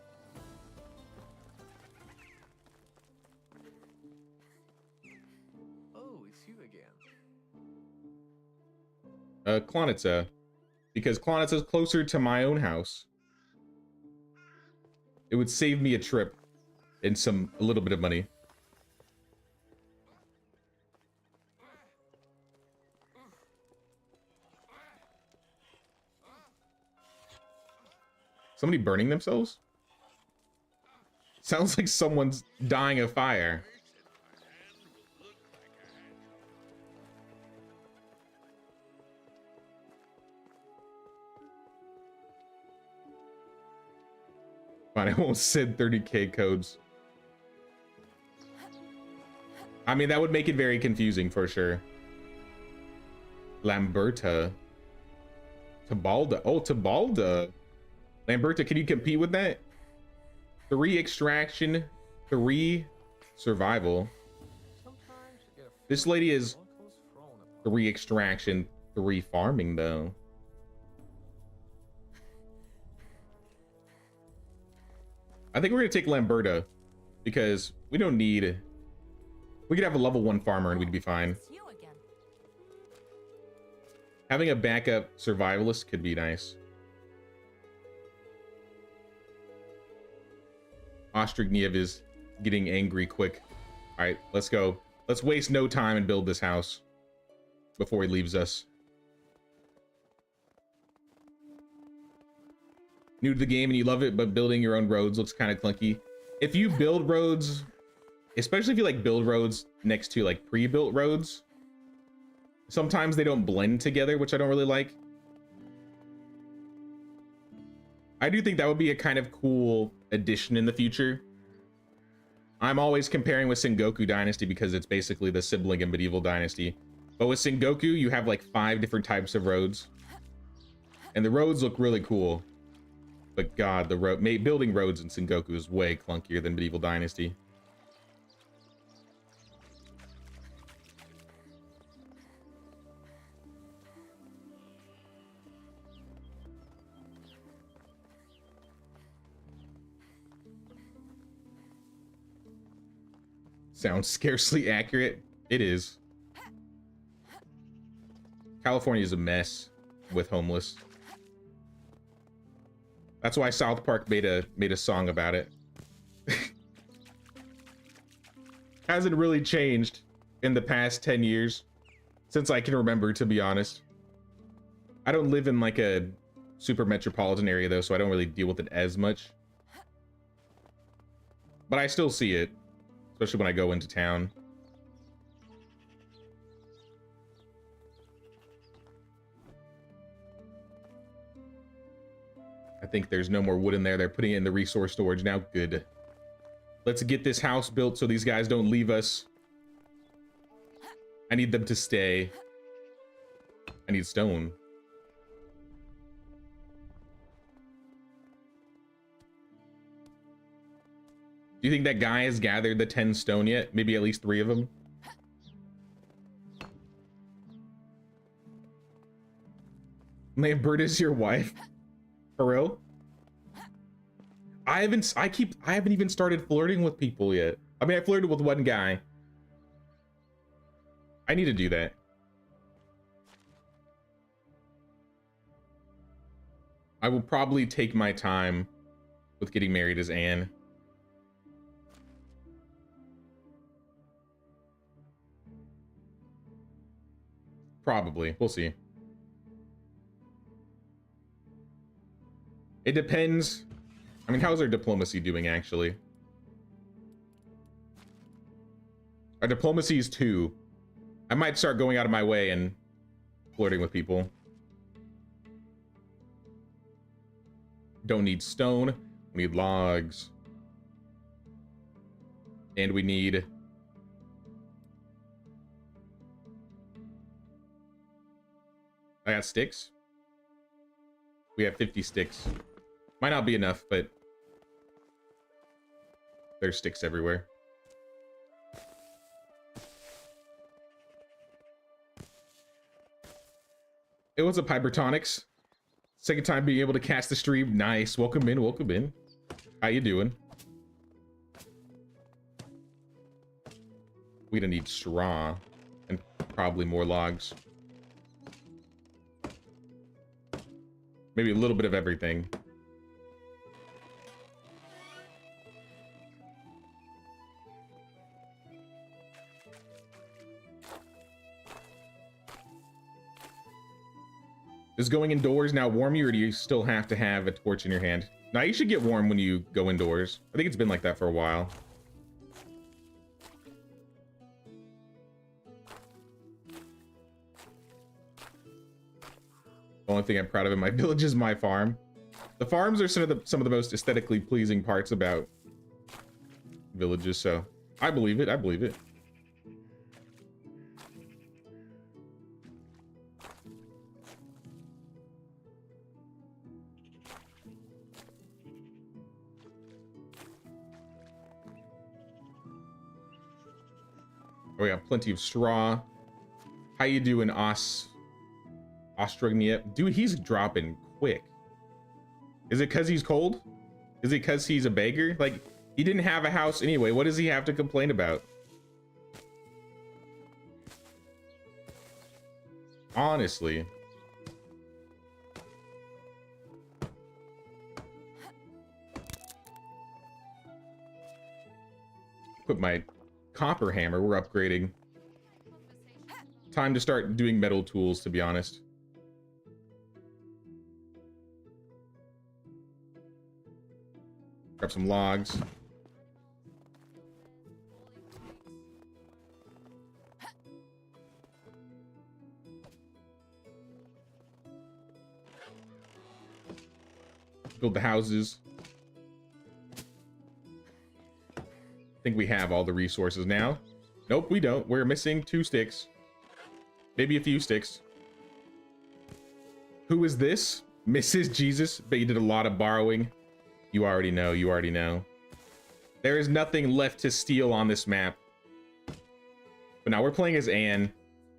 Oh, it's you again. Klonitsa. Because Klonitsa is closer to my own house. It would save me a trip and a little bit of money. Somebody burning themselves? Sounds like someone's dying of fire. Fine, I won't send 30k codes. I mean, that would make it very confusing for sure. Lamberta. Tabalda. Oh, Tabalda. Lamberta, can you compete with that? 3 extraction, 3 survival. Sometimes you get a This lady is uncle's thrown apart. 3 extraction, 3 farming though. I think we're gonna take Lamberta because we don't need. We could have a level 1 farmer and we'd be fine. It's you again. Having a backup survivalist could be nice. Ostrigniev is getting angry quick. All right, let's go. Let's waste no time and build this house before he leaves us. New to the game and you love it, but building your own roads looks kind of clunky. If you build roads, especially if you like build roads next to like pre-built roads, sometimes they don't blend together, which I don't really like. I do think that would be a kind of cool addition in the future. I'm always comparing with Sengoku Dynasty because it's basically the sibling in Medieval Dynasty. But with Sengoku, you have like 5 different types of roads. And the roads look really cool. But God, building roads in Sengoku is way clunkier than Medieval Dynasty. Sounds scarcely accurate. It is. California is a mess with homeless. That's why South Park made a song about it. Hasn't really changed in the past 10 years since I can remember, to be honest. I don't live in like a super metropolitan area though, so I don't really deal with it as much. But I still see it, especially when I go into town. I think there's no more wood in there. They're putting it in the resource storage now. Good. Let's get this house built so these guys don't leave us. I need them to stay. I need stone. Do you think that guy has gathered the 10 stone yet? Maybe at least 3 of them? Lambert is your wife? For real? I haven't even started flirting with people yet. I mean, I flirted with one guy. I need to do that. I will probably take my time with getting married as Anne. Probably. We'll see. It depends. I mean, how's our diplomacy doing, actually? Our diplomacy is 2. I might start going out of my way and flirting with people. Don't need stone. We need logs. And we need... I got sticks. We have 50 sticks. Might not be enough, but there's sticks everywhere. Hey, what's up, Hypertonics? Second time being able to cast the stream. Nice. Welcome in, welcome in. How you doing? We're gonna need straw and probably more logs. Maybe a little bit of everything. Does going indoors now warm you, or do you still have to have a torch in your hand? Now, you should get warm when you go indoors. I think it's been like that for a while. The only thing I'm proud of in my village is my farm. The farms are some of the most aesthetically pleasing parts about villages, so I believe it. I believe it. Oh, we got plenty of straw. How you doing, Ostrognia? Dude, he's dropping quick. Is it because he's cold? Is it because he's a beggar? Like, he didn't have a house anyway. What does he have to complain about? Honestly. equip my copper hammer. We're upgrading. Time to start doing metal tools, to be honest. Grab some logs. Build the houses. I think we have all the resources now. Nope, we don't. We're missing 2 sticks. Maybe a few sticks. Who is this? Mrs. Jesus? Bet you did a lot of borrowing. You already know. You already know. There is nothing left to steal on this map. But now we're playing as Anne.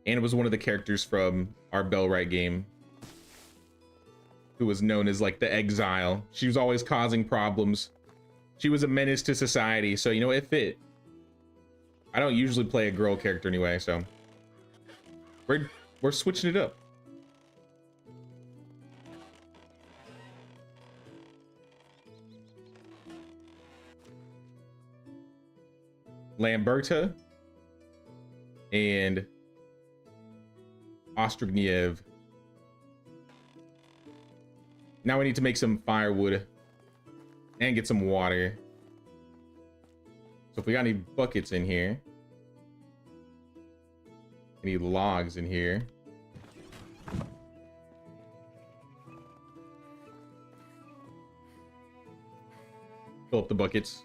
Anne was one of the characters from our Bellwright game, who was known as like the exile. She was always causing problems. She was a menace to society, so you know, it fit. I don't usually play a girl character anyway, so we're switching it up. Lamberta and Ostrogniev. Now we need to make some firewood and get some water. So if we got any buckets in here, any logs in here. Fill up the buckets.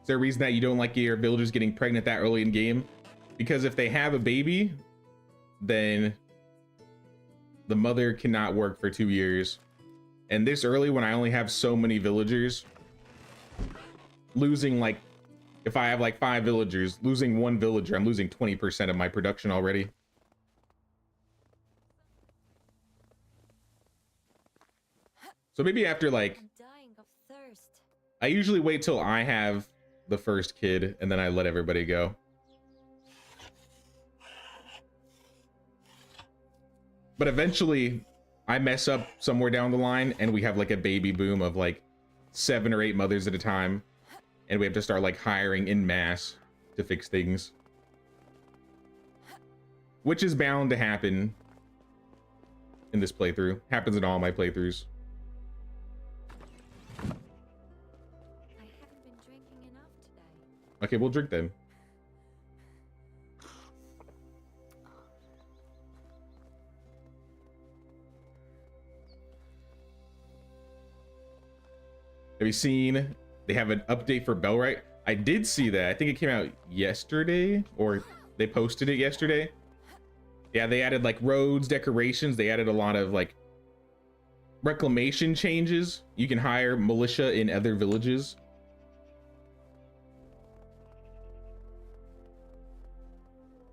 Is there a reason that you don't like your villagers getting pregnant that early in game? Because if they have a baby, then the mother cannot work for 2 years. And this early, when I only have so many villagers, losing like, if I have like 5 villagers, losing 1 villager, I'm losing 20% of my production already. So maybe after like, I'm dying of thirst. I usually wait till I have the first kid and then I let everybody go. But eventually I mess up somewhere down the line and we have like a baby boom of like 7 or 8 mothers at a time. And we have to start like hiring in mass to fix things. Which is bound to happen in this playthrough. Happens in all my playthroughs. I haven't been drinking enough today. Okay, we'll drink then. Have you seen they have an update for Bellwright? I did see that. I think it came out yesterday, or they posted it yesterday. Yeah, they added like roads, decorations. They added a lot of like reclamation changes. You can hire militia in other villages.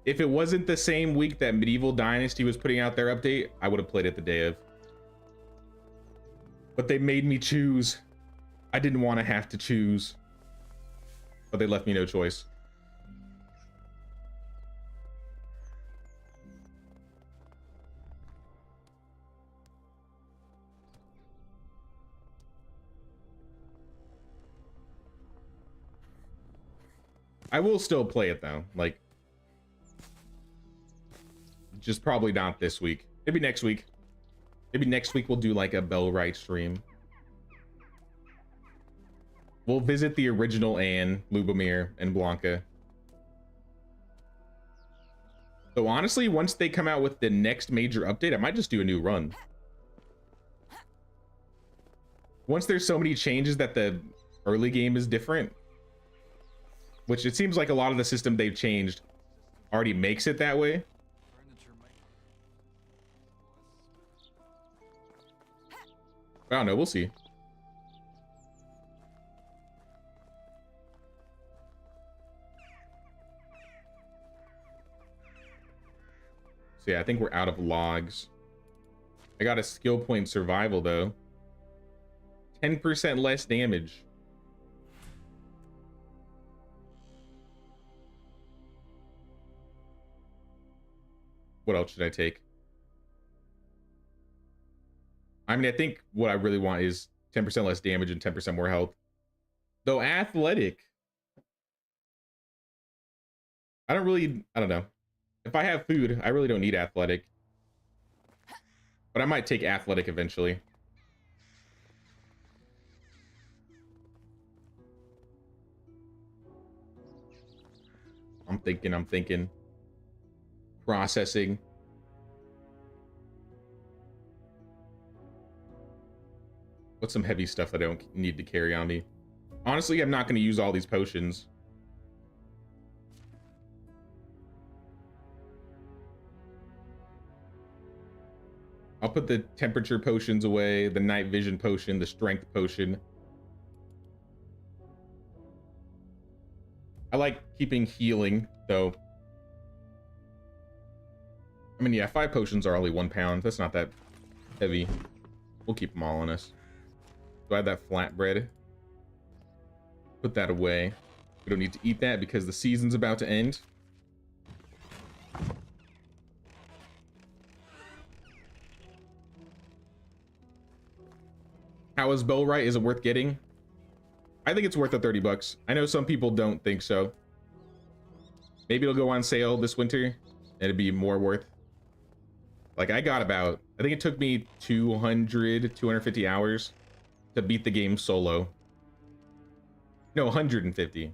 If it wasn't the same week that Medieval Dynasty was putting out their update, I would have played it the day of. But they made me choose. I didn't want to have to choose, but they left me no choice. I will still play it though, like, just probably not this week. Maybe next week. Maybe next week we'll do like a Bellwright stream. We'll visit the original Anne, Lubomir, and Blanca. So honestly, once they come out with the next major update, I might just do a new run. Once there's so many changes that the early game is different, which it seems like a lot of the system they've changed already makes it that way. I don't know, we'll see. So yeah, I think we're out of logs. I got a skill point survival though. 10% less damage. What else should I take? I mean, I think what I really want is 10% less damage and 10% more health. Though athletic, I don't know. If I have food, I really don't need athletic. But I might take athletic eventually. I'm thinking. Processing. What's some heavy stuff I don't need to carry on me? Honestly, I'm not going to use all these potions. I'll put the temperature potions away, the night vision potion, the strength potion. I like keeping healing, though. I mean, yeah, 5 potions are only 1 pound. That's not that heavy. We'll keep them all on us. Do I have that flatbread? Put that away. We don't need to eat that because the season's about to end. How is Bellwright? Is it worth getting? I think it's worth the 30 bucks. I know some people don't think so. Maybe it'll go on sale this winter and it'd be more worth. Like I think it took me 250 hours to beat the game solo. No, 150.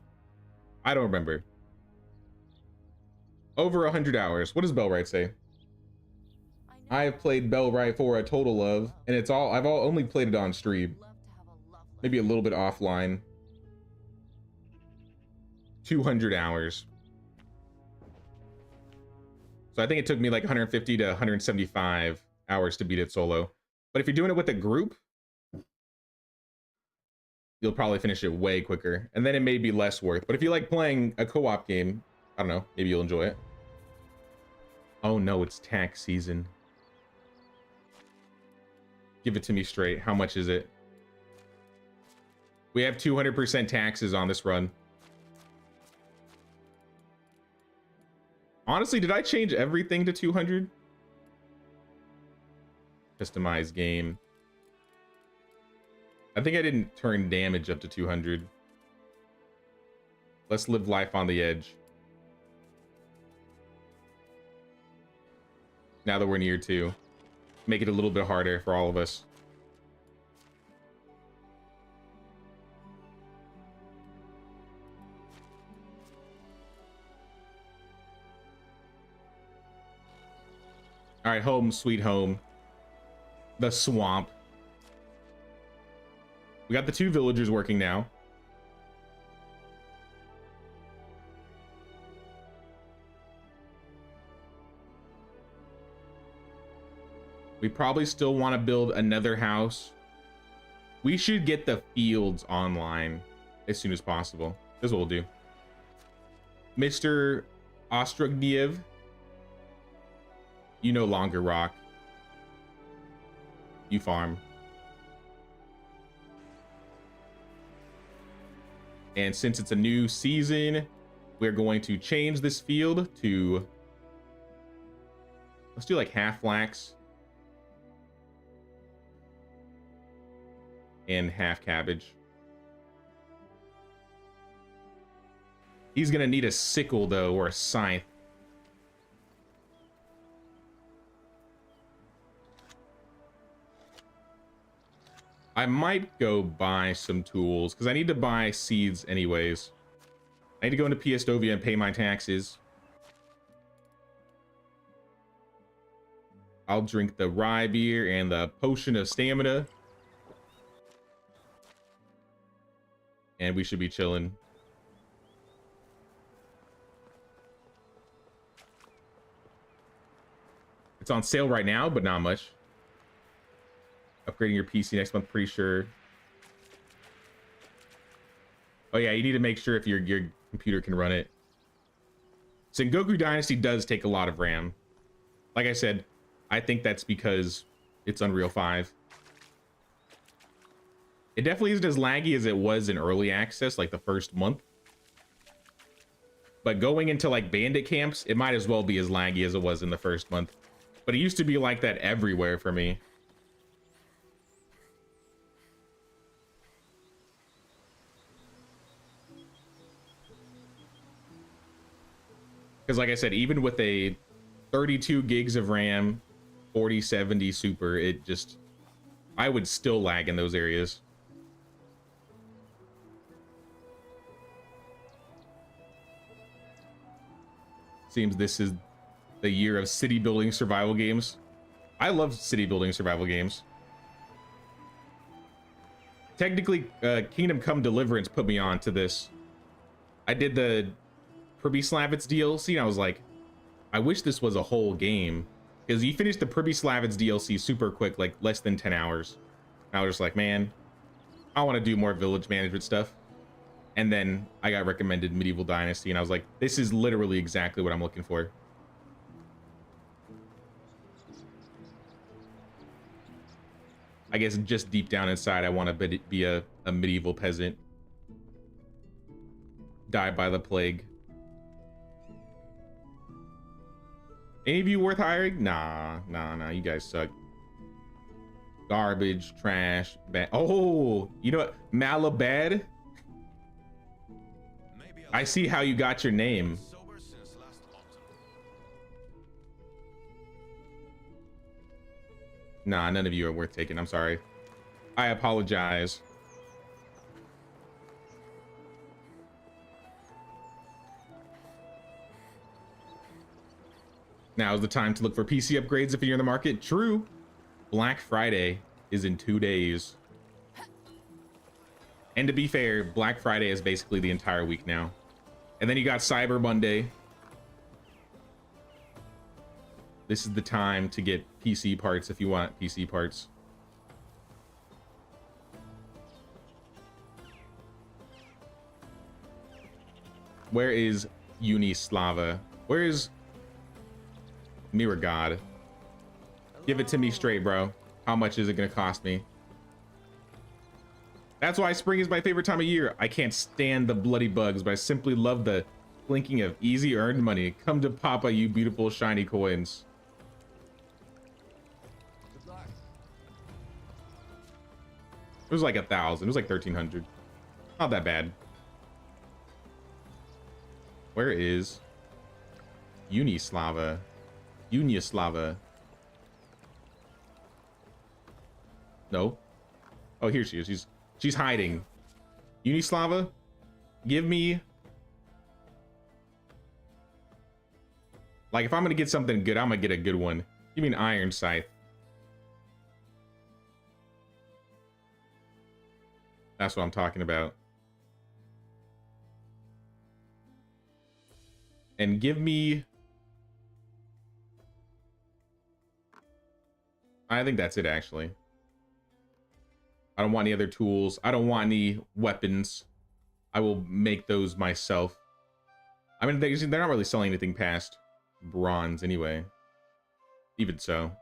I don't remember. Over 100 hours. What does Bellwright say? I have played Bellwright for a total of, and I've only played it on stream. Maybe a little bit offline. 200 hours. So I think it took me like 150 to 175 hours to beat it solo. But if you're doing it with a group, you'll probably finish it way quicker. And then it may be less worth. But if you like playing a co-op game, I don't know, maybe you'll enjoy it. Oh no, it's tax season. Give it to me straight. How much is it? We have 200% taxes on this run. Honestly, did I change everything to 200? Customize game. I think I didn't turn damage up to 200. Let's live life on the edge. Now that we're near 2. Make it a little bit harder for all of us. All right, home sweet home. The swamp. We got the 2 villagers working now. We probably still want to build another house. We should get the fields online as soon as possible. This is what we'll do. Mr. Ostrogniev, you no longer rock. You farm. And since it's a new season, we're going to change this field to, let's do like half flax and half cabbage. He's gonna need a sickle though, or a scythe. I might go buy some tools because I need to buy seeds anyways. I need to go into Piestovia and pay my taxes. I'll drink the rye beer and the potion of stamina. And we should be chilling. It's on sale right now, but not much. Upgrading your PC next month, pretty sure. Oh yeah, you need to make sure if your computer can run it. Sengoku Dynasty does take a lot of RAM. Like I said, I think that's because it's Unreal 5. It definitely isn't as laggy as it was in early access, like the first month. But going into like bandit camps, it might as well be as laggy as it was in the first month. But it used to be like that everywhere for me. Because like I said, even with a 32 gigs of RAM, 4070 Super, it just, I would still lag in those areas. Seems this is the year of city building survival games. I love city building survival games. Technically, Kingdom Come Deliverance put me on to this. I did the Privy Slavitz DLC, and I was like, I wish this was a whole game. Because you finish the Privy Slavitz DLC super quick, like less than 10 hours. And I was just like, man, I want to do more village management stuff. And then I got recommended Medieval Dynasty, and I was like, this is literally exactly what I'm looking for. I guess just deep down inside, I want to be a medieval peasant. Die by the plague. Any of you worth hiring? Nah, you guys suck. Garbage, trash, bad. Oh, you know what? Malabad? I see how you got your name. Nah, none of you are worth taking. I'm sorry. I apologize. Now is the time to look for PC upgrades if you're in the market. True. Black Friday is in 2 days. And to be fair, Black Friday is basically the entire week now. And then you got Cyber Monday. This is the time to get PC parts if you want PC parts. Where is Unislava? Where is Mirror God? Give it to me straight, bro. How much is it gonna cost me? That's why spring is my favorite time of year. I can't stand the bloody bugs, but I simply love the blinking of easy earned money. Come to Papa, you beautiful shiny coins. It was like 1,000. It was like 1,300. Not that bad. Where is Unislava? Unislava. No. Oh, here she is. She's hiding. Unislava, give me, like, if I'm gonna get something good, I'm gonna get a good one. Give me an iron scythe. That's what I'm talking about. And give me, I think that's it, actually. I don't want any other tools. I don't want any weapons. I will make those myself. I mean, they're not really selling anything past bronze anyway. Even so.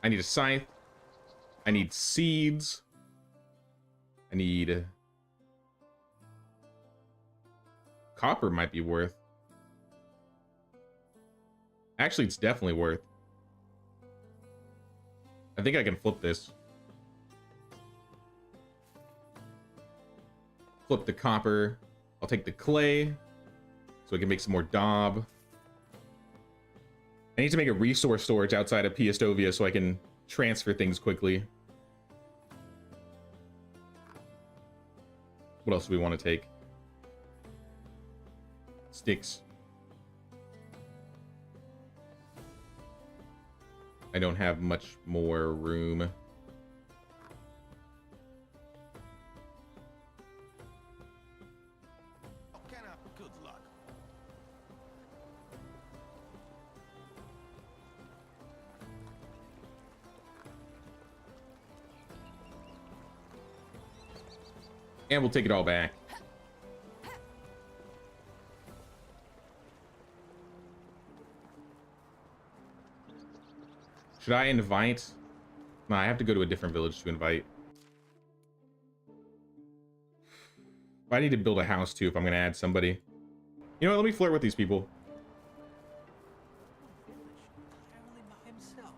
I need a scythe. I need seeds. I need... Copper might be worth. Actually, it's definitely worth. I think I can flip this. Flip the copper. I'll take the clay so I can make some more daub. I need to make a resource storage outside of Piastovia so I can transfer things quickly. What else do we want to take? Sticks. I don't have much more room. Good luck. And we'll take it all back. Should I invite? No, I have to go to a different village to invite. I need to build a house too if I'm going to add somebody. You know what? Let me flirt with these people. Apparently not himself.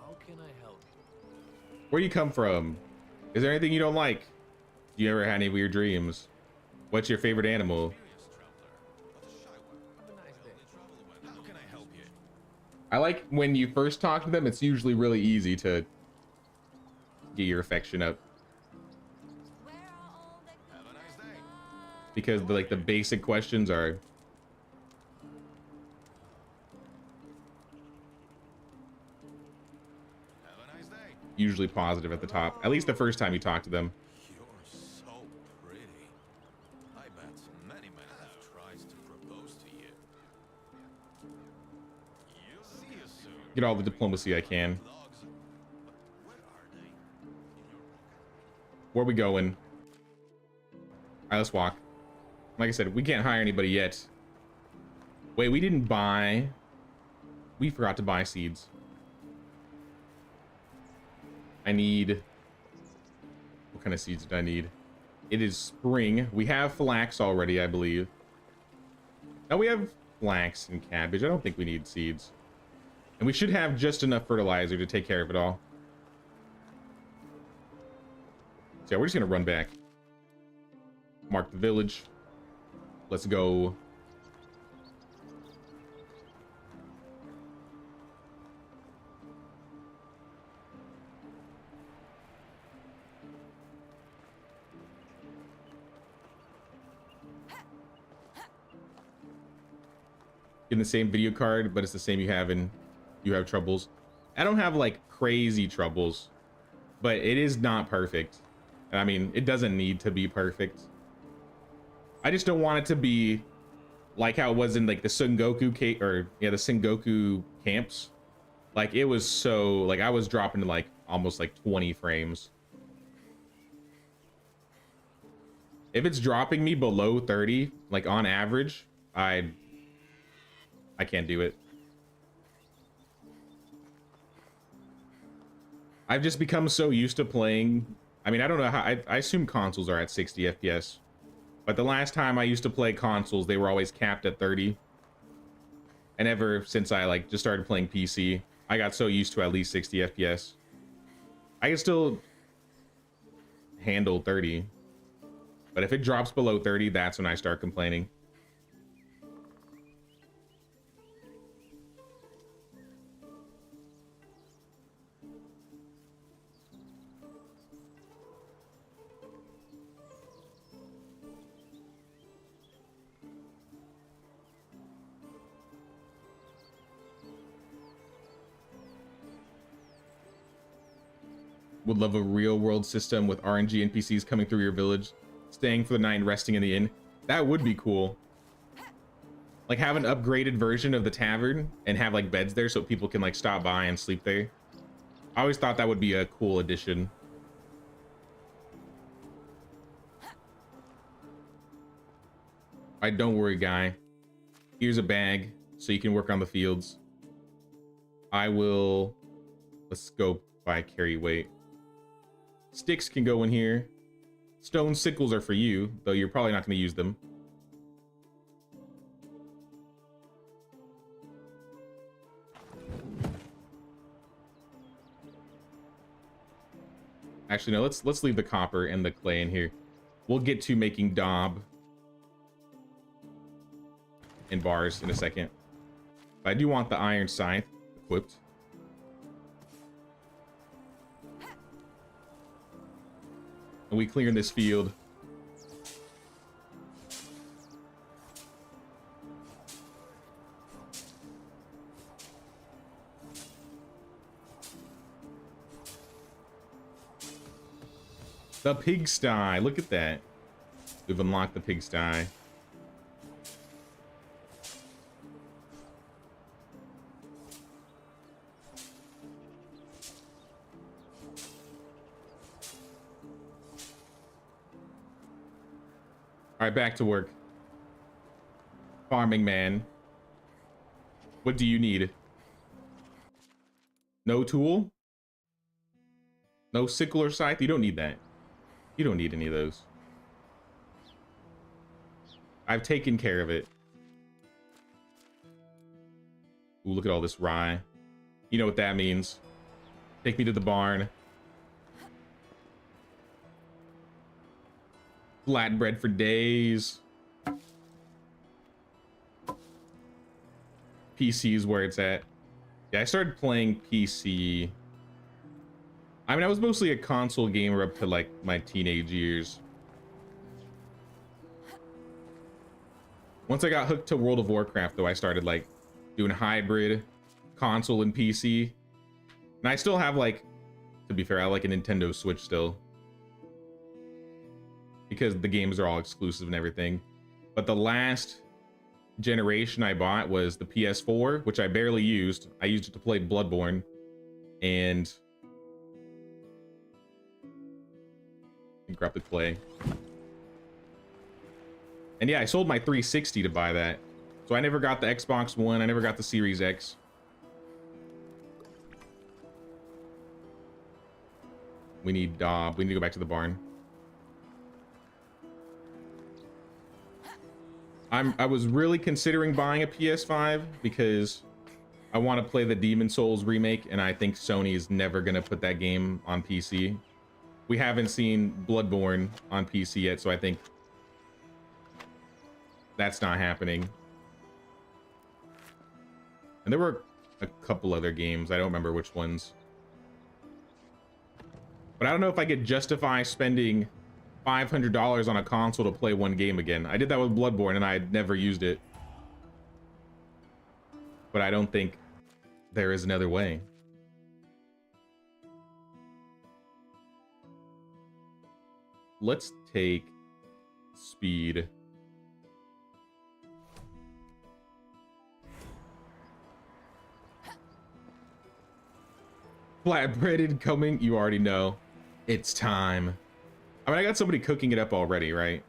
How can I help? Where do you come from? Is there anything you don't like? Do you ever have any weird dreams? What's your favorite animal? I like when you first talk to them, it's usually really easy to get your affection up. Where are all the good Have a nice day. Because the basic questions are Have a nice day. usually positive at the top. At least the first time you talk to them. You're so pretty. I bet many men have tried to propose to you. You'll see you soon. Get all the diplomacy I can. Dogs. But where are they? In your pocket. Where we going? All right, let's walk. Like I said, we can't hire anybody yet. Wait, we didn't buy. We forgot to buy seeds. I need. What kind of seeds did I need? It is spring. We have flax already, I believe. Now we have flax and cabbage. I don't think we need seeds. And we should have just enough fertilizer to take care of it all. So yeah, we're just gonna run back. Mark the village. Let's go. In the same video card, but it's the same you have troubles. I don't have like crazy troubles, but it is not perfect. I mean, it doesn't need to be perfect. I just don't want it to be like how it was in like the Sengoku the Sengoku camps. Like it was so like I was dropping to like almost like 20 frames. If it's dropping me below 30, like on average, I can't do it. I've just become so used to playing. I mean, I don't know how, I assume consoles are at 60 FPS. But the last time I used to play consoles, they were always capped at 30. And ever since I like just started playing PC, I got so used to at least 60 FPS. I can still handle 30. But if it drops below 30, that's when I start complaining. Would love a real world system with RNG NPCs coming through your village, staying for the night and resting in the inn. That would be cool. Like have an upgraded version of the tavern and have like beds there so people can like stop by and sleep there. I always thought that would be a cool addition. Alright, don't worry, guy. Here's a bag so you can work on the fields. Let's go by carry weight. Sticks can go in here. Stone sickles are for you, though you're probably not going to use them. Actually, no, let's leave the copper and the clay in here. We'll get to making daub and bars in a second. But I do want the iron scythe equipped. And we clear this field. The pigsty. Look at that. We've unlocked the pigsty. All right, back to work. Farming man. What do you need? No tool? No sickle or scythe? You don't need that. You don't need any of those. I've taken care of it. Ooh, look at all this rye. You know what that means. Take me to the barn. Flatbread for days. PC is where it's at. Yeah, I started playing PC. I mean, I was mostly a console gamer up to like my teenage years. Once I got hooked to World of Warcraft, though, I started like doing hybrid console and PC. And I still have like, to be fair, I like a Nintendo Switch still, because the games are all exclusive and everything. But the last generation I bought was the PS4, which I barely used. I used it to play Bloodborne and rapid play. And yeah, I sold my 360 to buy that. So I never got the Xbox One. I never got the Series X. We need Dob. We need to go back to the barn. I was really considering buying a PS5 because I want to play the Demon Souls remake, and I think Sony is never going to put that game on PC. We haven't seen Bloodborne on PC yet, so I think that's not happening. And there were a couple other games. I don't remember which ones. But I don't know if I could justify spending $500 on a console to play one game again. I did that with Bloodborne and I had never used it. But I don't think there is another way. Let's take speed. Flatbreaded coming, you already know. It's time. I mean, I got somebody cooking it up already, right?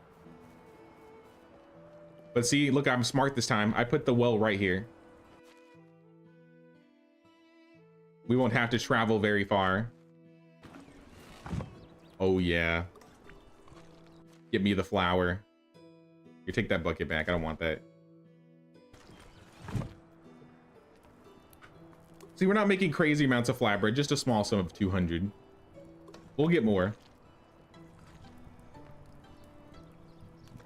But see, look, I'm smart this time. I put the well right here. We won't have to travel very far. Oh, yeah. Get me the flour. You take that bucket back. I don't want that. See, we're not making crazy amounts of flatbread, just a small sum of 200. We'll get more.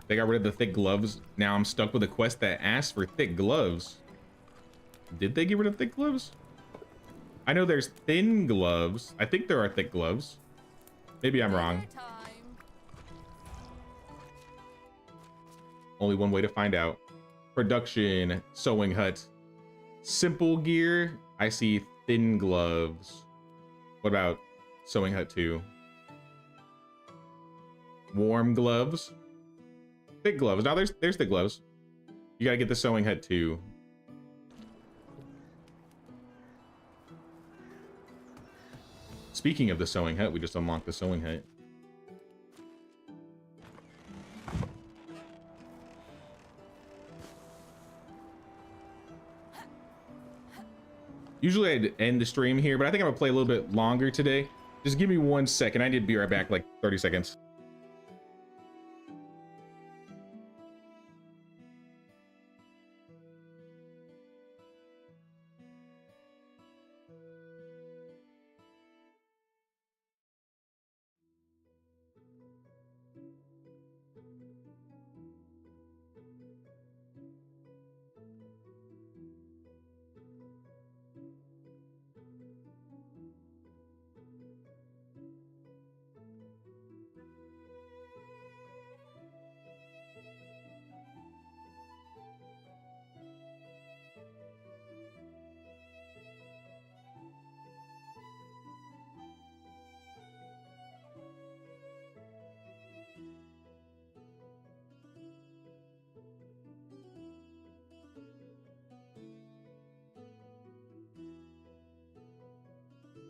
They got rid of the thick gloves. Now I'm stuck with a quest that asks for thick gloves. Did they get rid of thick gloves? I know there's thin gloves. I think there are thick gloves. Maybe I'm wrong. Only one way to find out. Production, sewing hut. Simple gear, I see thin gloves. What about sewing hut 2? Warm gloves. Thick gloves. Now there's thick gloves. You gotta get the sewing hut 2. Speaking of the sewing hut, we just unlocked the sewing hut. Usually I'd end the stream here, but I think I'm gonna play a little bit longer today. Just give me 1 second. I need to be right back, like 30 seconds.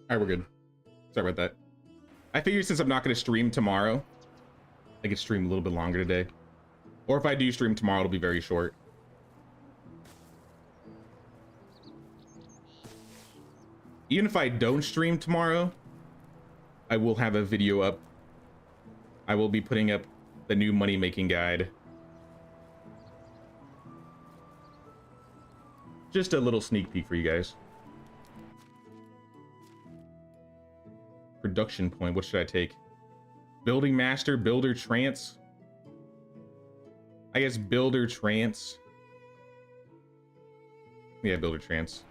All right, we're good. Sorry about that. I figured since I'm not going to stream tomorrow, I could stream a little bit longer today. Or if I do stream tomorrow, it'll be very short. Even if I don't stream tomorrow, I will have a video up. I will be putting up the new money making guide. Just a little sneak peek for you guys. Production point, what should I take? Building master, builder trance. I guess builder trance. Yeah, builder trance.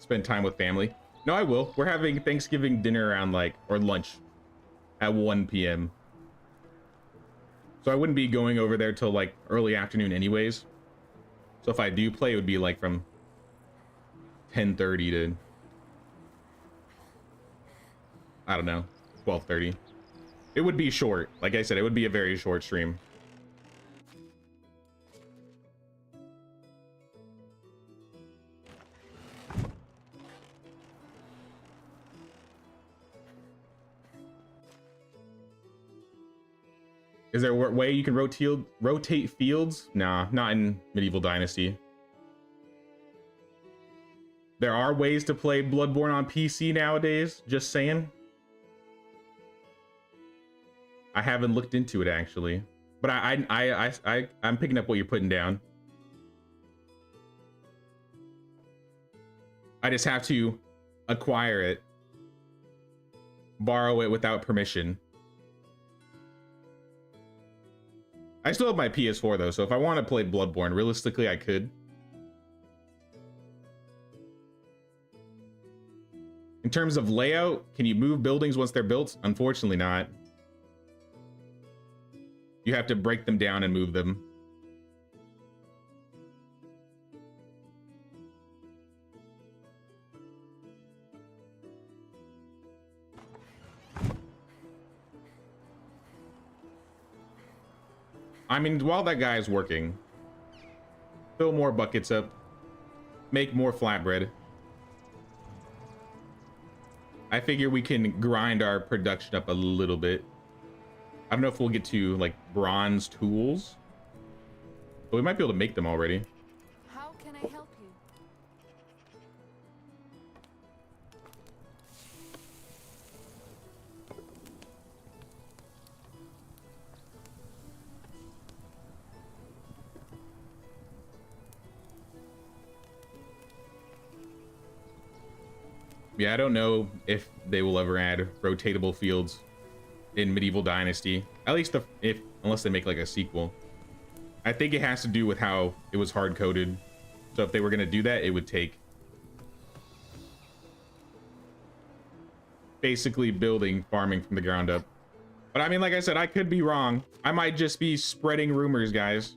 spend time with family. No, I will. We're having Thanksgiving dinner around like, or lunch at 1 p.m. So I wouldn't be going over there till like early afternoon anyways. So if I do play, it would be like from 10:30 to, I don't know, 12:30. It would be short. Like I said, it would be a very short stream. Is there a way you can rotate fields? Nah, not in Medieval Dynasty. There are ways to play Bloodborne on PC nowadays, just saying. I haven't looked into it actually, but I'm picking up what you're putting down. I just have to acquire it, borrow it without permission. I still have my PS4 though, so if I want to play Bloodborne, realistically I could. In terms of layout, can you move buildings once they're built? Unfortunately not. You have to break them down and move them. I mean, while that guy is working, fill more buckets up, make more flatbread. I figure we can grind our production up a little bit. I don't know if we'll get to like bronze tools, but we might be able to make them already. How can I help you? Yeah, I don't know if they will ever add rotatable fields in Medieval Dynasty. At least unless they make like a sequel. I think it has to do with how it was hard coded. So if they were gonna do that, it would take basically building farming from the ground up. But I mean, like I said, I could be wrong. I might just be spreading rumors, guys.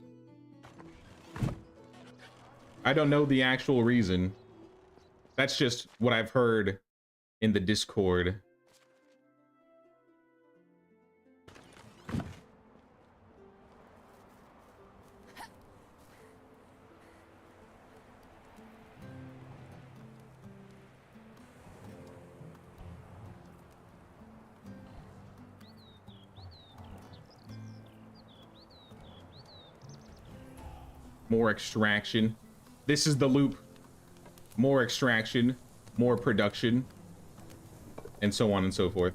I don't know the actual reason. That's just what I've heard in the Discord. More extraction. This is the loop. More extraction, more production, and so on and so forth.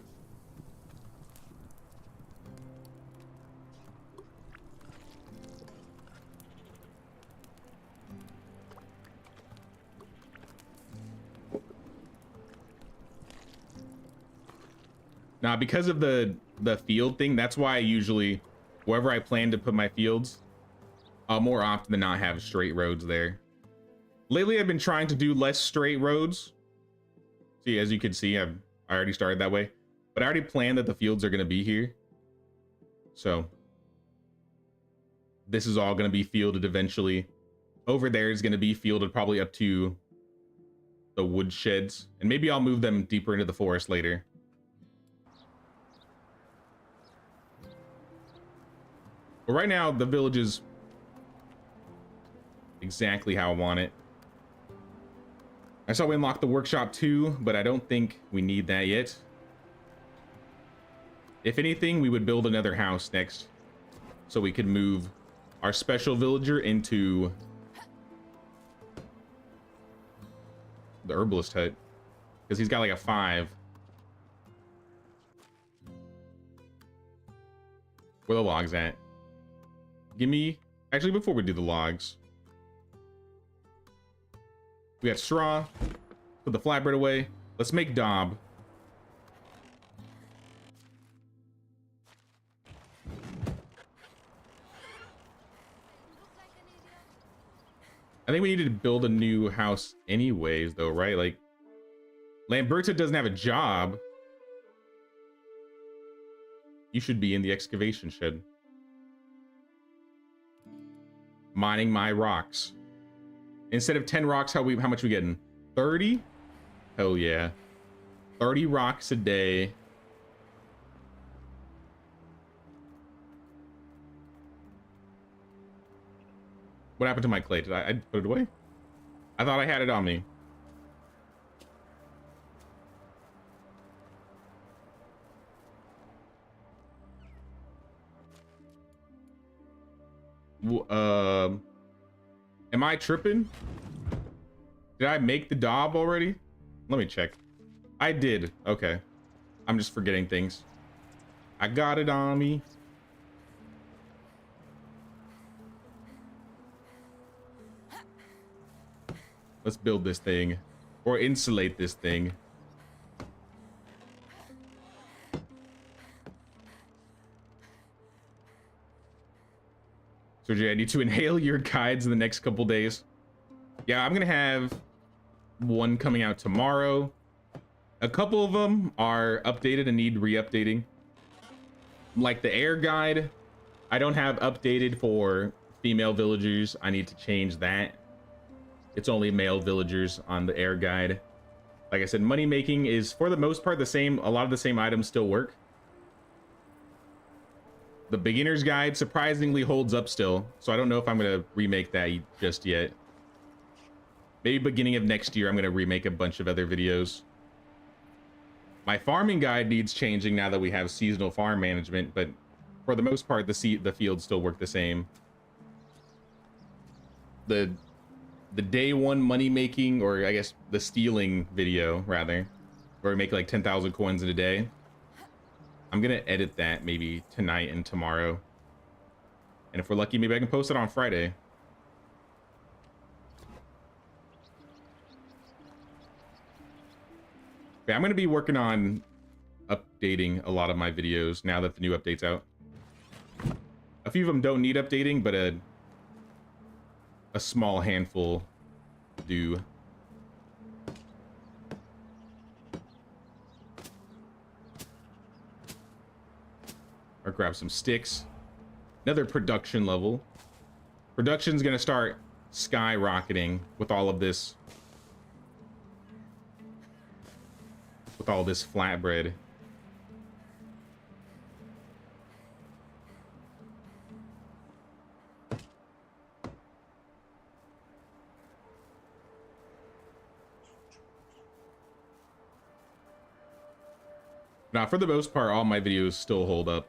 Now, because of the field thing, that's why I usually, wherever I plan to put my fields, I'll more often than not have straight roads there. Lately, I've been trying to do less straight roads. See, as you can see, I already started that way. But I already planned that the fields are going to be here. So, this is all going to be fielded eventually. Over there is going to be fielded probably up to the wood sheds. And maybe I'll move them deeper into the forest later. But right now, the village is exactly how I want it. I saw we unlocked the workshop too, but I don't think we need that yet. If anything, we would build another house next so we could move our special villager into the herbalist hut because he's got like a 5. Where the logs at? Give me, actually, before we do the logs, we got straw. Put the flatbread away. Let's make daub. I think we need to build a new house anyways, though, right? Like, Lamberto doesn't have a job. You should be in the excavation shed. Mining my rocks. Instead of 10 rocks, how much we getting? 30? Hell yeah. 30 rocks a day. What happened to my clay? Did I put it away? I thought I had it on me. Am I tripping? Did I make the daub already? Let me check. I did. Okay. I'm just forgetting things. I got it on me. Let's build this thing. Or insulate this thing. So Jay, I need to inhale your guides in the next couple days. Yeah, I'm gonna have one coming out tomorrow. A couple of them are updated and need re-updating. Like the air guide, I don't have updated for female villagers. I need to change that. It's only male villagers on the air guide. Like I said, money making is for the most part the same. A lot of the same items still work. The beginner's guide surprisingly holds up still, so I don't know if I'm gonna remake that just yet. Maybe beginning of next year I'm gonna remake a bunch of other videos. My farming guide needs changing now that we have seasonal farm management, but for the most part the fields still work the same. The day one money making, or I guess the stealing video rather, where we make like 10,000 coins in a day. I'm gonna edit that maybe tonight and tomorrow. And if we're lucky, maybe I can post it on Friday. Okay, I'm gonna be working on updating a lot of my videos now that the new update's out. A few of them don't need updating, but a small handful do. Or grab some sticks. Another production level. Production's gonna start skyrocketing with all of this. With all this flatbread. Now, for the most part, all my videos still hold up.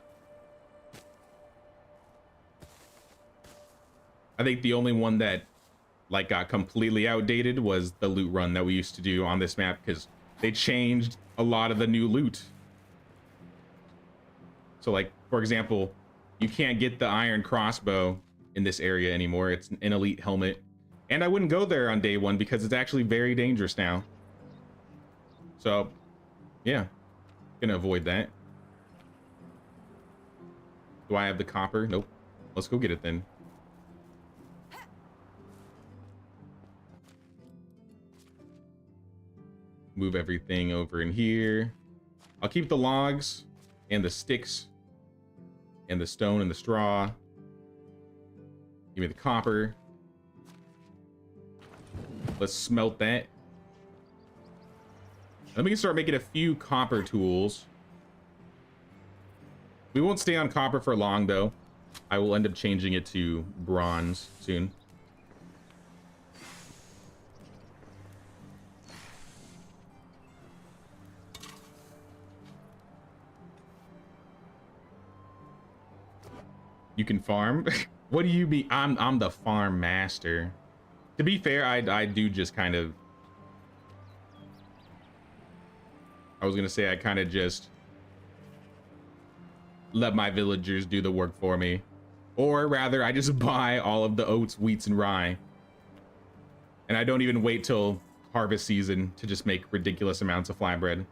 I think the only one that like got completely outdated was the loot run that we used to do on this map, because they changed a lot of the new loot. So like, for example, you can't get the iron crossbow in this area anymore. It's an elite helmet. And I wouldn't go there on day one because it's actually very dangerous now. So, yeah. Gonna avoid that. Do I have the copper? Nope. Let's go get it then. Move everything over in here. I'll keep the logs and the sticks and the stone and the straw. Give me the copper. Let's smelt that. Then we can start making a few copper tools. We won't stay on copper for long though. I will end up changing it to bronze soon. You can farm? What do you mean? I'm the farm master. To be fair, I do just kind of... I was gonna say I kind of just let my villagers do the work for me. Or rather, I just buy all of the oats, wheats, and rye. And I don't even wait till harvest season to just make ridiculous amounts of flatbread.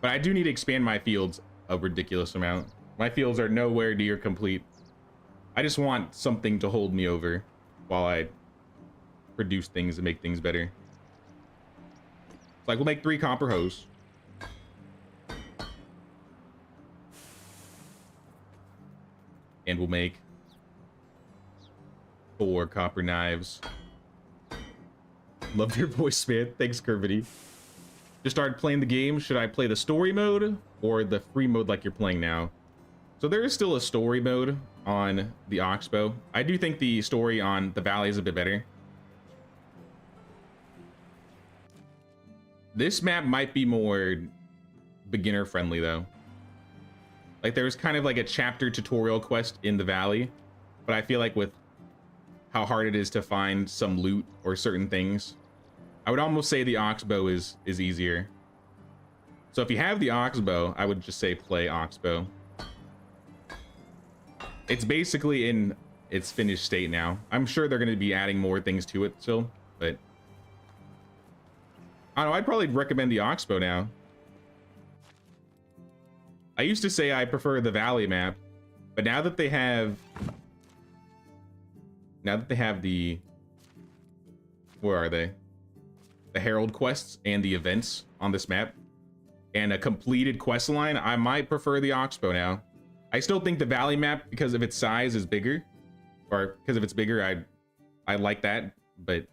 But I do need to expand my fields a ridiculous amount. My fields are nowhere near complete. I just want something to hold me over while I produce things and make things better. Like we'll make 3 copper hose. And we'll make 4 copper knives. Love your voice, man. Thanks, Curvity. Just started playing the game. Should I play the story mode or the free mode like you're playing now? So there is still a story mode on the Oxbow. I do think the story on the Valley is a bit better. This map might be more beginner friendly though. Like there's kind of like a chapter tutorial quest in the Valley, but I feel like with how hard it is to find some loot or certain things, I would almost say the Oxbow is easier. So if you have the Oxbow, I would just say play Oxbow. It's basically in its finished state now. I'm sure they're going to be adding more things to it still, but I don't know, I'd probably recommend the Oxbow now. I used to say I prefer the Valley map, but now that they have the, where are they? The Herald quests and the events on this map and a completed quest line, I might prefer the Oxbow now. I still think the Valley map, because of its size, is bigger, or because of its bigger, I like that, but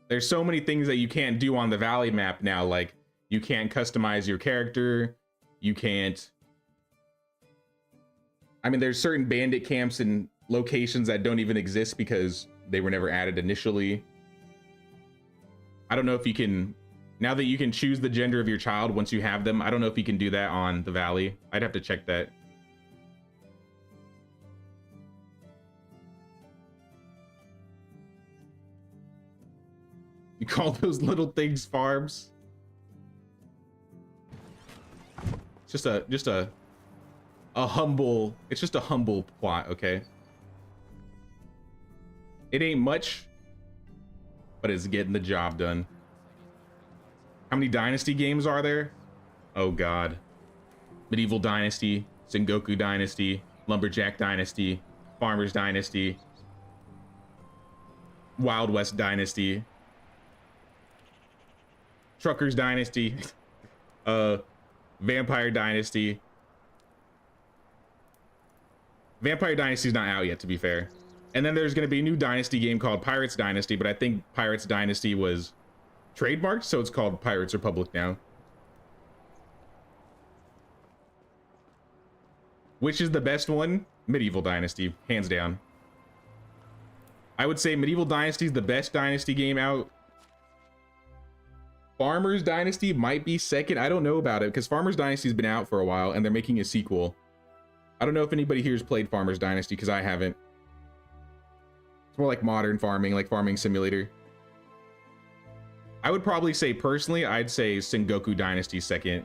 there's so many things that you can't do on the Valley map now. Like you can't customize your character, you can't, I mean, there's certain bandit camps and locations that don't even exist because they were never added initially. I don't know if you can, now that you can choose the gender of your child once you have them, I don't know if you can do that on the Valley. I'd have to check that. You call those little things farms? It's just a humble, it's just a humble plot, okay? It ain't much, but it's getting the job done. How many Dynasty games are there? Oh God. Medieval Dynasty, Sengoku Dynasty, Lumberjack Dynasty, Farmers Dynasty, Wild West Dynasty, Truckers Dynasty, Vampire Dynasty. Vampire Dynasty's not out yet, to be fair. And then there's going to be a new Dynasty game called Pirates Dynasty, but I think Pirates Dynasty was trademarked, so it's called Pirates Republic now. Which is the best one? Medieval Dynasty, hands down. I would say Medieval Dynasty is the best Dynasty game out. Farmers Dynasty might be second. I don't know about it because Farmers Dynasty's been out for a while and they're making a sequel. I don't know if anybody here's played Farmers Dynasty because I haven't. It's more like modern farming, like Farming Simulator. I would probably say, personally, I'd say Sengoku Dynasty second.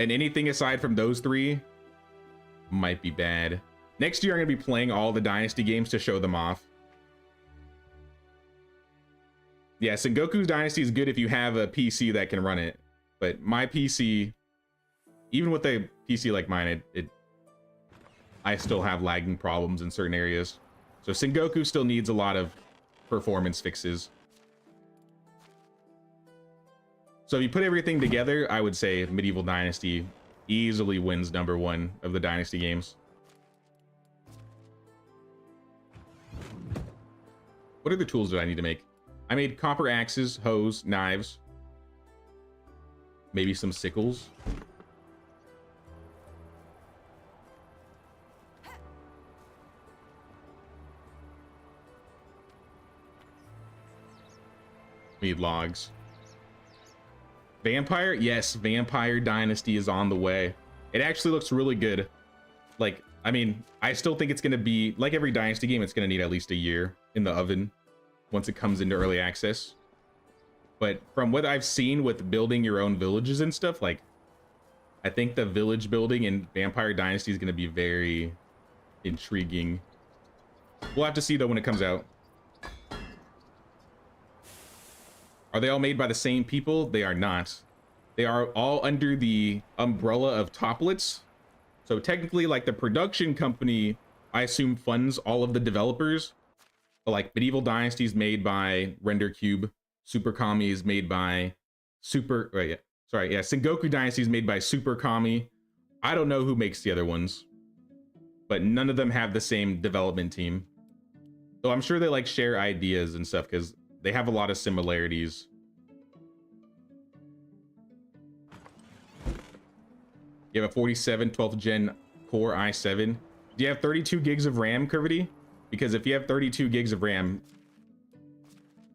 And anything aside from those 3 might be bad. Next year, I'm going to be playing all the Dynasty games to show them off. Yeah, Sengoku's Dynasty is good if you have a PC that can run it. But my PC, even with a PC like mine, I still have lagging problems in certain areas. So Sengoku still needs a lot of performance fixes. So if you put everything together, I would say Medieval Dynasty easily wins #1 of the Dynasty games. What other tools do I need to make? I made copper axes, hoes, knives. Maybe some sickles. Need logs. Vampire? Yes, Vampire Dynasty is on the way. It actually looks really good. Like, I mean, I still think it's going to be, like every Dynasty game, it's going to need at least a year in the oven once it comes into early access. But from what I've seen with building your own villages and stuff, like, I think the village building in Vampire Dynasty is going to be very intriguing. We'll have to see, though, when it comes out. Are they all made by the same people? They are not. They are all under the umbrella of Toplets. So technically, like, the production company, I assume, funds all of the developers. like Medieval Dynasty is made by Render Cube. Super Kami is made by Sengoku Dynasty is made by Super Kami. I don't know who makes the other ones, but none of them have the same development team. So I'm sure they like share ideas and stuff because they have a lot of similarities. You have a 47 12th gen Core i7. Do you have 32 gigs of RAM, Curvity? Because if you have 32 gigs of RAM,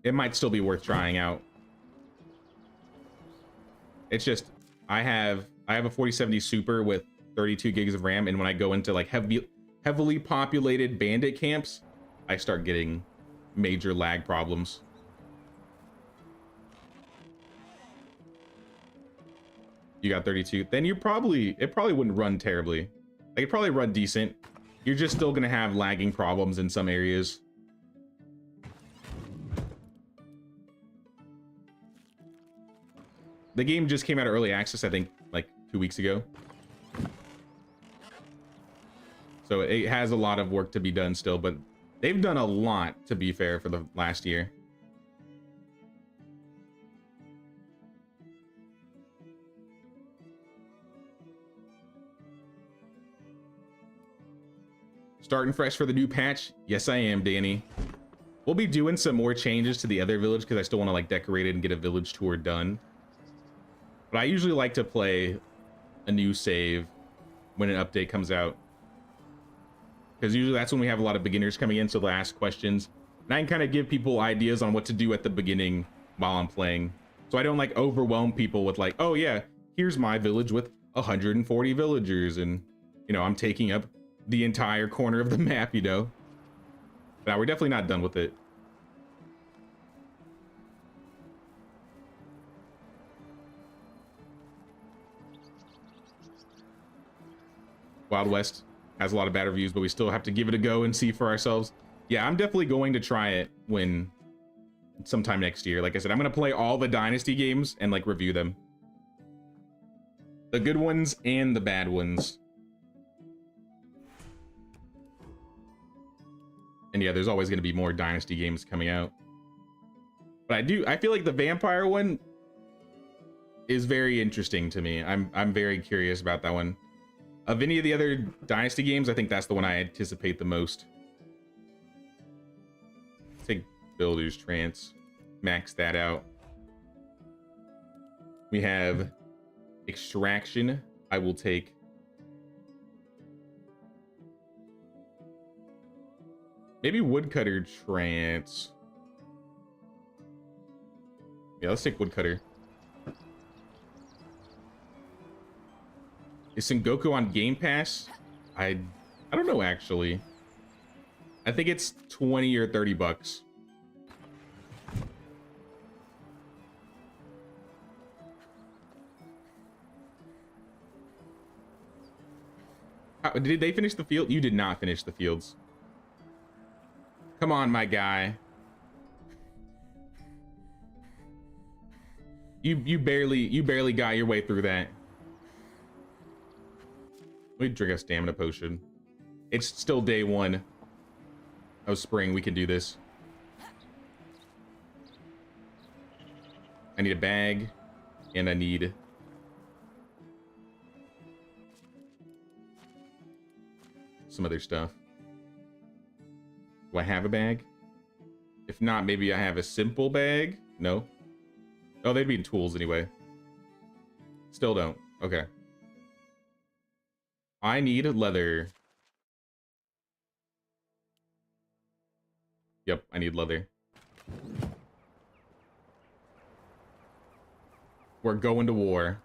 it might still be worth trying out. It's just, I have a 4070 Super with 32 gigs of RAM, and when I go into like heavily populated bandit camps, I start getting major lag problems. You got 32, then it probably wouldn't run terribly. Like, it'd probably run decent. You're just still gonna have lagging problems in some areas. The game just came out of early access, I think, like 2 weeks ago. So it has a lot of work to be done still, but they've done a lot, to be fair, for the last year. Starting fresh for the new patch? Yes, I am, Danny. We'll be doing some more changes to the other village because I still want to like decorate it and get a village tour done. But I usually like to play a new save when an update comes out, because usually that's when we have a lot of beginners coming in, so they'll ask questions. And I can kind of give people ideas on what to do at the beginning while I'm playing. So I don't like overwhelm people with like, oh yeah, here's my village with 140 villagers and, you know, I'm taking up the entire corner of the map, you know. But we're definitely not done with it. Wild West has a lot of bad reviews, but we still have to give it a go and see for ourselves. Yeah, I'm definitely going to try it sometime next year. Like I said, I'm going to play all the Dynasty games and like review them. The good ones and the bad ones. And yeah, there's always going to be more Dynasty games coming out. But I feel like the vampire one is very interesting to me. I'm very curious about that one. Of any of the other Dynasty games, I think that's the one I anticipate the most. Take Builder's Trance, max that out. We have Extraction. I will take. Maybe Woodcutter Trance. Yeah, let's take Woodcutter. Is Sengoku on Game Pass? I don't know, actually. I think it's 20 or 30 bucks. Did they finish the field? You did not finish the fields. Come on, my guy. You barely got your way through that. Let me drink a stamina potion. It's still day 1 of spring. We can do this. I need a bag, and I need some other stuff. Do I have a bag? If not, maybe I have a simple bag. No. Oh, they'd be in tools anyway. Still don't. Okay. I need leather. Yep, I need leather. We're going to war.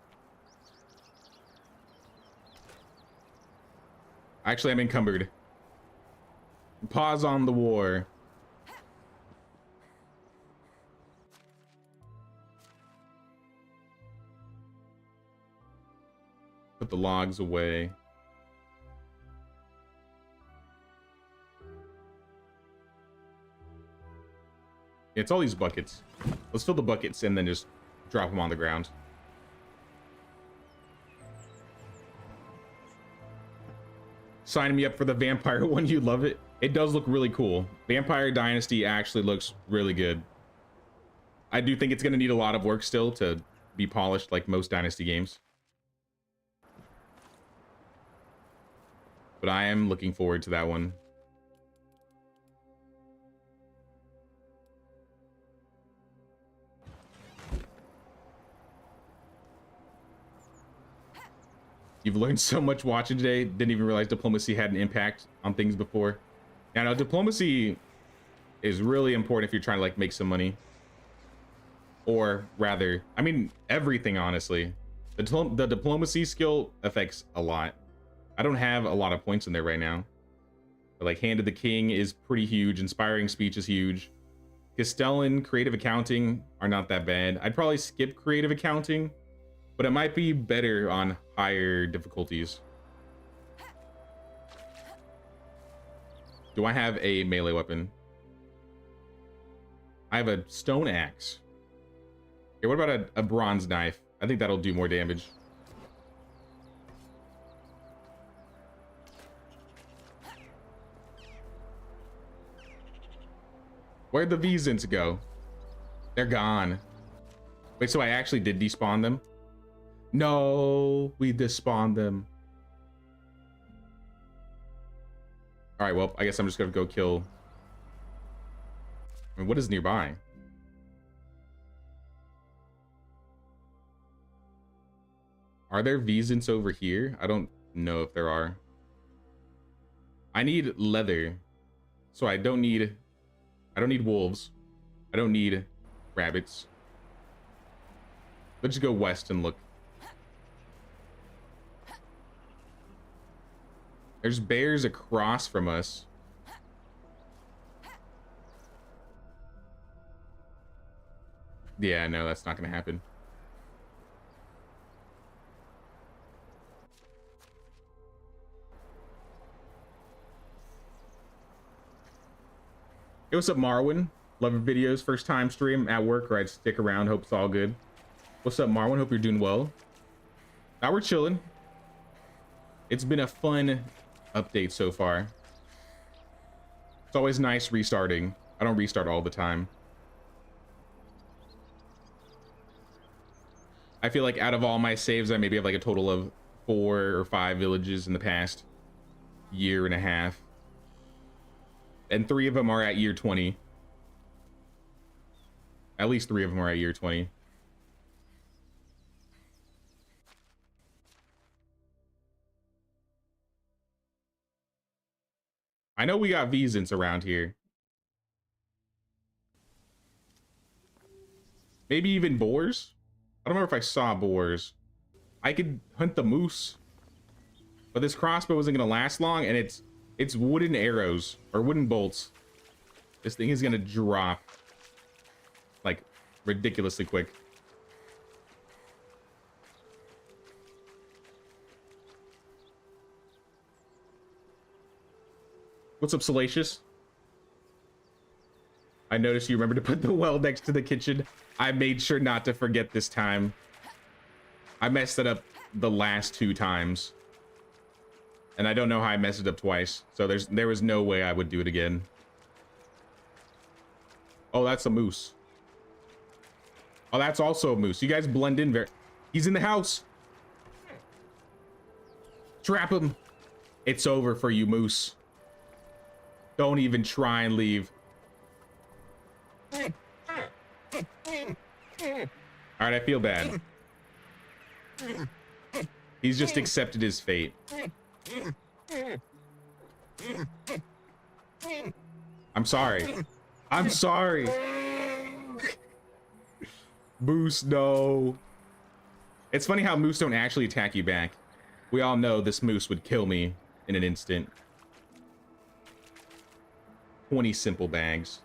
Actually, I'm encumbered. Pause on the war. Put the logs away. Yeah, it's all these buckets. Let's fill the buckets and then just drop them on the ground. Sign me up for the vampire one. You love it. It does look really cool. Vampire Dynasty actually looks really good. I do think it's going to need a lot of work still to be polished like most Dynasty games. But I am looking forward to that one. You've learned so much watching today. Didn't even realize diplomacy had an impact on things before. Yeah, no, diplomacy is really important if you're trying to like make some money. Or rather, I mean, everything, honestly. The diplomacy skill affects a lot. I don't have a lot of points in there right now. But like Hand of the King is pretty huge. Inspiring Speech is huge. Castellan, Creative Accounting are not that bad. I'd probably skip Creative Accounting, but it might be better on higher difficulties. Do I have a melee weapon? I have a stone axe. Okay, what about a bronze knife? I think that'll do more damage. Where'd the Visents go? They're gone. Wait, so I actually did despawn them? No, we despawned them. All right, well, I guess I'm just gonna go kill. I mean, what is nearby? Are there Visents over here? I don't know if there are. I need leather, so I don't need wolves. I don't need rabbits. Let's just go west and look. There's bears across from us. Yeah, no, that's not gonna happen. Hey, what's up, Marwin? Love your videos. First time stream at work, or I'd stick around. Hope it's all good. What's up, Marwin? Hope you're doing well. Now we're chilling. It's been a fun update so far. It's always nice restarting. I don't restart all the time. I feel like out of all my saves, I maybe have like a total of 4 or 5 villages in the past year and a half. And 3 of them are at year 20. At least 3 of them are at year 20. I know we got Visents around here. Maybe even boars? I don't remember if I saw boars. I could hunt the moose. But this crossbow isn't gonna last long, and it's wooden arrows or wooden bolts. This thing is gonna drop like ridiculously quick. What's up, Salacious? I noticed you remember to put the well next to the kitchen. I made sure not to forget this time. I messed it up the last 2 times. And I don't know how I messed it up twice. So there was no way I would do it again. Oh, that's a moose. Oh, that's also a moose. You guys blend in very... He's in the house. Trap him. It's over for you, moose. Don't even try and leave. All right, I feel bad. He's just accepted his fate. I'm sorry. I'm sorry. Moose, no. It's funny how moose don't actually attack you back. We all know this moose would kill me in an instant. 20 simple bags.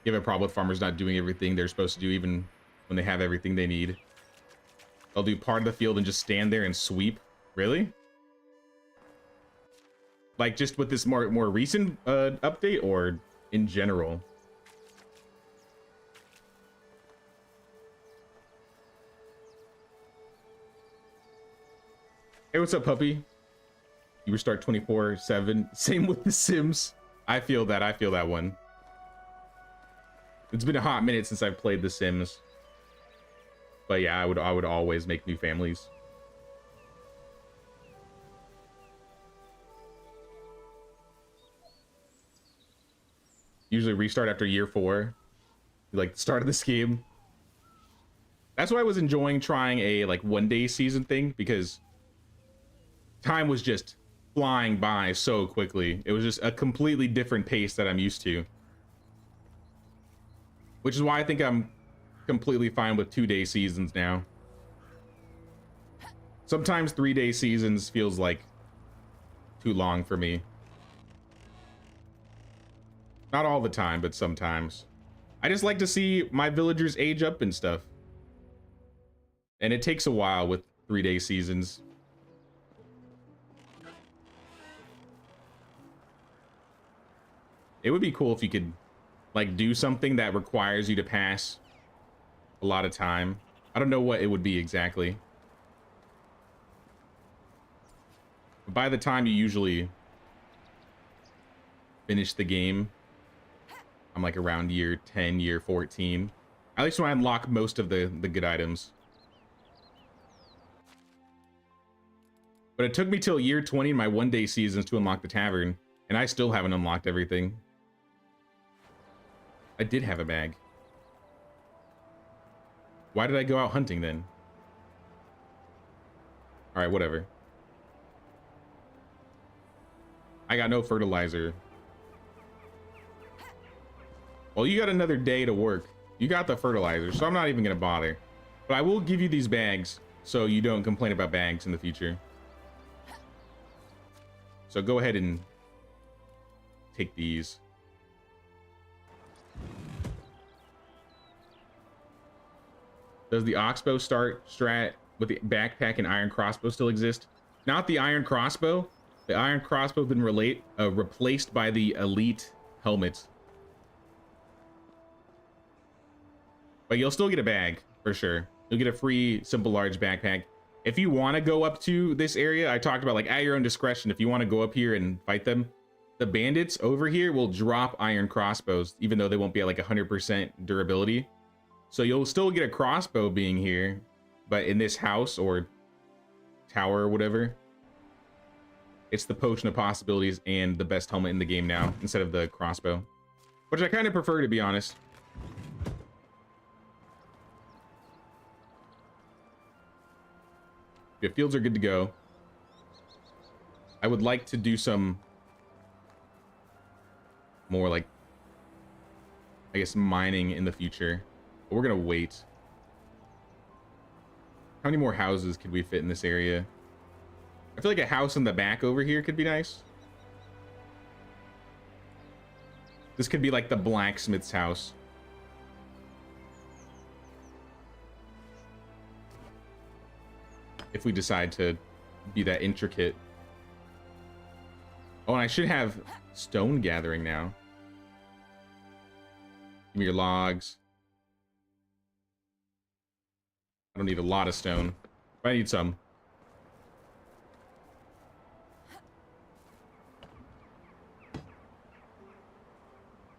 You have a problem with farmers not doing everything they're supposed to do, even when they have everything they need. They'll do part of the field and just stand there and sweep. Really? Like just with this more recent update, or in general? Hey, what's up, puppy? You restart 24/7. Same with The Sims. I feel that. I feel that one. It's been a hot minute since I've played The Sims. But yeah, I would always make new families. Usually restart after year 4. Like the start of the scheme. That's why I was enjoying trying a like 1-day season thing, because time was just flying by so quickly. It was just a completely different pace that I'm used to. Which is why I think I'm completely fine with 2-day seasons now. Sometimes 3-day seasons feels like too long for me. Not all the time, but sometimes. I just like to see my villagers age up and stuff. And it takes a while with 3-day seasons. It would be cool if you could like do something that requires you to pass a lot of time. I don't know what it would be exactly. But by the time you usually finish the game, I'm like around year 10, year 14. At least when I unlock most of the good items. But it took me till year 20 in my 1-day seasons to unlock the tavern, and I still haven't unlocked everything. I did have a bag. Why did I go out hunting then? All right, whatever. I got no fertilizer. Well, you got another day to work. You got the fertilizer, so I'm not even gonna bother. But I will give you these bags so you don't complain about bags in the future. So go ahead and take these. Does the Oxbow strat with the backpack and iron crossbow still exist? Not the iron crossbow. The iron crossbow has been replaced by the elite helmet. But you'll still get a bag for sure. You'll get a free simple large backpack. If you want to go up to this area, I talked about like at your own discretion. If you want to go up here and fight them, the bandits over here will drop iron crossbows, even though they won't be at like 100% durability. So you'll still get a crossbow being here, but in this house or tower or whatever, it's the potion of possibilities and the best helmet in the game now instead of the crossbow, which I kind of prefer, to be honest. Your fields are good to go. I would like to do some more like, I guess, mining in the future, but we're gonna wait. How many more houses could we fit in this area? I feel like a house in the back over here could be nice. This could be like the blacksmith's house. If we decide to be that intricate. Oh, and I should have stone gathering now. Give me your logs. I don't need a lot of stone, but I need some.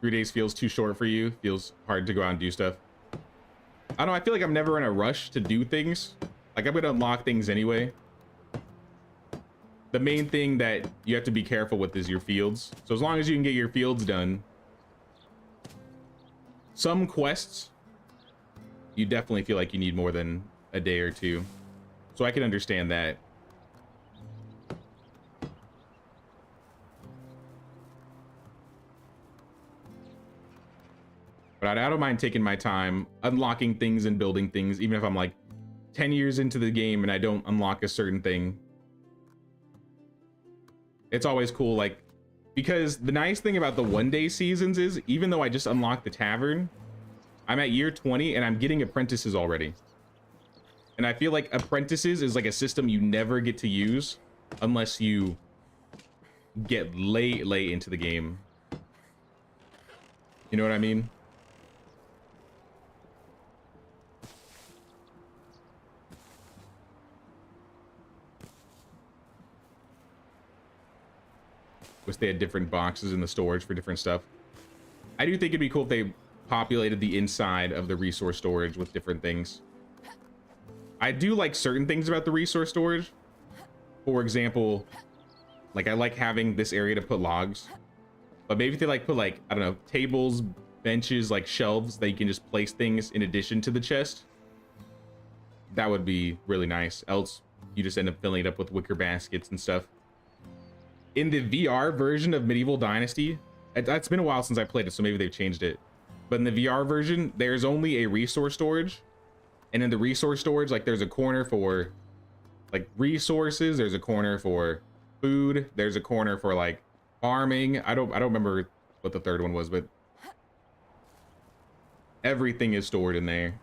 Three days feels too short for you. Feels hard to go out and do stuff. I don't know, I feel like I'm never in a rush to do things. Like, I'm gonna unlock things anyway. The main thing that you have to be careful with is your fields. So as long as you can get your fields done. Some quests, you definitely feel like you need more than a day or two. So I can understand that. But I don't mind taking my time, unlocking things and building things, even if I'm like 10 years into the game and I don't unlock a certain thing. It's always cool, like, because the nice thing about the 1-day seasons is, even though I just unlocked the tavern, I'm at year 20 and I'm getting apprentices already. And I feel like apprentices is like a system you never get to use unless you get late into the game. You know what I mean? Wish they had different boxes in the storage for different stuff. I do think it'd be cool if they populated the inside of the resource storage with different things. I do like certain things about the resource storage. For example, like I like having this area to put logs, but maybe if they like put like, I don't know, tables, benches, like shelves that you can just place things in addition to the chest, that would be really nice. Else you just end up filling it up with wicker baskets and stuff. In the VR version of Medieval Dynasty, it's been a while since I played it, so maybe they've changed it. But in the VR version, there's only a resource storage. And in the resource storage, like there's a corner for like resources, there's a corner for food, there's a corner for like farming. I don't remember what the third one was, but everything is stored in there.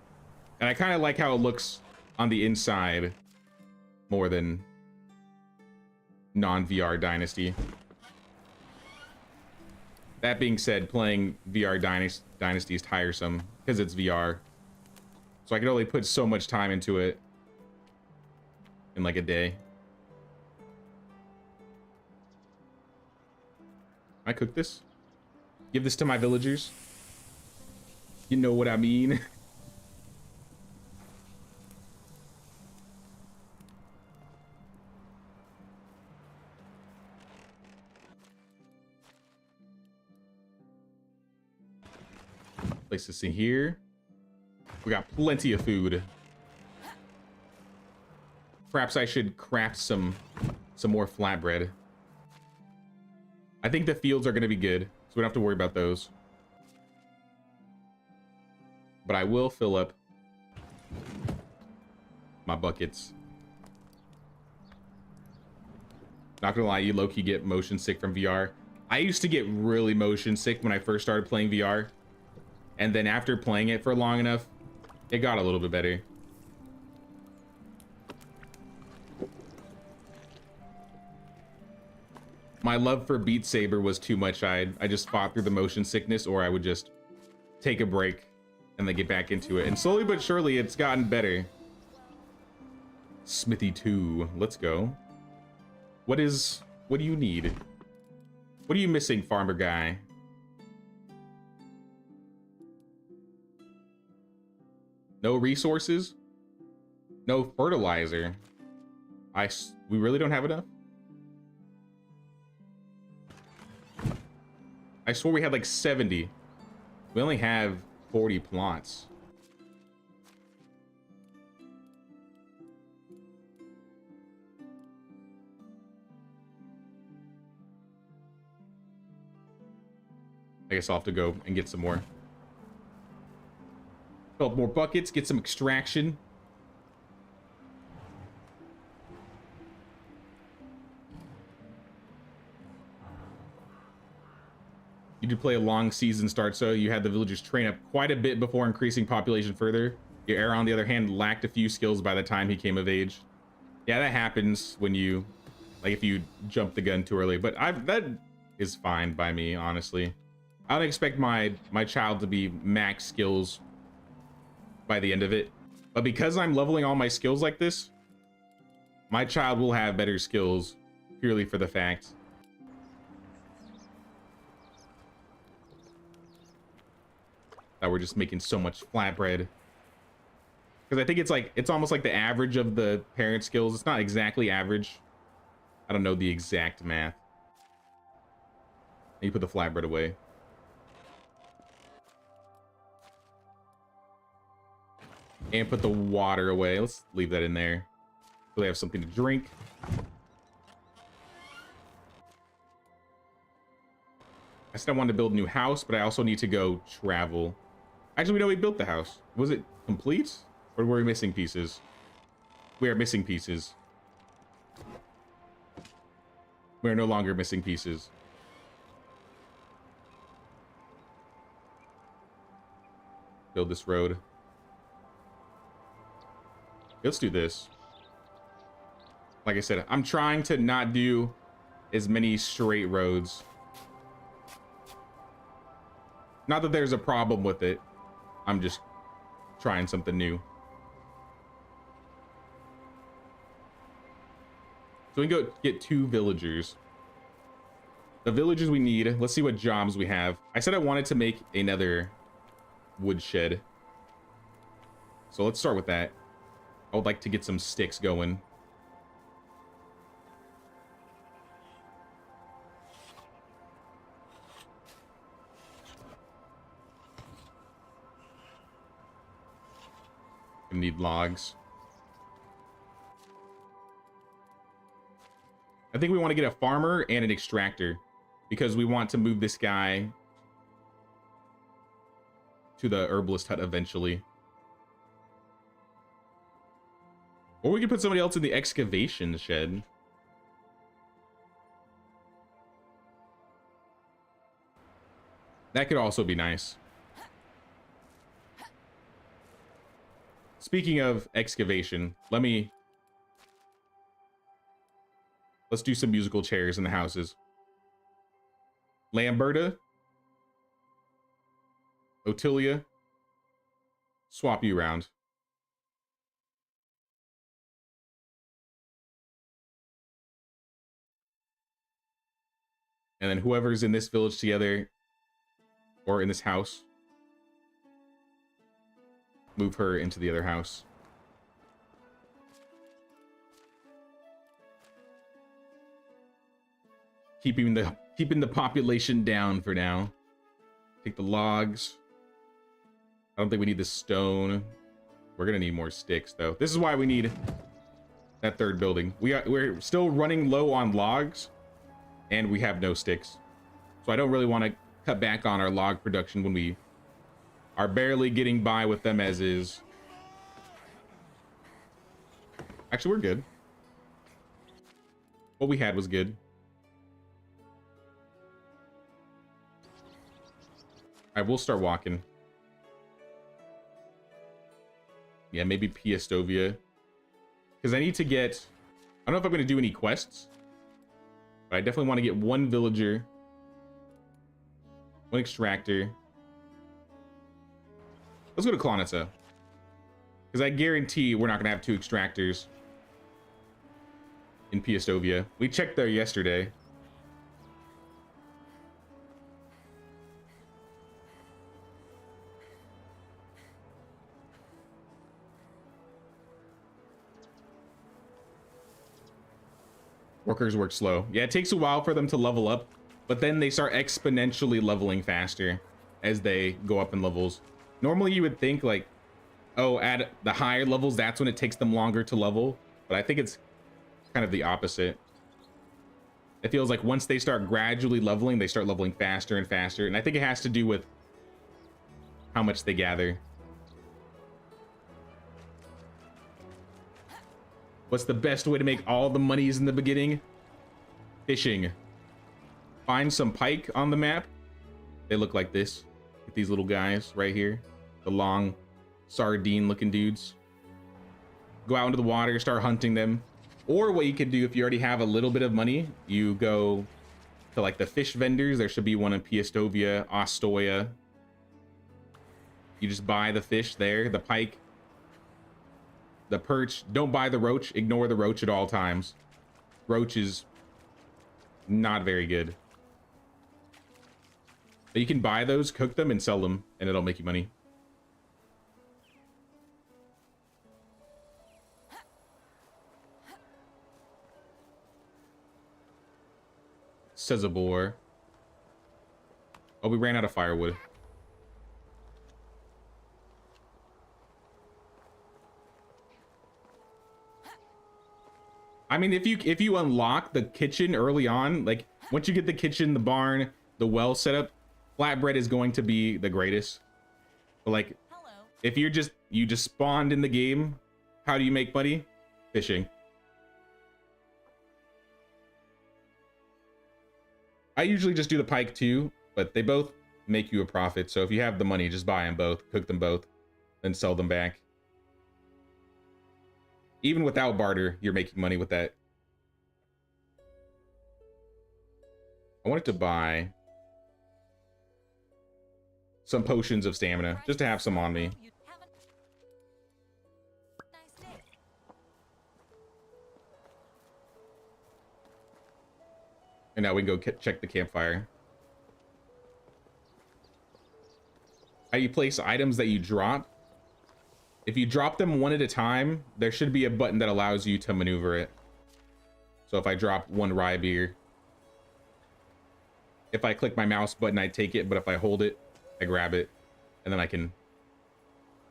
And I kind of like how it looks on the inside more than non-VR Dynasty. That being said, playing VR Dynasty is tiresome because it's VR. So I can only put so much time into it in like a day. I cook this? Give this to my villagers? You know what I mean? Place this in here. We got plenty of food. Perhaps I should craft some more flatbread. I think the fields are going to be good, so we don't have to worry about those. But I will fill up my buckets. Not gonna lie, you low-key get motion sick from VR. I used to get really motion sick when I first started playing VR. And then after playing it for long enough, it got a little bit better. My love for Beat Saber was too much. I just fought through the motion sickness, or I would just take a break and then get back into it. And slowly but surely, it's gotten better. Smithy 2, let's go. What do you need? What are you missing, farmer guy? No resources? No fertilizer? We really don't have enough? I swore we had like 70. We only have 40 plots. I guess I'll have to go and get some more. Fill up more buckets, get some extraction. You did play a long season start, so you had the villagers train up quite a bit before increasing population further. Your heir, on the other hand, lacked a few skills by the time he came of age. Yeah, that happens when you, like, if you jump the gun too early. But that is fine by me, honestly. I don't expect my child to be max skills by the end of it. But because I'm leveling all my skills like this, my child will have better skills purely for the fact that we're just making so much flatbread. Because I think it's almost like the average of the parent skills. It's not exactly average. I don't know the exact math. And you put the flatbread away. And put the water away. Let's leave that in there so they have something to drink. I said I wanted to build a new house, but I also need to go travel. Actually, we know we built the house. Was it complete? Or were we missing pieces? We are missing pieces. We are no longer missing pieces. Build this road. Let's do this. Like I said, I'm trying to not do as many straight roads. Not that there's a problem with it. I'm just trying something new. So we can go get 2 villagers. the villages we need. Let's see what jobs we have. I said I wanted to make another woodshed. So let's start with that. I would like to get some sticks going. I need logs. I think we want to get a farmer and an extractor because we want to move this guy to the herbalist hut eventually. Or we could put somebody else in the excavation shed. That could also be nice. Speaking of excavation, let's do some musical chairs in the houses. Lamberta, Otilia, swap you around. And then whoever's in this village together, or in this house, move her into the other house. Keeping the population down for now. Take the logs. I don't think we need the stone. We're gonna need more sticks though. This is why we need that third building. We're still running low on logs, and we have no sticks. So I don't really want to cut back on our log production when we are barely getting by with them as is. Actually, we're good. What we had was good. All right, we'll start walking. Yeah, maybe Piestovia. Because I need to get... I don't know if I'm going to do any quests. But I definitely want to get one villager. One extractor. Let's go to Klonitsa. Because I guarantee we're not going to have 2 extractors in Piestovia. We checked there yesterday. Workers work slow. Yeah, it takes a while for them to level up, but then they start exponentially leveling faster as they go up in levels. Normally you would think like, oh, at the higher levels, that's when it takes them longer to level. But I think it's kind of the opposite. It feels like once they start gradually leveling, they start leveling faster and faster. And I think it has to do with how much they gather. What's the best way to make all the monies in the beginning? Fishing. Find some pike on the map. They look like this. Get these little guys right here. The long sardine looking dudes. Go out into the water, start hunting them. Or what you could do if you already have a little bit of money, you go to like the fish vendors. There should be one in Piestovia, Ostoya. You just buy the fish there, the pike, the perch. Don't buy the roach. Ignore the roach at all times. Roach is not very good. But you can buy those, cook them, and sell them, and it'll make you money. Sezabor. Oh, we ran out of firewood. I mean, if you unlock the kitchen early on, like once you get the kitchen, the barn, the well set up, flatbread is going to be the greatest. But like, if you just spawned in the game, how do you make money? Fishing. I usually just do the pike too, but they both make you a profit. So if you have the money, just buy them both, cook them both, then sell them back. Even without barter, you're making money with that. I wanted to buy some potions of stamina, just to have some on me. And now we can go check the campfire. How you place items that you drop. If you drop them one at a time, there should be a button that allows you to maneuver it. So if I drop one rye beer, if I click my mouse button, I take it, but if I hold it, I grab it, and then I can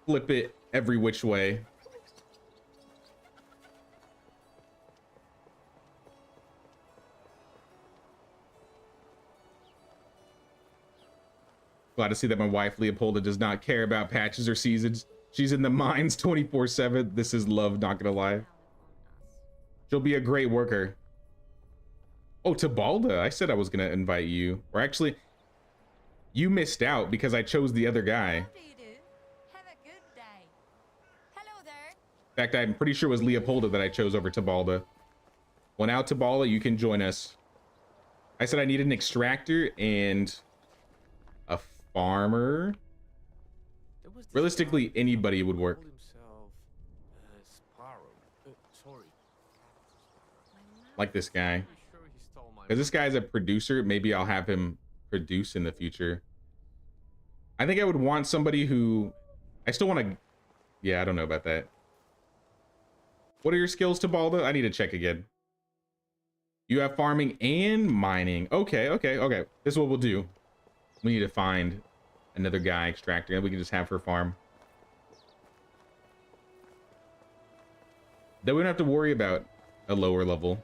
flip it every which way. Glad to see that my wife Leopolda does not care about patches or seasons. She's in the mines 24/7. This is love, not gonna lie. She'll be a great worker. Oh, Tabalda, I said I was gonna invite you. Or actually, you missed out because I chose the other guy. How do you do? Have a good day. Hello there. In fact, I'm pretty sure it was Leopolda that I chose over Tabalda. Well, now Tabalda, you can join us. I said I need an extractor and a farmer. Realistically, anybody would work. Like this guy. Because this guy's a producer. Maybe I'll have him produce in the future. I think I would want somebody who... I still want to... Yeah, I don't know about that. What are your skills, Tabalda? I need to check again. You have farming and mining. Okay. This is what we'll do. We need to find another guy extractor, and we can just have her farm. Then we don't have to worry about a lower level.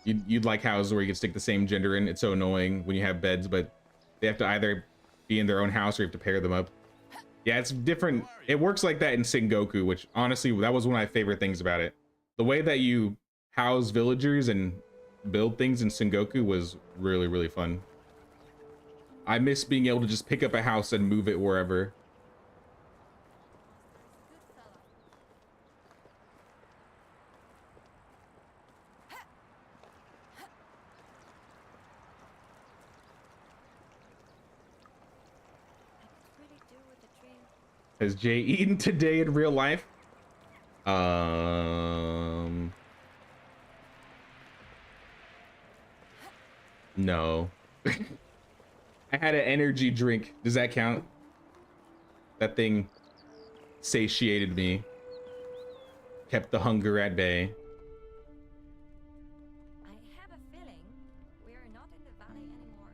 You'd like houses where you can stick the same gender in. It's so annoying when you have beds, but they have to either be in their own house or you have to pair them up. Yeah, it's different. It works like that in Sengoku, which honestly, that was one of my favorite things about it. The way that you house villagers and build things in Sengoku was really, really fun. I miss being able to just pick up a house and move it wherever. Has Jay eaten today in real life? No. I had an energy drink. Does that count? That thing satiated me. Kept the hunger at bay. I have a feeling we are not in the valley anymore.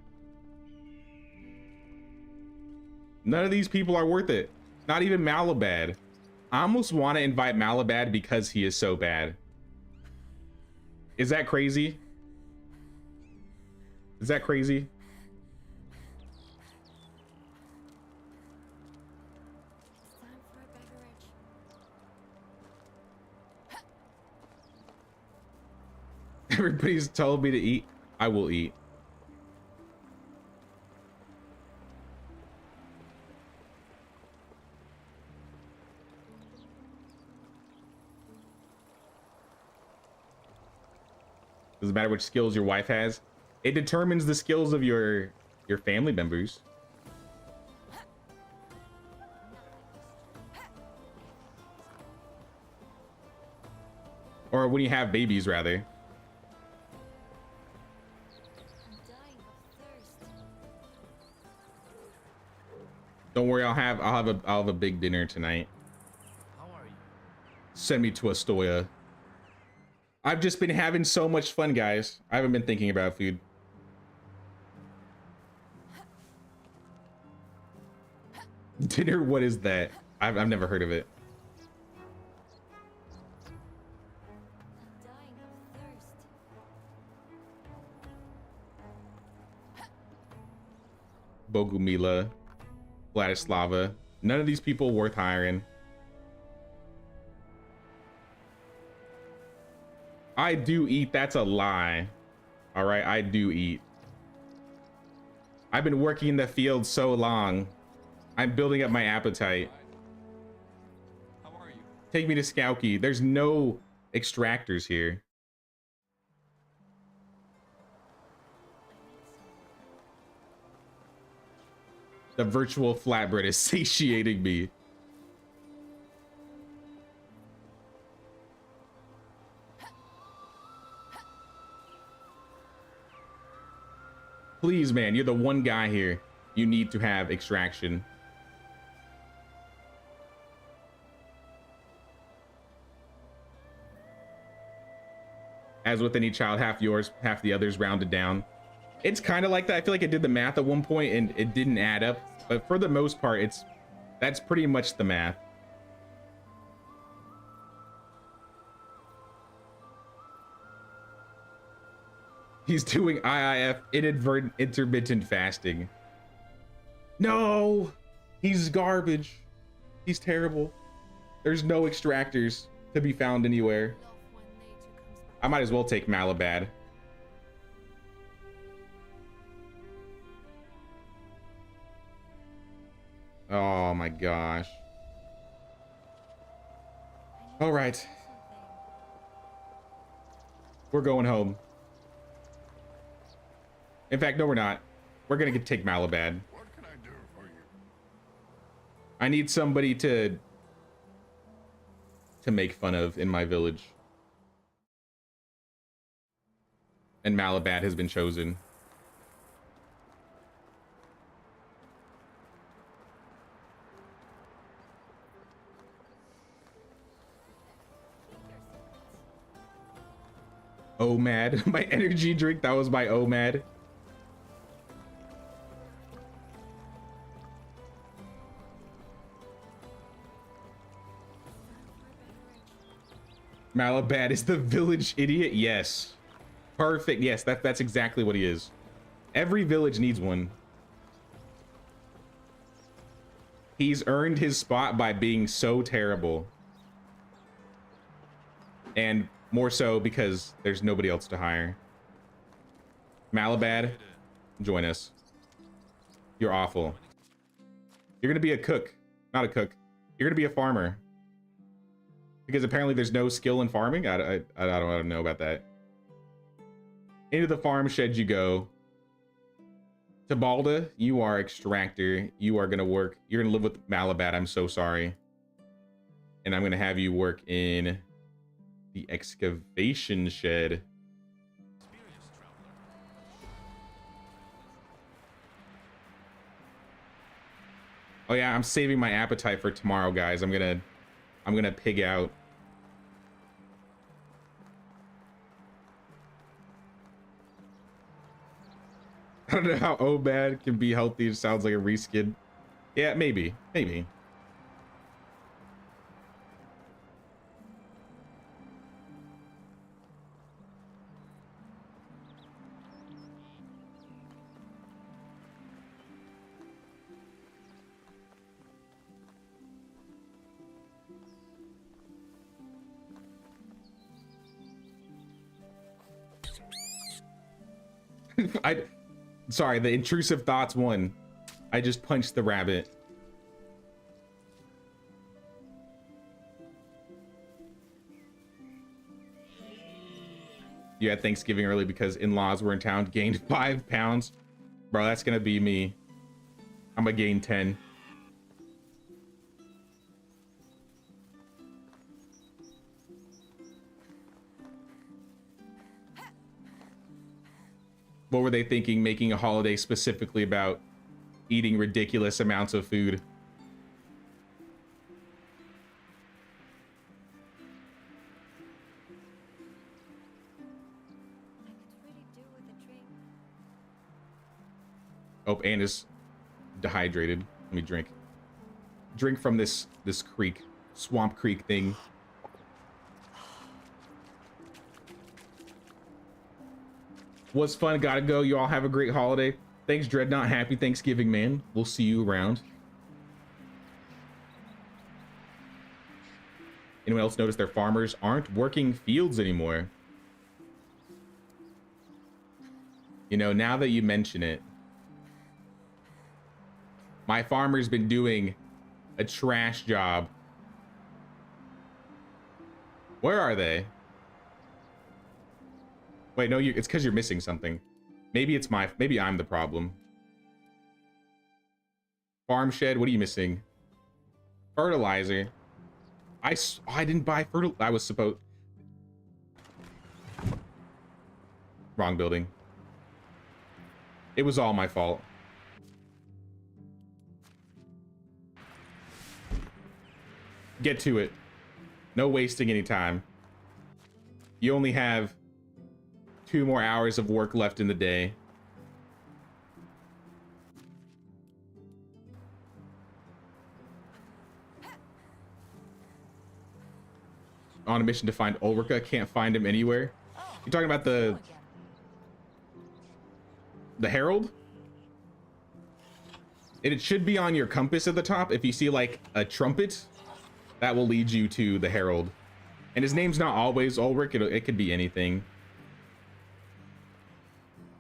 None of these people are worth it. Not even Malabad. I almost want to invite Malabad because he is so bad. Is that crazy? Is that crazy? Time for a beverage. Everybody's told me to eat. I will eat. Doesn't matter which skills your wife has. It determines the skills of your family members. Or when you have babies, rather. I'm dying of thirst. Don't worry, I'll have a big dinner tonight. How are you? Send me to Astoya. I've just been having so much fun, guys. I haven't been thinking about food. Dinner? What is that? I've never heard of it. I'm dying of thirst. Bogumila, Vladislava. None of these people worth hiring. I do eat. That's a lie. All right, I do eat. I've been working in the field so long. I'm building up my appetite. How are you? Take me to Skowkie. There's no extractors here. The virtual flatbread is satiating me. Please, man, you're the one guy here. You need to have extraction. As with any child, half yours, half the others, rounded down. It's kind of like that. I feel like I did the math at one point and it didn't add up, but for the most part, that's pretty much the math. He's doing IIF, inadvertent intermittent fasting. No, he's garbage. He's terrible. There's no extractors to be found anywhere. Love when nature comes back. I might as well take Malabad. Oh my gosh. All right. We're going home. In fact, no, we're not. We're gonna take Malabad. What can I do for you? I need somebody to make fun of in my village. And Malabad has been chosen. OMAD. My energy drink, that was my OMAD. Malabad is the village idiot. Yes. Perfect. Yes, that's exactly what he is. Every village needs one. He's earned his spot by being so terrible. And more so because there's nobody else to hire. Malabad, join us. You're awful. You're gonna be a cook, not a cook. You're gonna be a farmer. Because apparently there's no skill in farming. I don't know about that. Into the farm shed you go. Tabalda, you are extractor. You are gonna work. You're gonna live with Malabad. I'm so sorry. And I'm gonna have you work in the excavation shed. Oh yeah, I'm saving my appetite for tomorrow, guys. I'm gonna pig out. I don't know how OBAD can be healthy. It sounds like a reskin. Yeah, maybe. Sorry, the intrusive thoughts won. I just punched the rabbit. You had Thanksgiving early because in-laws were in town, gained 5 pounds. Bro, that's gonna be me. I'm gonna gain 10. What were they thinking, making a holiday specifically about eating ridiculous amounts of food? Oh, and is dehydrated. Let me drink. Drink from this creek, swamp creek thing. Was fun, gotta go. You all have a great holiday. Thanks, Dreadnought. Happy Thanksgiving, man. We'll see you around. Anyone else notice their farmers aren't working fields anymore? You know, now that you mention it, my farmer's been doing a trash job. Where are they? Wait, no, it's because you're missing something. Maybe maybe I'm the problem. Farm shed, what are you missing? Fertilizer. I didn't buy fertilizer. I was supposed. Wrong building. It was all my fault. Get to it. No wasting any time. You only have 2 more hours of work left in the day. On a mission to find Ulrika. Can't find him anywhere. You talking about the Herald? It should be on your compass at the top. If you see like a trumpet, that will lead you to the Herald. And his name's not always Ulrich. It could be anything.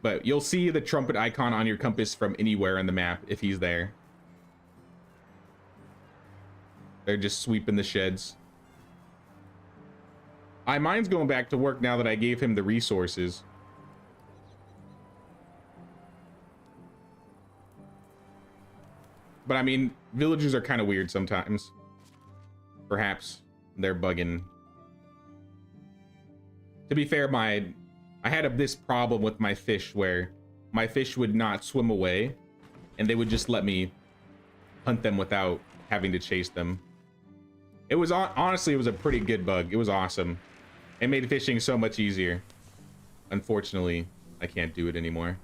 But you'll see the trumpet icon on your compass from anywhere on the map if he's there. They're just sweeping the sheds. Mine's going back to work now that I gave him the resources. But I mean, villagers are kind of weird sometimes. Perhaps they're bugging. To be fair, I had this problem with my fish where my fish would not swim away and they would just let me hunt them without having to chase them. It was honestly, it was a pretty good bug. It was awesome. It made fishing so much easier. Unfortunately, I can't do it anymore.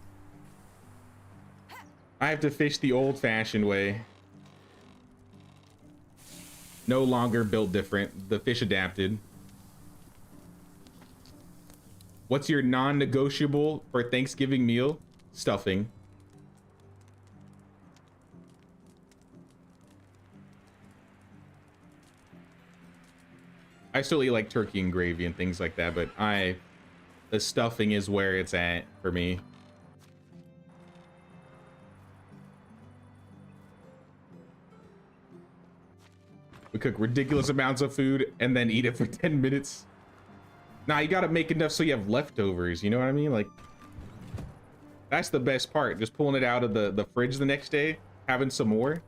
I have to fish the old-fashioned way. No longer built different. The fish adapted. What's your non-negotiable for Thanksgiving meal? Stuffing. I still eat like turkey and gravy and things like that, but the stuffing is where it's at for me. We cook ridiculous amounts of food and then eat it for 10 minutes. Nah, you gotta make enough so you have leftovers, you know what I mean? Like, that's the best part. Just pulling it out of the fridge the next day, having some more.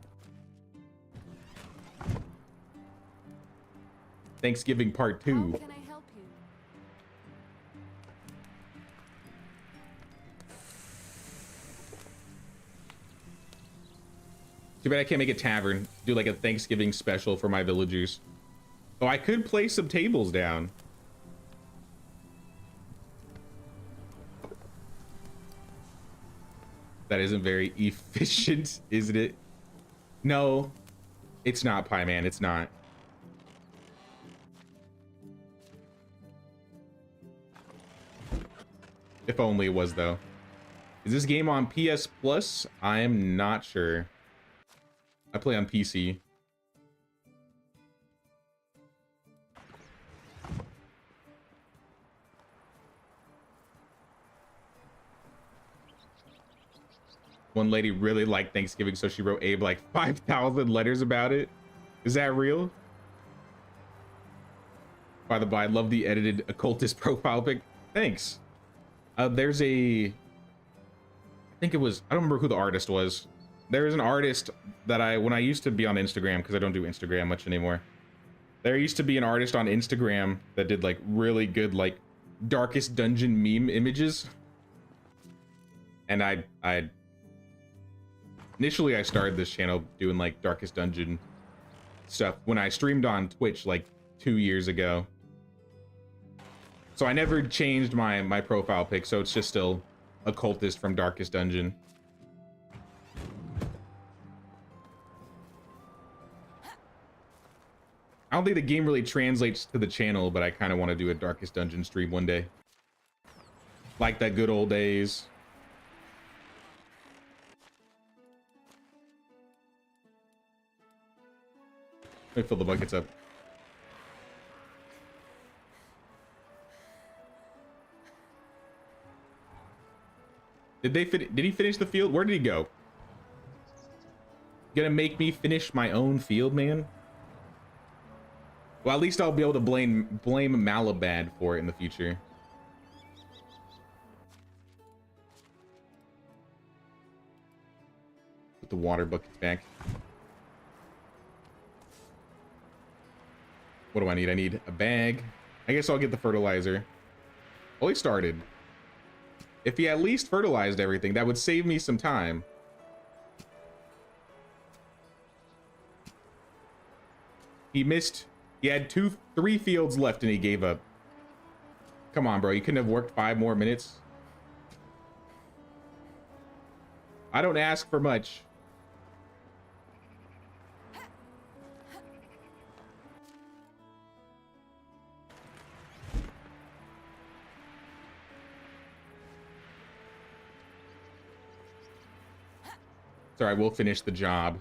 Thanksgiving part 2. How can I help you? Too bad I can't make a tavern. Do like a Thanksgiving special for my villagers. Oh, I could place some tables down. That isn't very efficient, isn't it? No, it's not, Pie Man. It's not. If only it was, though. Is this game on PS Plus? I am not sure. I play on PC. One lady really liked Thanksgiving, so she wrote Abe like 5,000 letters about it. Is that real? By the by, I love the edited occultist profile pic. Thanks. There's I think it was, I don't remember who the artist was. There is an artist that when I used to be on Instagram, because I don't do Instagram much anymore. There used to be an artist on Instagram that did like really good, like Darkest Dungeon meme images. And initially I started this channel doing like Darkest Dungeon stuff when I streamed on Twitch like 2 years ago. So I never changed my profile pic, so it's just still occultist from Darkest Dungeon. I don't think the game really translates to the channel, but I kind of want to do a Darkest Dungeon stream one day. Like that good old days. Let me fill the buckets up. Did he finish the field? Where did he go? Gonna make me finish my own field, man? Well, at least I'll be able to blame Malabad for it in the future. Put the water buckets back. What do I need? I need a bag. I guess I'll get the fertilizer. Oh, he started. If he at least fertilized everything, that would save me some time. He missed. He had 3 fields left and he gave up. Come on, bro. You couldn't have worked 5 more minutes. I don't ask for much. Sorry, we'll finish the job.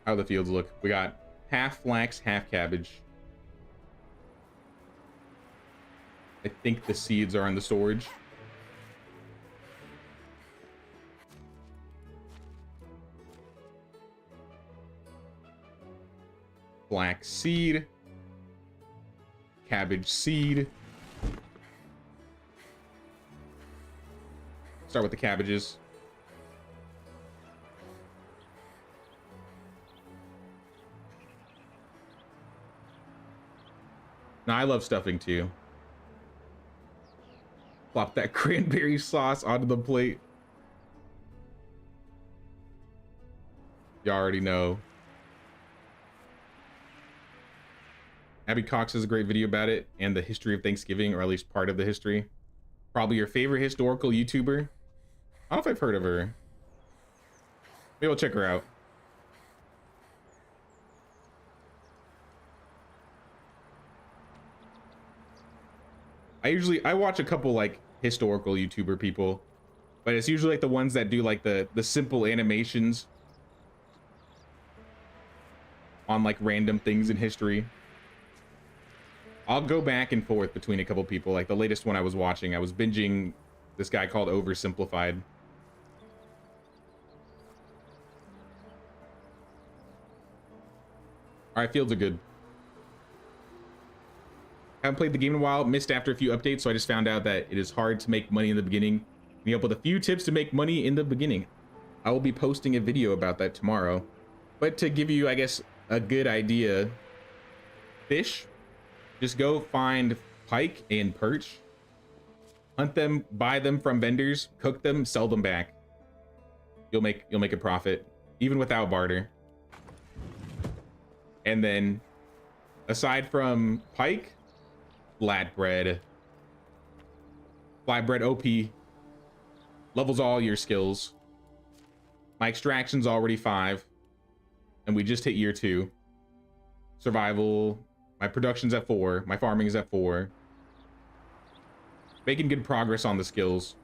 How the fields look. We got half flax, half cabbage. I think the seeds are in the storage. Flax seed. Cabbage seed. Start with the cabbages. Now, I love stuffing too. Plop that cranberry sauce onto the plate. You already know. Abby Cox has a great video about it and the history of Thanksgiving, or at least part of the history. Probably your favorite historical YouTuber. I don't know if I've heard of her. Maybe I'll check her out. I watch a couple like historical YouTuber people, but it's usually like the ones that do like the simple animations on like random things in history. I'll go back and forth between a couple people. Like the latest one I was watching, I was binging this guy called Oversimplified. All right, fields are good. Haven't played the game in a while, missed after a few updates, so I just found out that it is hard to make money in the beginning. Need help with a few tips to make money in the beginning. I will be posting a video about that tomorrow. But to give you, I guess, a good idea, fish, just go find pike and perch, hunt them, buy them from vendors, cook them, sell them back. You'll make a profit, even without barter. And then, aside from pike, flatbread. Flatbread OP levels all your skills. My extraction's already 5, and we just hit year 2. Survival, my production's at 4, my farming's at 4. Making good progress on the skills.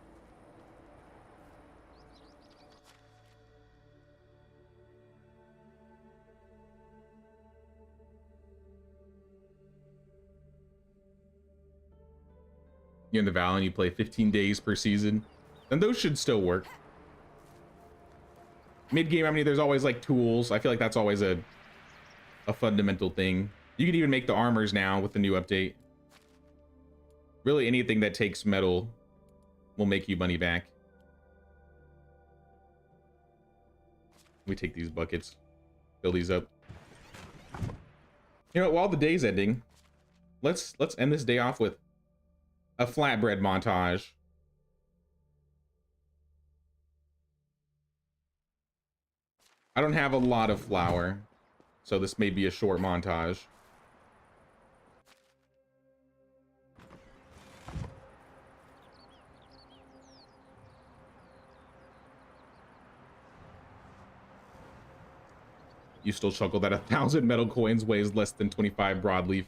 You're in the Valley and you play 15 days per season, then those should still work. Mid-game, I mean, there's always like tools. I feel like that's always a fundamental thing. You can even make the armors now with the new update. Really anything that takes metal will make you money back. We take these buckets, fill these up. You know what, while the day's ending, let's end this day off with a flatbread montage. I don't have a lot of flour, so this may be a short montage. You still chuckle that 1,000 metal coins weighs less than 25 broadleaf.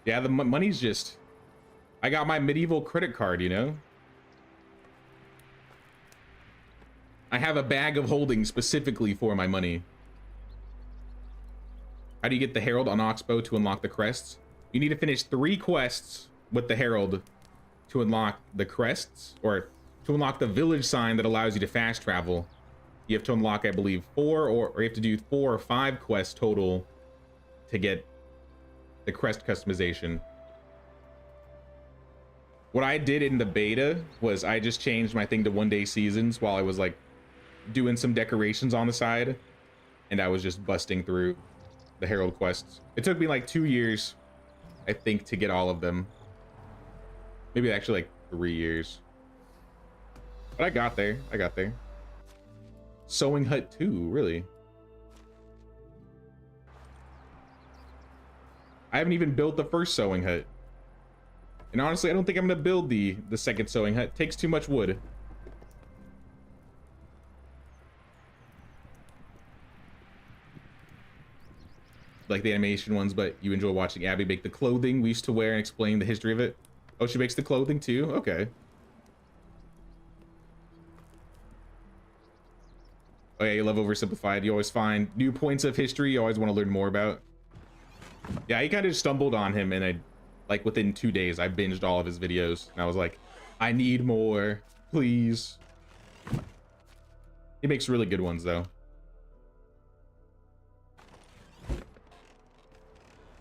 Yeah, the money's just... I got my medieval credit card, you know? I have a bag of holding specifically for my money. How do you get the Herald on Oxbow to unlock the crests? You need to finish 3 quests with the Herald to unlock the crests, or to unlock the village sign that allows you to fast travel. You have to unlock, I believe, 4 or you have to do 4 or 5 quests total to get the crest customization. What I did in the beta was I just changed my thing to 1-day seasons while I was like doing some decorations on the side, and I was just busting through the Herald quests. It took me like 2 years, I think, to get all of them. Maybe actually like 3 years. But I got there. I got there. Sewing Hut 2, really? I haven't even built the first Sewing Hut. And honestly, I don't think I'm gonna build the second Sewing Hut. It takes too much wood. Like the animation ones, but you enjoy watching Abby make the clothing we used to wear and explain the history of it. Oh, she makes the clothing too? Okay. Oh yeah, you love oversimplified. You always find new points of history you always want to learn more about. Yeah, I kind of stumbled on him, and I, like, within 2 days, I binged all of his videos. And I was like, I need more, please. He makes really good ones, though.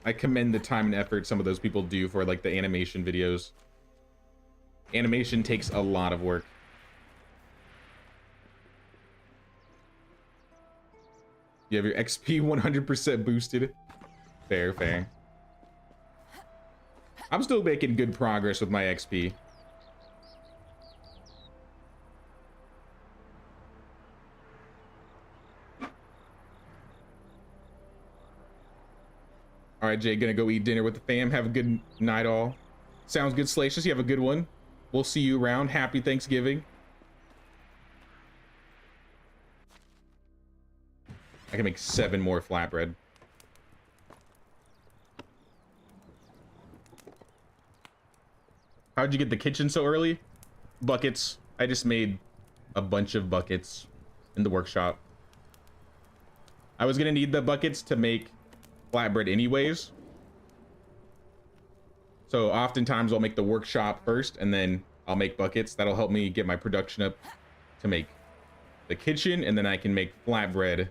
I commend the time and effort some of those people do for, like, the animation videos. Animation takes a lot of work. You have your XP 100% boosted. Fair, fair. I'm still making good progress with my XP. All right, Jay, gonna go eat dinner with the fam. Have a good night, all. Sounds good, Salacious. You have a good one. We'll see you around. Happy Thanksgiving. I can make 7 more flatbread. How'd you get the kitchen so early? Buckets. I just made a bunch of buckets in the workshop. I was gonna need the buckets to make flatbread anyways. So oftentimes I'll make the workshop first and then I'll make buckets. That'll help me get my production up to make the kitchen, and then I can make flatbread.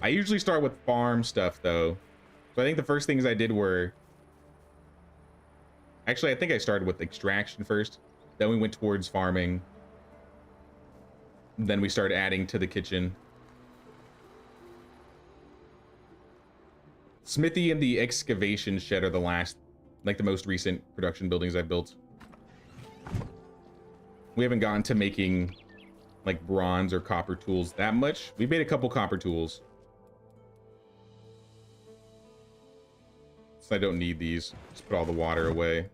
I usually start with farm stuff though. So I think the first things I did were, actually, I think I started with extraction first. Then we went towards farming. Then we started adding to the kitchen. Smithy and the excavation shed are the last, like the most recent production buildings I've built. We haven't gotten to making like bronze or copper tools that much. We made a couple copper tools. So I don't need these. Just put all the water away.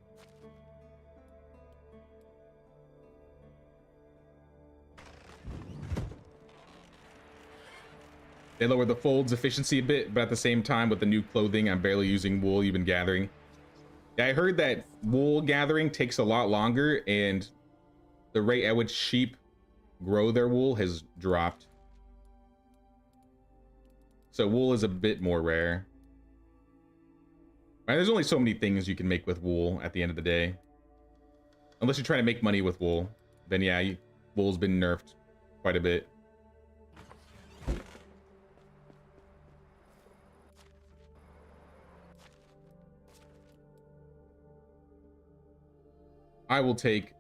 They lower the folds efficiency a bit, but at the same time with the new clothing, I'm barely using wool you've been gathering. Yeah, I heard that wool gathering takes a lot longer, and the rate at which sheep grow their wool has dropped. So wool is a bit more rare. Right, there's only so many things you can make with wool at the end of the day. Unless you're trying to make money with wool, then yeah, wool's been nerfed quite a bit. I will take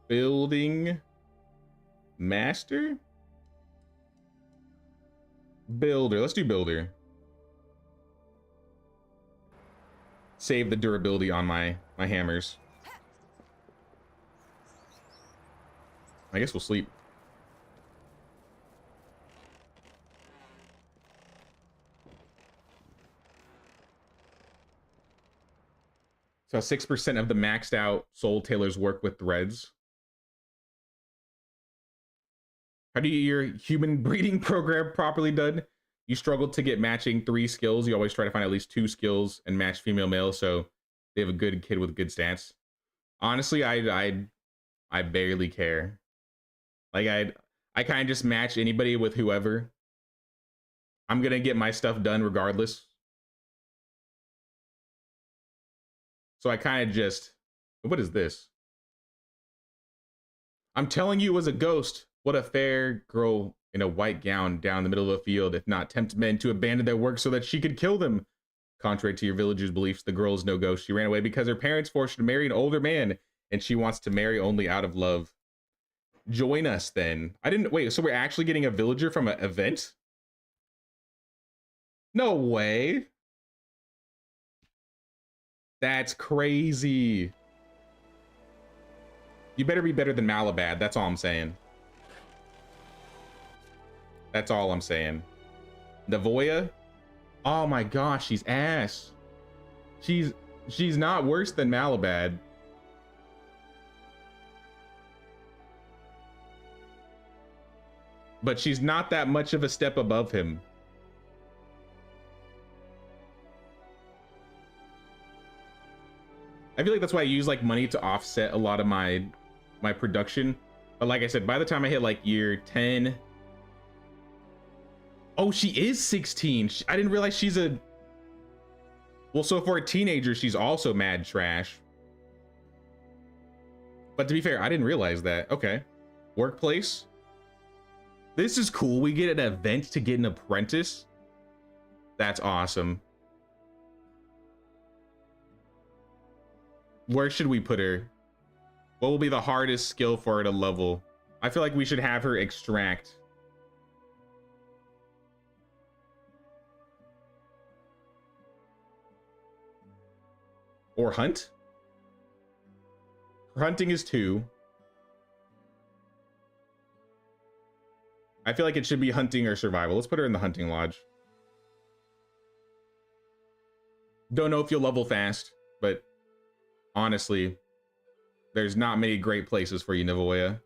building master? Builder. Let's do builder. Save the durability on my hammers. I guess we'll sleep. So 6% of the maxed out soul tailors work with threads. How do you get your human breeding program properly done? You struggle to get matching 3 skills. You always try to find at least 2 skills and match female male, so they have a good kid with good stats. Honestly, I barely care. Like I kind of just match anybody with whoever. I'm gonna get my stuff done regardless. So I kind of just, what is this? I'm telling you it was a ghost. What a fair girl in a white gown down the middle of the field, if not tempt men to abandon their work so that she could kill them. Contrary to your villager's beliefs, the girl is no ghost. She ran away because her parents forced her to marry an older man, and she wants to marry only out of love. Join us then. I didn't wait, so we're actually getting a villager from an event? No way. That's crazy. You better be better than Malabad. That's all I'm saying. That's all I'm saying. Navoya? Oh my gosh, she's ass. She's not worse than Malabad. But she's not that much of a step above him. I feel like that's why I use like money to offset a lot of my production. But like I said, by the time I hit like year 10, oh, she is 16. I didn't realize she's a... Well, so for a teenager, she's also mad trash. But to be fair, I didn't realize that. Okay. Workplace. This is cool. We get an event to get an apprentice. That's awesome. Where should we put her? What will be the hardest skill for her to level? I feel like we should have her extract. Or hunt? Her hunting is 2. I feel like it should be hunting or survival. Let's put her in the hunting lodge. Don't know if you'll level fast, but honestly, there's not many great places for you, Navoya.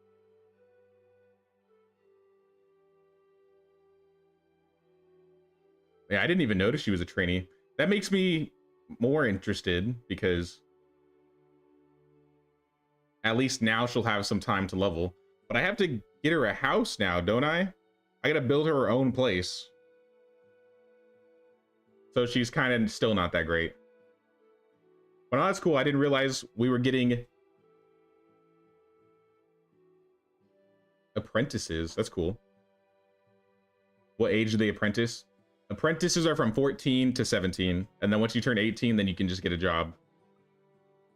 Yeah, I didn't even notice she was a trainee. That makes me more interested because at least now she'll have some time to level. But I have to get her a house now, don't I? I gotta build her own place. So she's kind of still not that great. But no, that's cool. I didn't realize we were getting apprentices. That's cool. What age do they apprentice? Apprentices are from 14 to 17. And then once you turn 18, then you can just get a job.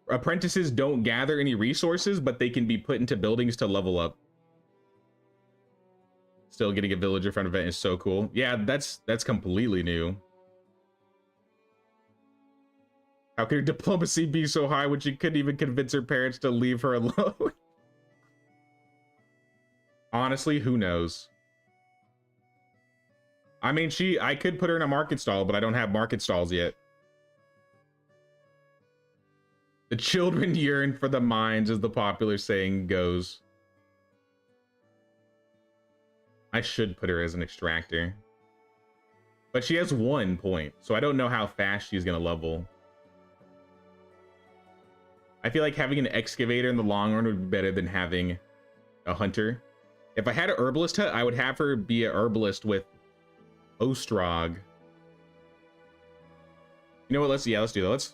Apprentices don't gather any resources, but they can be put into buildings to level up. Still getting a villager from an event is so cool. Yeah, that's completely new. How could her diplomacy be so high when she couldn't even convince her parents to leave her alone? Honestly, who knows? I mean, I could put her in a market stall, but I don't have market stalls yet. The children yearn for the mines, as the popular saying goes. I should put her as an extractor. But she has 1 point, so I don't know how fast she's gonna level. I feel like having an excavator in the long run would be better than having a hunter. If I had an herbalist hut, I would have her be an herbalist with Ostrog. You know what? Let's do that.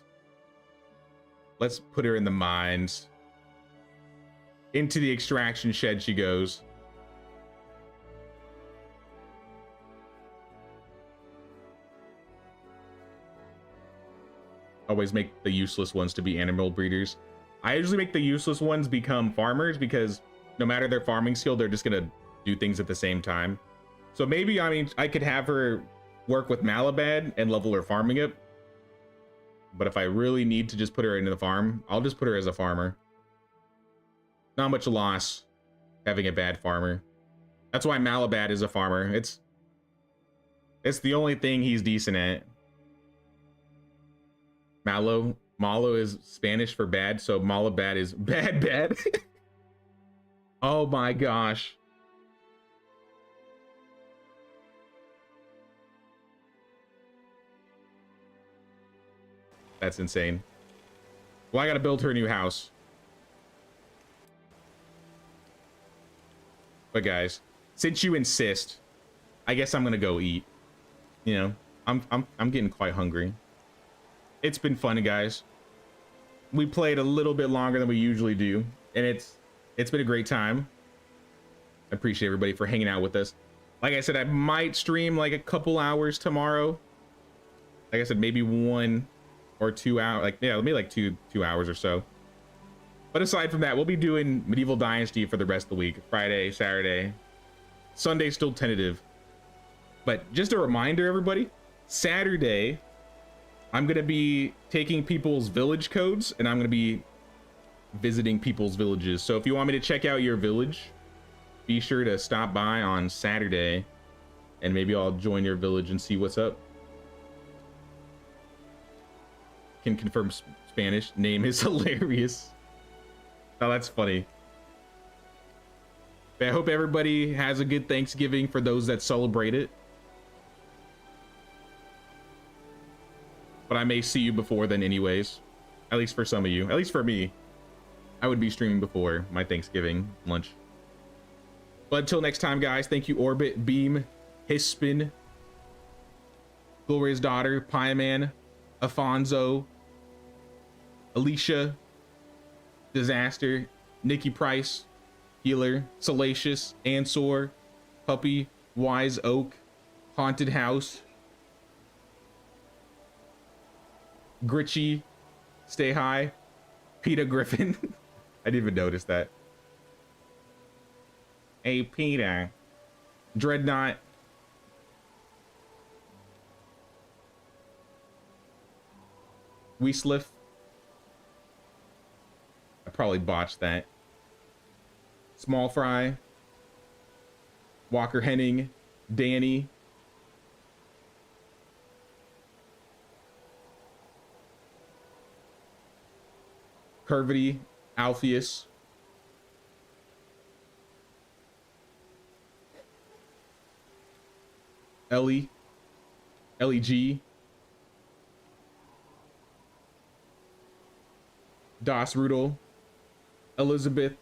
Let's put her in the mines. Into the extraction shed she goes. Always make the useless ones to be animal breeders. I usually make the useless ones become farmers because no matter their farming skill, they're just gonna do things at the same time. So maybe, I mean, I could have her work with Malabad and level her farming up. But if I really need to just put her into the farm, I'll just put her as a farmer. Not much loss having a bad farmer. That's why Malabad is a farmer. It's the only thing he's decent at. Malo is Spanish for bad, so Malabad is bad. Oh my gosh. That's insane. Well, I gotta build her a new house. But guys, since you insist, I guess I'm gonna go eat. You know, I'm getting quite hungry. It's been fun, guys. We played a little bit longer than we usually do, and it's been a great time. I appreciate everybody for hanging out with us. Like I said, I might stream like a couple hours tomorrow. Like I said, maybe 1 or 2 hours, like, yeah, maybe like two hours or so. But aside from that, we'll be doing Medieval Dynasty for the rest of the week. Friday, Saturday, Sunday still tentative. But just a reminder, everybody, Saturday, I'm gonna be taking people's village codes and I'm gonna be visiting people's villages. So if you want me to check out your village, be sure to stop by on Saturday and maybe I'll join your village and see what's up. Can confirm Spanish. Name is hilarious. Oh, that's funny. But I hope everybody has a good Thanksgiving for those that celebrate it. But I may see you before then anyways. At least for some of you. At least for me. I would be streaming before my Thanksgiving lunch. But until next time, guys, thank you, Orbit, Beam, Hispin, Gloria's Daughter, Pieman, Afonso, Alicia, Disaster, Nikki Price, Healer, Salacious, Ansor, Puppy, Wise Oak, Haunted House, Gritchy, Stay High, Peter Griffin. I didn't even notice that. Hey, Peter. Dreadnought. Weaslif. I probably botched that. Small Fry. Walker Henning. Danny. Curvity. Alpheus. Ellie. Ellie-G. Das Rudel. Elizabeth.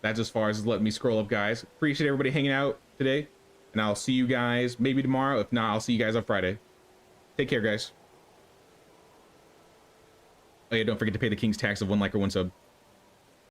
That's as far as it's letting me scroll up, guys. Appreciate everybody hanging out today. And I'll see you guys maybe tomorrow. If not, I'll see you guys on Friday. Take care, guys. Oh yeah, don't forget to pay the King's tax of 1 like or 1 sub.